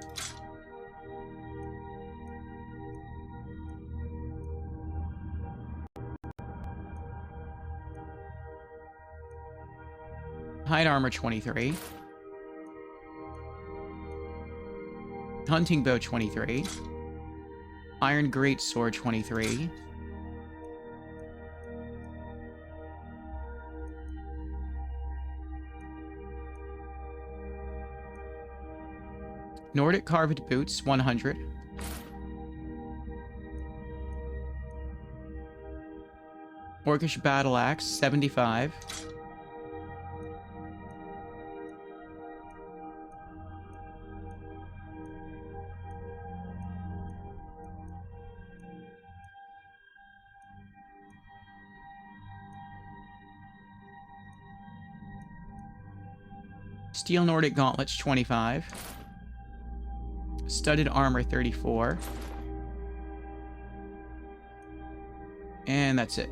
A: Hide Armor, 23. Hunting Bow, 23. Iron Great Sword, 23. Nordic Carved Boots, 100. Orcish Battle Axe, 75. Steel Nordic Gauntlets, 25. Studded Armor, 34. And that's it.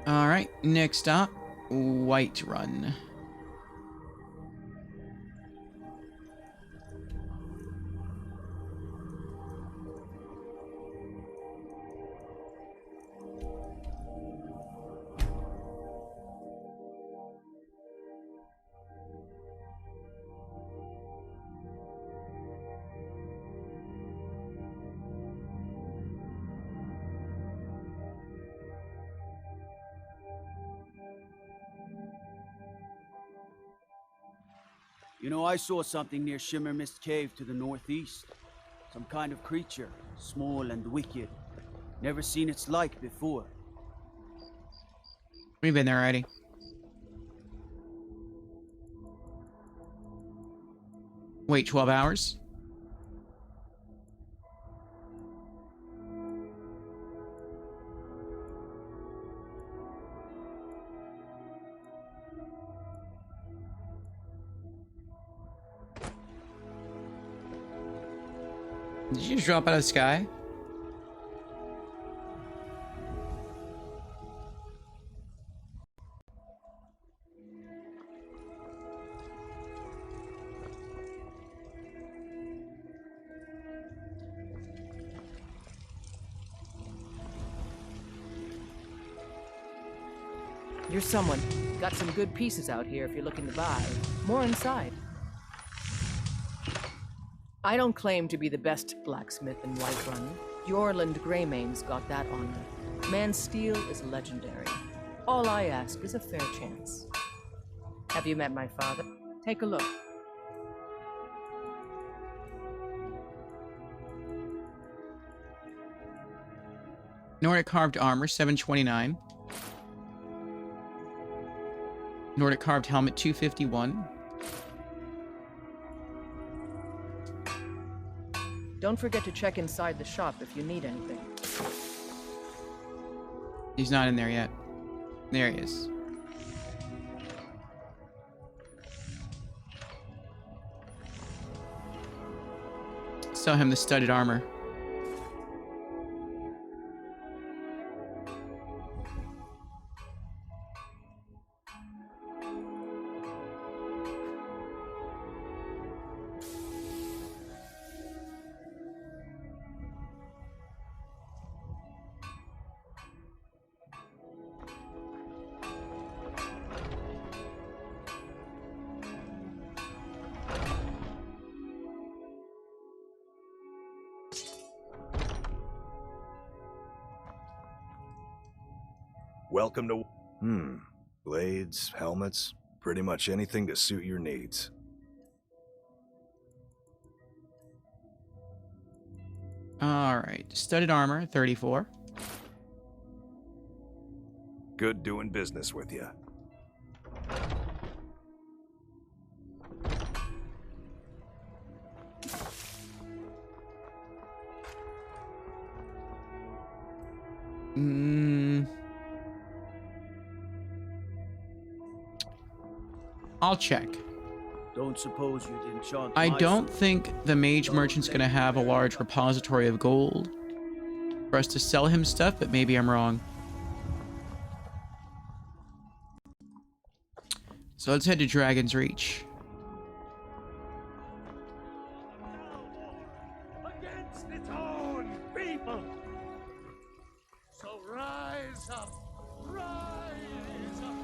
A: Alright, next up, Whiterun.
W: You know, I saw something near Shimmer Mist Cave to the northeast. Some kind of creature, small and wicked. Never seen its like before.
A: We've been there already. Wait 12 hours? Did you just drop out of the sky?
I: You're someone. Got some good pieces out here if you're looking to buy. More inside. I don't claim to be the best blacksmith in Whiterun. Jorland Greymane's got that honor. Man's steel is legendary. All I ask is a fair chance. Have you met my father? Take a look.
A: Nordic carved armor, 729. Nordic carved helmet, 251.
I: Don't forget to check inside the shop if you need anything.
A: He's not in there yet. There he is. Sell him the studded armor.
E: Welcome to... Blades, helmets, pretty much anything to suit your needs.
A: Alright. Studded armor, 34.
E: Good doing business with you.
A: I'll check.
W: Don't suppose you'd enchant
A: I
W: my
A: don't
W: sword?
A: think the mage merchant's gonna have a large repository of gold for us to sell him stuff, but maybe I'm wrong. So let's head to Dragon's Reach.
U: Against its own people. So rise up, rise up.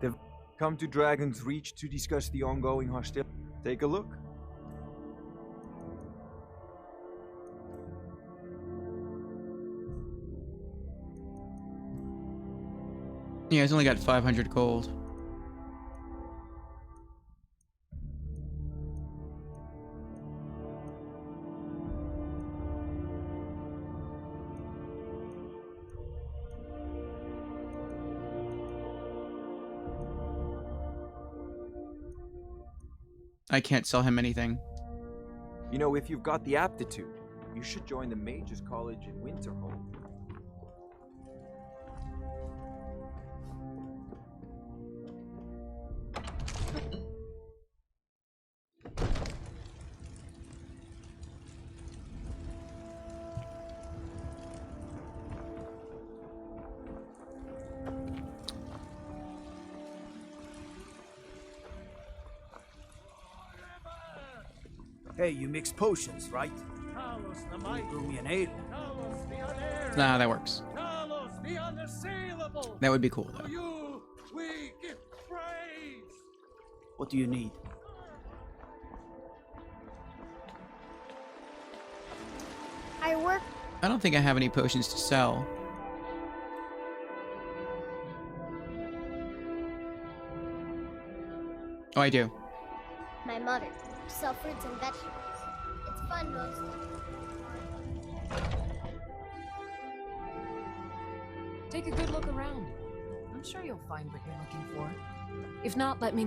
T: They've come to Dragon's Reach to discuss the ongoing hostility. Take a look.
A: Yeah, he's only got 500 gold. I can't sell him anything.
T: You know, if you've got the aptitude, you should join the Mages College in Winterhold.
W: Hey, you mix potions, right? You brew me an ale.
A: Nah, that works. That would be cool, though.
U: You, we give praise.
W: What do you need?
F: I work.
A: I don't think I have any potions to sell. Oh, I do.
F: My mother. Sell fruits and vegetables. It's fun roasting.
J: Take a good look around. I'm sure you'll find what you're looking for. If not, let me...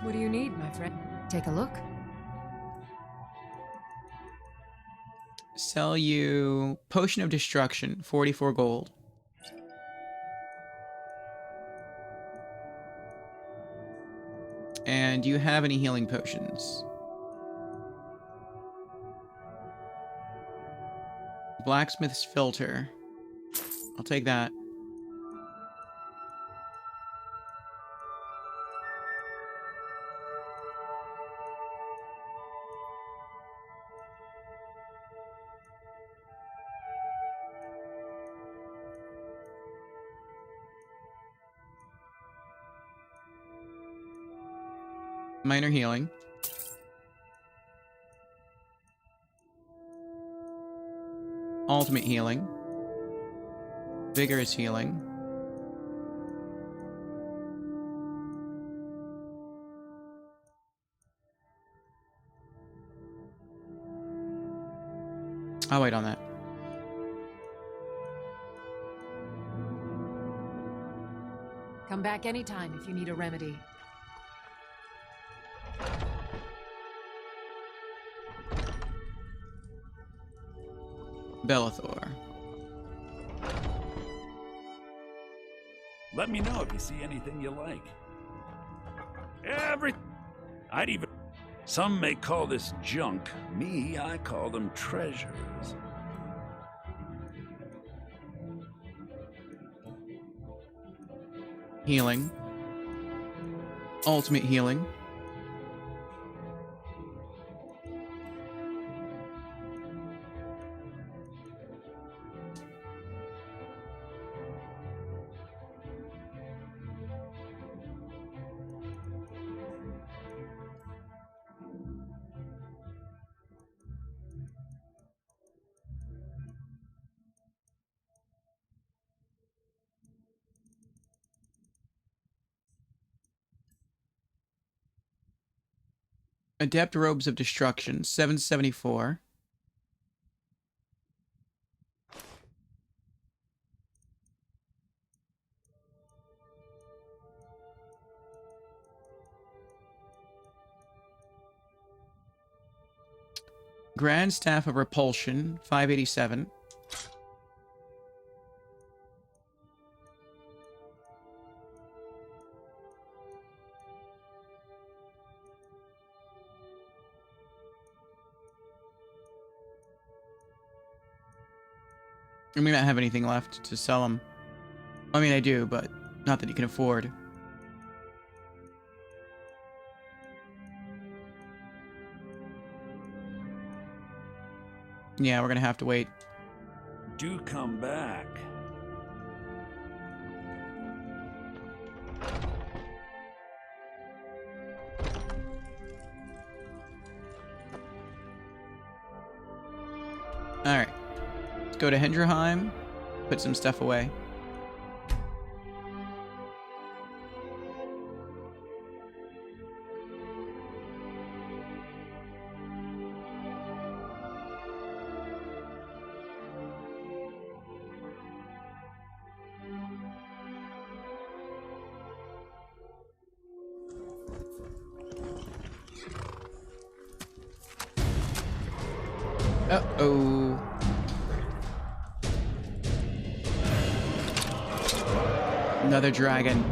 J: What do you need, my friend? Take a look.
A: Sell you Potion of Destruction, 44 gold. And do you have any healing potions? Blacksmith's Filter. I'll take that. Minor healing. Ultimate healing. Vigorous healing. I'll wait on that.
J: Come back anytime if you need a remedy.
A: Bellathor.
K: Let me know if you see anything you like. I'd even... Some may call this junk. Me, I call them treasures.
A: Healing. Ultimate healing. Adept Robes of Destruction, 774. Grand Staff of Repulsion, 587. I may not have anything left to sell them. I mean, I do, but not that you can afford. Yeah, we're gonna have to wait.
K: Do come back.
A: Alright. Let's go to Hendrheim, put some stuff away. Uh-oh. Another dragon.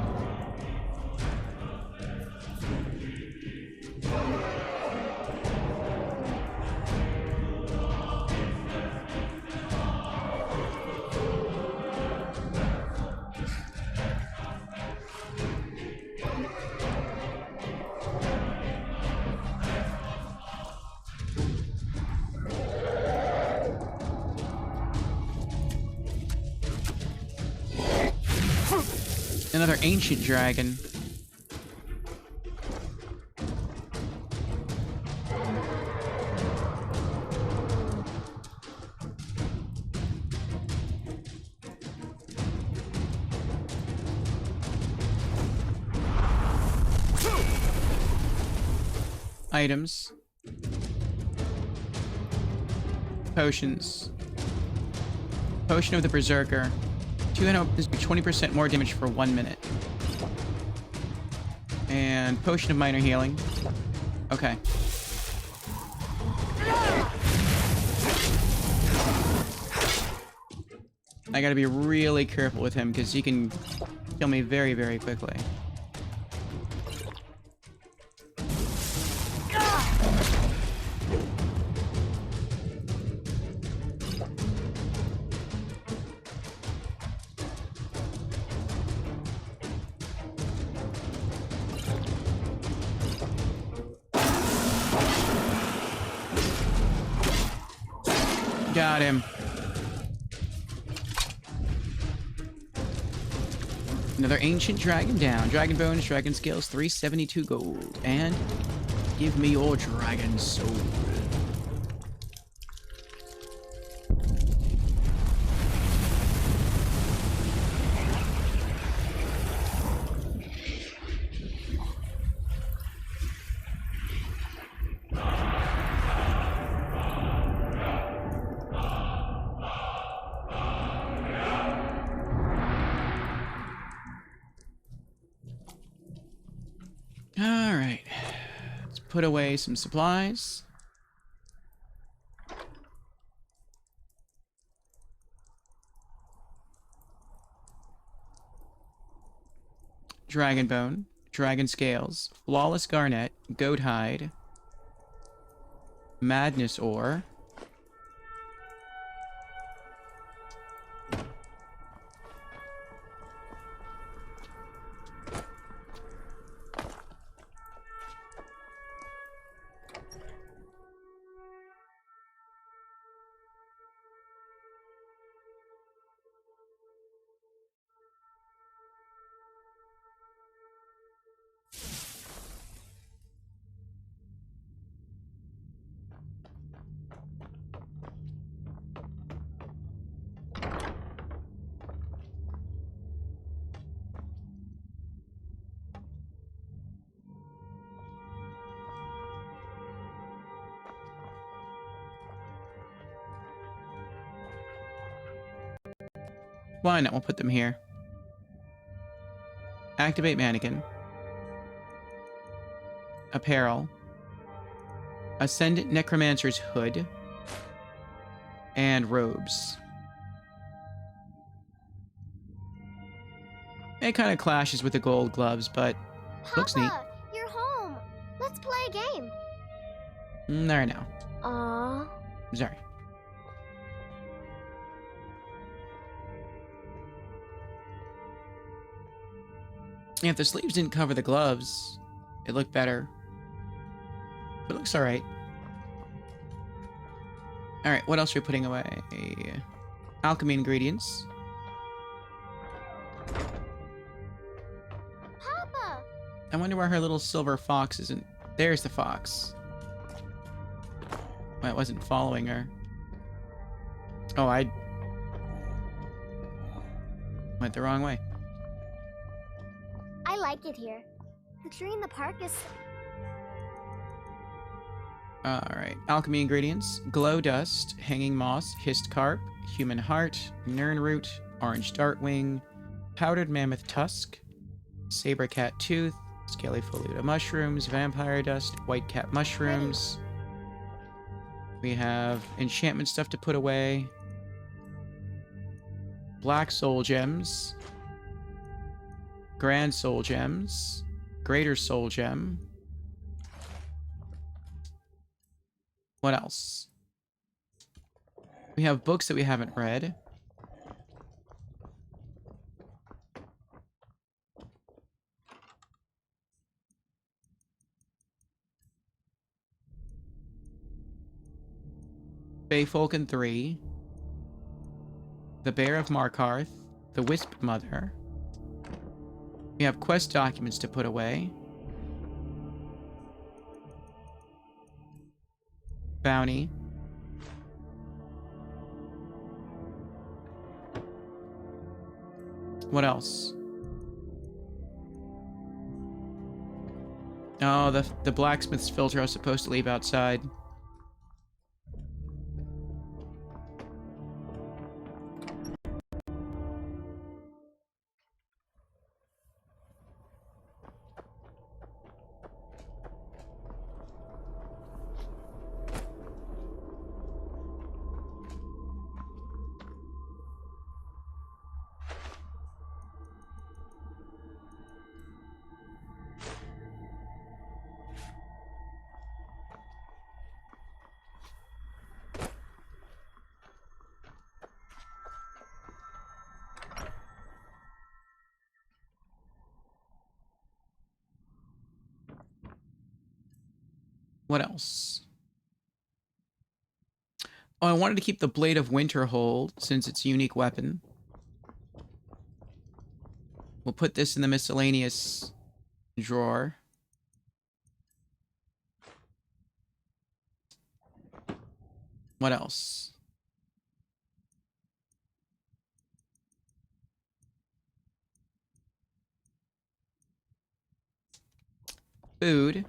A: Another ancient dragon. Items. Potions. Potion of the Berserker. 20% more damage for 1 minute. And Potion of Minor Healing. Okay. I gotta be really careful with him because he can kill me very, very quickly. Got him. Another ancient dragon down. Dragon bones, dragon scales, 372 gold. And give me your dragon soul. Alright. Let's put away some supplies. Dragon bone, dragon scales, flawless garnet, goat hide, madness ore. Why not? We'll put them here. Activate mannequin. Apparel. Ascendant necromancer's hood. And robes. It kind of clashes with the gold gloves, but looks neat.
F: Papa, you're home. Let's play a game.
A: There now.
F: Aww.
A: Sorry. If the sleeves didn't cover the gloves, it looked better. It looks alright. Alright, what else are we putting away? Alchemy ingredients.
F: Papa!
A: I wonder why her little silver fox isn't... There's the fox. Well, it wasn't following her. Oh, I... went the wrong way.
F: I like it here. The tree in the park is...
A: Alright, alchemy ingredients. Glow dust, hanging moss, hissed carp, human heart, nern root, orange dartwing, powdered mammoth tusk, saber cat tooth, scaly foluta mushrooms, vampire dust, white cat mushrooms. We have enchantment stuff to put away. Black soul gems. Grand soul gems. Greater soul gem. What else? We have books that we haven't read. Bayfolken 3. The Bear of Markarth. The Wisp Mother. We have quest documents to put away. Bounty. What else? Oh, the blacksmith's filter I was supposed to leave outside. What else? Oh, I wanted to keep the Blade of Winterhold since it's a unique weapon. We'll put this in the miscellaneous drawer. What else? Food.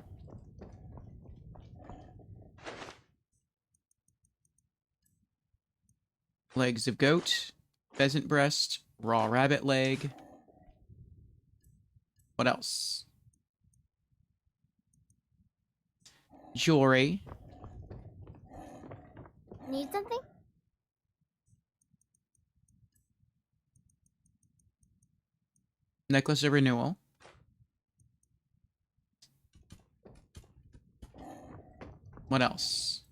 A: Legs of goat, pheasant breast, raw rabbit leg. What else? Jewelry.
F: Need something?
A: Necklace of renewal. What else?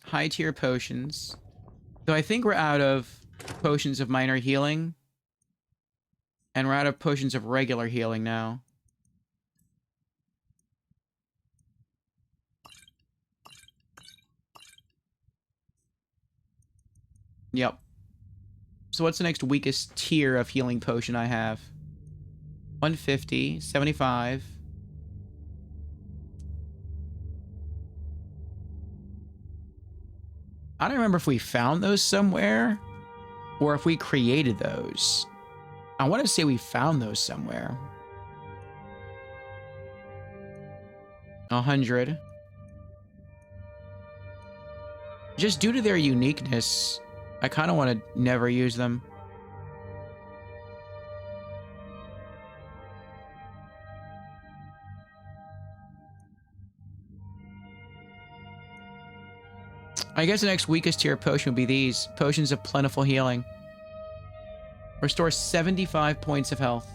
A: High tier potions. So I think we're out of potions of minor healing. And we're out of potions of regular healing now. Yep. So what's the next weakest tier of healing potion I have? 150, 75. I don't remember if we found those somewhere or if we created those. I want to say we found those somewhere. 100. Just due to their uniqueness, I kind of want to never use them. I guess the next weakest tier potion would be these. Potions of Plentiful Healing. Restore 75 points of health.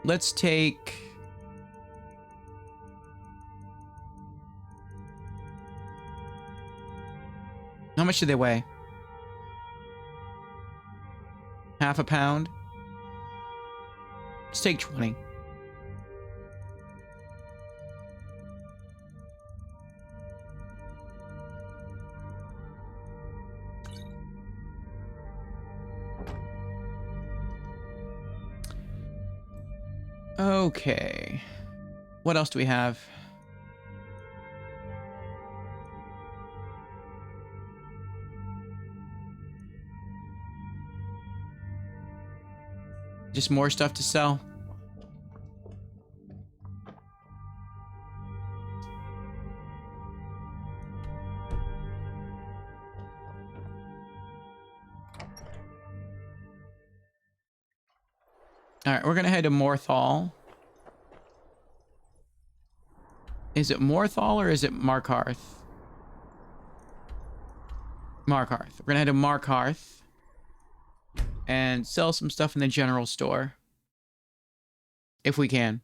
A: Let's take... How much do they weigh? Half a pound? Let's take 20. Okay. What else do we have? Just more stuff to sell. All right, we're going to head to Morthal. Is it Morthal or is it Markarth? Markarth. We're going to head to Markarth and sell some stuff in the general store. If we can.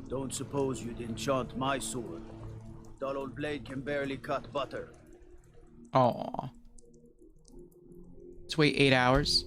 W: Don't suppose you'd enchant my sword. Dull old blade can barely cut butter.
A: Aw. Let's wait 8 hours.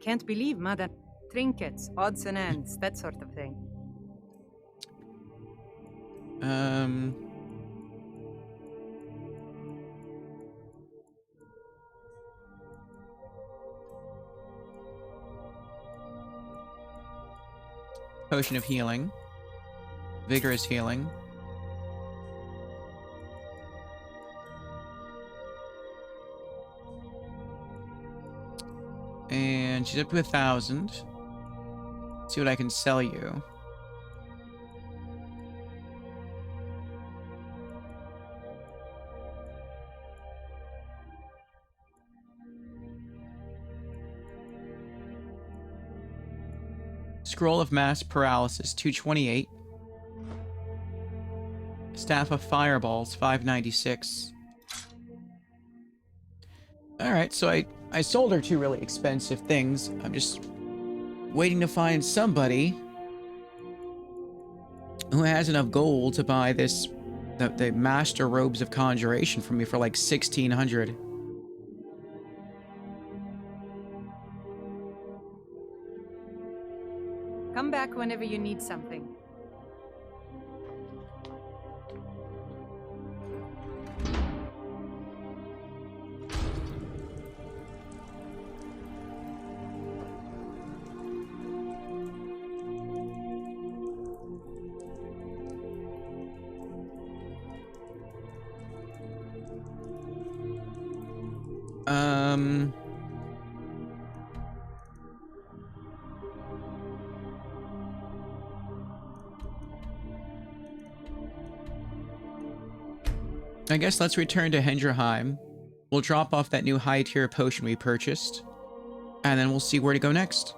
S: Can't believe, madam. Trinkets, odds and ends, that sort of thing.
A: Potion of healing. Vigorous healing. And she's up to 1,000. See what I can sell you. Scroll of Mass Paralysis, 228. Staff of Fireballs, 596. Alright, so I sold her 2 really expensive things. I'm just waiting to find somebody who has enough gold to buy this, the Master Robes of Conjuration from me for like 1,600.
S: Come back whenever you need something.
A: I guess let's return to Hendrheim. We'll drop off that new high-tier potion we purchased, and then we'll see where to go next.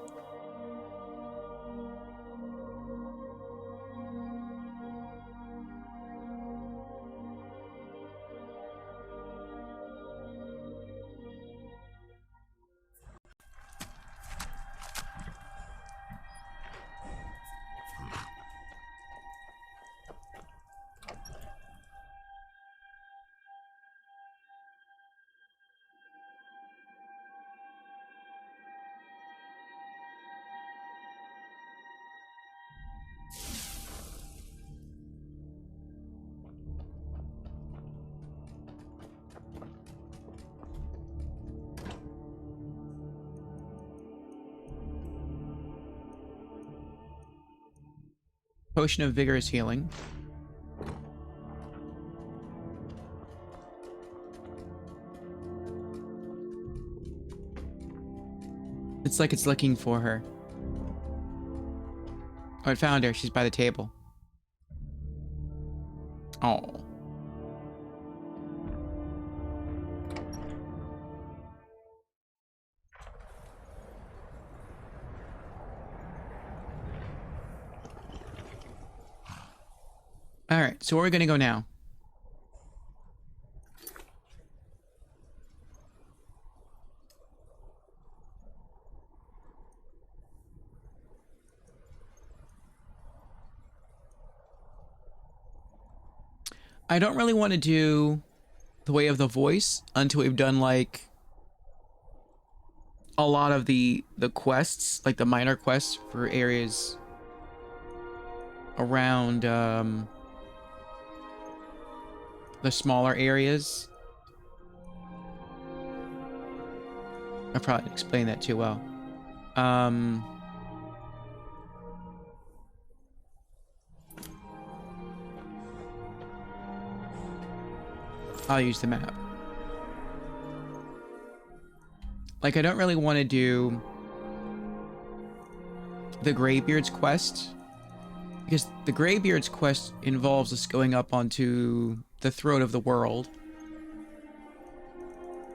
A: Potion of Vigorous Healing. It's like it's looking for her. Oh, I found her. She's by the table. Oh. Alright, so where are we gonna go now? I don't really want to do the Way of the Voice until we've done like a lot of the quests, like the minor quests for areas around the smaller areas. I probably didn't explain that too well. I'll use the map. Like, I don't really want to do the Greybeard's quest, because the Greybeard's quest involves us going up onto the Throne of the World.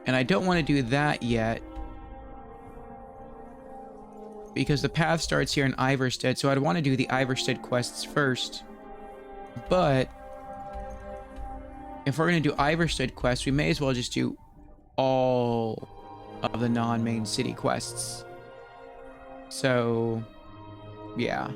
A: And I don't want to do that yet, because the path starts here in Iverstead, so I'd want to do the Iverstead quests first. But if we're going to do Iverstead quests, we may as well just do all of the non-main city quests. So, yeah.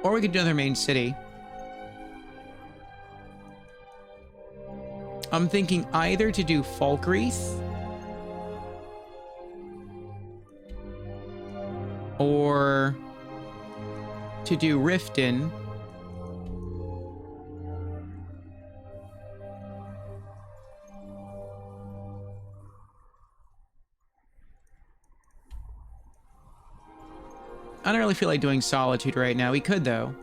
A: Or we could do another main city. I'm thinking either to do Falkreath or to do Riften. I don't really feel like doing Solitude right now. We could, though.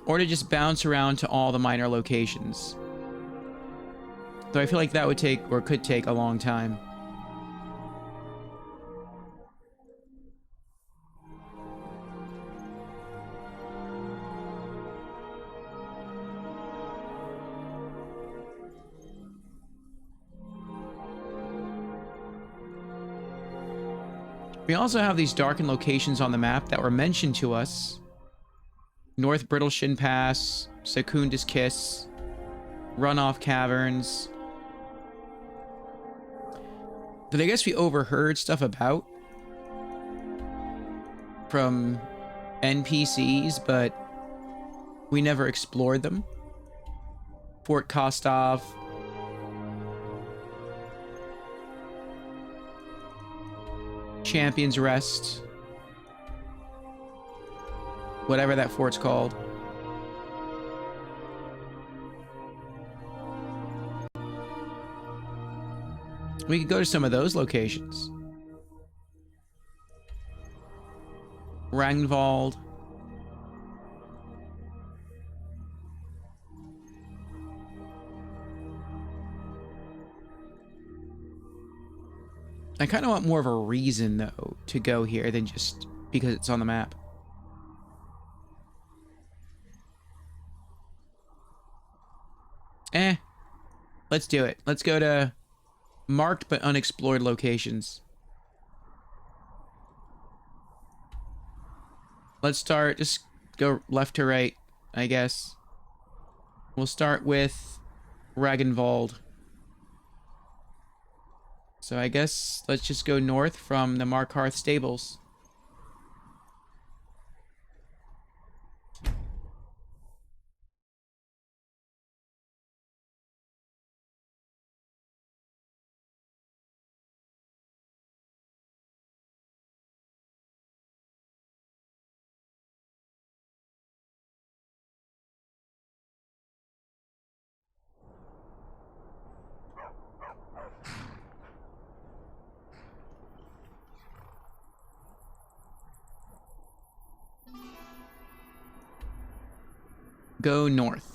A: Or to just bounce around to all the minor locations. Though I feel like that would take, or could take, a long time. We also have these darkened locations on the map that were mentioned to us. North Brittleshin Pass, Secunda's Kiss, Runoff Caverns. That I guess we overheard stuff about from NPCs, but we never explored them. Fort Kostov. Champion's Rest. Whatever that fort's called. We could go to some of those locations. Ragnvald. I kind of want more of a reason, though, to go here than just because it's on the map. Let's do it. Let's go to marked but unexplored locations. Let's start, just go left to right, I guess. We'll start with Ragnvald. So I guess let's just go north from the Markarth stables. Go north.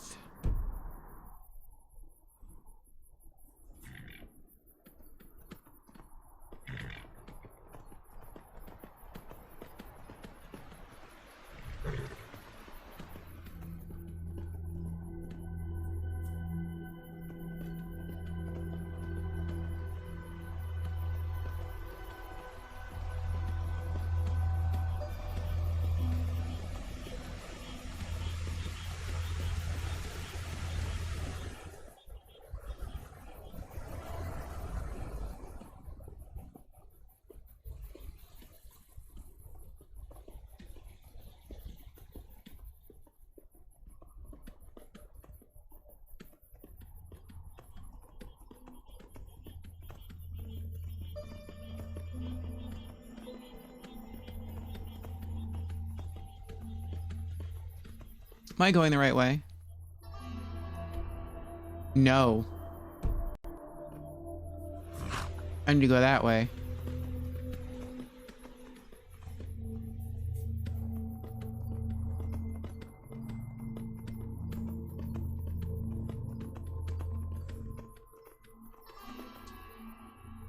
A: Am I going the right way? No. I need to go that way.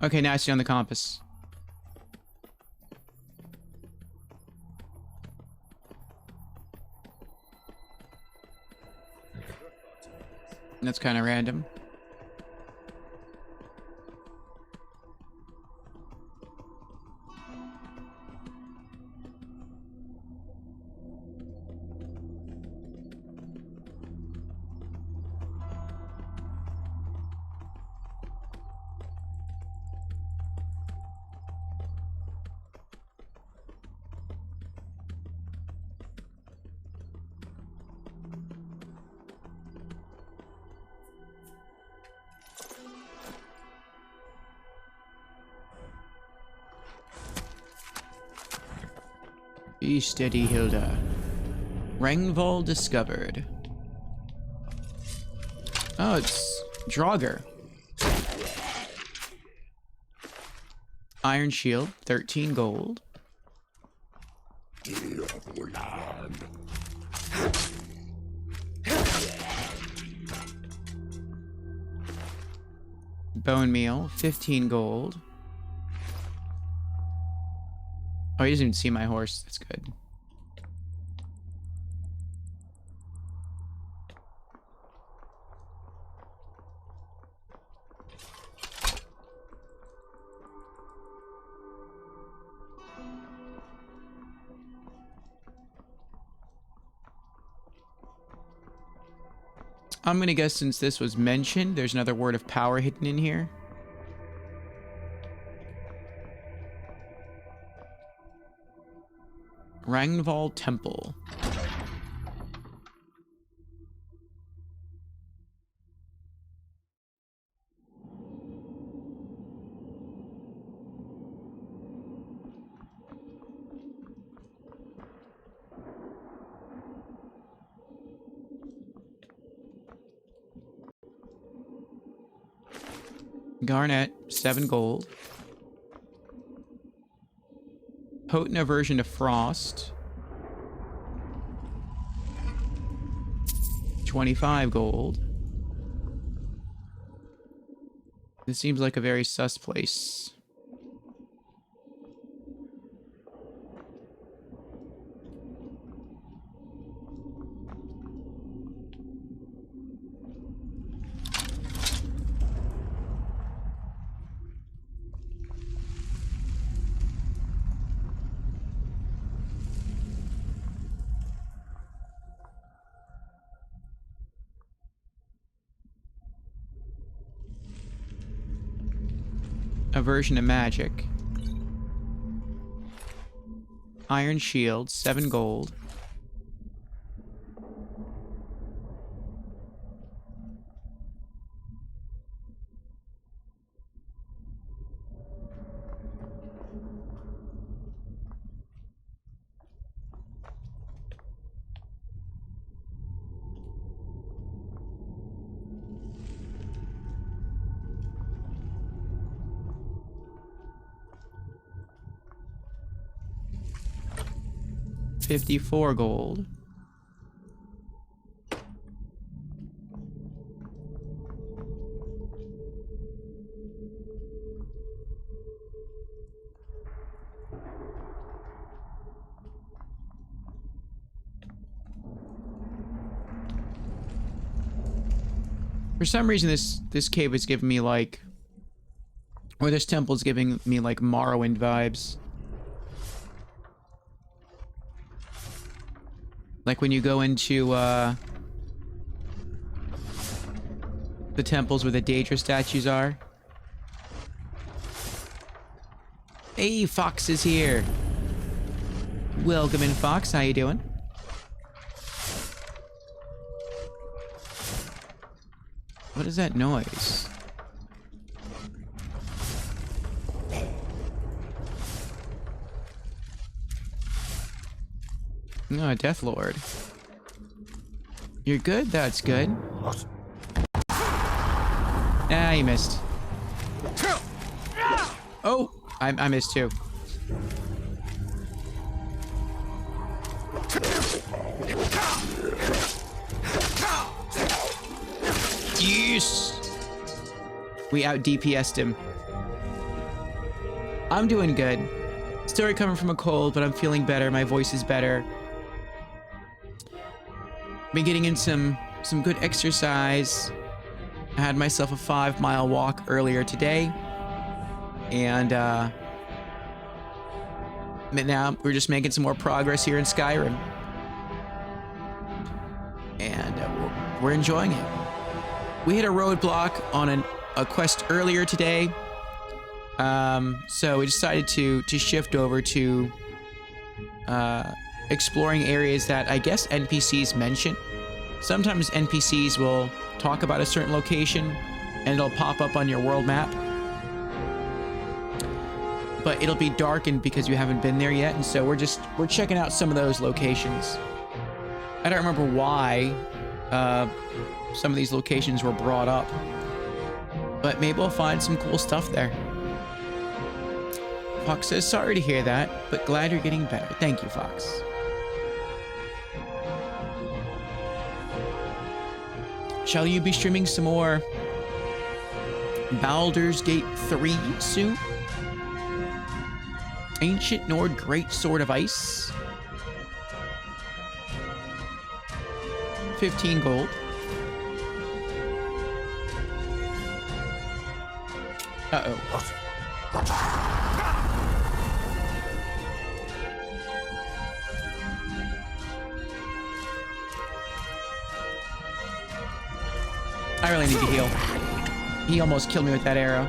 A: Okay, now I see on the compass. That's kind of random. Be steady, Hilda. Rangval discovered. Oh, it's Draugr. Iron shield, 13 gold. Bone meal, 15 gold. Oh, he doesn't even see my horse. That's good. I'm gonna guess since this was mentioned, there's another word of power hidden in here. Rangval Temple. Garnet, 7 gold. Potent aversion to frost. 25 gold. This seems like a very sus place. Aversion to magic. Iron shield, 7 gold. $54 gold. For some reason, this cave is giving me like, or this temple is giving me like Morrowind vibes. Like when you go into the temples where the Daedra statues are. Hey, Fox is here. Welcome in, Fox. How you doing? What is that noise? Oh, a Death Lord. You're good? That's good. Ah, you missed. Oh, I missed too. Yes! We out DPS'd him. I'm doing good. Still recovering from a cold, but I'm feeling better. My voice is better. Been getting in some good exercise. I had myself a 5-mile walk earlier today. And now we're just making some more progress here in Skyrim. And we're enjoying it. We hit a roadblock on a quest earlier today. So we decided to shift over to exploring areas that I guess NPCs mention. Sometimes NPCs will talk about a certain location and it'll pop up on your world map. But it'll be darkened because you haven't been there yet, and so we're checking out some of those locations. I don't remember why some of these locations were brought up, but maybe we'll find some cool stuff there. Fox says, sorry to hear that, but glad you're getting better. Thank you, Fox. Shall you be streaming some more Baldur's Gate 3 soon? Ancient Nord Great Sword of Ice. 15 gold. Uh-oh. I really need to heal. He almost killed me with that arrow.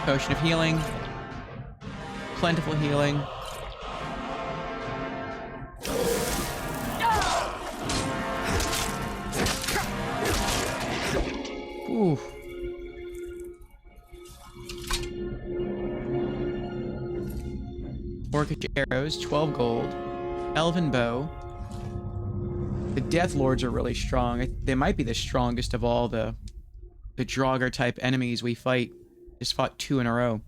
A: Potion of healing. Plentiful healing. Ooh. Orcish arrows, 12 gold. Elven bow. The Death Lords are really strong. They might be the strongest of all the Draugr type enemies we fight. Just fought 2 in a row.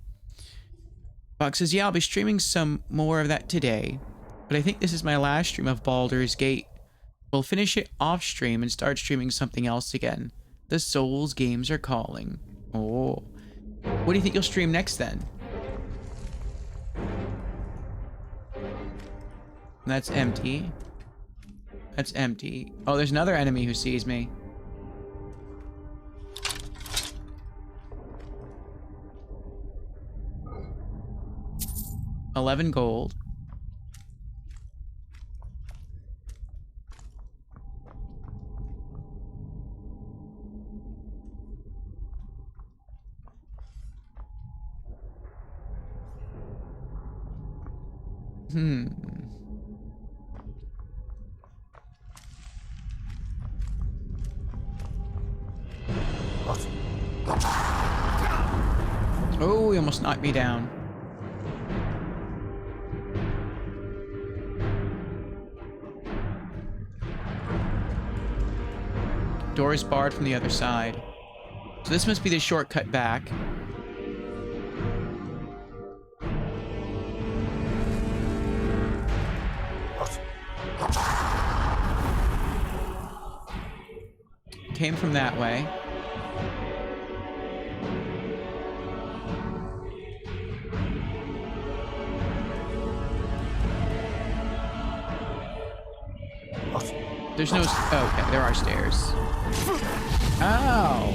A: Fox says, yeah, I'll be streaming some more of that today, but I think this is my last stream of Baldur's Gate. We'll finish it off stream and start streaming something else again. The Souls games are calling. Oh. What do you think you'll stream next then? That's empty. That's empty. Oh, there's another enemy who sees me. $11 gold. Oh, he almost knocked me down. Door is barred from the other side. So this must be the shortcut back. Came from that way. There's no... Oh, okay, there are stairs. Ow!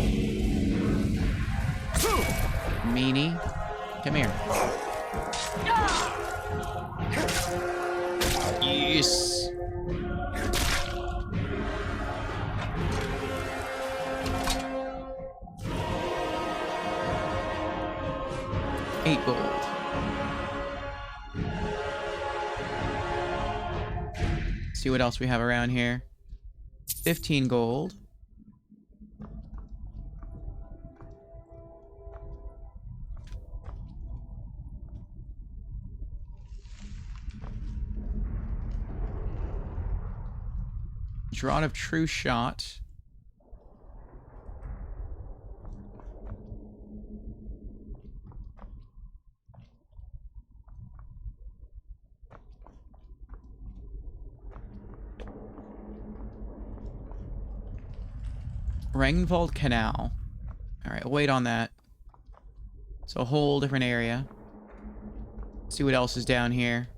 A: Meanie. Come here. Yes! $8 gold. See what else we have around here. 15 gold. Draught of True Shot. Ragnvald Canal. Alright, we'll wait on that. It's a whole different area. See what else is down here.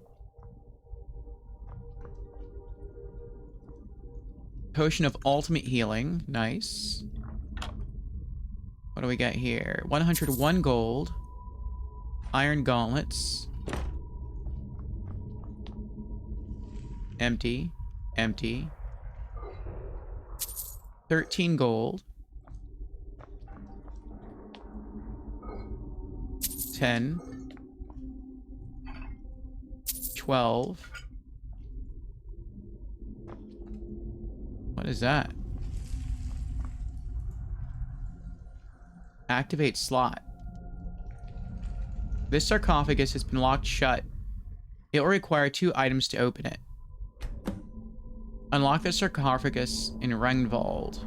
A: Potion of Ultimate Healing. Nice. What do we got here? 101 gold. Iron Gauntlets. Empty. Empty. 13 gold. 10. 12. What is that? Activate slot. This sarcophagus has been locked shut. It will require 2 items to open it. Unlock the sarcophagus in Ragnvald.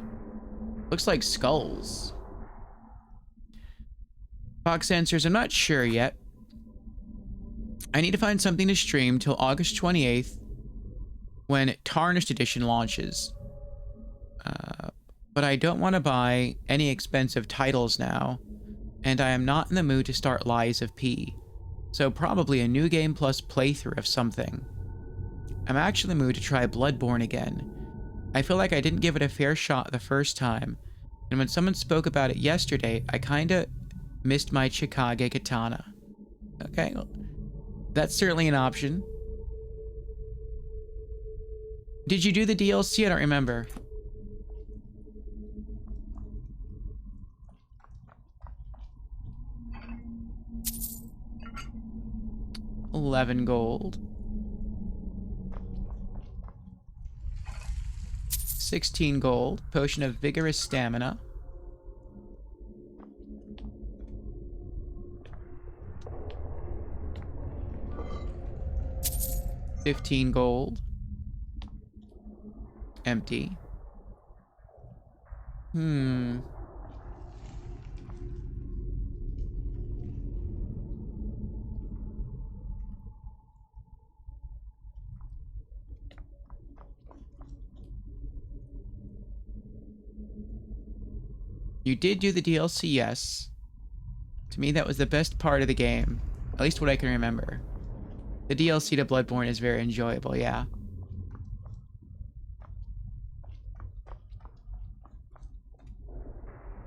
A: Looks like skulls. Fox answers, I'm not sure yet. I need to find something to stream till August 28th when Tarnished Edition launches. But I don't want to buy any expensive titles now, and I am not in the mood to start Lies of P. So probably a new game plus playthrough of something. I'm actually in the mood to try Bloodborne again. I feel like I didn't give it a fair shot the first time, and when someone spoke about it yesterday, I kinda missed my Chikage katana. Okay, well, that's certainly an option. Did you do the DLC? I don't remember. $11 gold. 16 gold. Potion of Vigorous Stamina. $15 gold. Empty. You did do the DLC, yes. To me, that was the best part of the game. At least what I can remember. The DLC to Bloodborne is very enjoyable, yeah.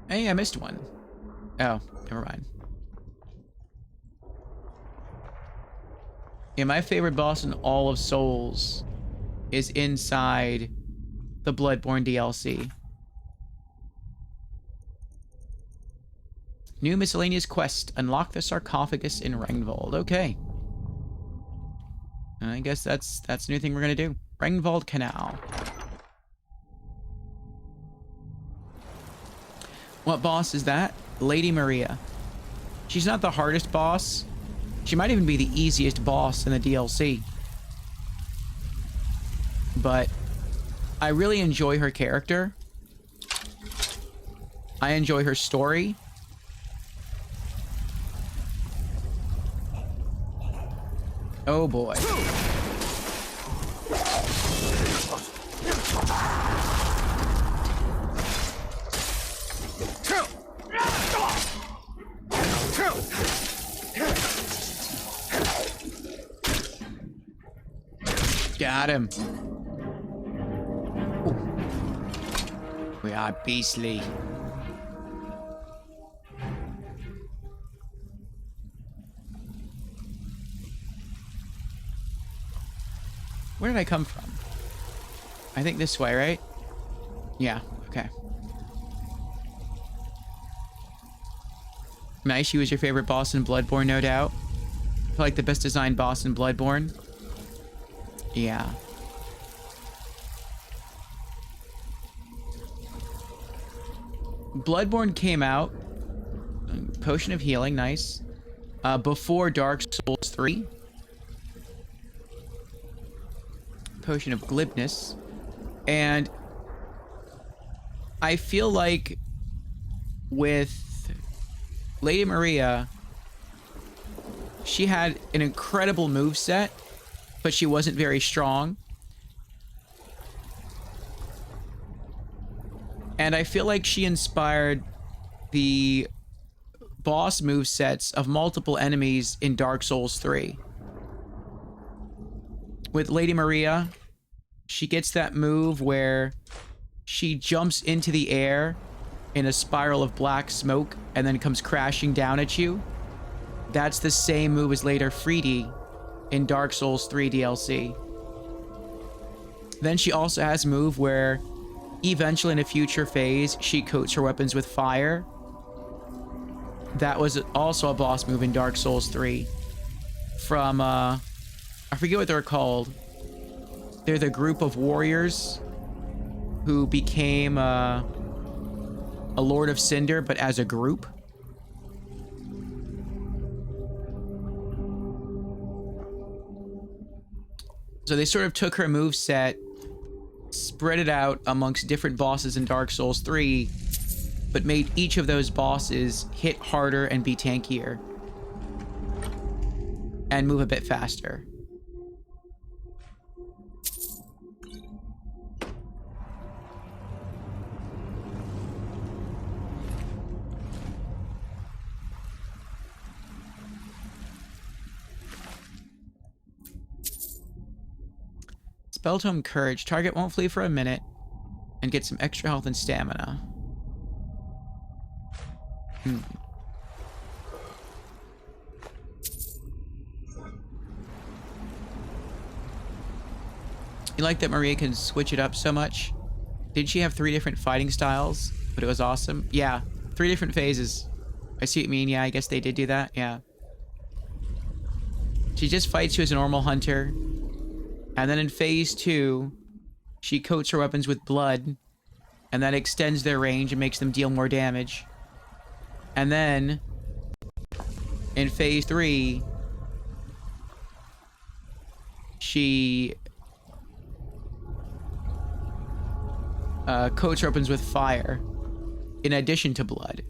A: Hey, I missed one. Oh, never mind. Yeah, my favorite boss in all of Souls is inside the Bloodborne DLC. New miscellaneous quest. Unlock the sarcophagus in Ragnvald. Okay. I guess that's a new thing we're gonna do. Ragnvald Canal. What boss is that? Lady Maria. She's not the hardest boss. She might even be the easiest boss in the DLC. But I really enjoy her character. I enjoy her story. Oh boy. Got him. Ooh. We are beastly. Where did I come from? I think this way, right? Yeah, okay. Nice, she was your favorite boss in Bloodborne, no doubt. I feel like the best designed boss in Bloodborne. Yeah. Bloodborne came out. Potion of Healing, nice. Before Dark Souls 3. Potion of Glibness. And I feel like with Lady Maria, she had an incredible moveset, but she wasn't very strong. And I feel like she inspired the boss movesets of multiple enemies in Dark Souls 3. With Lady Maria, she gets that move where she jumps into the air in a spiral of black smoke and then comes crashing down at you. That's the same move as later Freedy in Dark Souls 3 DLC. Then she also has a move where eventually in a future phase, she coats her weapons with fire. That was also a boss move in Dark Souls 3. From, I forget what they're called. They're the group of warriors who became a Lord of Cinder, but as a group. So they sort of took her moveset, spread it out amongst different bosses in Dark Souls 3, but made each of those bosses hit harder and be tankier. And move a bit faster. Spell Tome Courage. Target won't flee for a minute and get some extra health and stamina. You like that Maria can switch it up so much? Did she have 3 different fighting styles? But it was awesome. Yeah, 3 different phases. I see what you mean. Yeah, I guess they did do that. Yeah. She just fights you as a normal hunter. And then in phase 2, she coats her weapons with blood. And that extends their range and makes them deal more damage. And then in phase 3, she coats her weapons with fire in addition to blood.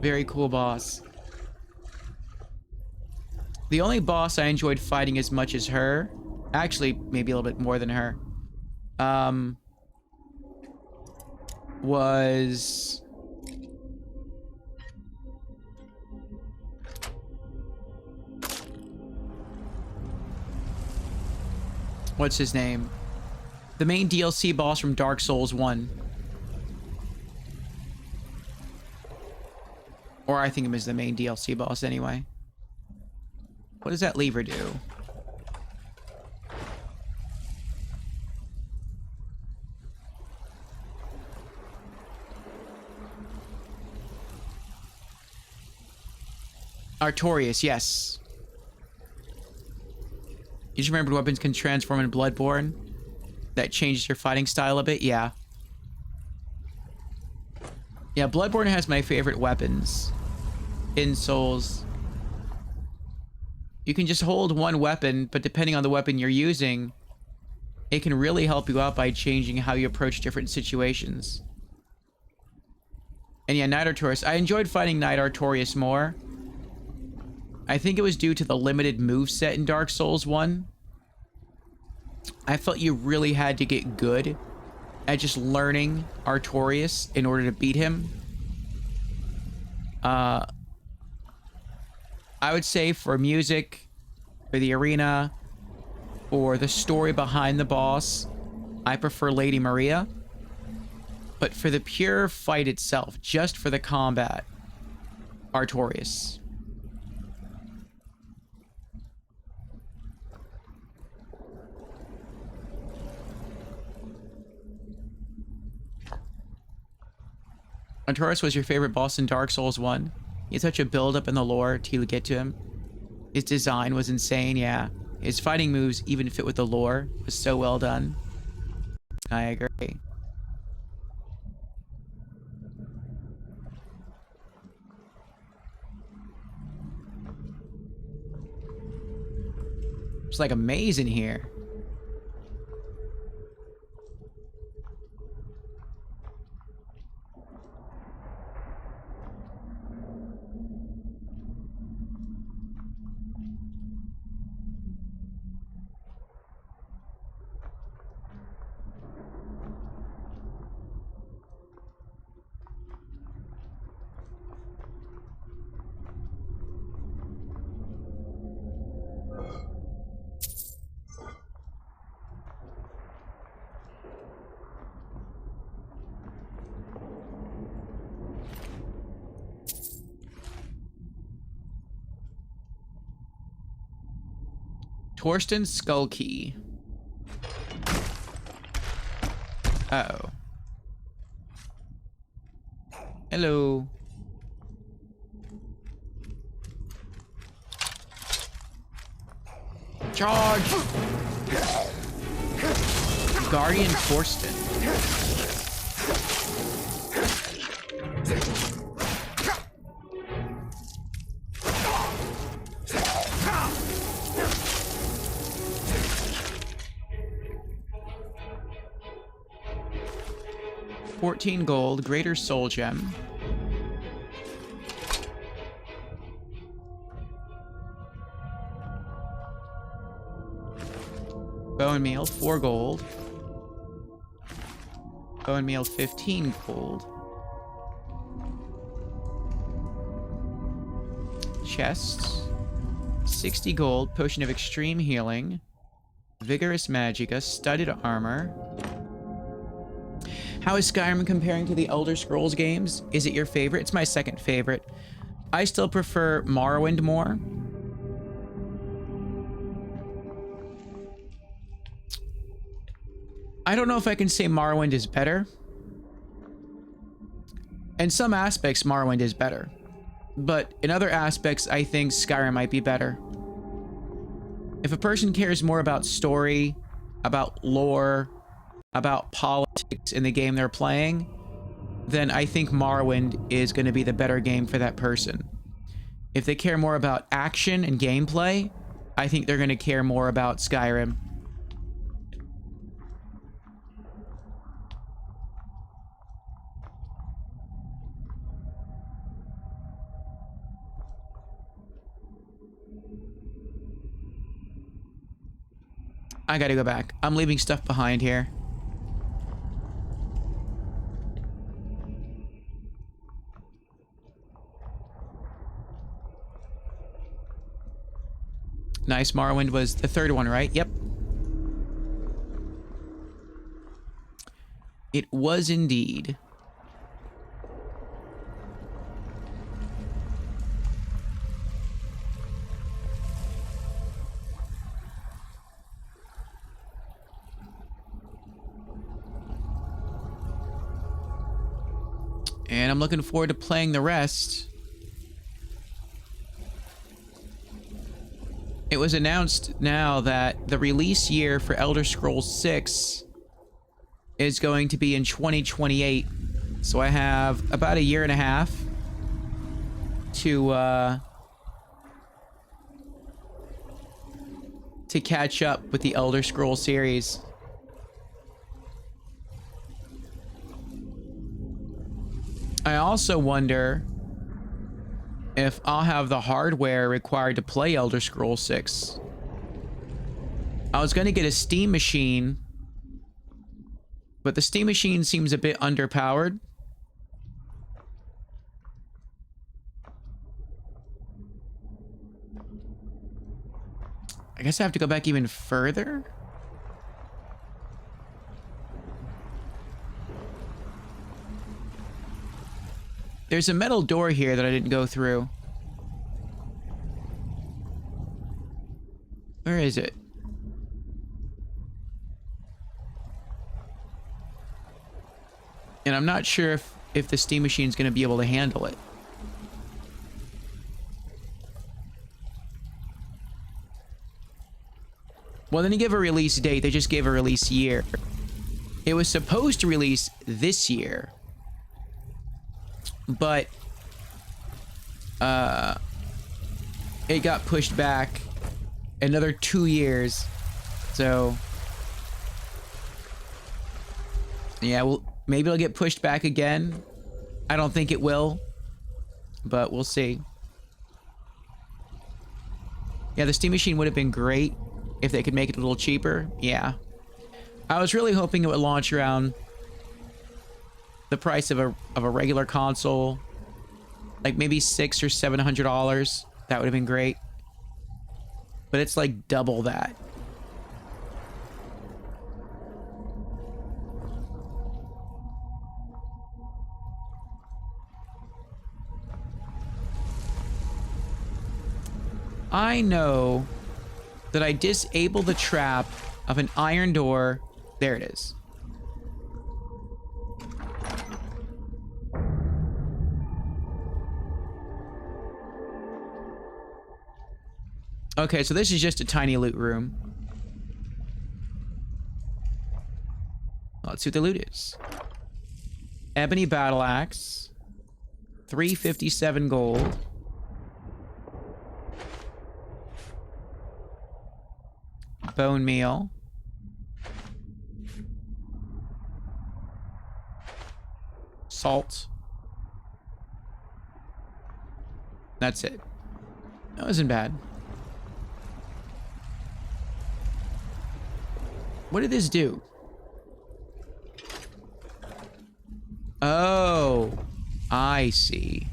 A: Very cool boss. The only boss I enjoyed fighting as much as her, actually maybe a little bit more than her, was what's his name? The main DLC boss from Dark Souls 1. Or I think him as the main DLC boss anyway. What does that lever do? Artorias, yes. You just remembered weapons can transform in Bloodborne? That changes your fighting style a bit? Yeah. Yeah, Bloodborne has my favorite weapons in Souls. You can just hold one weapon, but depending on the weapon you're using, it can really help you out by changing how you approach different situations. And yeah, Knight Artorias. I enjoyed fighting Knight Artorias more. I think it was due to the limited moveset in Dark Souls 1. I felt you really had to get good at just learning Artorias in order to beat him. I would say for music, for the arena, or the story behind the boss, I prefer Lady Maria. But for the pure fight itself, just for the combat, Artorias. Artorias was your favorite boss in Dark Souls 1. He had such a build-up in the lore to get to him. His design was insane, yeah. His fighting moves even fit with the lore. It was so well done. I agree. It's like a maze in here. Torsten's skull key. Uh-oh. Hello. Charge! Guardian Torsten. 14 gold, greater soul gem. Bone meal, 4 gold. Bone meal, 15 gold. Chests, 60 gold, potion of extreme healing. Vigorous magicka, studded armor. How is Skyrim comparing to the Elder Scrolls games? Is it your favorite? It's my second favorite. I still prefer Morrowind more. I don't know if I can say Morrowind is better. In some aspects, Morrowind is better. But in other aspects, I think Skyrim might be better. If a person cares more about story, about lore, about politics in the game they're playing, then I think Morrowind is going to be the better game for that person. If they care more about action and gameplay, I think they're going to care more about Skyrim. I gotta go back. I'm leaving stuff behind here. Nice. Morrowind was the third one, right? Yep. It was indeed. And I'm looking forward to playing the rest. It was announced now that the release year for Elder Scrolls 6 is going to be in 2028. So I have about a year and a half to catch up with the Elder Scrolls series. I also wonder if I'll have the hardware required to play Elder Scrolls 6. I was going to get a Steam machine, but the Steam machine seems a bit underpowered. I guess I have to go back even further. There's a metal door here that I didn't go through. Where is it? And I'm not sure if the Steam machine's going to be able to handle it. Well, they didn't give a release date. They just gave a release year. It was supposed to release this year. But it got pushed back another 2 years. So yeah, well, maybe it'll get pushed back again. I don't think it will, but we'll see. Yeah, the Steam Machine would have been great if they could make it a little cheaper. Yeah. I was really hoping it would launch around the price of a regular console. Like maybe $600 or $700. That would have been great. But it's like double that. I know that I disable the trap of an iron door. There it is. Okay, so this is just a tiny loot room. Let's see what the loot is. Ebony battle axe. 357 gold. Bone meal. Salt. That's it. That wasn't bad. What did this do? Oh, I see.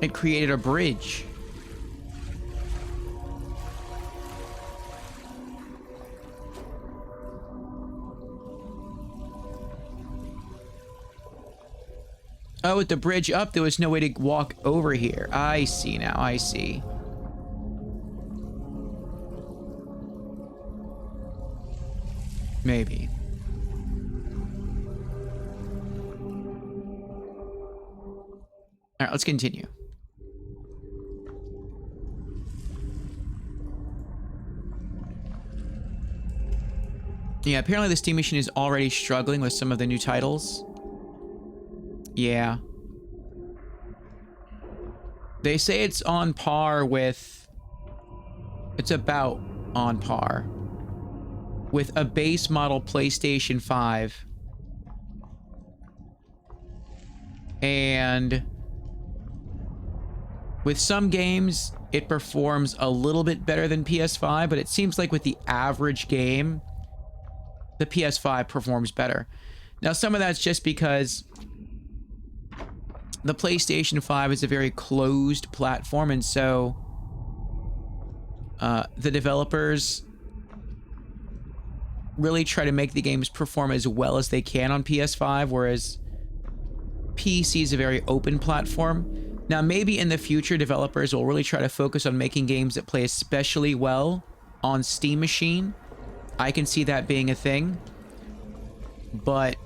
A: It created a bridge. Oh, with the bridge up, there was no way to walk over here. I see now, I see. Maybe. All right, let's continue. Yeah, apparently the Steam Machine is already struggling with some of the new titles. Yeah. They say it's on par with... It's about on par with a base model PlayStation 5. And with some games, it performs a little bit better than PS5, but it seems like with the average game, the PS5 performs better. Now, some of that's just because the PlayStation 5 is a very closed platform, and so the developers really try to make the games perform as well as they can on PS5, whereas PC is a very open platform. Now, maybe in the future, developers will really try to focus on making games that play especially well on Steam Machine. I can see that being a thing. But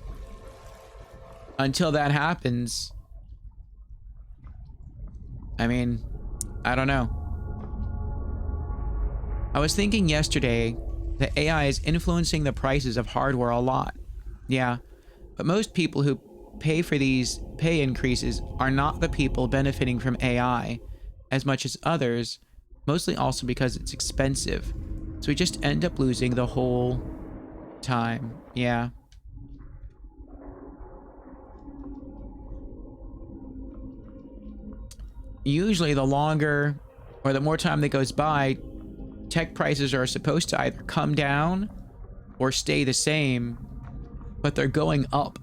A: until that happens, I mean, I don't know. I was thinking yesterday that AI is influencing the prices of hardware a lot. Yeah, but most people who pay for these pay increases are not the people benefiting from AI as much as others, mostly also because it's expensive. So we just end up losing the whole time. Yeah. Usually the longer or the more time that goes by, tech prices are supposed to either come down or stay the same, but they're going up.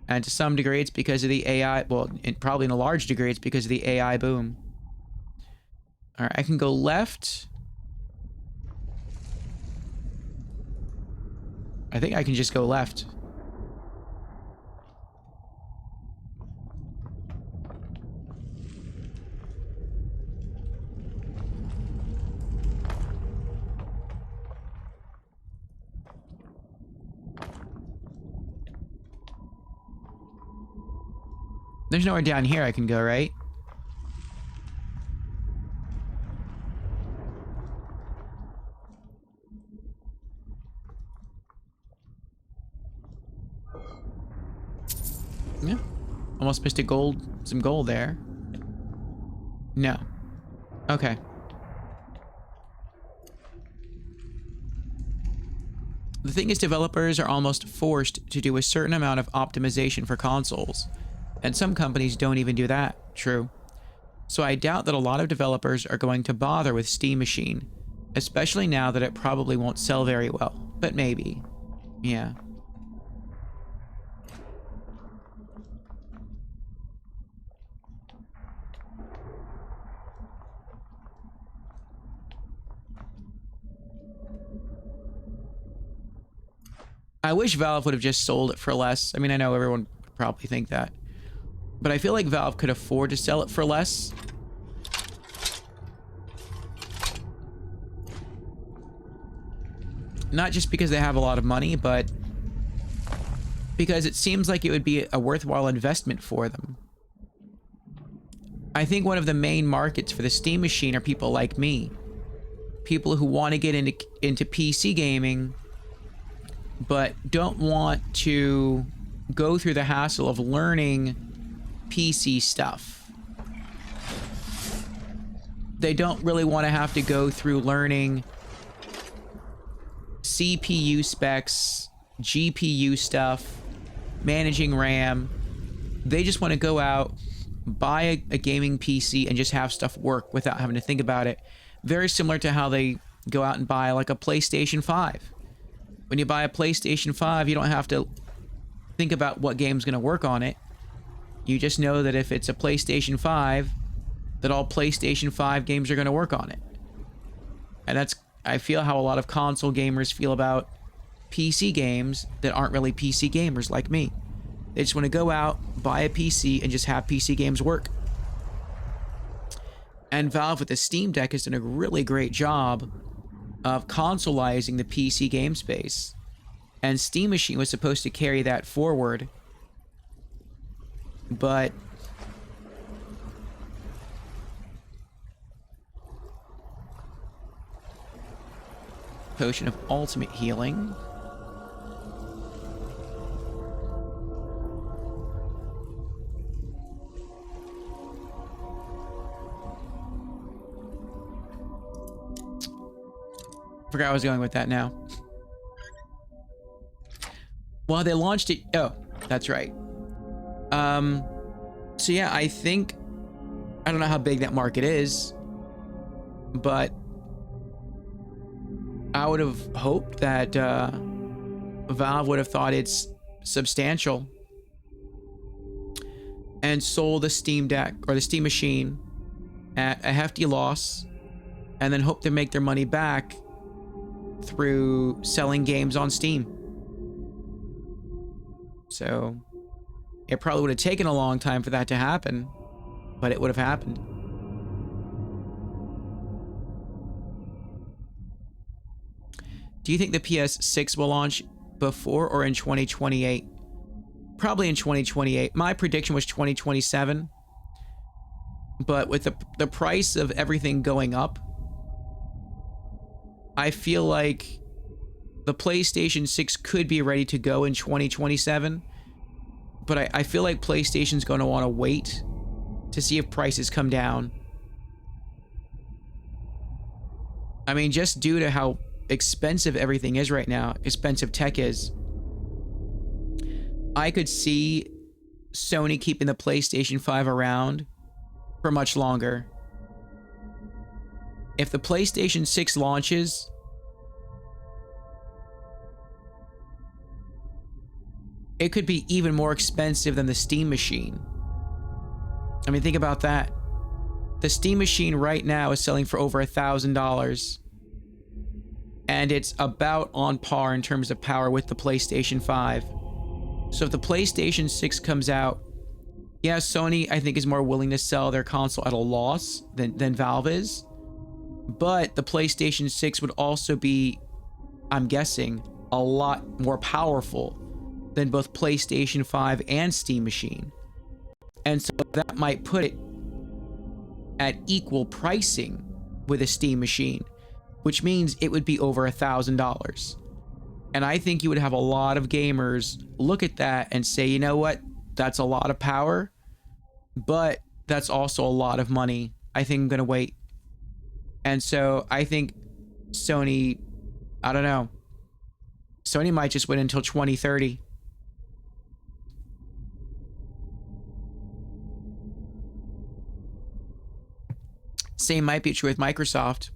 A: And to some degree, it's because of the AI. Well, probably in a large degree, it's because of the AI boom. All right, I can go left. I think I can just go left. There's nowhere down here I can go, right? almost missed some gold there. No. Okay. The thing is, developers are almost forced to do a certain amount of optimization for consoles, and some companies don't even do that. True. So I doubt that a lot of developers are going to bother with Steam Machine, especially now that it probably won't sell very well. But maybe. Yeah. I wish Valve would have just sold it for less. I mean, I know everyone would probably think that. But I feel like Valve could afford to sell it for less. Not just because they have a lot of money, but because it seems like it would be a worthwhile investment for them. I think one of the main markets for the Steam Machine are people like me. People who want to get into PC gaming, but don't want to go through the hassle of learning PC stuff. They don't really want to have to go through learning CPU specs, GPU stuff, managing RAM. They just want to go out, buy a gaming PC and just have stuff work without having to think about it. Very similar to how they go out and buy like a PlayStation 5. When you buy a PlayStation 5, you don't have to think about what game's going to work on it. You just know that if it's a PlayStation 5, that all PlayStation 5 games are going to work on it. And that's, I feel, how a lot of console gamers feel about PC games that aren't really PC gamers like me. They just want to go out, buy a PC, and just have PC games work. And Valve with the Steam Deck has done a really great job of consoleizing the PC game space. And Steam Machine was supposed to carry that forward. But Potion of Ultimate Healing. Forgot I was going with that now. Well, they launched it. Oh, that's right. So yeah, I think, I don't know how big that market is, but I would have hoped that Valve would have thought it's substantial and sold the Steam Deck or the Steam Machine at a hefty loss, and then hope to make their money back through selling games on Steam. So it probably would have taken a long time for that to happen, but it would have happened. Do you think the PS6 will launch before or in 2028? Probably in 2028. My prediction was 2027. But with the price of everything going up, I feel like the PlayStation 6 could be ready to go in 2027. But I feel like PlayStation's going to want to wait to see if prices come down. I mean, just due to how expensive everything is right now, expensive tech is, I could see Sony keeping the PlayStation 5 around for much longer. If the PlayStation 6 launches, it could be even more expensive than the Steam Machine. I mean, think about that. The Steam Machine right now is selling for over $1,000. And it's about on par in terms of power with the PlayStation 5. So if the PlayStation 6 comes out, yeah, Sony, I think, is more willing to sell their console at a loss than Valve is. But the PlayStation 6 would also be, I'm guessing, a lot more powerful than both PlayStation 5 and Steam Machine. And so that might put it at equal pricing with a Steam Machine, which means it would be over $1,000. And I think you would have a lot of gamers look at that and say, you know what? That's a lot of power. but that's also a lot of money. I think I'm gonna wait. And so I think Sony, I don't know. Sony might just wait until 2030. Same might be true with Microsoft.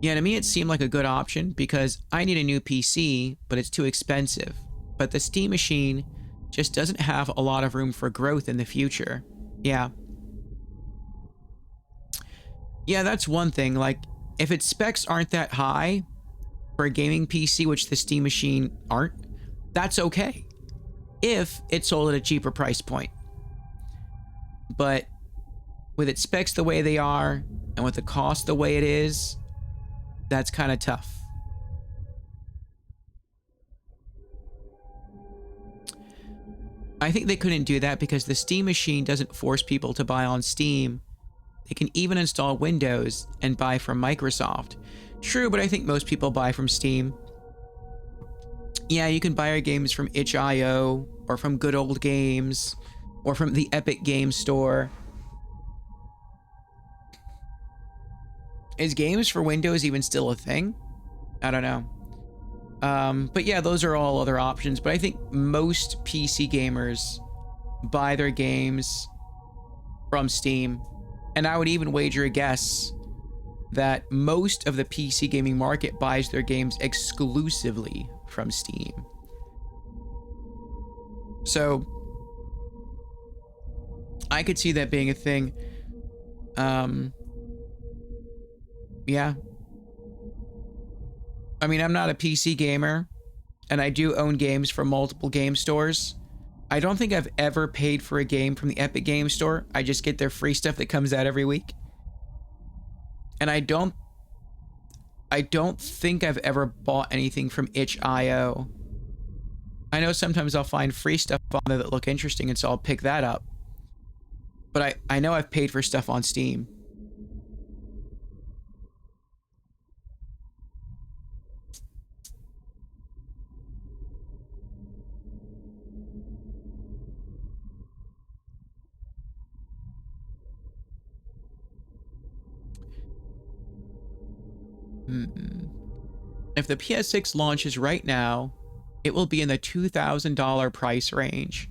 A: Yeah, to me it seemed like a good option because I need a new PC, but it's too expensive. But the Steam machine just doesn't have a lot of room for growth in the future. Yeah. Yeah, that's one thing. Like, if its specs aren't that high for a gaming PC, which the Steam machine aren't, that's okay. If it's sold at a cheaper price point. But with its specs the way they are, and with the cost the way it is, that's kind of tough. I think they couldn't do that because the Steam machine doesn't force people to buy on Steam. They can even install Windows and buy from Microsoft. True, but I think most people buy from Steam. Yeah, you can buy our games from itch.io or from Good Old Games or from the Epic Games Store. Is games for Windows even still a thing? I don't know. But yeah, those are all other options. But I think most PC gamers buy their games from Steam. And I would even wager a guess that most of the PC gaming market buys their games exclusively from Steam. So I could see that being a thing. Yeah. I mean, I'm not a PC gamer, and I do own games from multiple game stores. I don't think I've ever paid for a game from the Epic Games Store. I just get their free stuff that comes out every week. And I don't think I've ever bought anything from itch.io. I know sometimes I'll find free stuff on there that look interesting, and so I'll pick that up. But I know I've paid for stuff on Steam. If the PS6 launches right now, it will be in the $2,000 price range.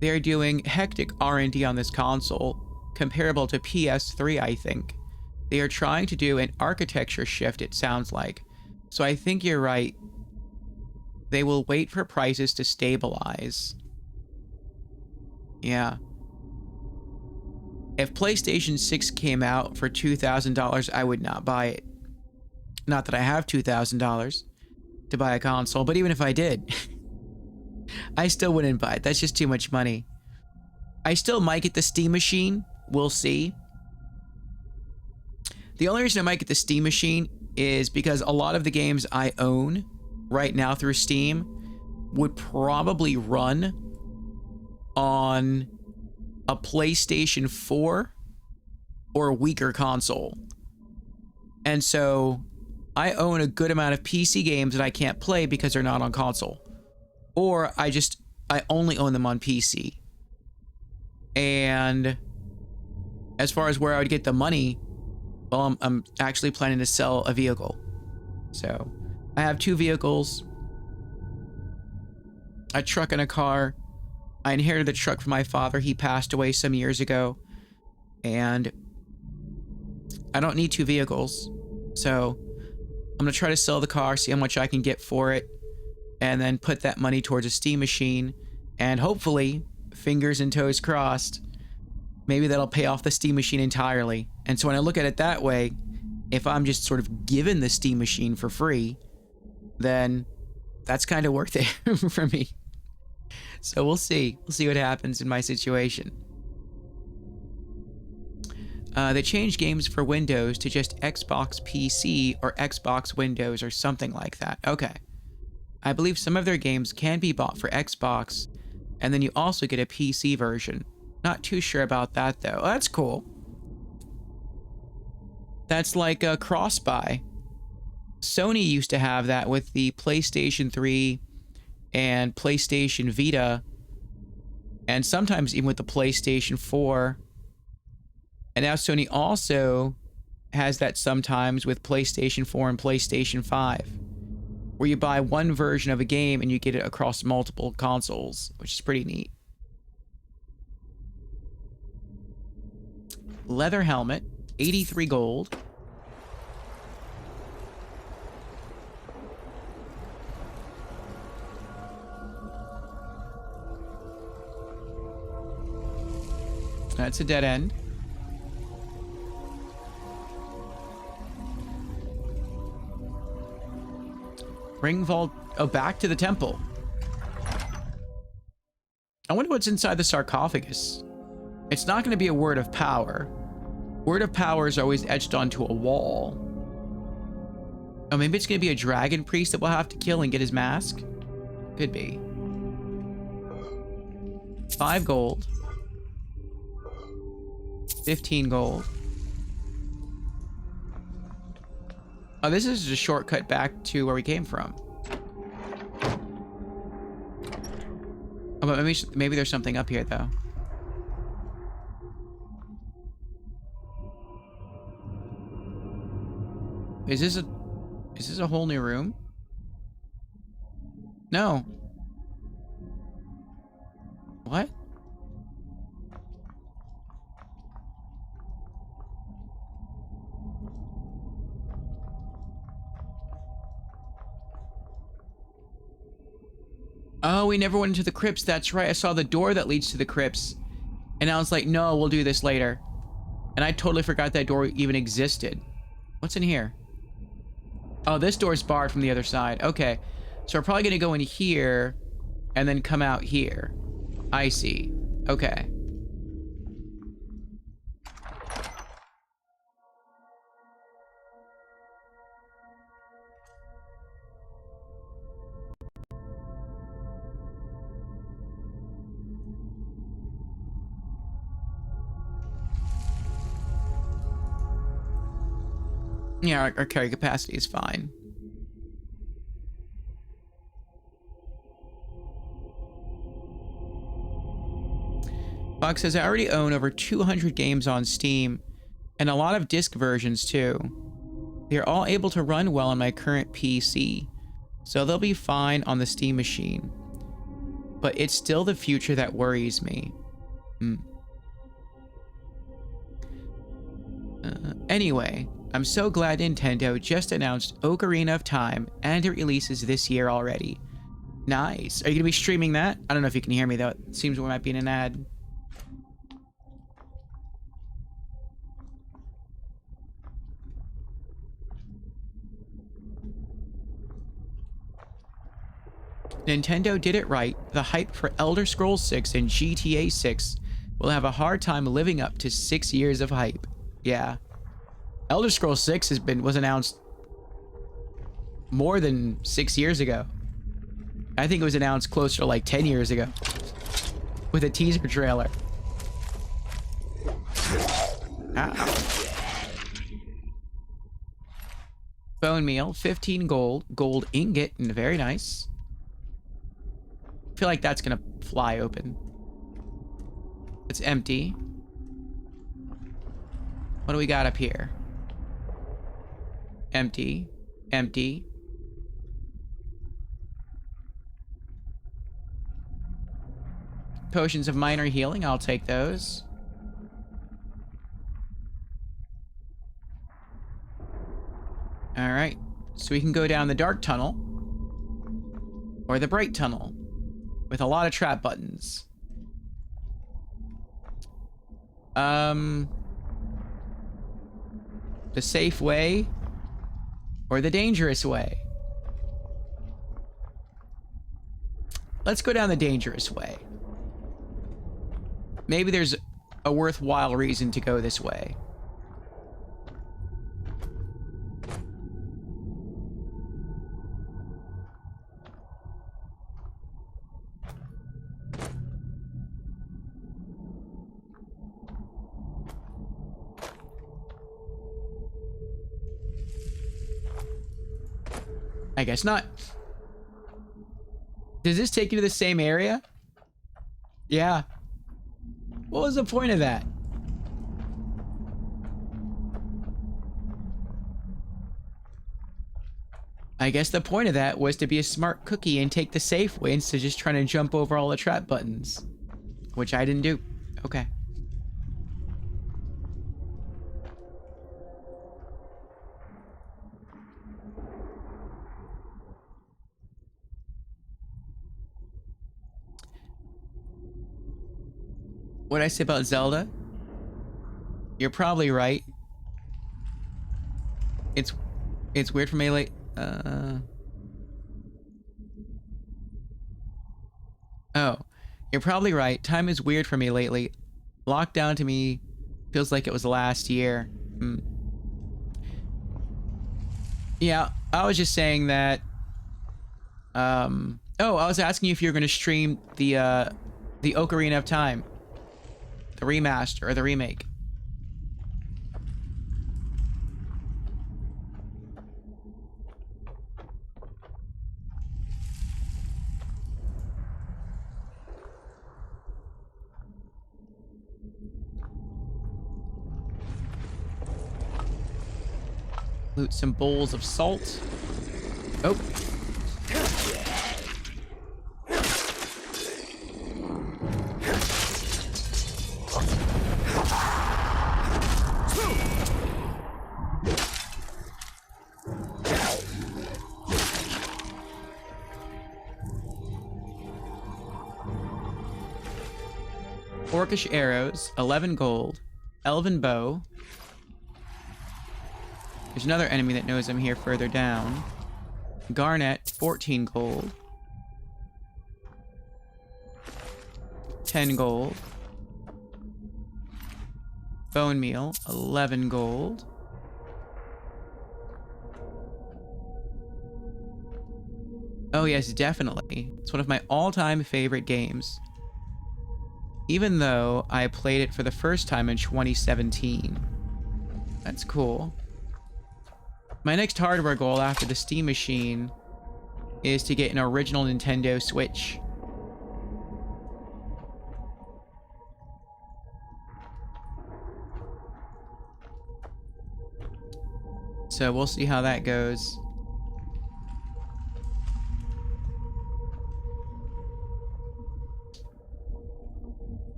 A: They're doing hectic R&D on this console, comparable to PS3, I think. They are trying to do an architecture shift, it sounds like. So I think you're right. They will wait for prices to stabilize. Yeah. If PlayStation 6 came out for $2,000, I would not buy it. Not that I have $2,000 to buy a console, but even if I did, I still wouldn't buy it. That's just too much money. I still might get the Steam machine. We'll see. The only reason I might get the Steam machine is because a lot of the games I own right now through Steam would probably run on a PlayStation 4 or a weaker console. And so I own a good amount of PC games that I can't play because they're not on console. Or I only own them on PC. And as far as where I would get the money, well, I'm actually planning to sell a vehicle. So I have 2 vehicles, a truck and a car. I inherited the truck from my father. He passed away some years ago. And I don't need 2 vehicles. So I'm going to try to sell the car, see how much I can get for it, and then put that money towards a Steam machine. And hopefully, fingers and toes crossed, maybe that'll pay off the Steam machine entirely. And so when I look at it that way, if I'm just sort of given the Steam machine for free, then that's kind of worth it for me. So we'll see. We'll see what happens in my situation. They changed games for Windows to just Xbox PC or Xbox Windows or something like that. Okay. I believe some of their games can be bought for Xbox, and then you also get a PC version. Not too sure about that, though. Oh, that's cool. That's like a cross-buy. Sony used to have that with the PlayStation 3 and PlayStation Vita, and sometimes even with the PlayStation 4. And now Sony also has that sometimes with PlayStation 4 and PlayStation 5, where you buy one version of a game and you get it across multiple consoles, which is pretty neat. Leather helmet, 83 gold. That's a dead end. Ring vault. Oh, back to the temple. I wonder what's inside the sarcophagus. It's not going to be a word of power. Word of power is always etched onto a wall. Oh, maybe it's going to be a dragon priest that we'll have to kill and get his mask? Could be. 5 gold. 15 gold. Oh, this is a shortcut back to where we came from. Oh, but maybe there's something up here, though. Is this a whole new room? No. What? Oh, we never went into the crypts. That's right. I saw the door that leads to the crypts. And I was like, no, we'll do this later. And I totally forgot that door even existed. What's in here? Oh, this door's barred from the other side. Okay. So we're probably going to go in here and then come out here. I see. Okay. Yeah, our carry capacity is fine. Fox says, I already own over 200 games on Steam, and a lot of disc versions too. They're all able to run well on my current PC, so they'll be fine on the Steam machine. But it's still the future that worries me. Anyway, I'm so glad Nintendo just announced Ocarina of Time and it releases this year already. Nice. Are you going to be streaming that? I don't know if you can hear me though. It seems we might be in an ad. Nintendo did it right. The hype for Elder Scrolls 6 and GTA 6 will have a hard time living up to 6 years of hype. Yeah. Elder Scrolls 6 was announced more than 6 years ago. I think it was announced closer to like 10 years ago with a teaser trailer. Bone meal, 15 gold, gold ingot, and very nice. I feel like that's gonna fly open. It's empty. What do we got up here? Empty. Empty. Potions of minor healing, I'll take those. Alright, so we can go down the dark tunnel. Or the bright tunnel. With a lot of trap buttons. The safe way or the dangerous way? Let's go down the dangerous way. Maybe there's a worthwhile reason to go this way. I guess not. Does this take you to the same area? Yeah. What was the point of that? I guess the point of that was to be a smart cookie and take the safe way instead of just trying to jump over all the trap buttons. Which I didn't do. Okay. What I say about Zelda? You're probably right. It's weird for me like Oh, you're probably right. Time is weird for me lately. Lockdown to me feels like it was last year. Yeah, I was just saying that oh, I was asking you if you were going to stream the Ocarina of Time. The remaster or the remake. Loot some bowls of salt. Oh. Orcish arrows, 11 gold. Elven bow. There's another enemy that knows I'm here further down. Garnet, 14 gold. 10 gold. Bone meal, 11 gold. Oh yes, definitely. It's one of my all-time favorite games. Even though I played it for the first time in 2017. That's cool. My next hardware goal after the Steam machine is to get an original Nintendo Switch. So we'll see how that goes.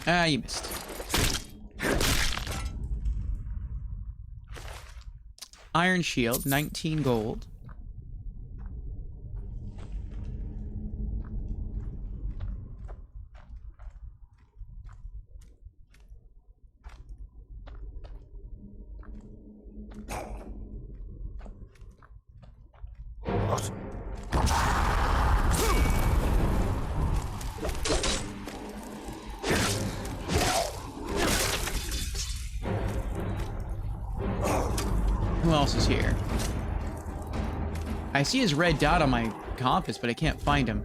A: Ah, you missed. Iron shield, 19 gold. Who else is here? I see his red dot on my compass, but I can't find him.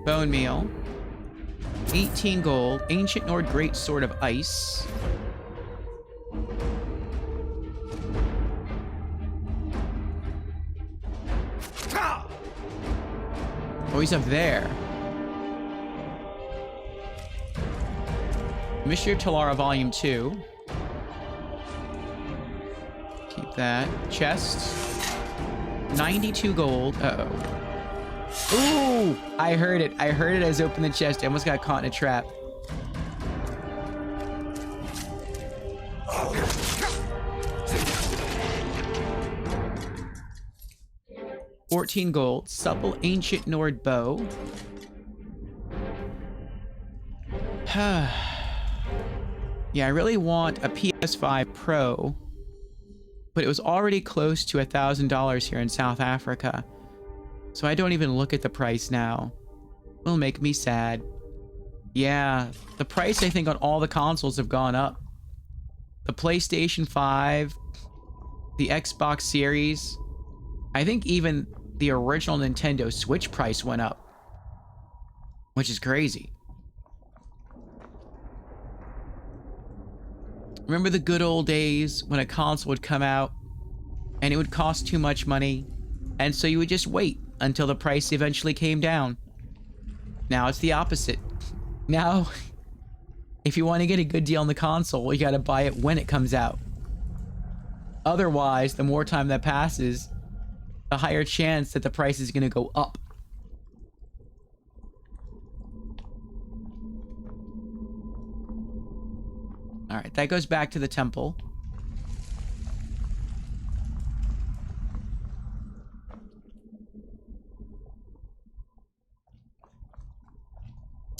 A: Bone meal. 18 gold. Ancient Nord Great Sword of Ice. Oh, he's up there. Mystery of Talara Volume 2. Keep that. Chest. 92 gold. Uh-oh. Ooh! I heard it. I heard it as I opened the chest. I almost got caught in a trap. $14 gold. Supple Ancient Nord Bow. Yeah, I really want a PS5 Pro, but it was already close to $1,000 here in South Africa. So I don't even look at the price now. It'll make me sad. Yeah, the price I think on all the consoles have gone up. The PlayStation 5 the Xbox Series, I think even the original Nintendo Switch price went up, which is crazy. Remember the good old days when a console would come out and it would cost too much money, and so you would just wait until the price eventually came down? Now it's the opposite. Now, if you want to get a good deal on the console, you gotta buy it when it comes out. Otherwise, the more time that passes, the higher chance that the price is gonna go up. Alright, that goes back to the temple.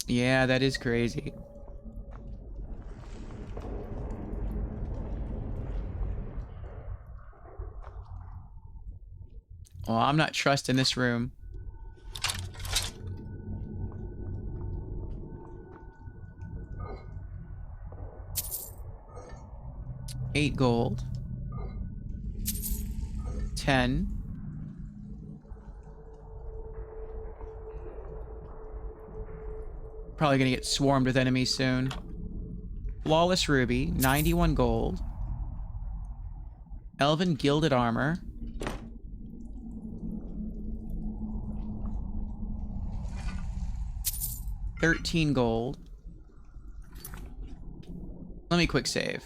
A: Yeah, that is crazy. Well, I'm not trusting this room. $8 gold. 10. Probably gonna get swarmed with enemies soon. Flawless ruby, 91 gold. Elven gilded armor. $13 gold. Let me quick save.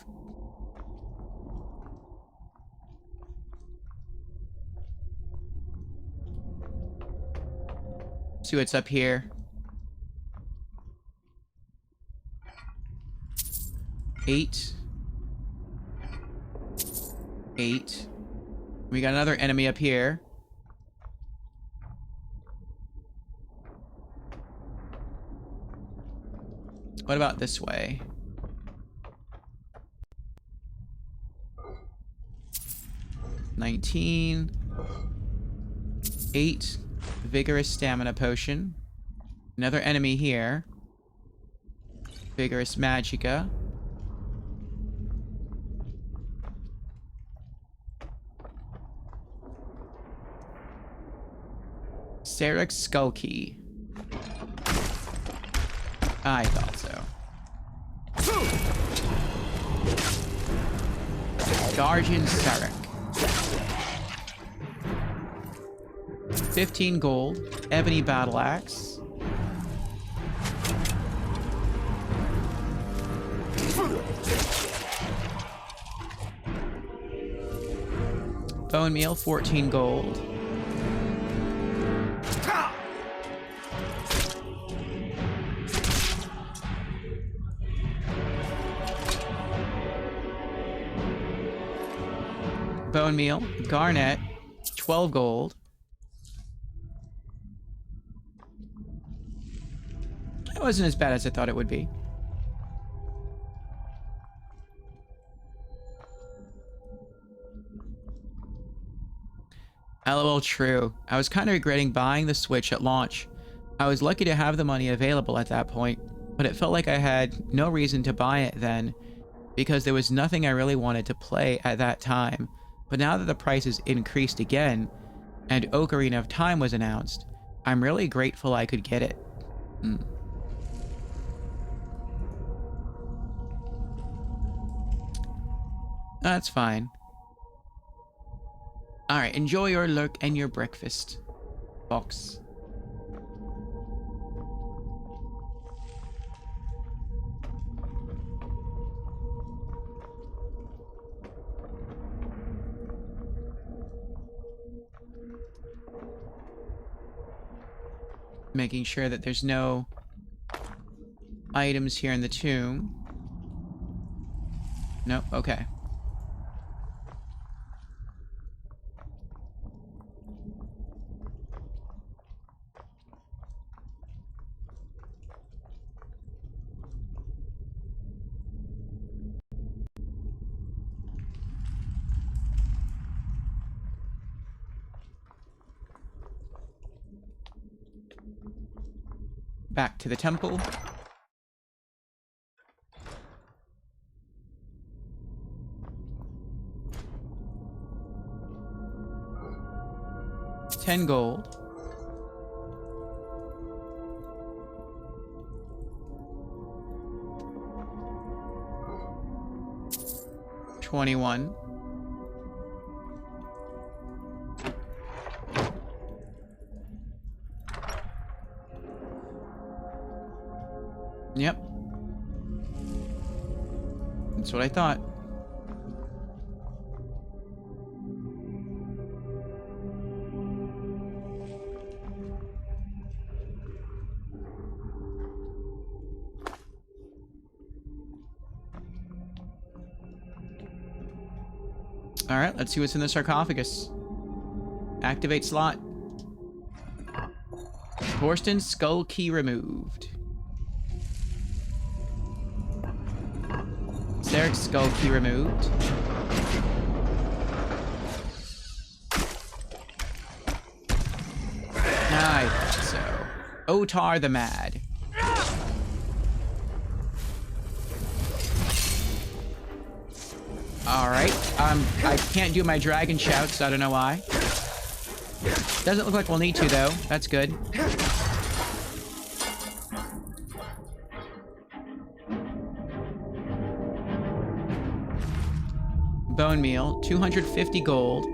A: See what's up here. 8. 8. We got another enemy up here. What about this way? $19. 8. Vigorous stamina potion. Another enemy here. Vigorous magicka. Sarek's skull key. I thought so. Guardian Sarek. 15 gold. Ebony battle axe. Bone meal, 14 gold. Bone meal, garnet, 12 gold. It wasn't as bad as I thought it would be. LOL, true. I was kind of regretting buying the Switch at launch. I was lucky to have the money available at that point, but it felt like I had no reason to buy it then, because there was nothing I really wanted to play at that time. But now that the prices increased again, and Ocarina of Time was announced, I'm really grateful I could get it. That's fine. Alright, enjoy your lurk and your breakfast, Fox. Making sure that there's no items here in the tomb. Nope, okay. Back to the temple. 10 gold. $21. Yep. That's what I thought. All right, let's see what's in the sarcophagus. Activate slot. Torsten's skull key removed. Derek's skull key removed. Nice. So, Otar the Mad. Alright, I can't do my dragon shouts, I don't know why. Doesn't look like we'll need to, though. That's good. Bone meal, 250 gold.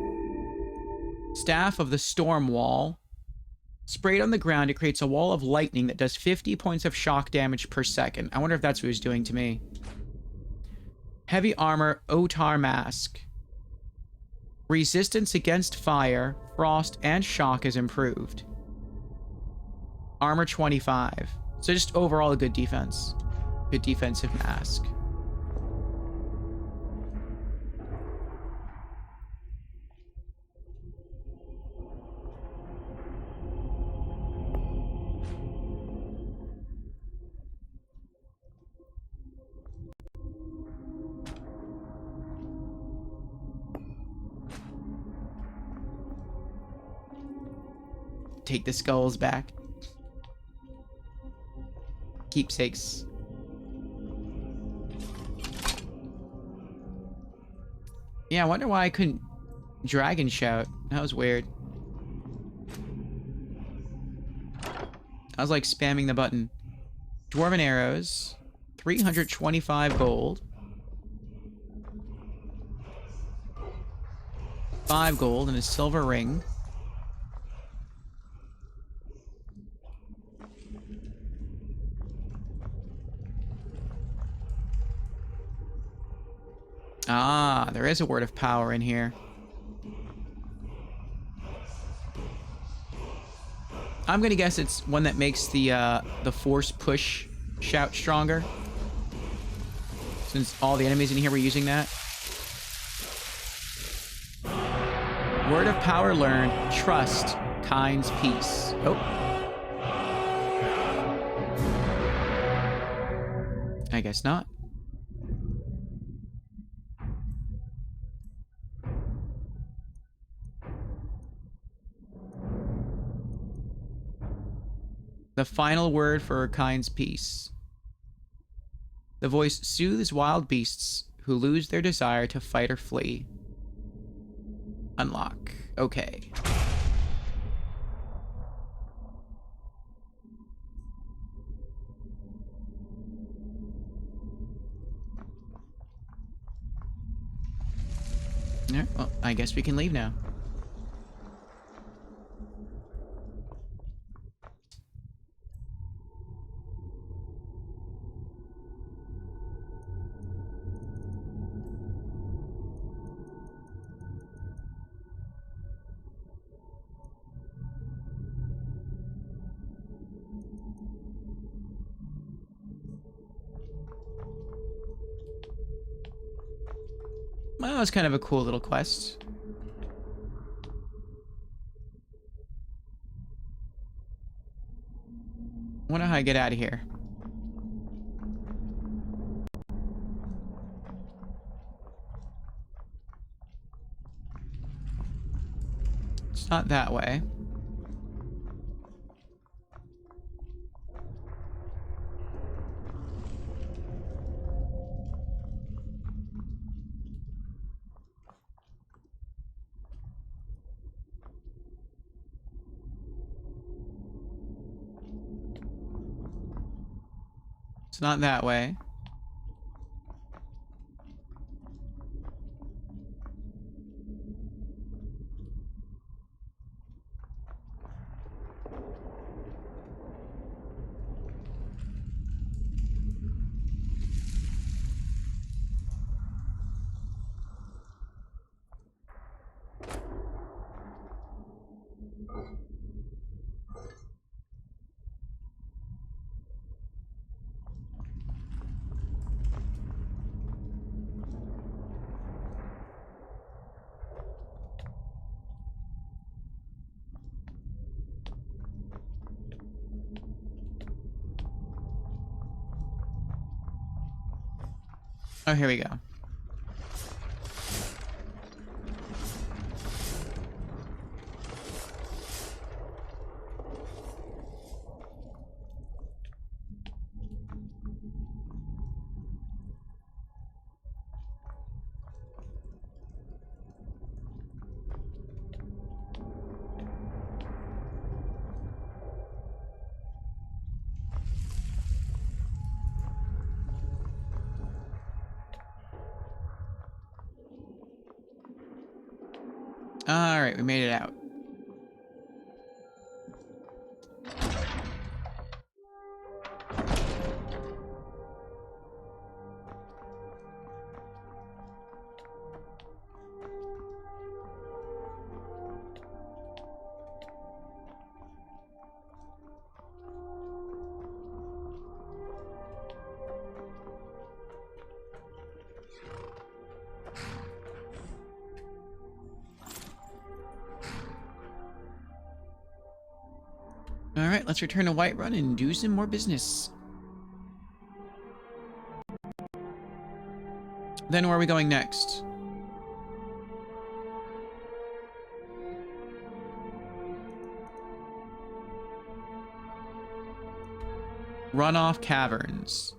A: Staff of the Storm Wall. Sprayed on the ground, it creates a wall of lightning that does 50 points of shock damage per second. I wonder if that's what he's doing to me. Heavy armor, Otar mask. Resistance against fire, frost, and shock is improved. Armor 25. So just overall a good defense. Good defensive mask. Take the skulls back. Keepsakes. Yeah, I wonder why I couldn't dragon shout. That was weird. I was like spamming the button. Dwarven arrows. 325 gold. 5 gold and a silver ring. Ah, there is a word of power in here. I'm gonna guess it's one that makes the force push shout stronger. Since all the enemies in here were using that. Word of power learned. Trust. Kind's peace. Oh. I guess not. The final word for Kind's peace. The voice soothes wild beasts who lose their desire to fight or flee. Unlock. Okay. Alright, well, I guess we can leave now. Well, that was kind of a cool little quest. I wonder how I get out of here. It's not that way. It's not that way. Oh, here we go. All right, we made it out. Alright, let's return to Whiterun and do some more business. Then where are we going next? Runoff Caverns.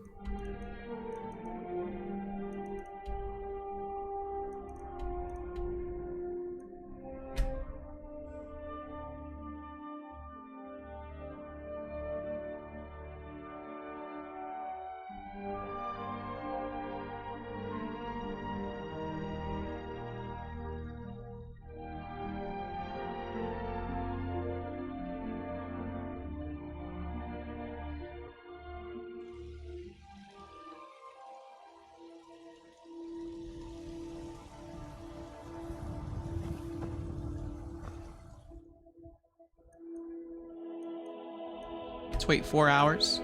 A: Let's wait 4 hours.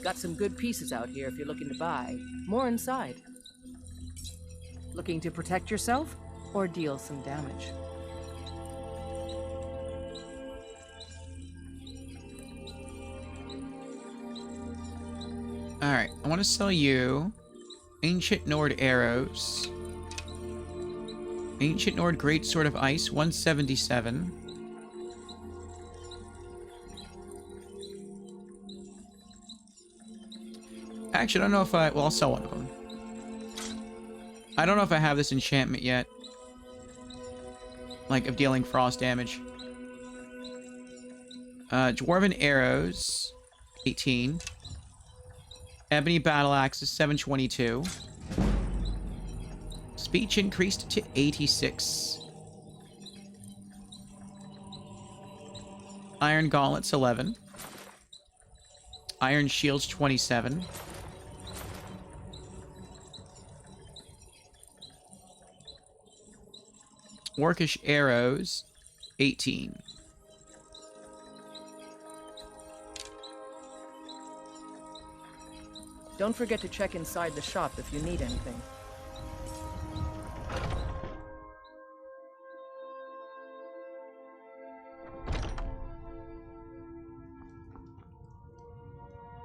I: Got some good pieces out here if you're looking to buy. More inside. Looking to protect yourself or deal some damage?
A: Alright, I want to sell you Ancient Nord arrows. Ancient Nord Great Sword of Ice, 177. Actually, I don't know if well, I'll sell one of them. I don't know if I have this enchantment yet. Like, of dealing frost damage. Dwarven Arrows, 18. Ebony Battle Axes, 722. Speech increased to 86. Iron Gauntlets, 11. Iron Shields, 27. Orcish Arrows, 18.
Q: Don't forget to check inside the shop if you need anything.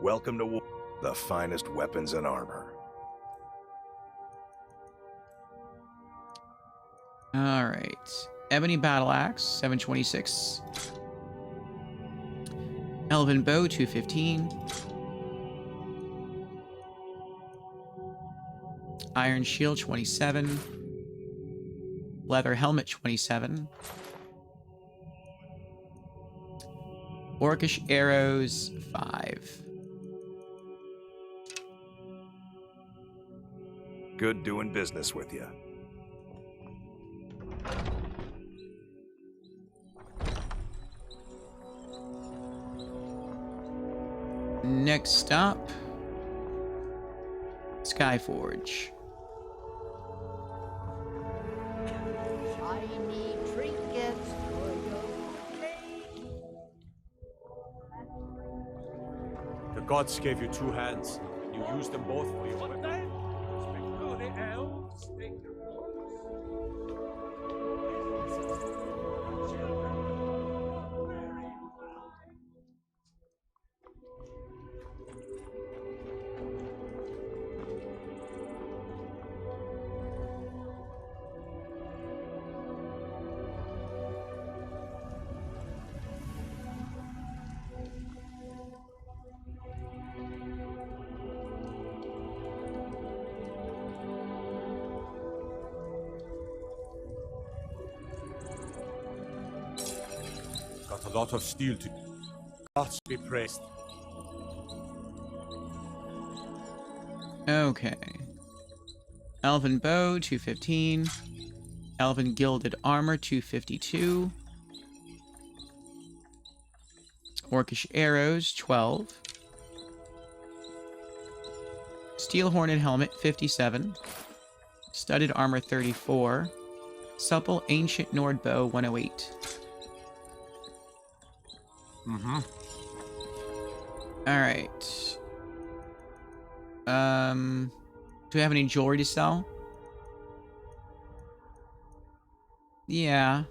E: Welcome to war. The finest weapons and armor.
A: All right. Ebony Battle Axe, 726. Elven Bow, 215. Iron Shield, 27. Leather Helmet, 27. Orcish Arrows, 5.
E: Good doing business with you.
A: Next stop, Skyforge.
R: Shiny trinkets for your cake.
V: The gods gave you two hands. You used them both for your weapon.
U: The elves take the force.
V: Got a lot of steel to. Gods be praised.
A: Okay. Elven Bow, 215. Elven Gilded Armor, 252. Orcish Arrows, 12. Steel Horned Helmet, 57. Studded Armor, 34. Supple Ancient Nord Bow, 108. Alright. Do we have any jewelry to sell? Yeah.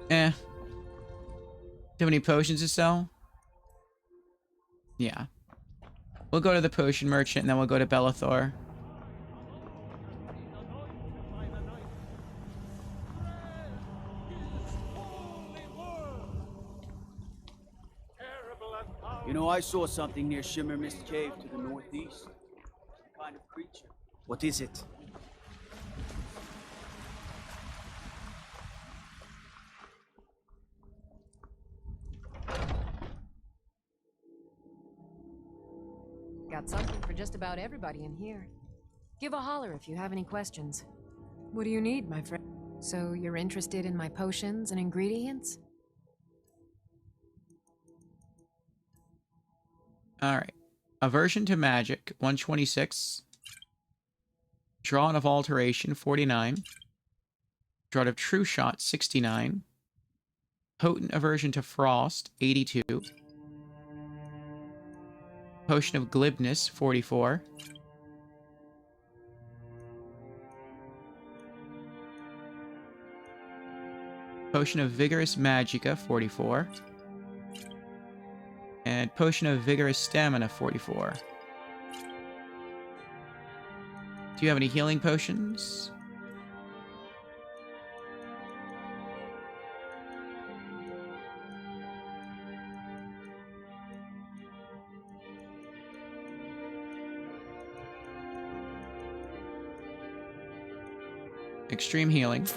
A: Do you have any potions to sell? Yeah. We'll go to the potion merchant and then we'll go to Bellathor.
W: You know, I saw something near Shimmer Mist Cave to the northeast. Some kind of creature. What is it?
J: Got something for just about everybody in here. Give a holler if you have any questions. What do you need, my friend? So you're interested in my potions and ingredients?
A: Alright. Aversion to Magic, 126. Drawn of Alteration, 49. Draught of True Shot, 69. Potent Aversion to Frost, 82. Potion of Glibness, 44. Potion of Vigorous Magicka, 44. And Potion of Vigorous Stamina, 44. Do you have any healing potions? Extreme healing.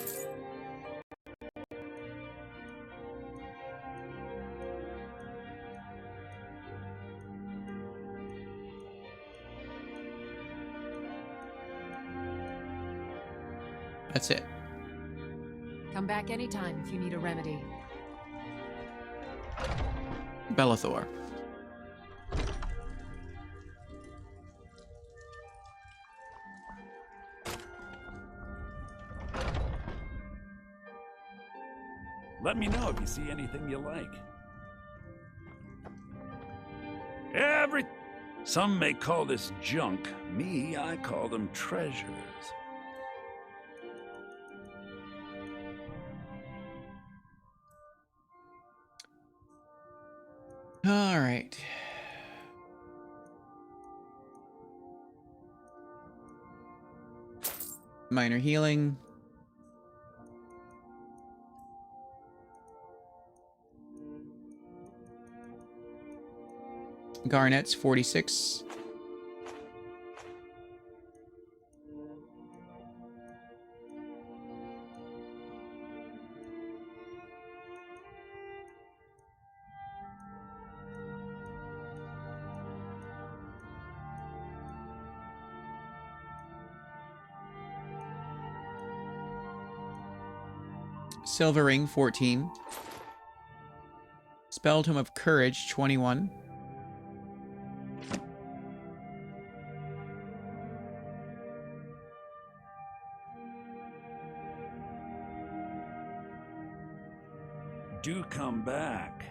A: That's it.
J: Come back anytime if you need a remedy.
A: Bellathor.
K: Let me know if you see anything you like. Some may call this junk. Me, I call them treasures.
A: All right. Minor healing. Garnet's 46. Silver ring 14. Spell tome of courage 21.
K: Do come back.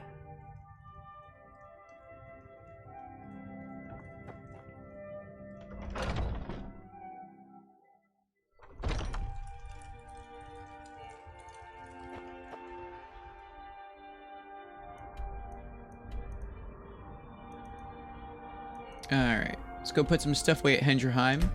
A: All right, let's go put some stuff away at Hendrheim.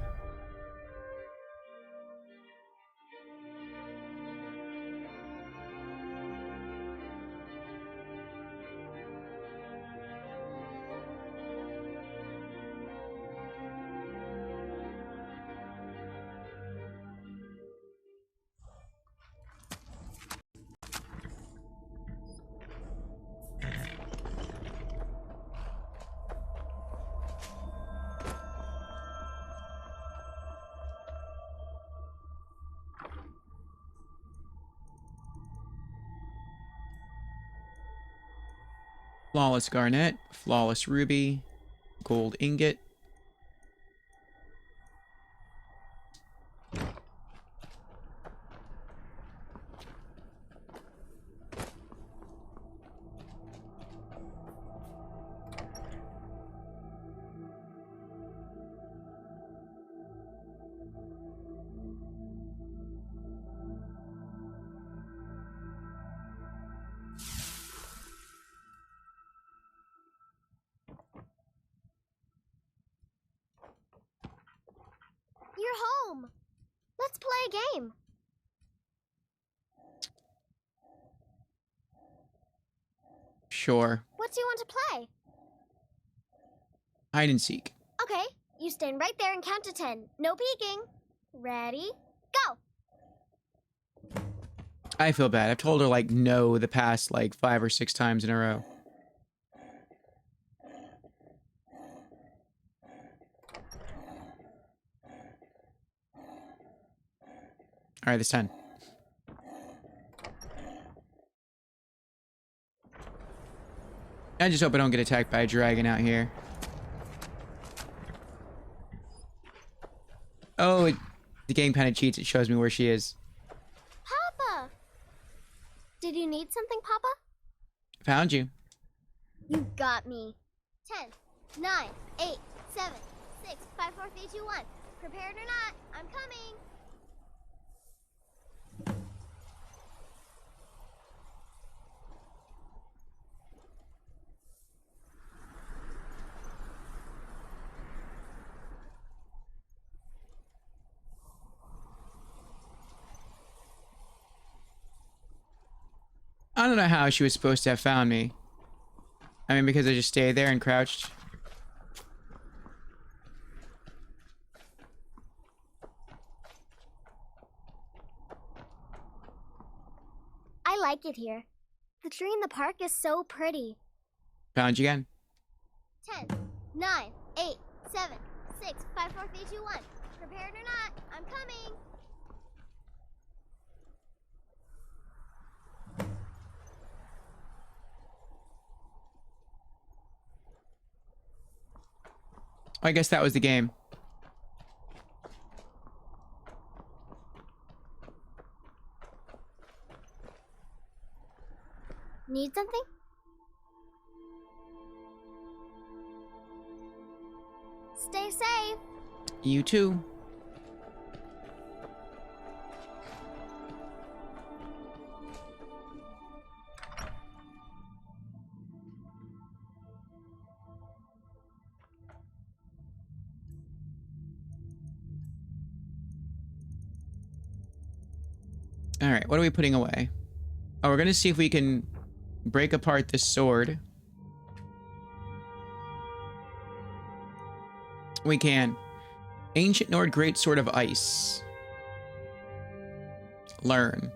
A: Flawless garnet, flawless ruby, gold ingot.
F: You're home. Let's play a game.
A: Sure.
F: What do you want to play?
A: Hide and seek.
F: Okay, you stand right there and count to 10. No peeking. Ready? Go!
A: I feel bad. I've told her, like, no the past, like, 5 or 6 times in a row. All right, this 10. I just hope I don't get attacked by a dragon out here. Oh, the game kind of cheats. It shows me where she is.
F: Papa! Did you need something, Papa?
A: Found you.
F: You got me. 10, 9, 8, 7, 6, 5, 4, 3, 2, 1. Prepared or not, I'm coming.
A: I don't know how she was supposed to have found me. I mean, because I just stayed there and crouched.
F: I like it here. The tree in the park is so pretty.
A: Found you again.
F: 10, 9, 8, 7, 6, 5, 4, 3, 2, 1. Prepared or not, I'm coming.
A: I guess that was the game.
F: Need something? Stay safe.
A: You too. All right, what are we putting away? Oh, we're gonna see if we can break apart this sword. We can. Ancient Nord Great Sword of Ice. Learn.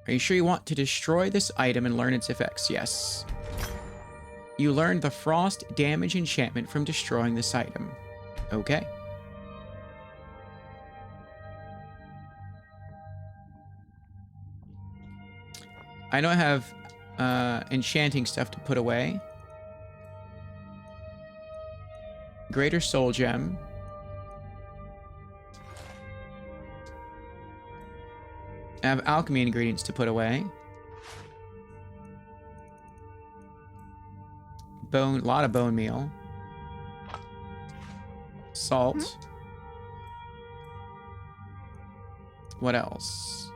A: Are you sure you want to destroy this item and learn its effects? Yes. You learned the frost damage enchantment from destroying this item. Okay. I know I have enchanting stuff to put away. Greater Soul Gem. I have alchemy ingredients to put away. A lot of bone meal. Salt. What else?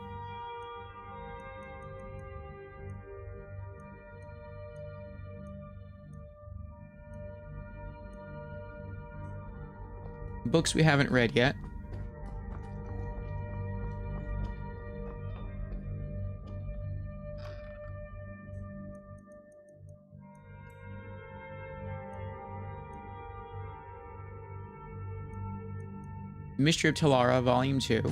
A: Books we haven't read yet. Mystery of Talara, Volume 2.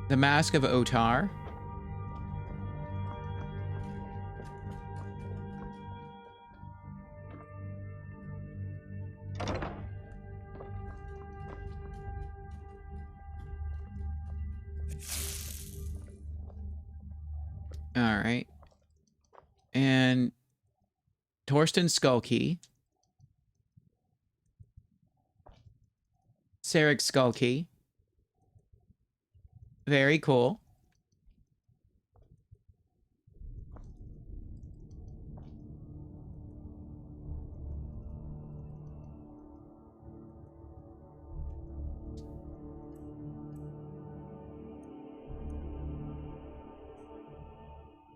A: The Mask of Otar. Alright. And Torsten's Skull Key. Sarek's Skull Key. Very cool.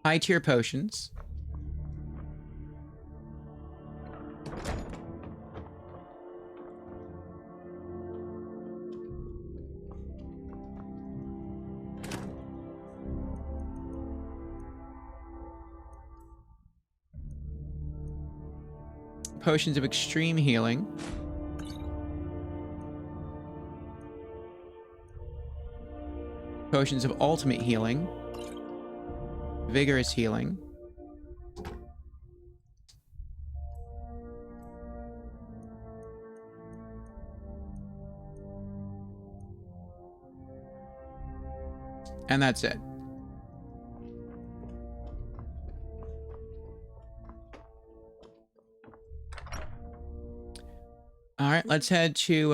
A: High tier potions. Potions of extreme healing. Potions of ultimate healing. Vigorous healing. And that's it. All right, let's head to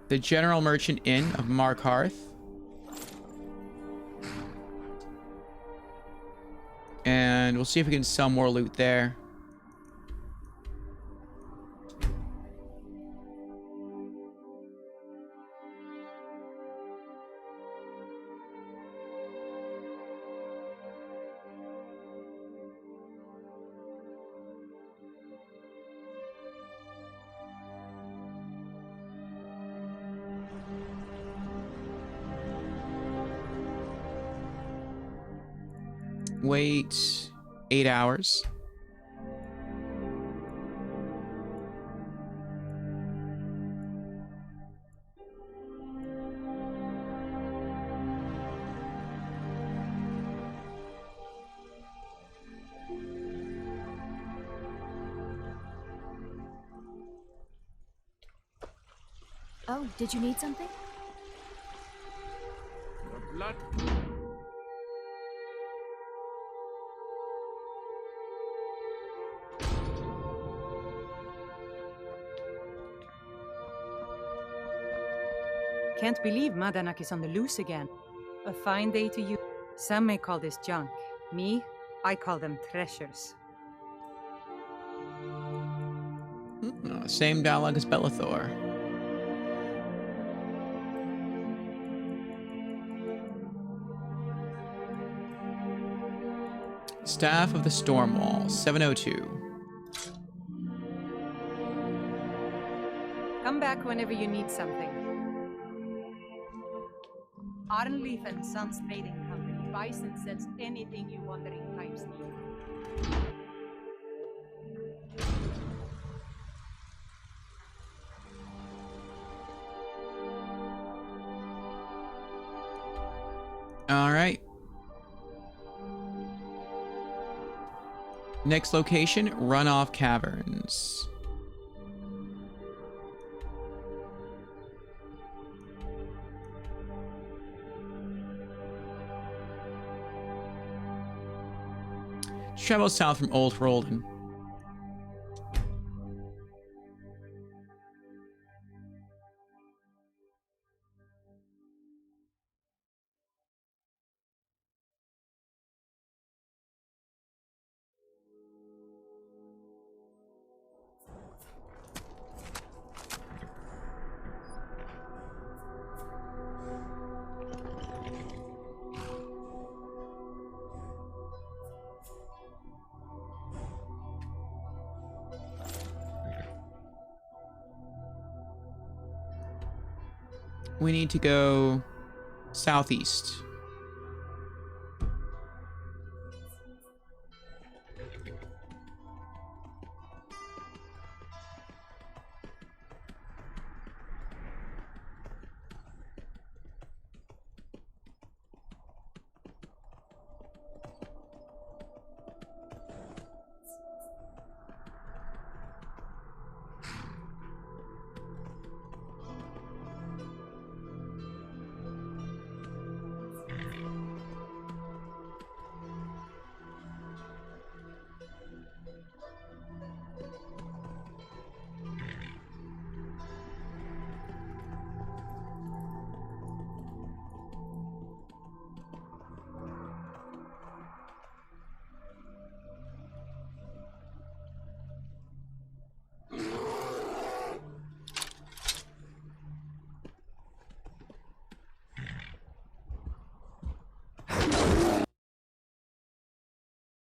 A: the General Merchant Inn of Markarth. And we'll see if we can sell more loot there. Wait 8 hours.
O: Oh, did you need something?
K: The blood.
S: Can't believe Madanak is on the loose again. A fine day to you. Some may call this junk, Me, I call them treasures.
A: Same dialogue as Bellathor. Staff of the Stormwall, 702.
S: Come back whenever you need something. Arnleaf and Sons Trading Company buys and sells anything you wandering types need.
A: All right. Next location, Runoff Caverns. Travel south from Old Roldan. We need to go southeast.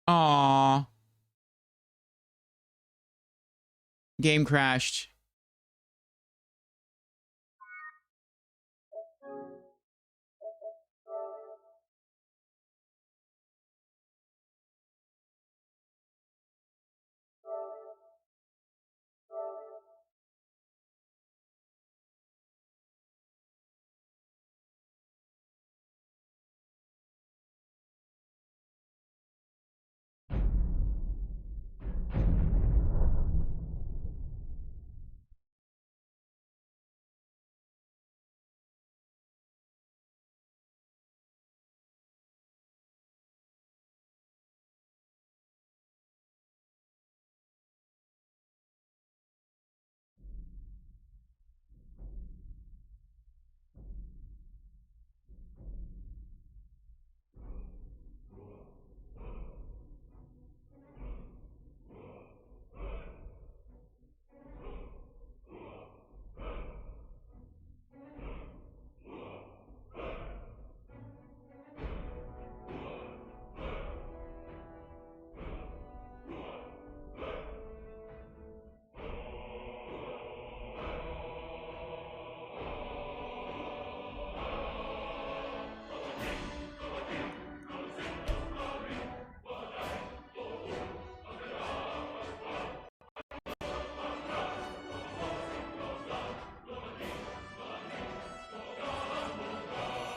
A: Aww. Game crashed.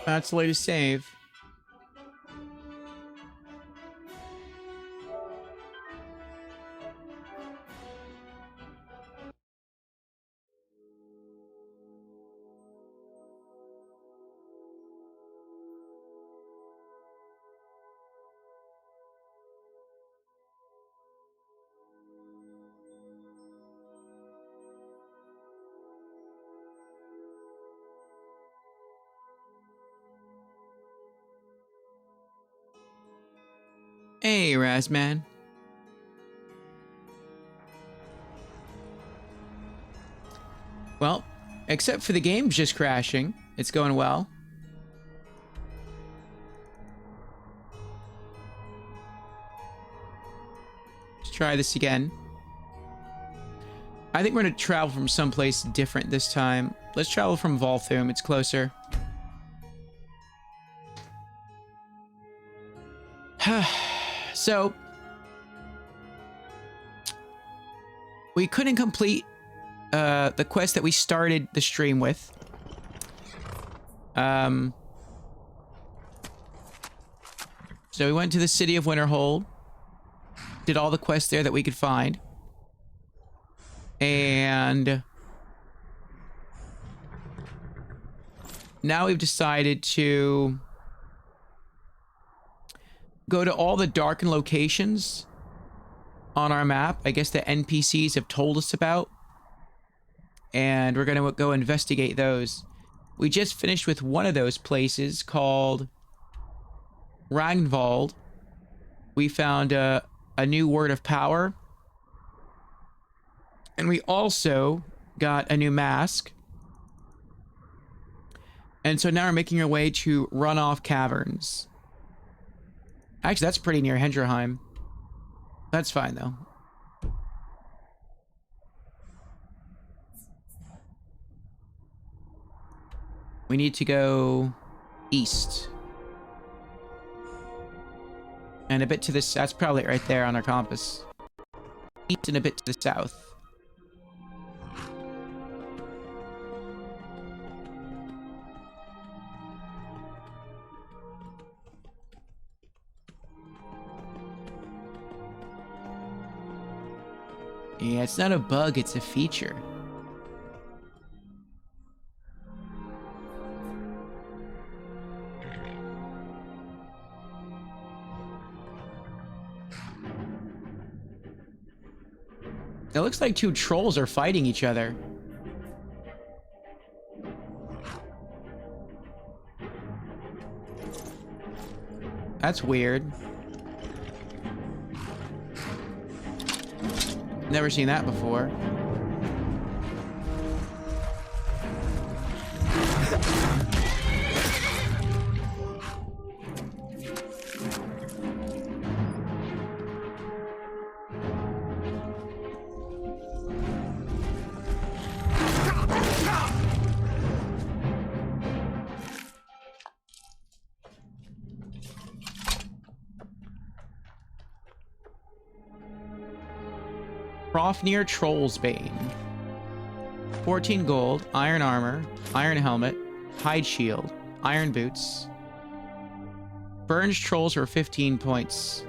A: That's the way to save. Hey, Razman. Well, except for the game's just crashing. It's going well. Let's try this again. I think we're going to travel from someplace different this time. Let's travel from Volthum. It's closer. So, we couldn't complete the quest that we started the stream with. So we went to the city of Winterhold, did all the quests there that we could find, and now we've decided to go to all the darkened locations on our map. I guess the NPCs have told us about, and we're going to go investigate those. We just finished with one of those places called Ragnvald. We found a new word of power, and we also got a new mask. And so now we're making our way to Runoff Caverns. Actually, that's pretty near Hendrheim. That's fine, though. We need to go east. And a bit to this. That's probably right there on our compass. East and a bit to the south. Yeah, it's not a bug, it's a feature. It looks like two trolls are fighting each other. That's weird. Never seen that before. Profnir Trollsbane. 14 gold, iron armor, iron helmet, hide shield, iron boots. Burns trolls for 15 points.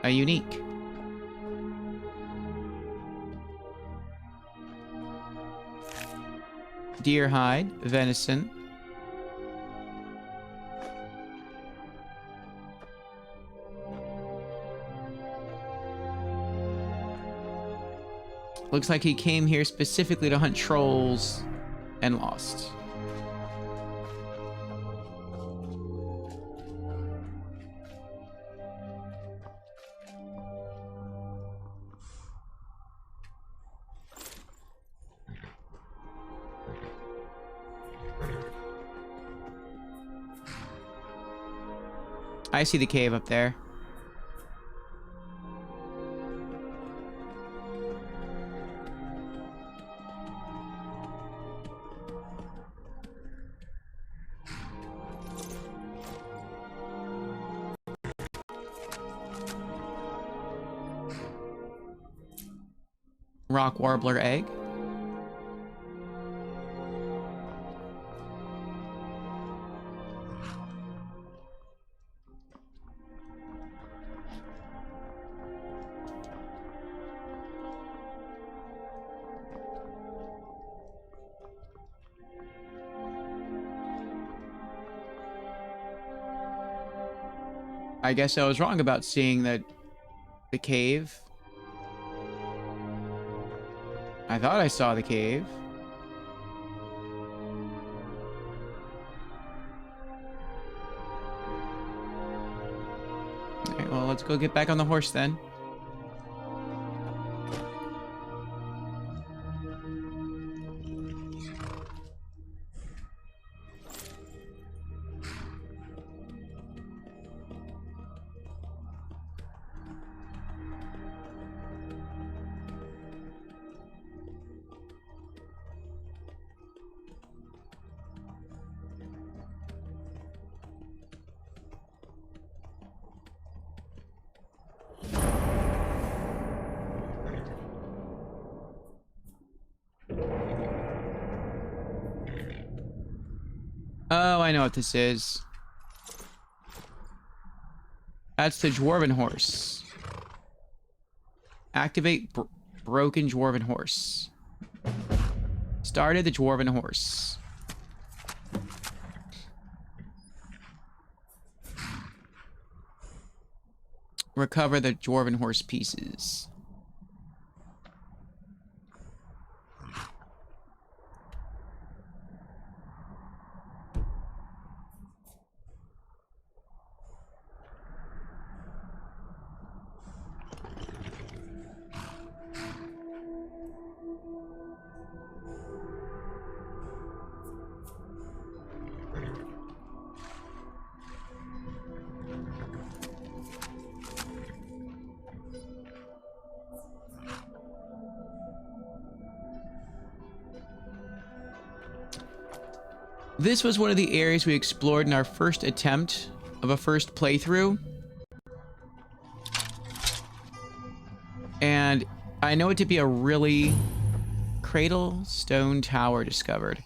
A: A unique. Deer hide, venison. Looks like he came here specifically to hunt trolls and lost. I see the cave up there. Rock warbler egg. I guess I was wrong about seeing the cave. I thought I saw the cave. Alright, well, let's go get back on the horse then. Oh, I know what this is. That's the Dwarven horse. Activate broken Dwarven horse. Started the Dwarven horse. Recover the Dwarven horse pieces. This was one of the areas we explored in our first attempt of a first playthrough. And I know it to be a really... Cradle Stone Tower discovered.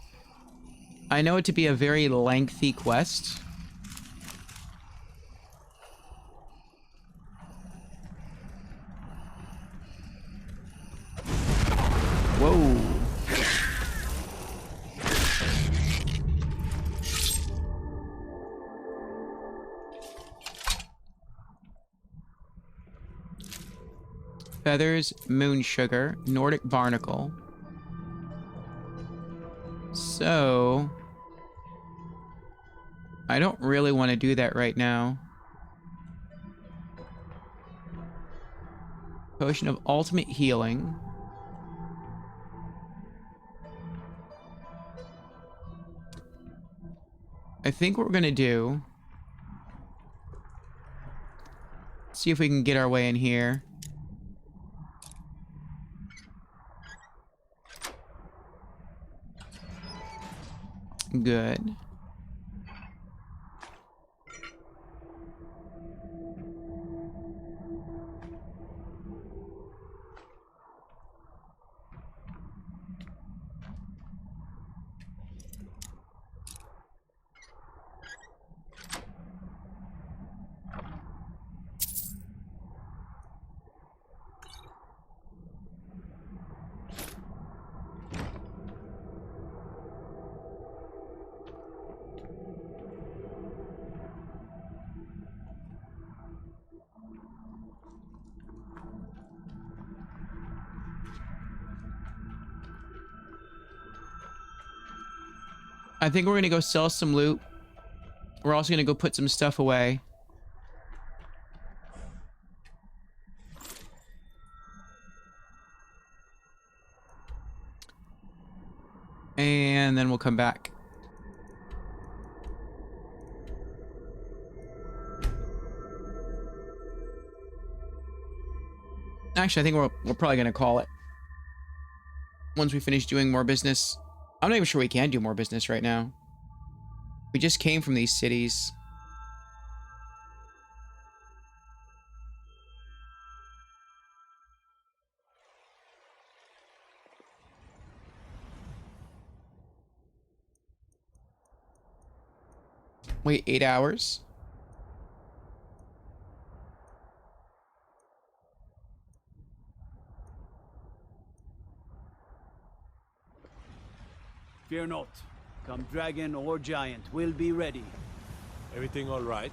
A: I know it to be a very lengthy quest. Whoa. Feathers, moon sugar, Nordic barnacle. So... I don't really want to do that right now. Potion of ultimate healing. I think what we're gonna do... See if we can get our way in here. Good. I think we're gonna go sell some loot. We're also gonna go put some stuff away. And then we'll come back. Actually, I think we're probably gonna call it. Once we finish doing more business. I'm not even sure we can do more business right now. We just came from these cities. Wait, 8 hours?
W: Fear not. Come dragon or giant, we'll be ready.
V: Everything all right?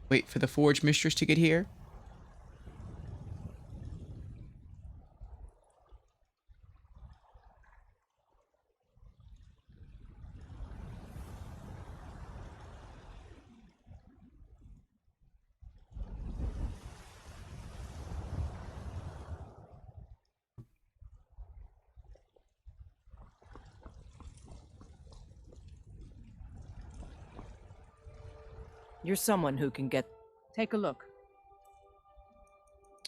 A: Wait for the Forge Mistress to get here?
Q: You're someone who can get... Take a look.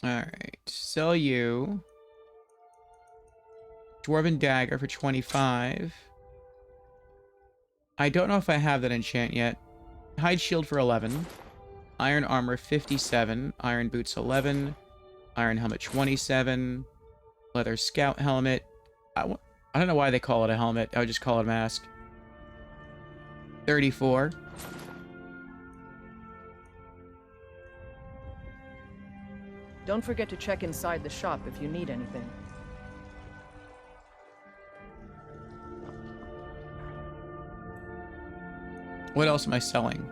A: Alright, sell you. Dwarven Dagger for 25. I don't know if I have that enchant yet. Hide Shield for 11. Iron Armor 57. Iron Boots 11. Iron Helmet 27. Leather Scout Helmet. I don't know why they call it a helmet. I would just call it a mask. 34.
Q: Don't forget to check inside the shop if you need anything.
A: What else am I selling?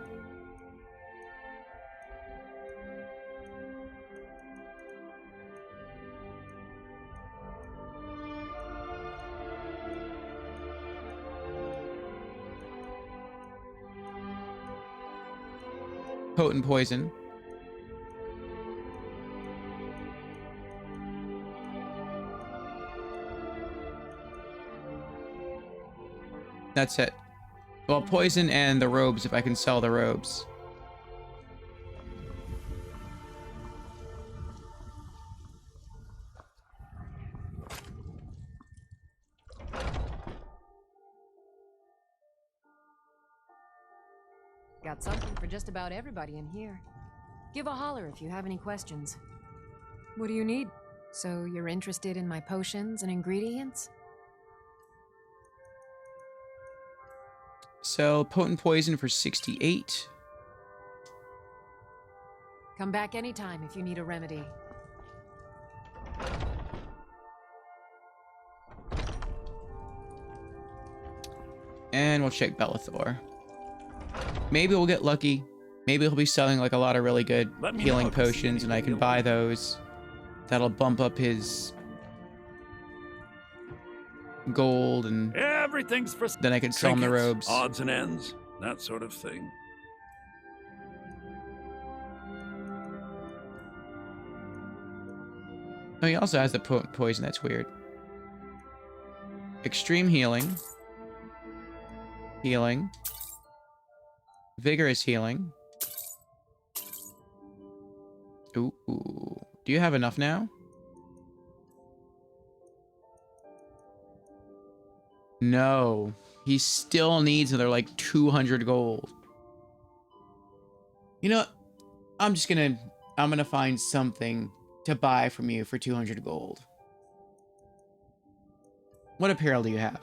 A: Potent poison. That's it. Well, poison and the robes, if I can sell the robes.
J: Got something for just about everybody in here. Give a holler if you have any questions. What do you need? So you're interested in my potions and ingredients?
A: Sell potent poison for 68.
J: Come back anytime if you need a remedy.
A: And we'll check Bellathor. Maybe we'll get lucky. Maybe he'll be selling like a lot of really good healing potions and I can buy those. That'll bump up his gold and
K: everything's for
A: then I can sell him the
K: trinkets,
A: robes.
K: odds and ends, that sort of thing.
A: Oh, he also has the potent poison. That's weird. Extreme healing. Healing. Vigorous healing. Ooh. Do you have enough now? No. He still needs another like 200 gold. You know what? I'm gonna find something to buy from you for 200 gold. What apparel do you have?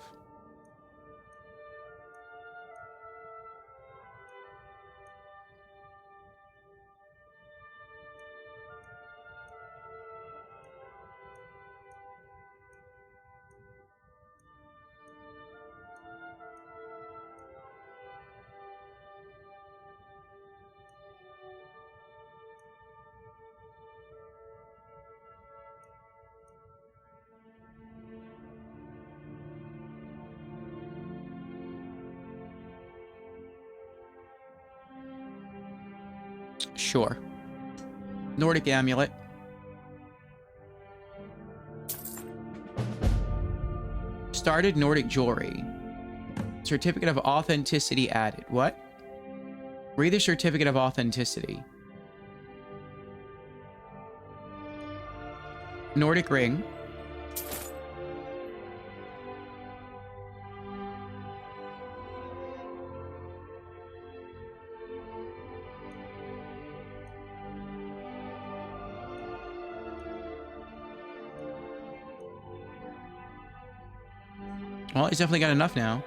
A: Sure. Nordic amulet. Started Nordic jewelry. Certificate of authenticity added. What? Read the certificate of authenticity. Nordic ring. Well, he's definitely got enough now.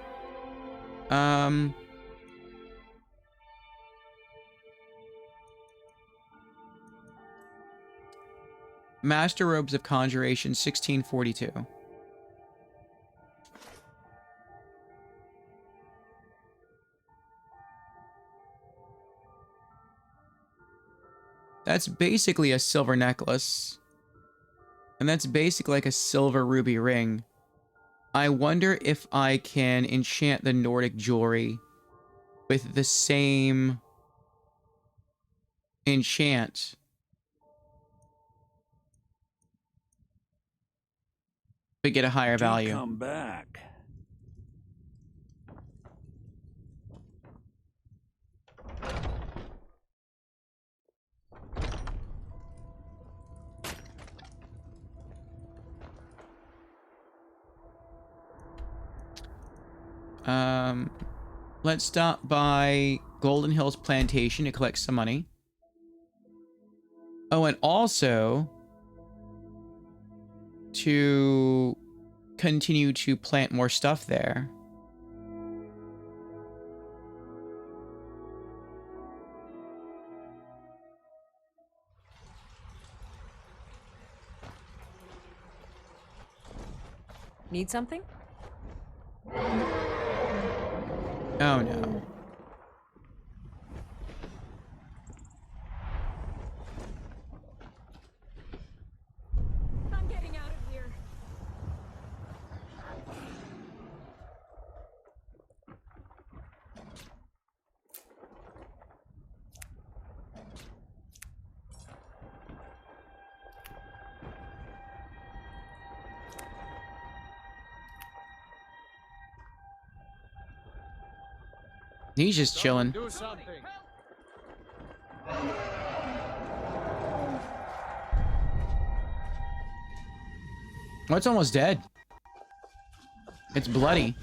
A: Master Robes of Conjuration, 1642. That's basically a silver necklace. And that's basically like a silver ruby ring. I wonder if I can enchant the Nordic jewelry with the same enchant. But get a higher value.
K: Come back.
A: Let's stop by Golden Hills Plantation to collect some money. Oh, and also to continue to plant more stuff there.
J: Need something?
A: Oh no.
J: I'm getting out of here.
A: He's just chilling.
V: Do something.
A: Oh, it's almost dead. It's bloody.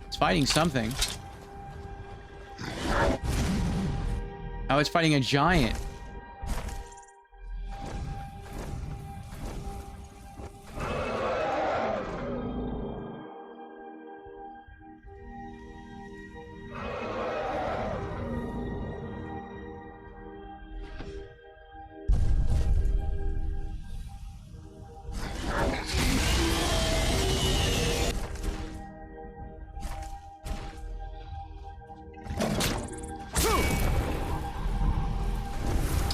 A: It's fighting something. Oh, it's fighting a giant.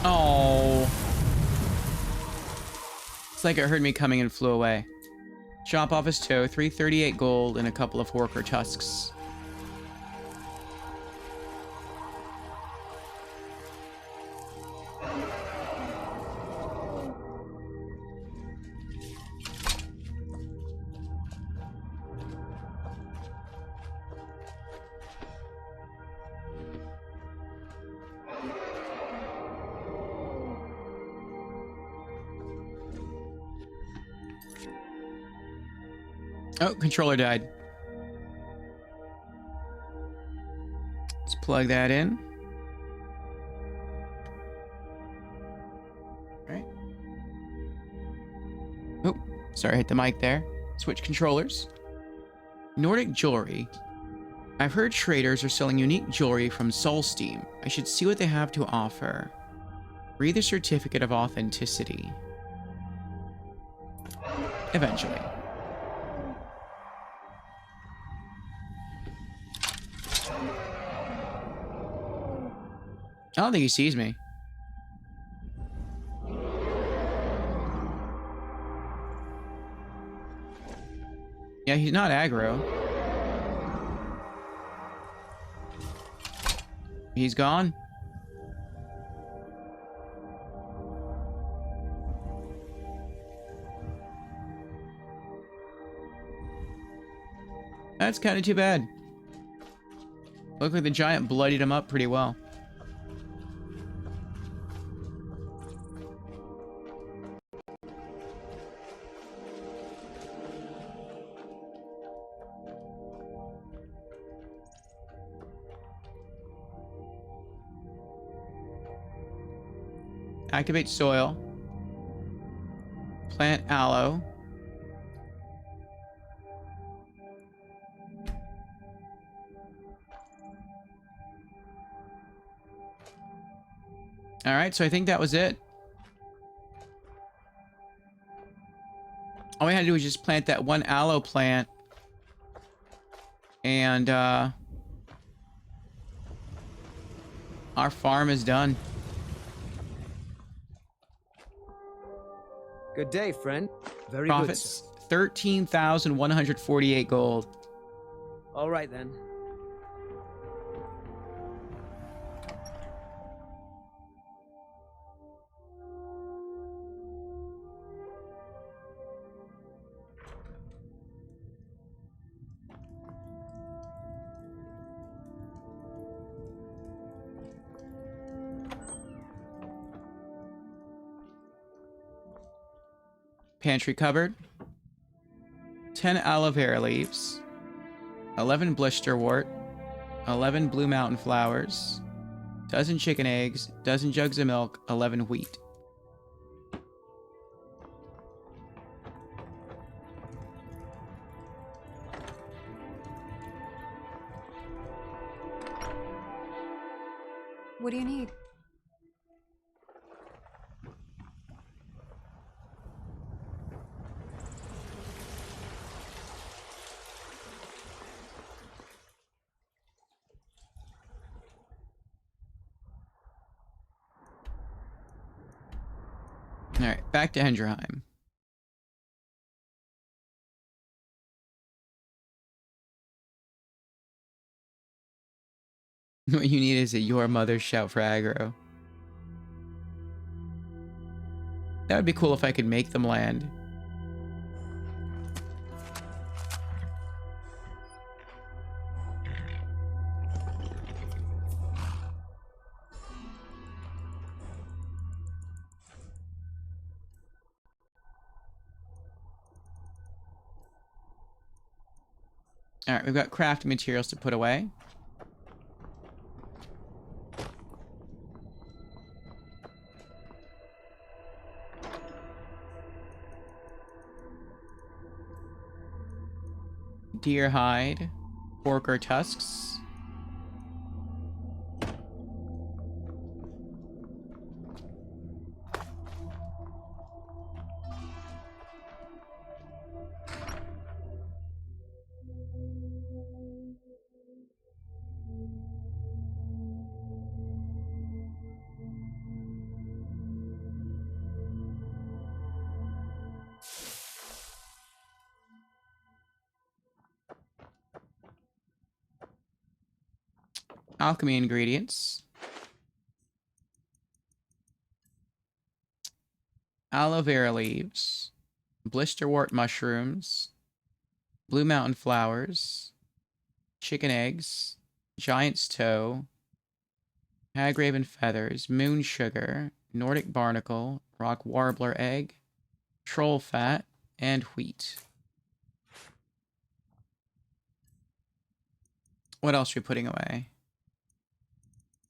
A: Oh. It's like it heard me coming and flew away. Chop off his toe, 338 gold, and a couple of horker tusks. Oh, controller died. Let's plug that in. Right. Oh, sorry, I hit the mic there. Switch controllers. Nordic jewelry. I've heard traders are selling unique jewelry from Solsteam. I should see what they have to offer. Read the certificate of authenticity. Eventually. I don't think he sees me. Yeah, he's not aggro. He's gone. That's kind of too bad. Looked like the giant bloodied him up pretty well. Activate soil. Plant aloe. All right, so I think that was it. All we had to do was just plant that one aloe plant. And our farm is done.
C: Good day, friend. Very
A: Profits, 13,148 gold.
C: good. All right, then.
A: Pantry cupboard. 10 aloe vera leaves, 11 blisterwort, 11 blue mountain flowers, dozen chicken eggs, dozen jugs of milk, 11 wheat.
J: What do you need?
A: All right, back to Hendrheim. What you need is a your mother shout for aggro. That would be cool if I could make them land. All right, we've got crafting materials to put away. Deer hide, pork or tusks. Alchemy ingredients. Aloe vera leaves, blisterwort mushrooms, blue mountain flowers, chicken eggs, giant's toe, hagraven feathers, moon sugar, Nordic barnacle, rock warbler egg, troll fat, and wheat. What else are we putting away?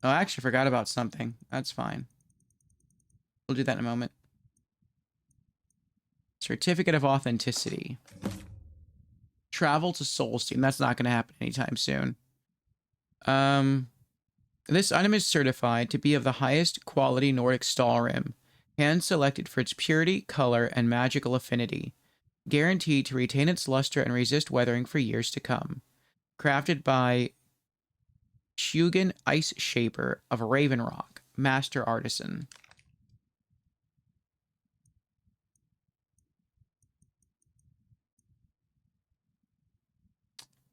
A: Oh, I actually forgot about something. That's fine. We'll do that in a moment. Certificate of Authenticity. Travel to Solstein. That's not going to happen anytime soon. This item is certified to be of the highest quality Nordic Stalrim, hand-selected for its purity, color, and magical affinity, guaranteed to retain its luster and resist weathering for years to come. Crafted by Shugen Ice Shaper of Raven Rock, Master Artisan.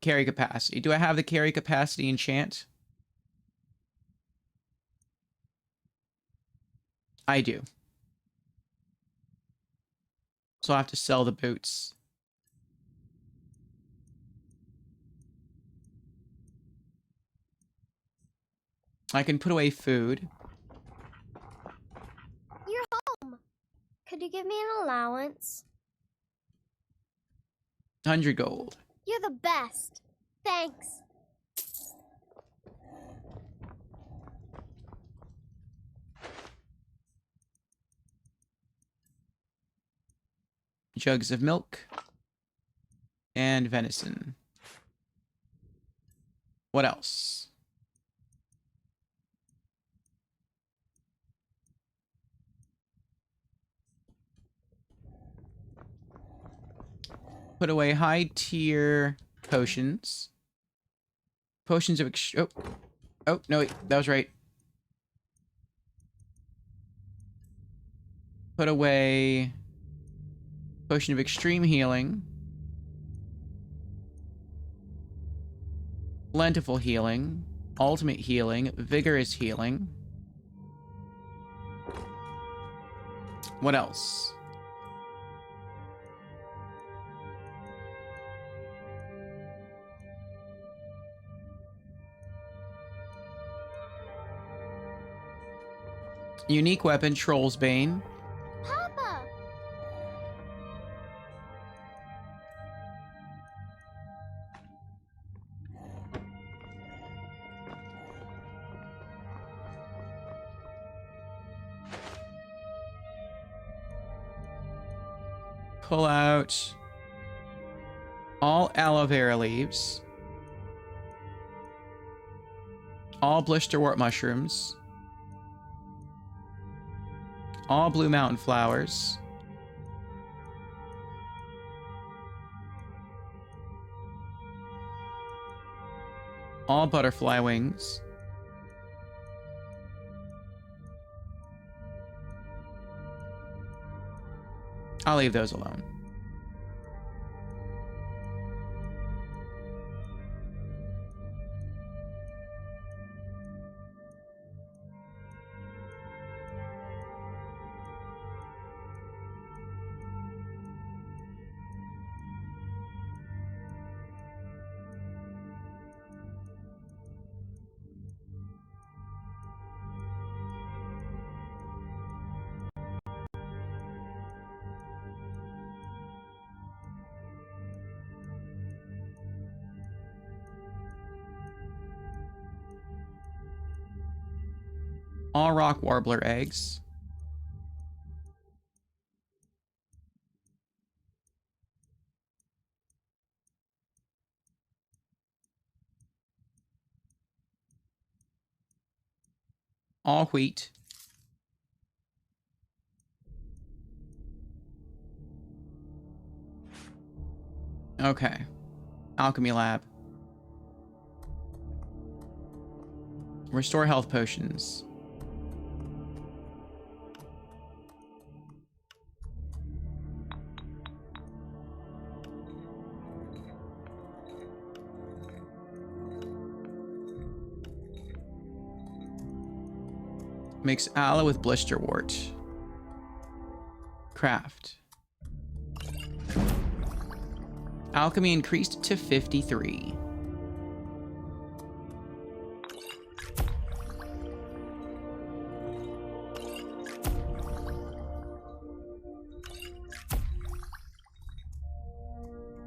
A: Carry capacity. Do I have the carry capacity enchant? I do. So I'll have to sell the boots. I can put away food.
F: You're home. Could you give me an allowance?
A: 100 gold.
F: You're the best. Thanks.
A: Jugs of milk. And venison. What else? Put away high tier potions. Potions of oh no, wait, that was right. Put away potion of extreme healing. Plentiful healing. Ultimate healing. Vigorous healing. What else? Unique weapon, Troll's Bane.
F: Papa!
A: pull out all aloe vera leaves, all blisterwort mushrooms, all blue mountain flowers, all butterfly wings, I'll leave those alone. All rock warbler eggs. All wheat. Okay. Alchemy lab. Restore health potions. Mix aloe with blisterwort. Craft. Alchemy increased to 53.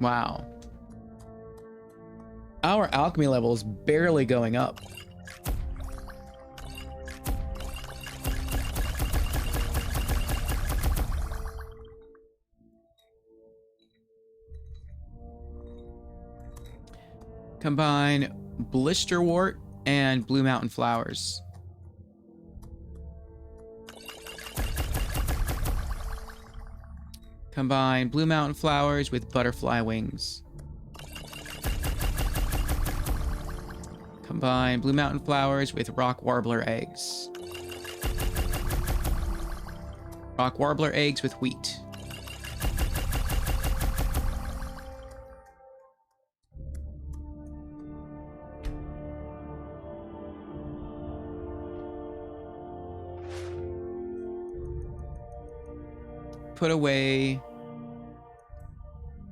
A: Wow. Our alchemy level is barely going up. Combine blisterwort and blue mountain flowers. Combine blue mountain flowers with butterfly wings. Combine blue mountain flowers with rock warbler eggs. Rock warbler eggs with wheat. Put away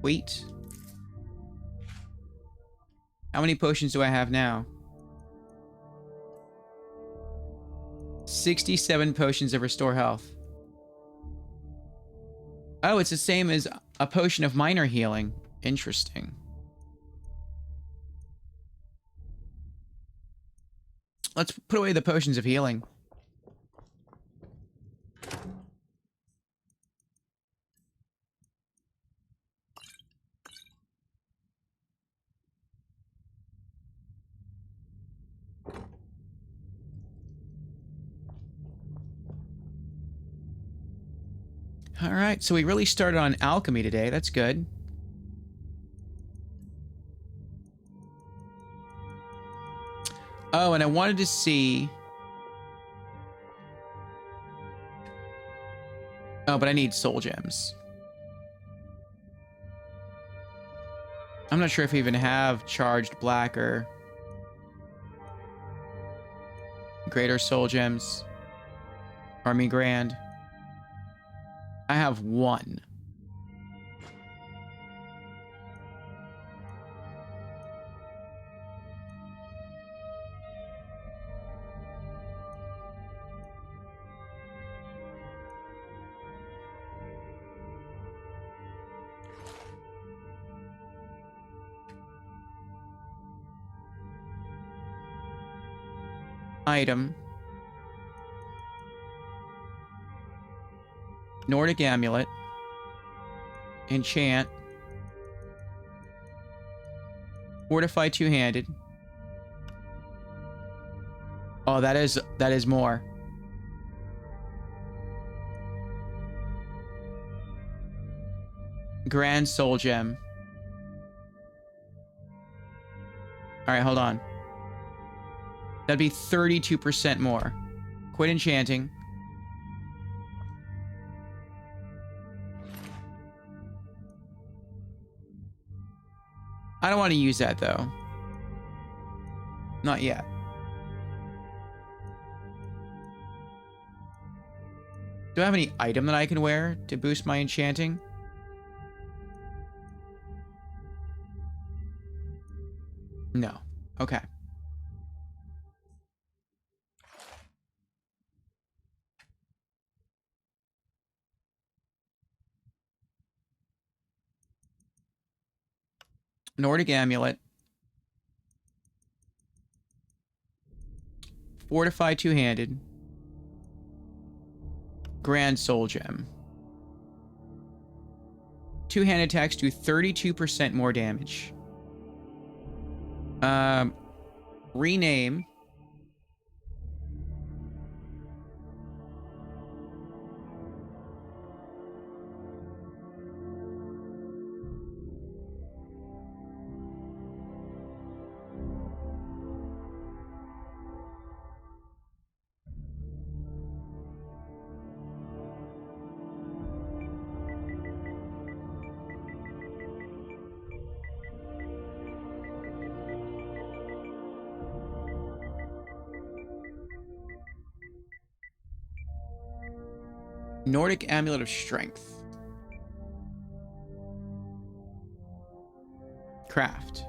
A: wheat. How many potions do I have now? 67 potions of restore health. Oh, it's the same as a potion of minor healing. Interesting. Let's put away the potions of healing. All right, so we really started on alchemy today. That's good. Oh, and I wanted to see... Oh, but I need soul gems. I'm not sure if we even have charged black or greater soul gems. Army Grand. I have one. Item. Nordic amulet. Enchant. Fortify two-handed. Oh, that is more. Grand Soul Gem. All right, hold on. That'd be 32% more. Quit enchanting. I don't want to use that though. Not yet. Do I have any item that I can wear to boost my enchanting? No. Okay. Nordic amulet. Fortify two-handed. Grand Soul Gem. Two-handed attacks do 32% more damage. Rename. Nordic Amulet of Strength. Craft.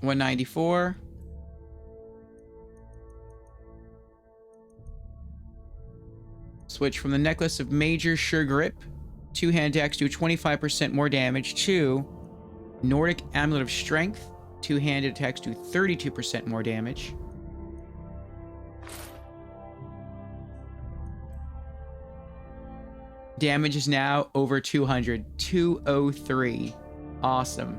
A: $194. Switch from the Necklace of Major Sure Grip. Two-hand attacks do 25% more damage to Nordic Amulet of Strength. Two-handed attacks do 32% more damage. Damage is now over 200. 203. Awesome.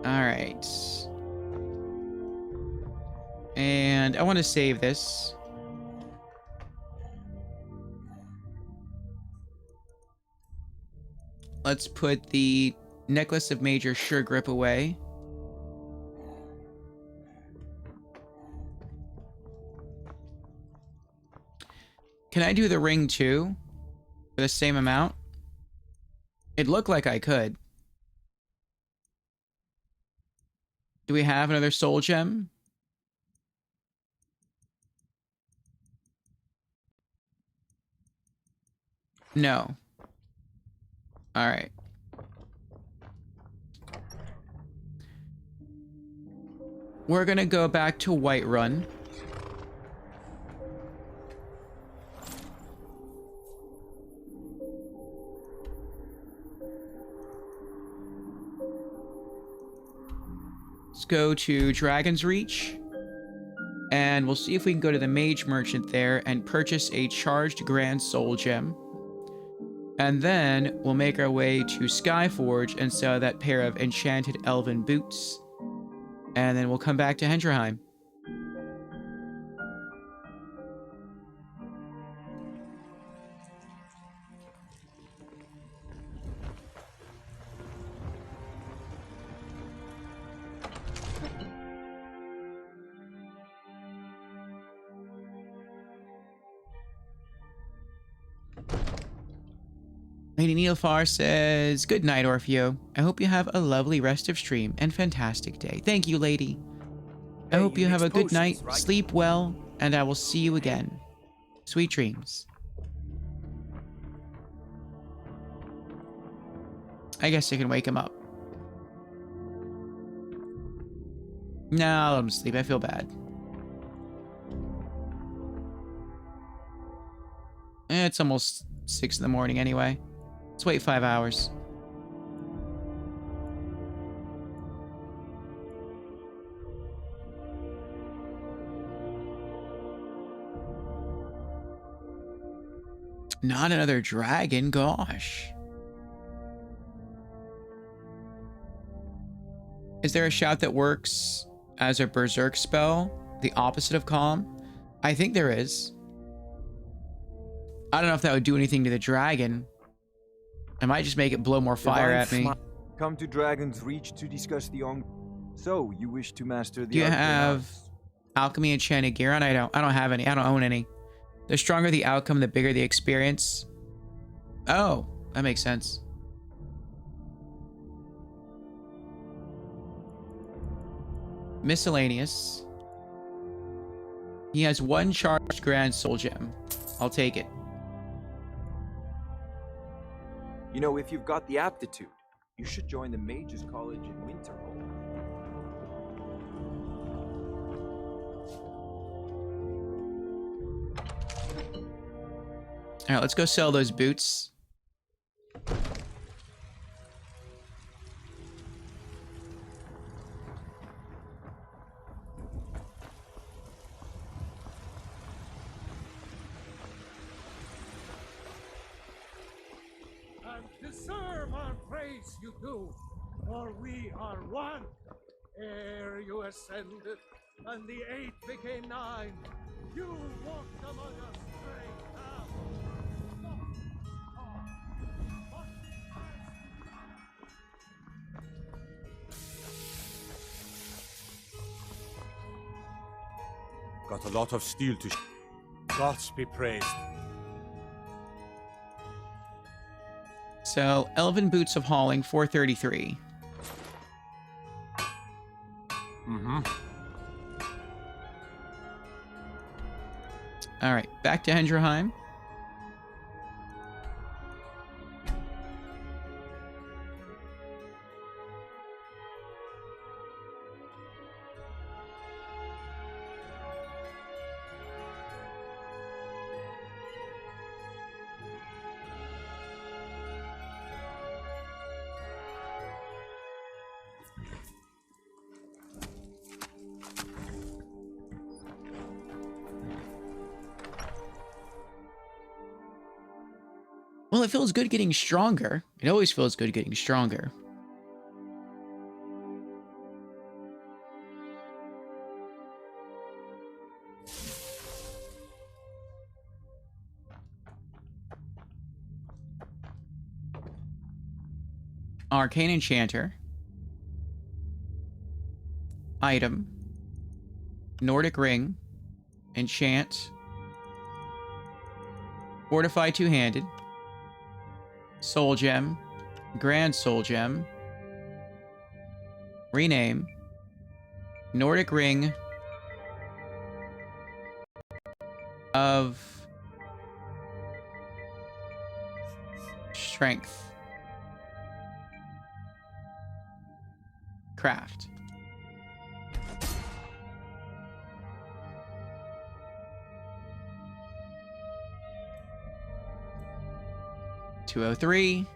A: Alright. And I want to save this. Let's put the Necklace of Major Sure Grip away. Can I do the ring too? For the same amount? It looked like I could. Do we have another soul gem? No. All right. We're gonna go back to Whiterun. Let's go to Dragon's Reach. And we'll see if we can go to the Mage Merchant there and purchase a charged Grand Soul Gem. And then we'll make our way to Skyforge and sell that pair of enchanted elven boots. And then we'll come back to Hendrheim. Lady Neilfar says, "Good night, Orfeo. I hope you have a lovely rest of stream and fantastic day." Thank you, lady. I hope you have a good night, right? Sleep well, and I will see you again. Sweet dreams. I guess I can wake him up. No, I'll let him sleep. I feel bad. It's almost 6 in the morning anyway. Let's wait 5 hours. Not another dragon, gosh. Is there a shout that works as a berserk spell? The opposite of calm? I think there is. I don't know if that would do anything to the dragon. I might just make it blow more fire at me.
T: Come to Dragon's Reach to discuss the on. So, you wish to master the
A: Do you
T: arcane
A: have
T: arts?
A: alchemy enchanted gear on? I don't have any. I don't own any. The stronger the outcome, the bigger the experience. Oh, that makes sense. Miscellaneous. He has 1 charged grand soul gem. I'll take it.
T: You know, if you've got the aptitude, you should join the Mages College in Winterhold.
A: All right, let's go sell those boots.
U: And deserve our praise you do, for we are one. Ere you ascended, and the 8 became 9, you walked among us straight now.
V: Got a lot of steel to Gods be praised.
A: So, Elven Boots of Hauling, 433.
V: Mm-hmm.
A: All right, back to Hendrheim. Well, it feels good getting stronger. It always feels good getting stronger. Arcane Enchanter. Item. Nordic Ring. Enchant. Fortify Two-Handed. Soul Gem. Grand Soul Gem. Rename. Nordic Ring of Strength. Craft. $203.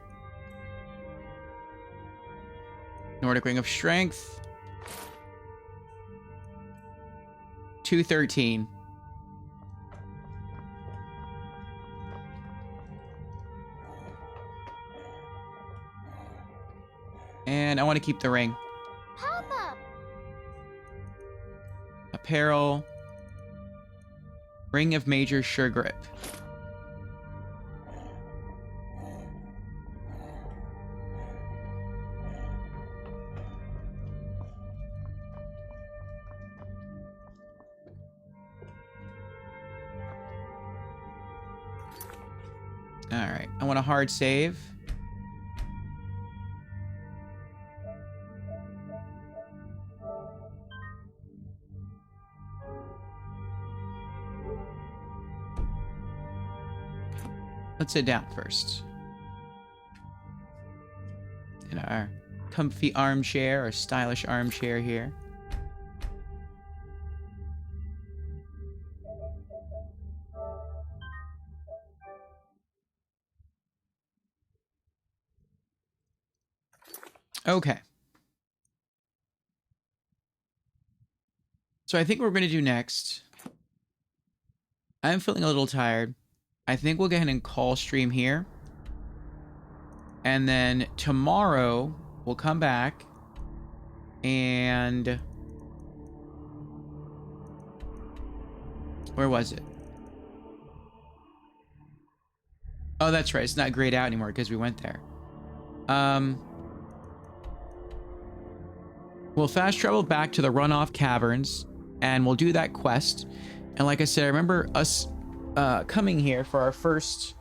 A: Nordic Ring of Strength. $213. And I want to keep the ring.
F: Papa!
A: Apparel. Ring of Major Sure Grip. Alright, I want a hard save. Let's sit down first. In our comfy armchair or stylish armchair here. Okay. So I think what we're going to do next. I'm feeling a little tired. I think we'll go ahead and call stream here. And then tomorrow we'll come back and where was it? Oh, that's right. It's not grayed out anymore because we went there. We'll fast travel back to the runoff caverns and we'll do that quest. And like I said, I remember us coming here for our first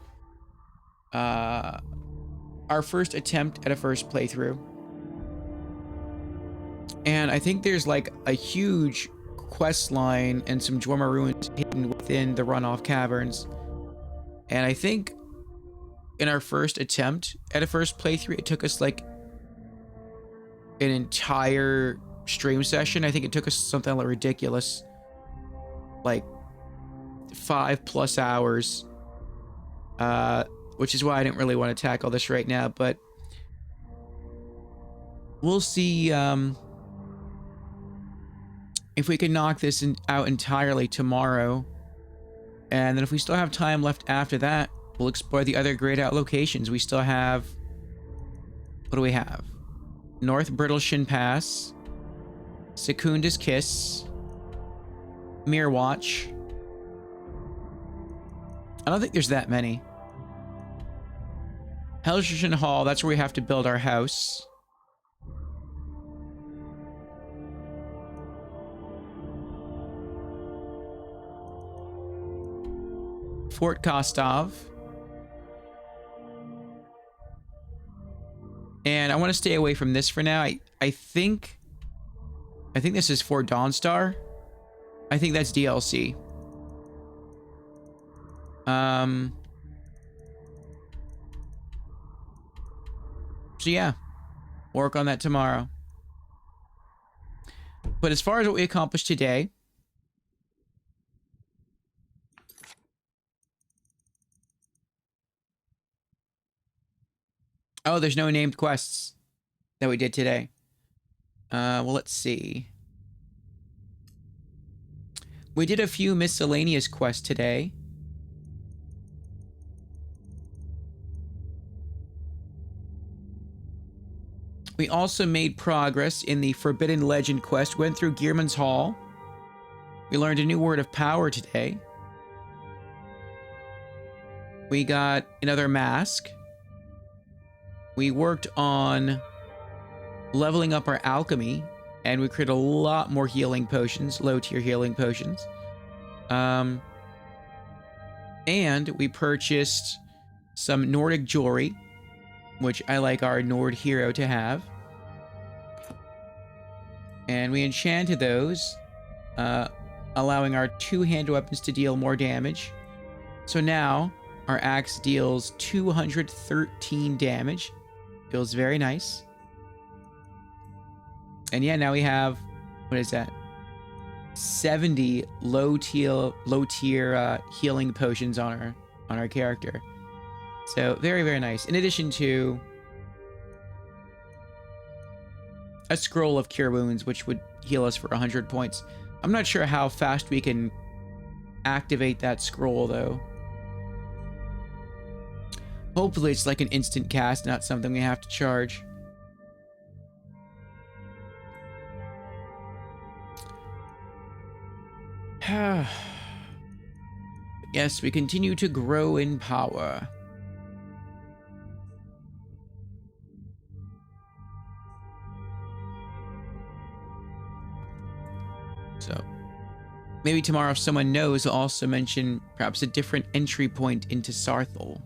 A: attempt at a first playthrough. And I think there's like a huge quest line and some Dwemer ruins hidden within the runoff caverns. And I think in our first attempt at a first playthrough, it took us like an entire stream session. I think it took us something like ridiculous, like 5+ hours, which is why I didn't really want to tackle this right now, but we'll see if we can knock this out entirely tomorrow. And then if we still have time left after that, we'll explore the other grayed out locations. We still have, what do we have? North Brittleshin Pass, Secunda's Kiss, Mirwatch. I don't think there's that many. Helshishan Hall, that's where we have to build our house. Fort Kostov. And I want to stay away from this for now. I think this is Fort Dawnstar. I think that's DLC. So yeah, work on that tomorrow. But as far as what we accomplished today, oh, there's no named quests that we did today. Well, let's see. We did a few miscellaneous quests today. We also made progress in the Forbidden Legend quest. Went through Geirmund's Hall. We learned a new word of power today. We got another mask. We worked on leveling up our alchemy, and we created a lot more healing potions, low-tier healing potions. And we purchased some Nordic jewelry, which I like our Nord hero to have. And we enchanted those, allowing our two-hand weapons to deal more damage. So now our axe deals 213 damage. Feels very nice. And yeah, now we have, what is that? 70 low-tier healing potions on our character. So very, very nice. In addition to a scroll of cure wounds, which would heal us for 100 points. I'm not sure how fast we can activate that scroll though. Hopefully it's like an instant cast, not something we have to charge. Yes, we continue to grow in power. So, maybe tomorrow if someone knows, I'll also mention perhaps a different entry point into Saarthal.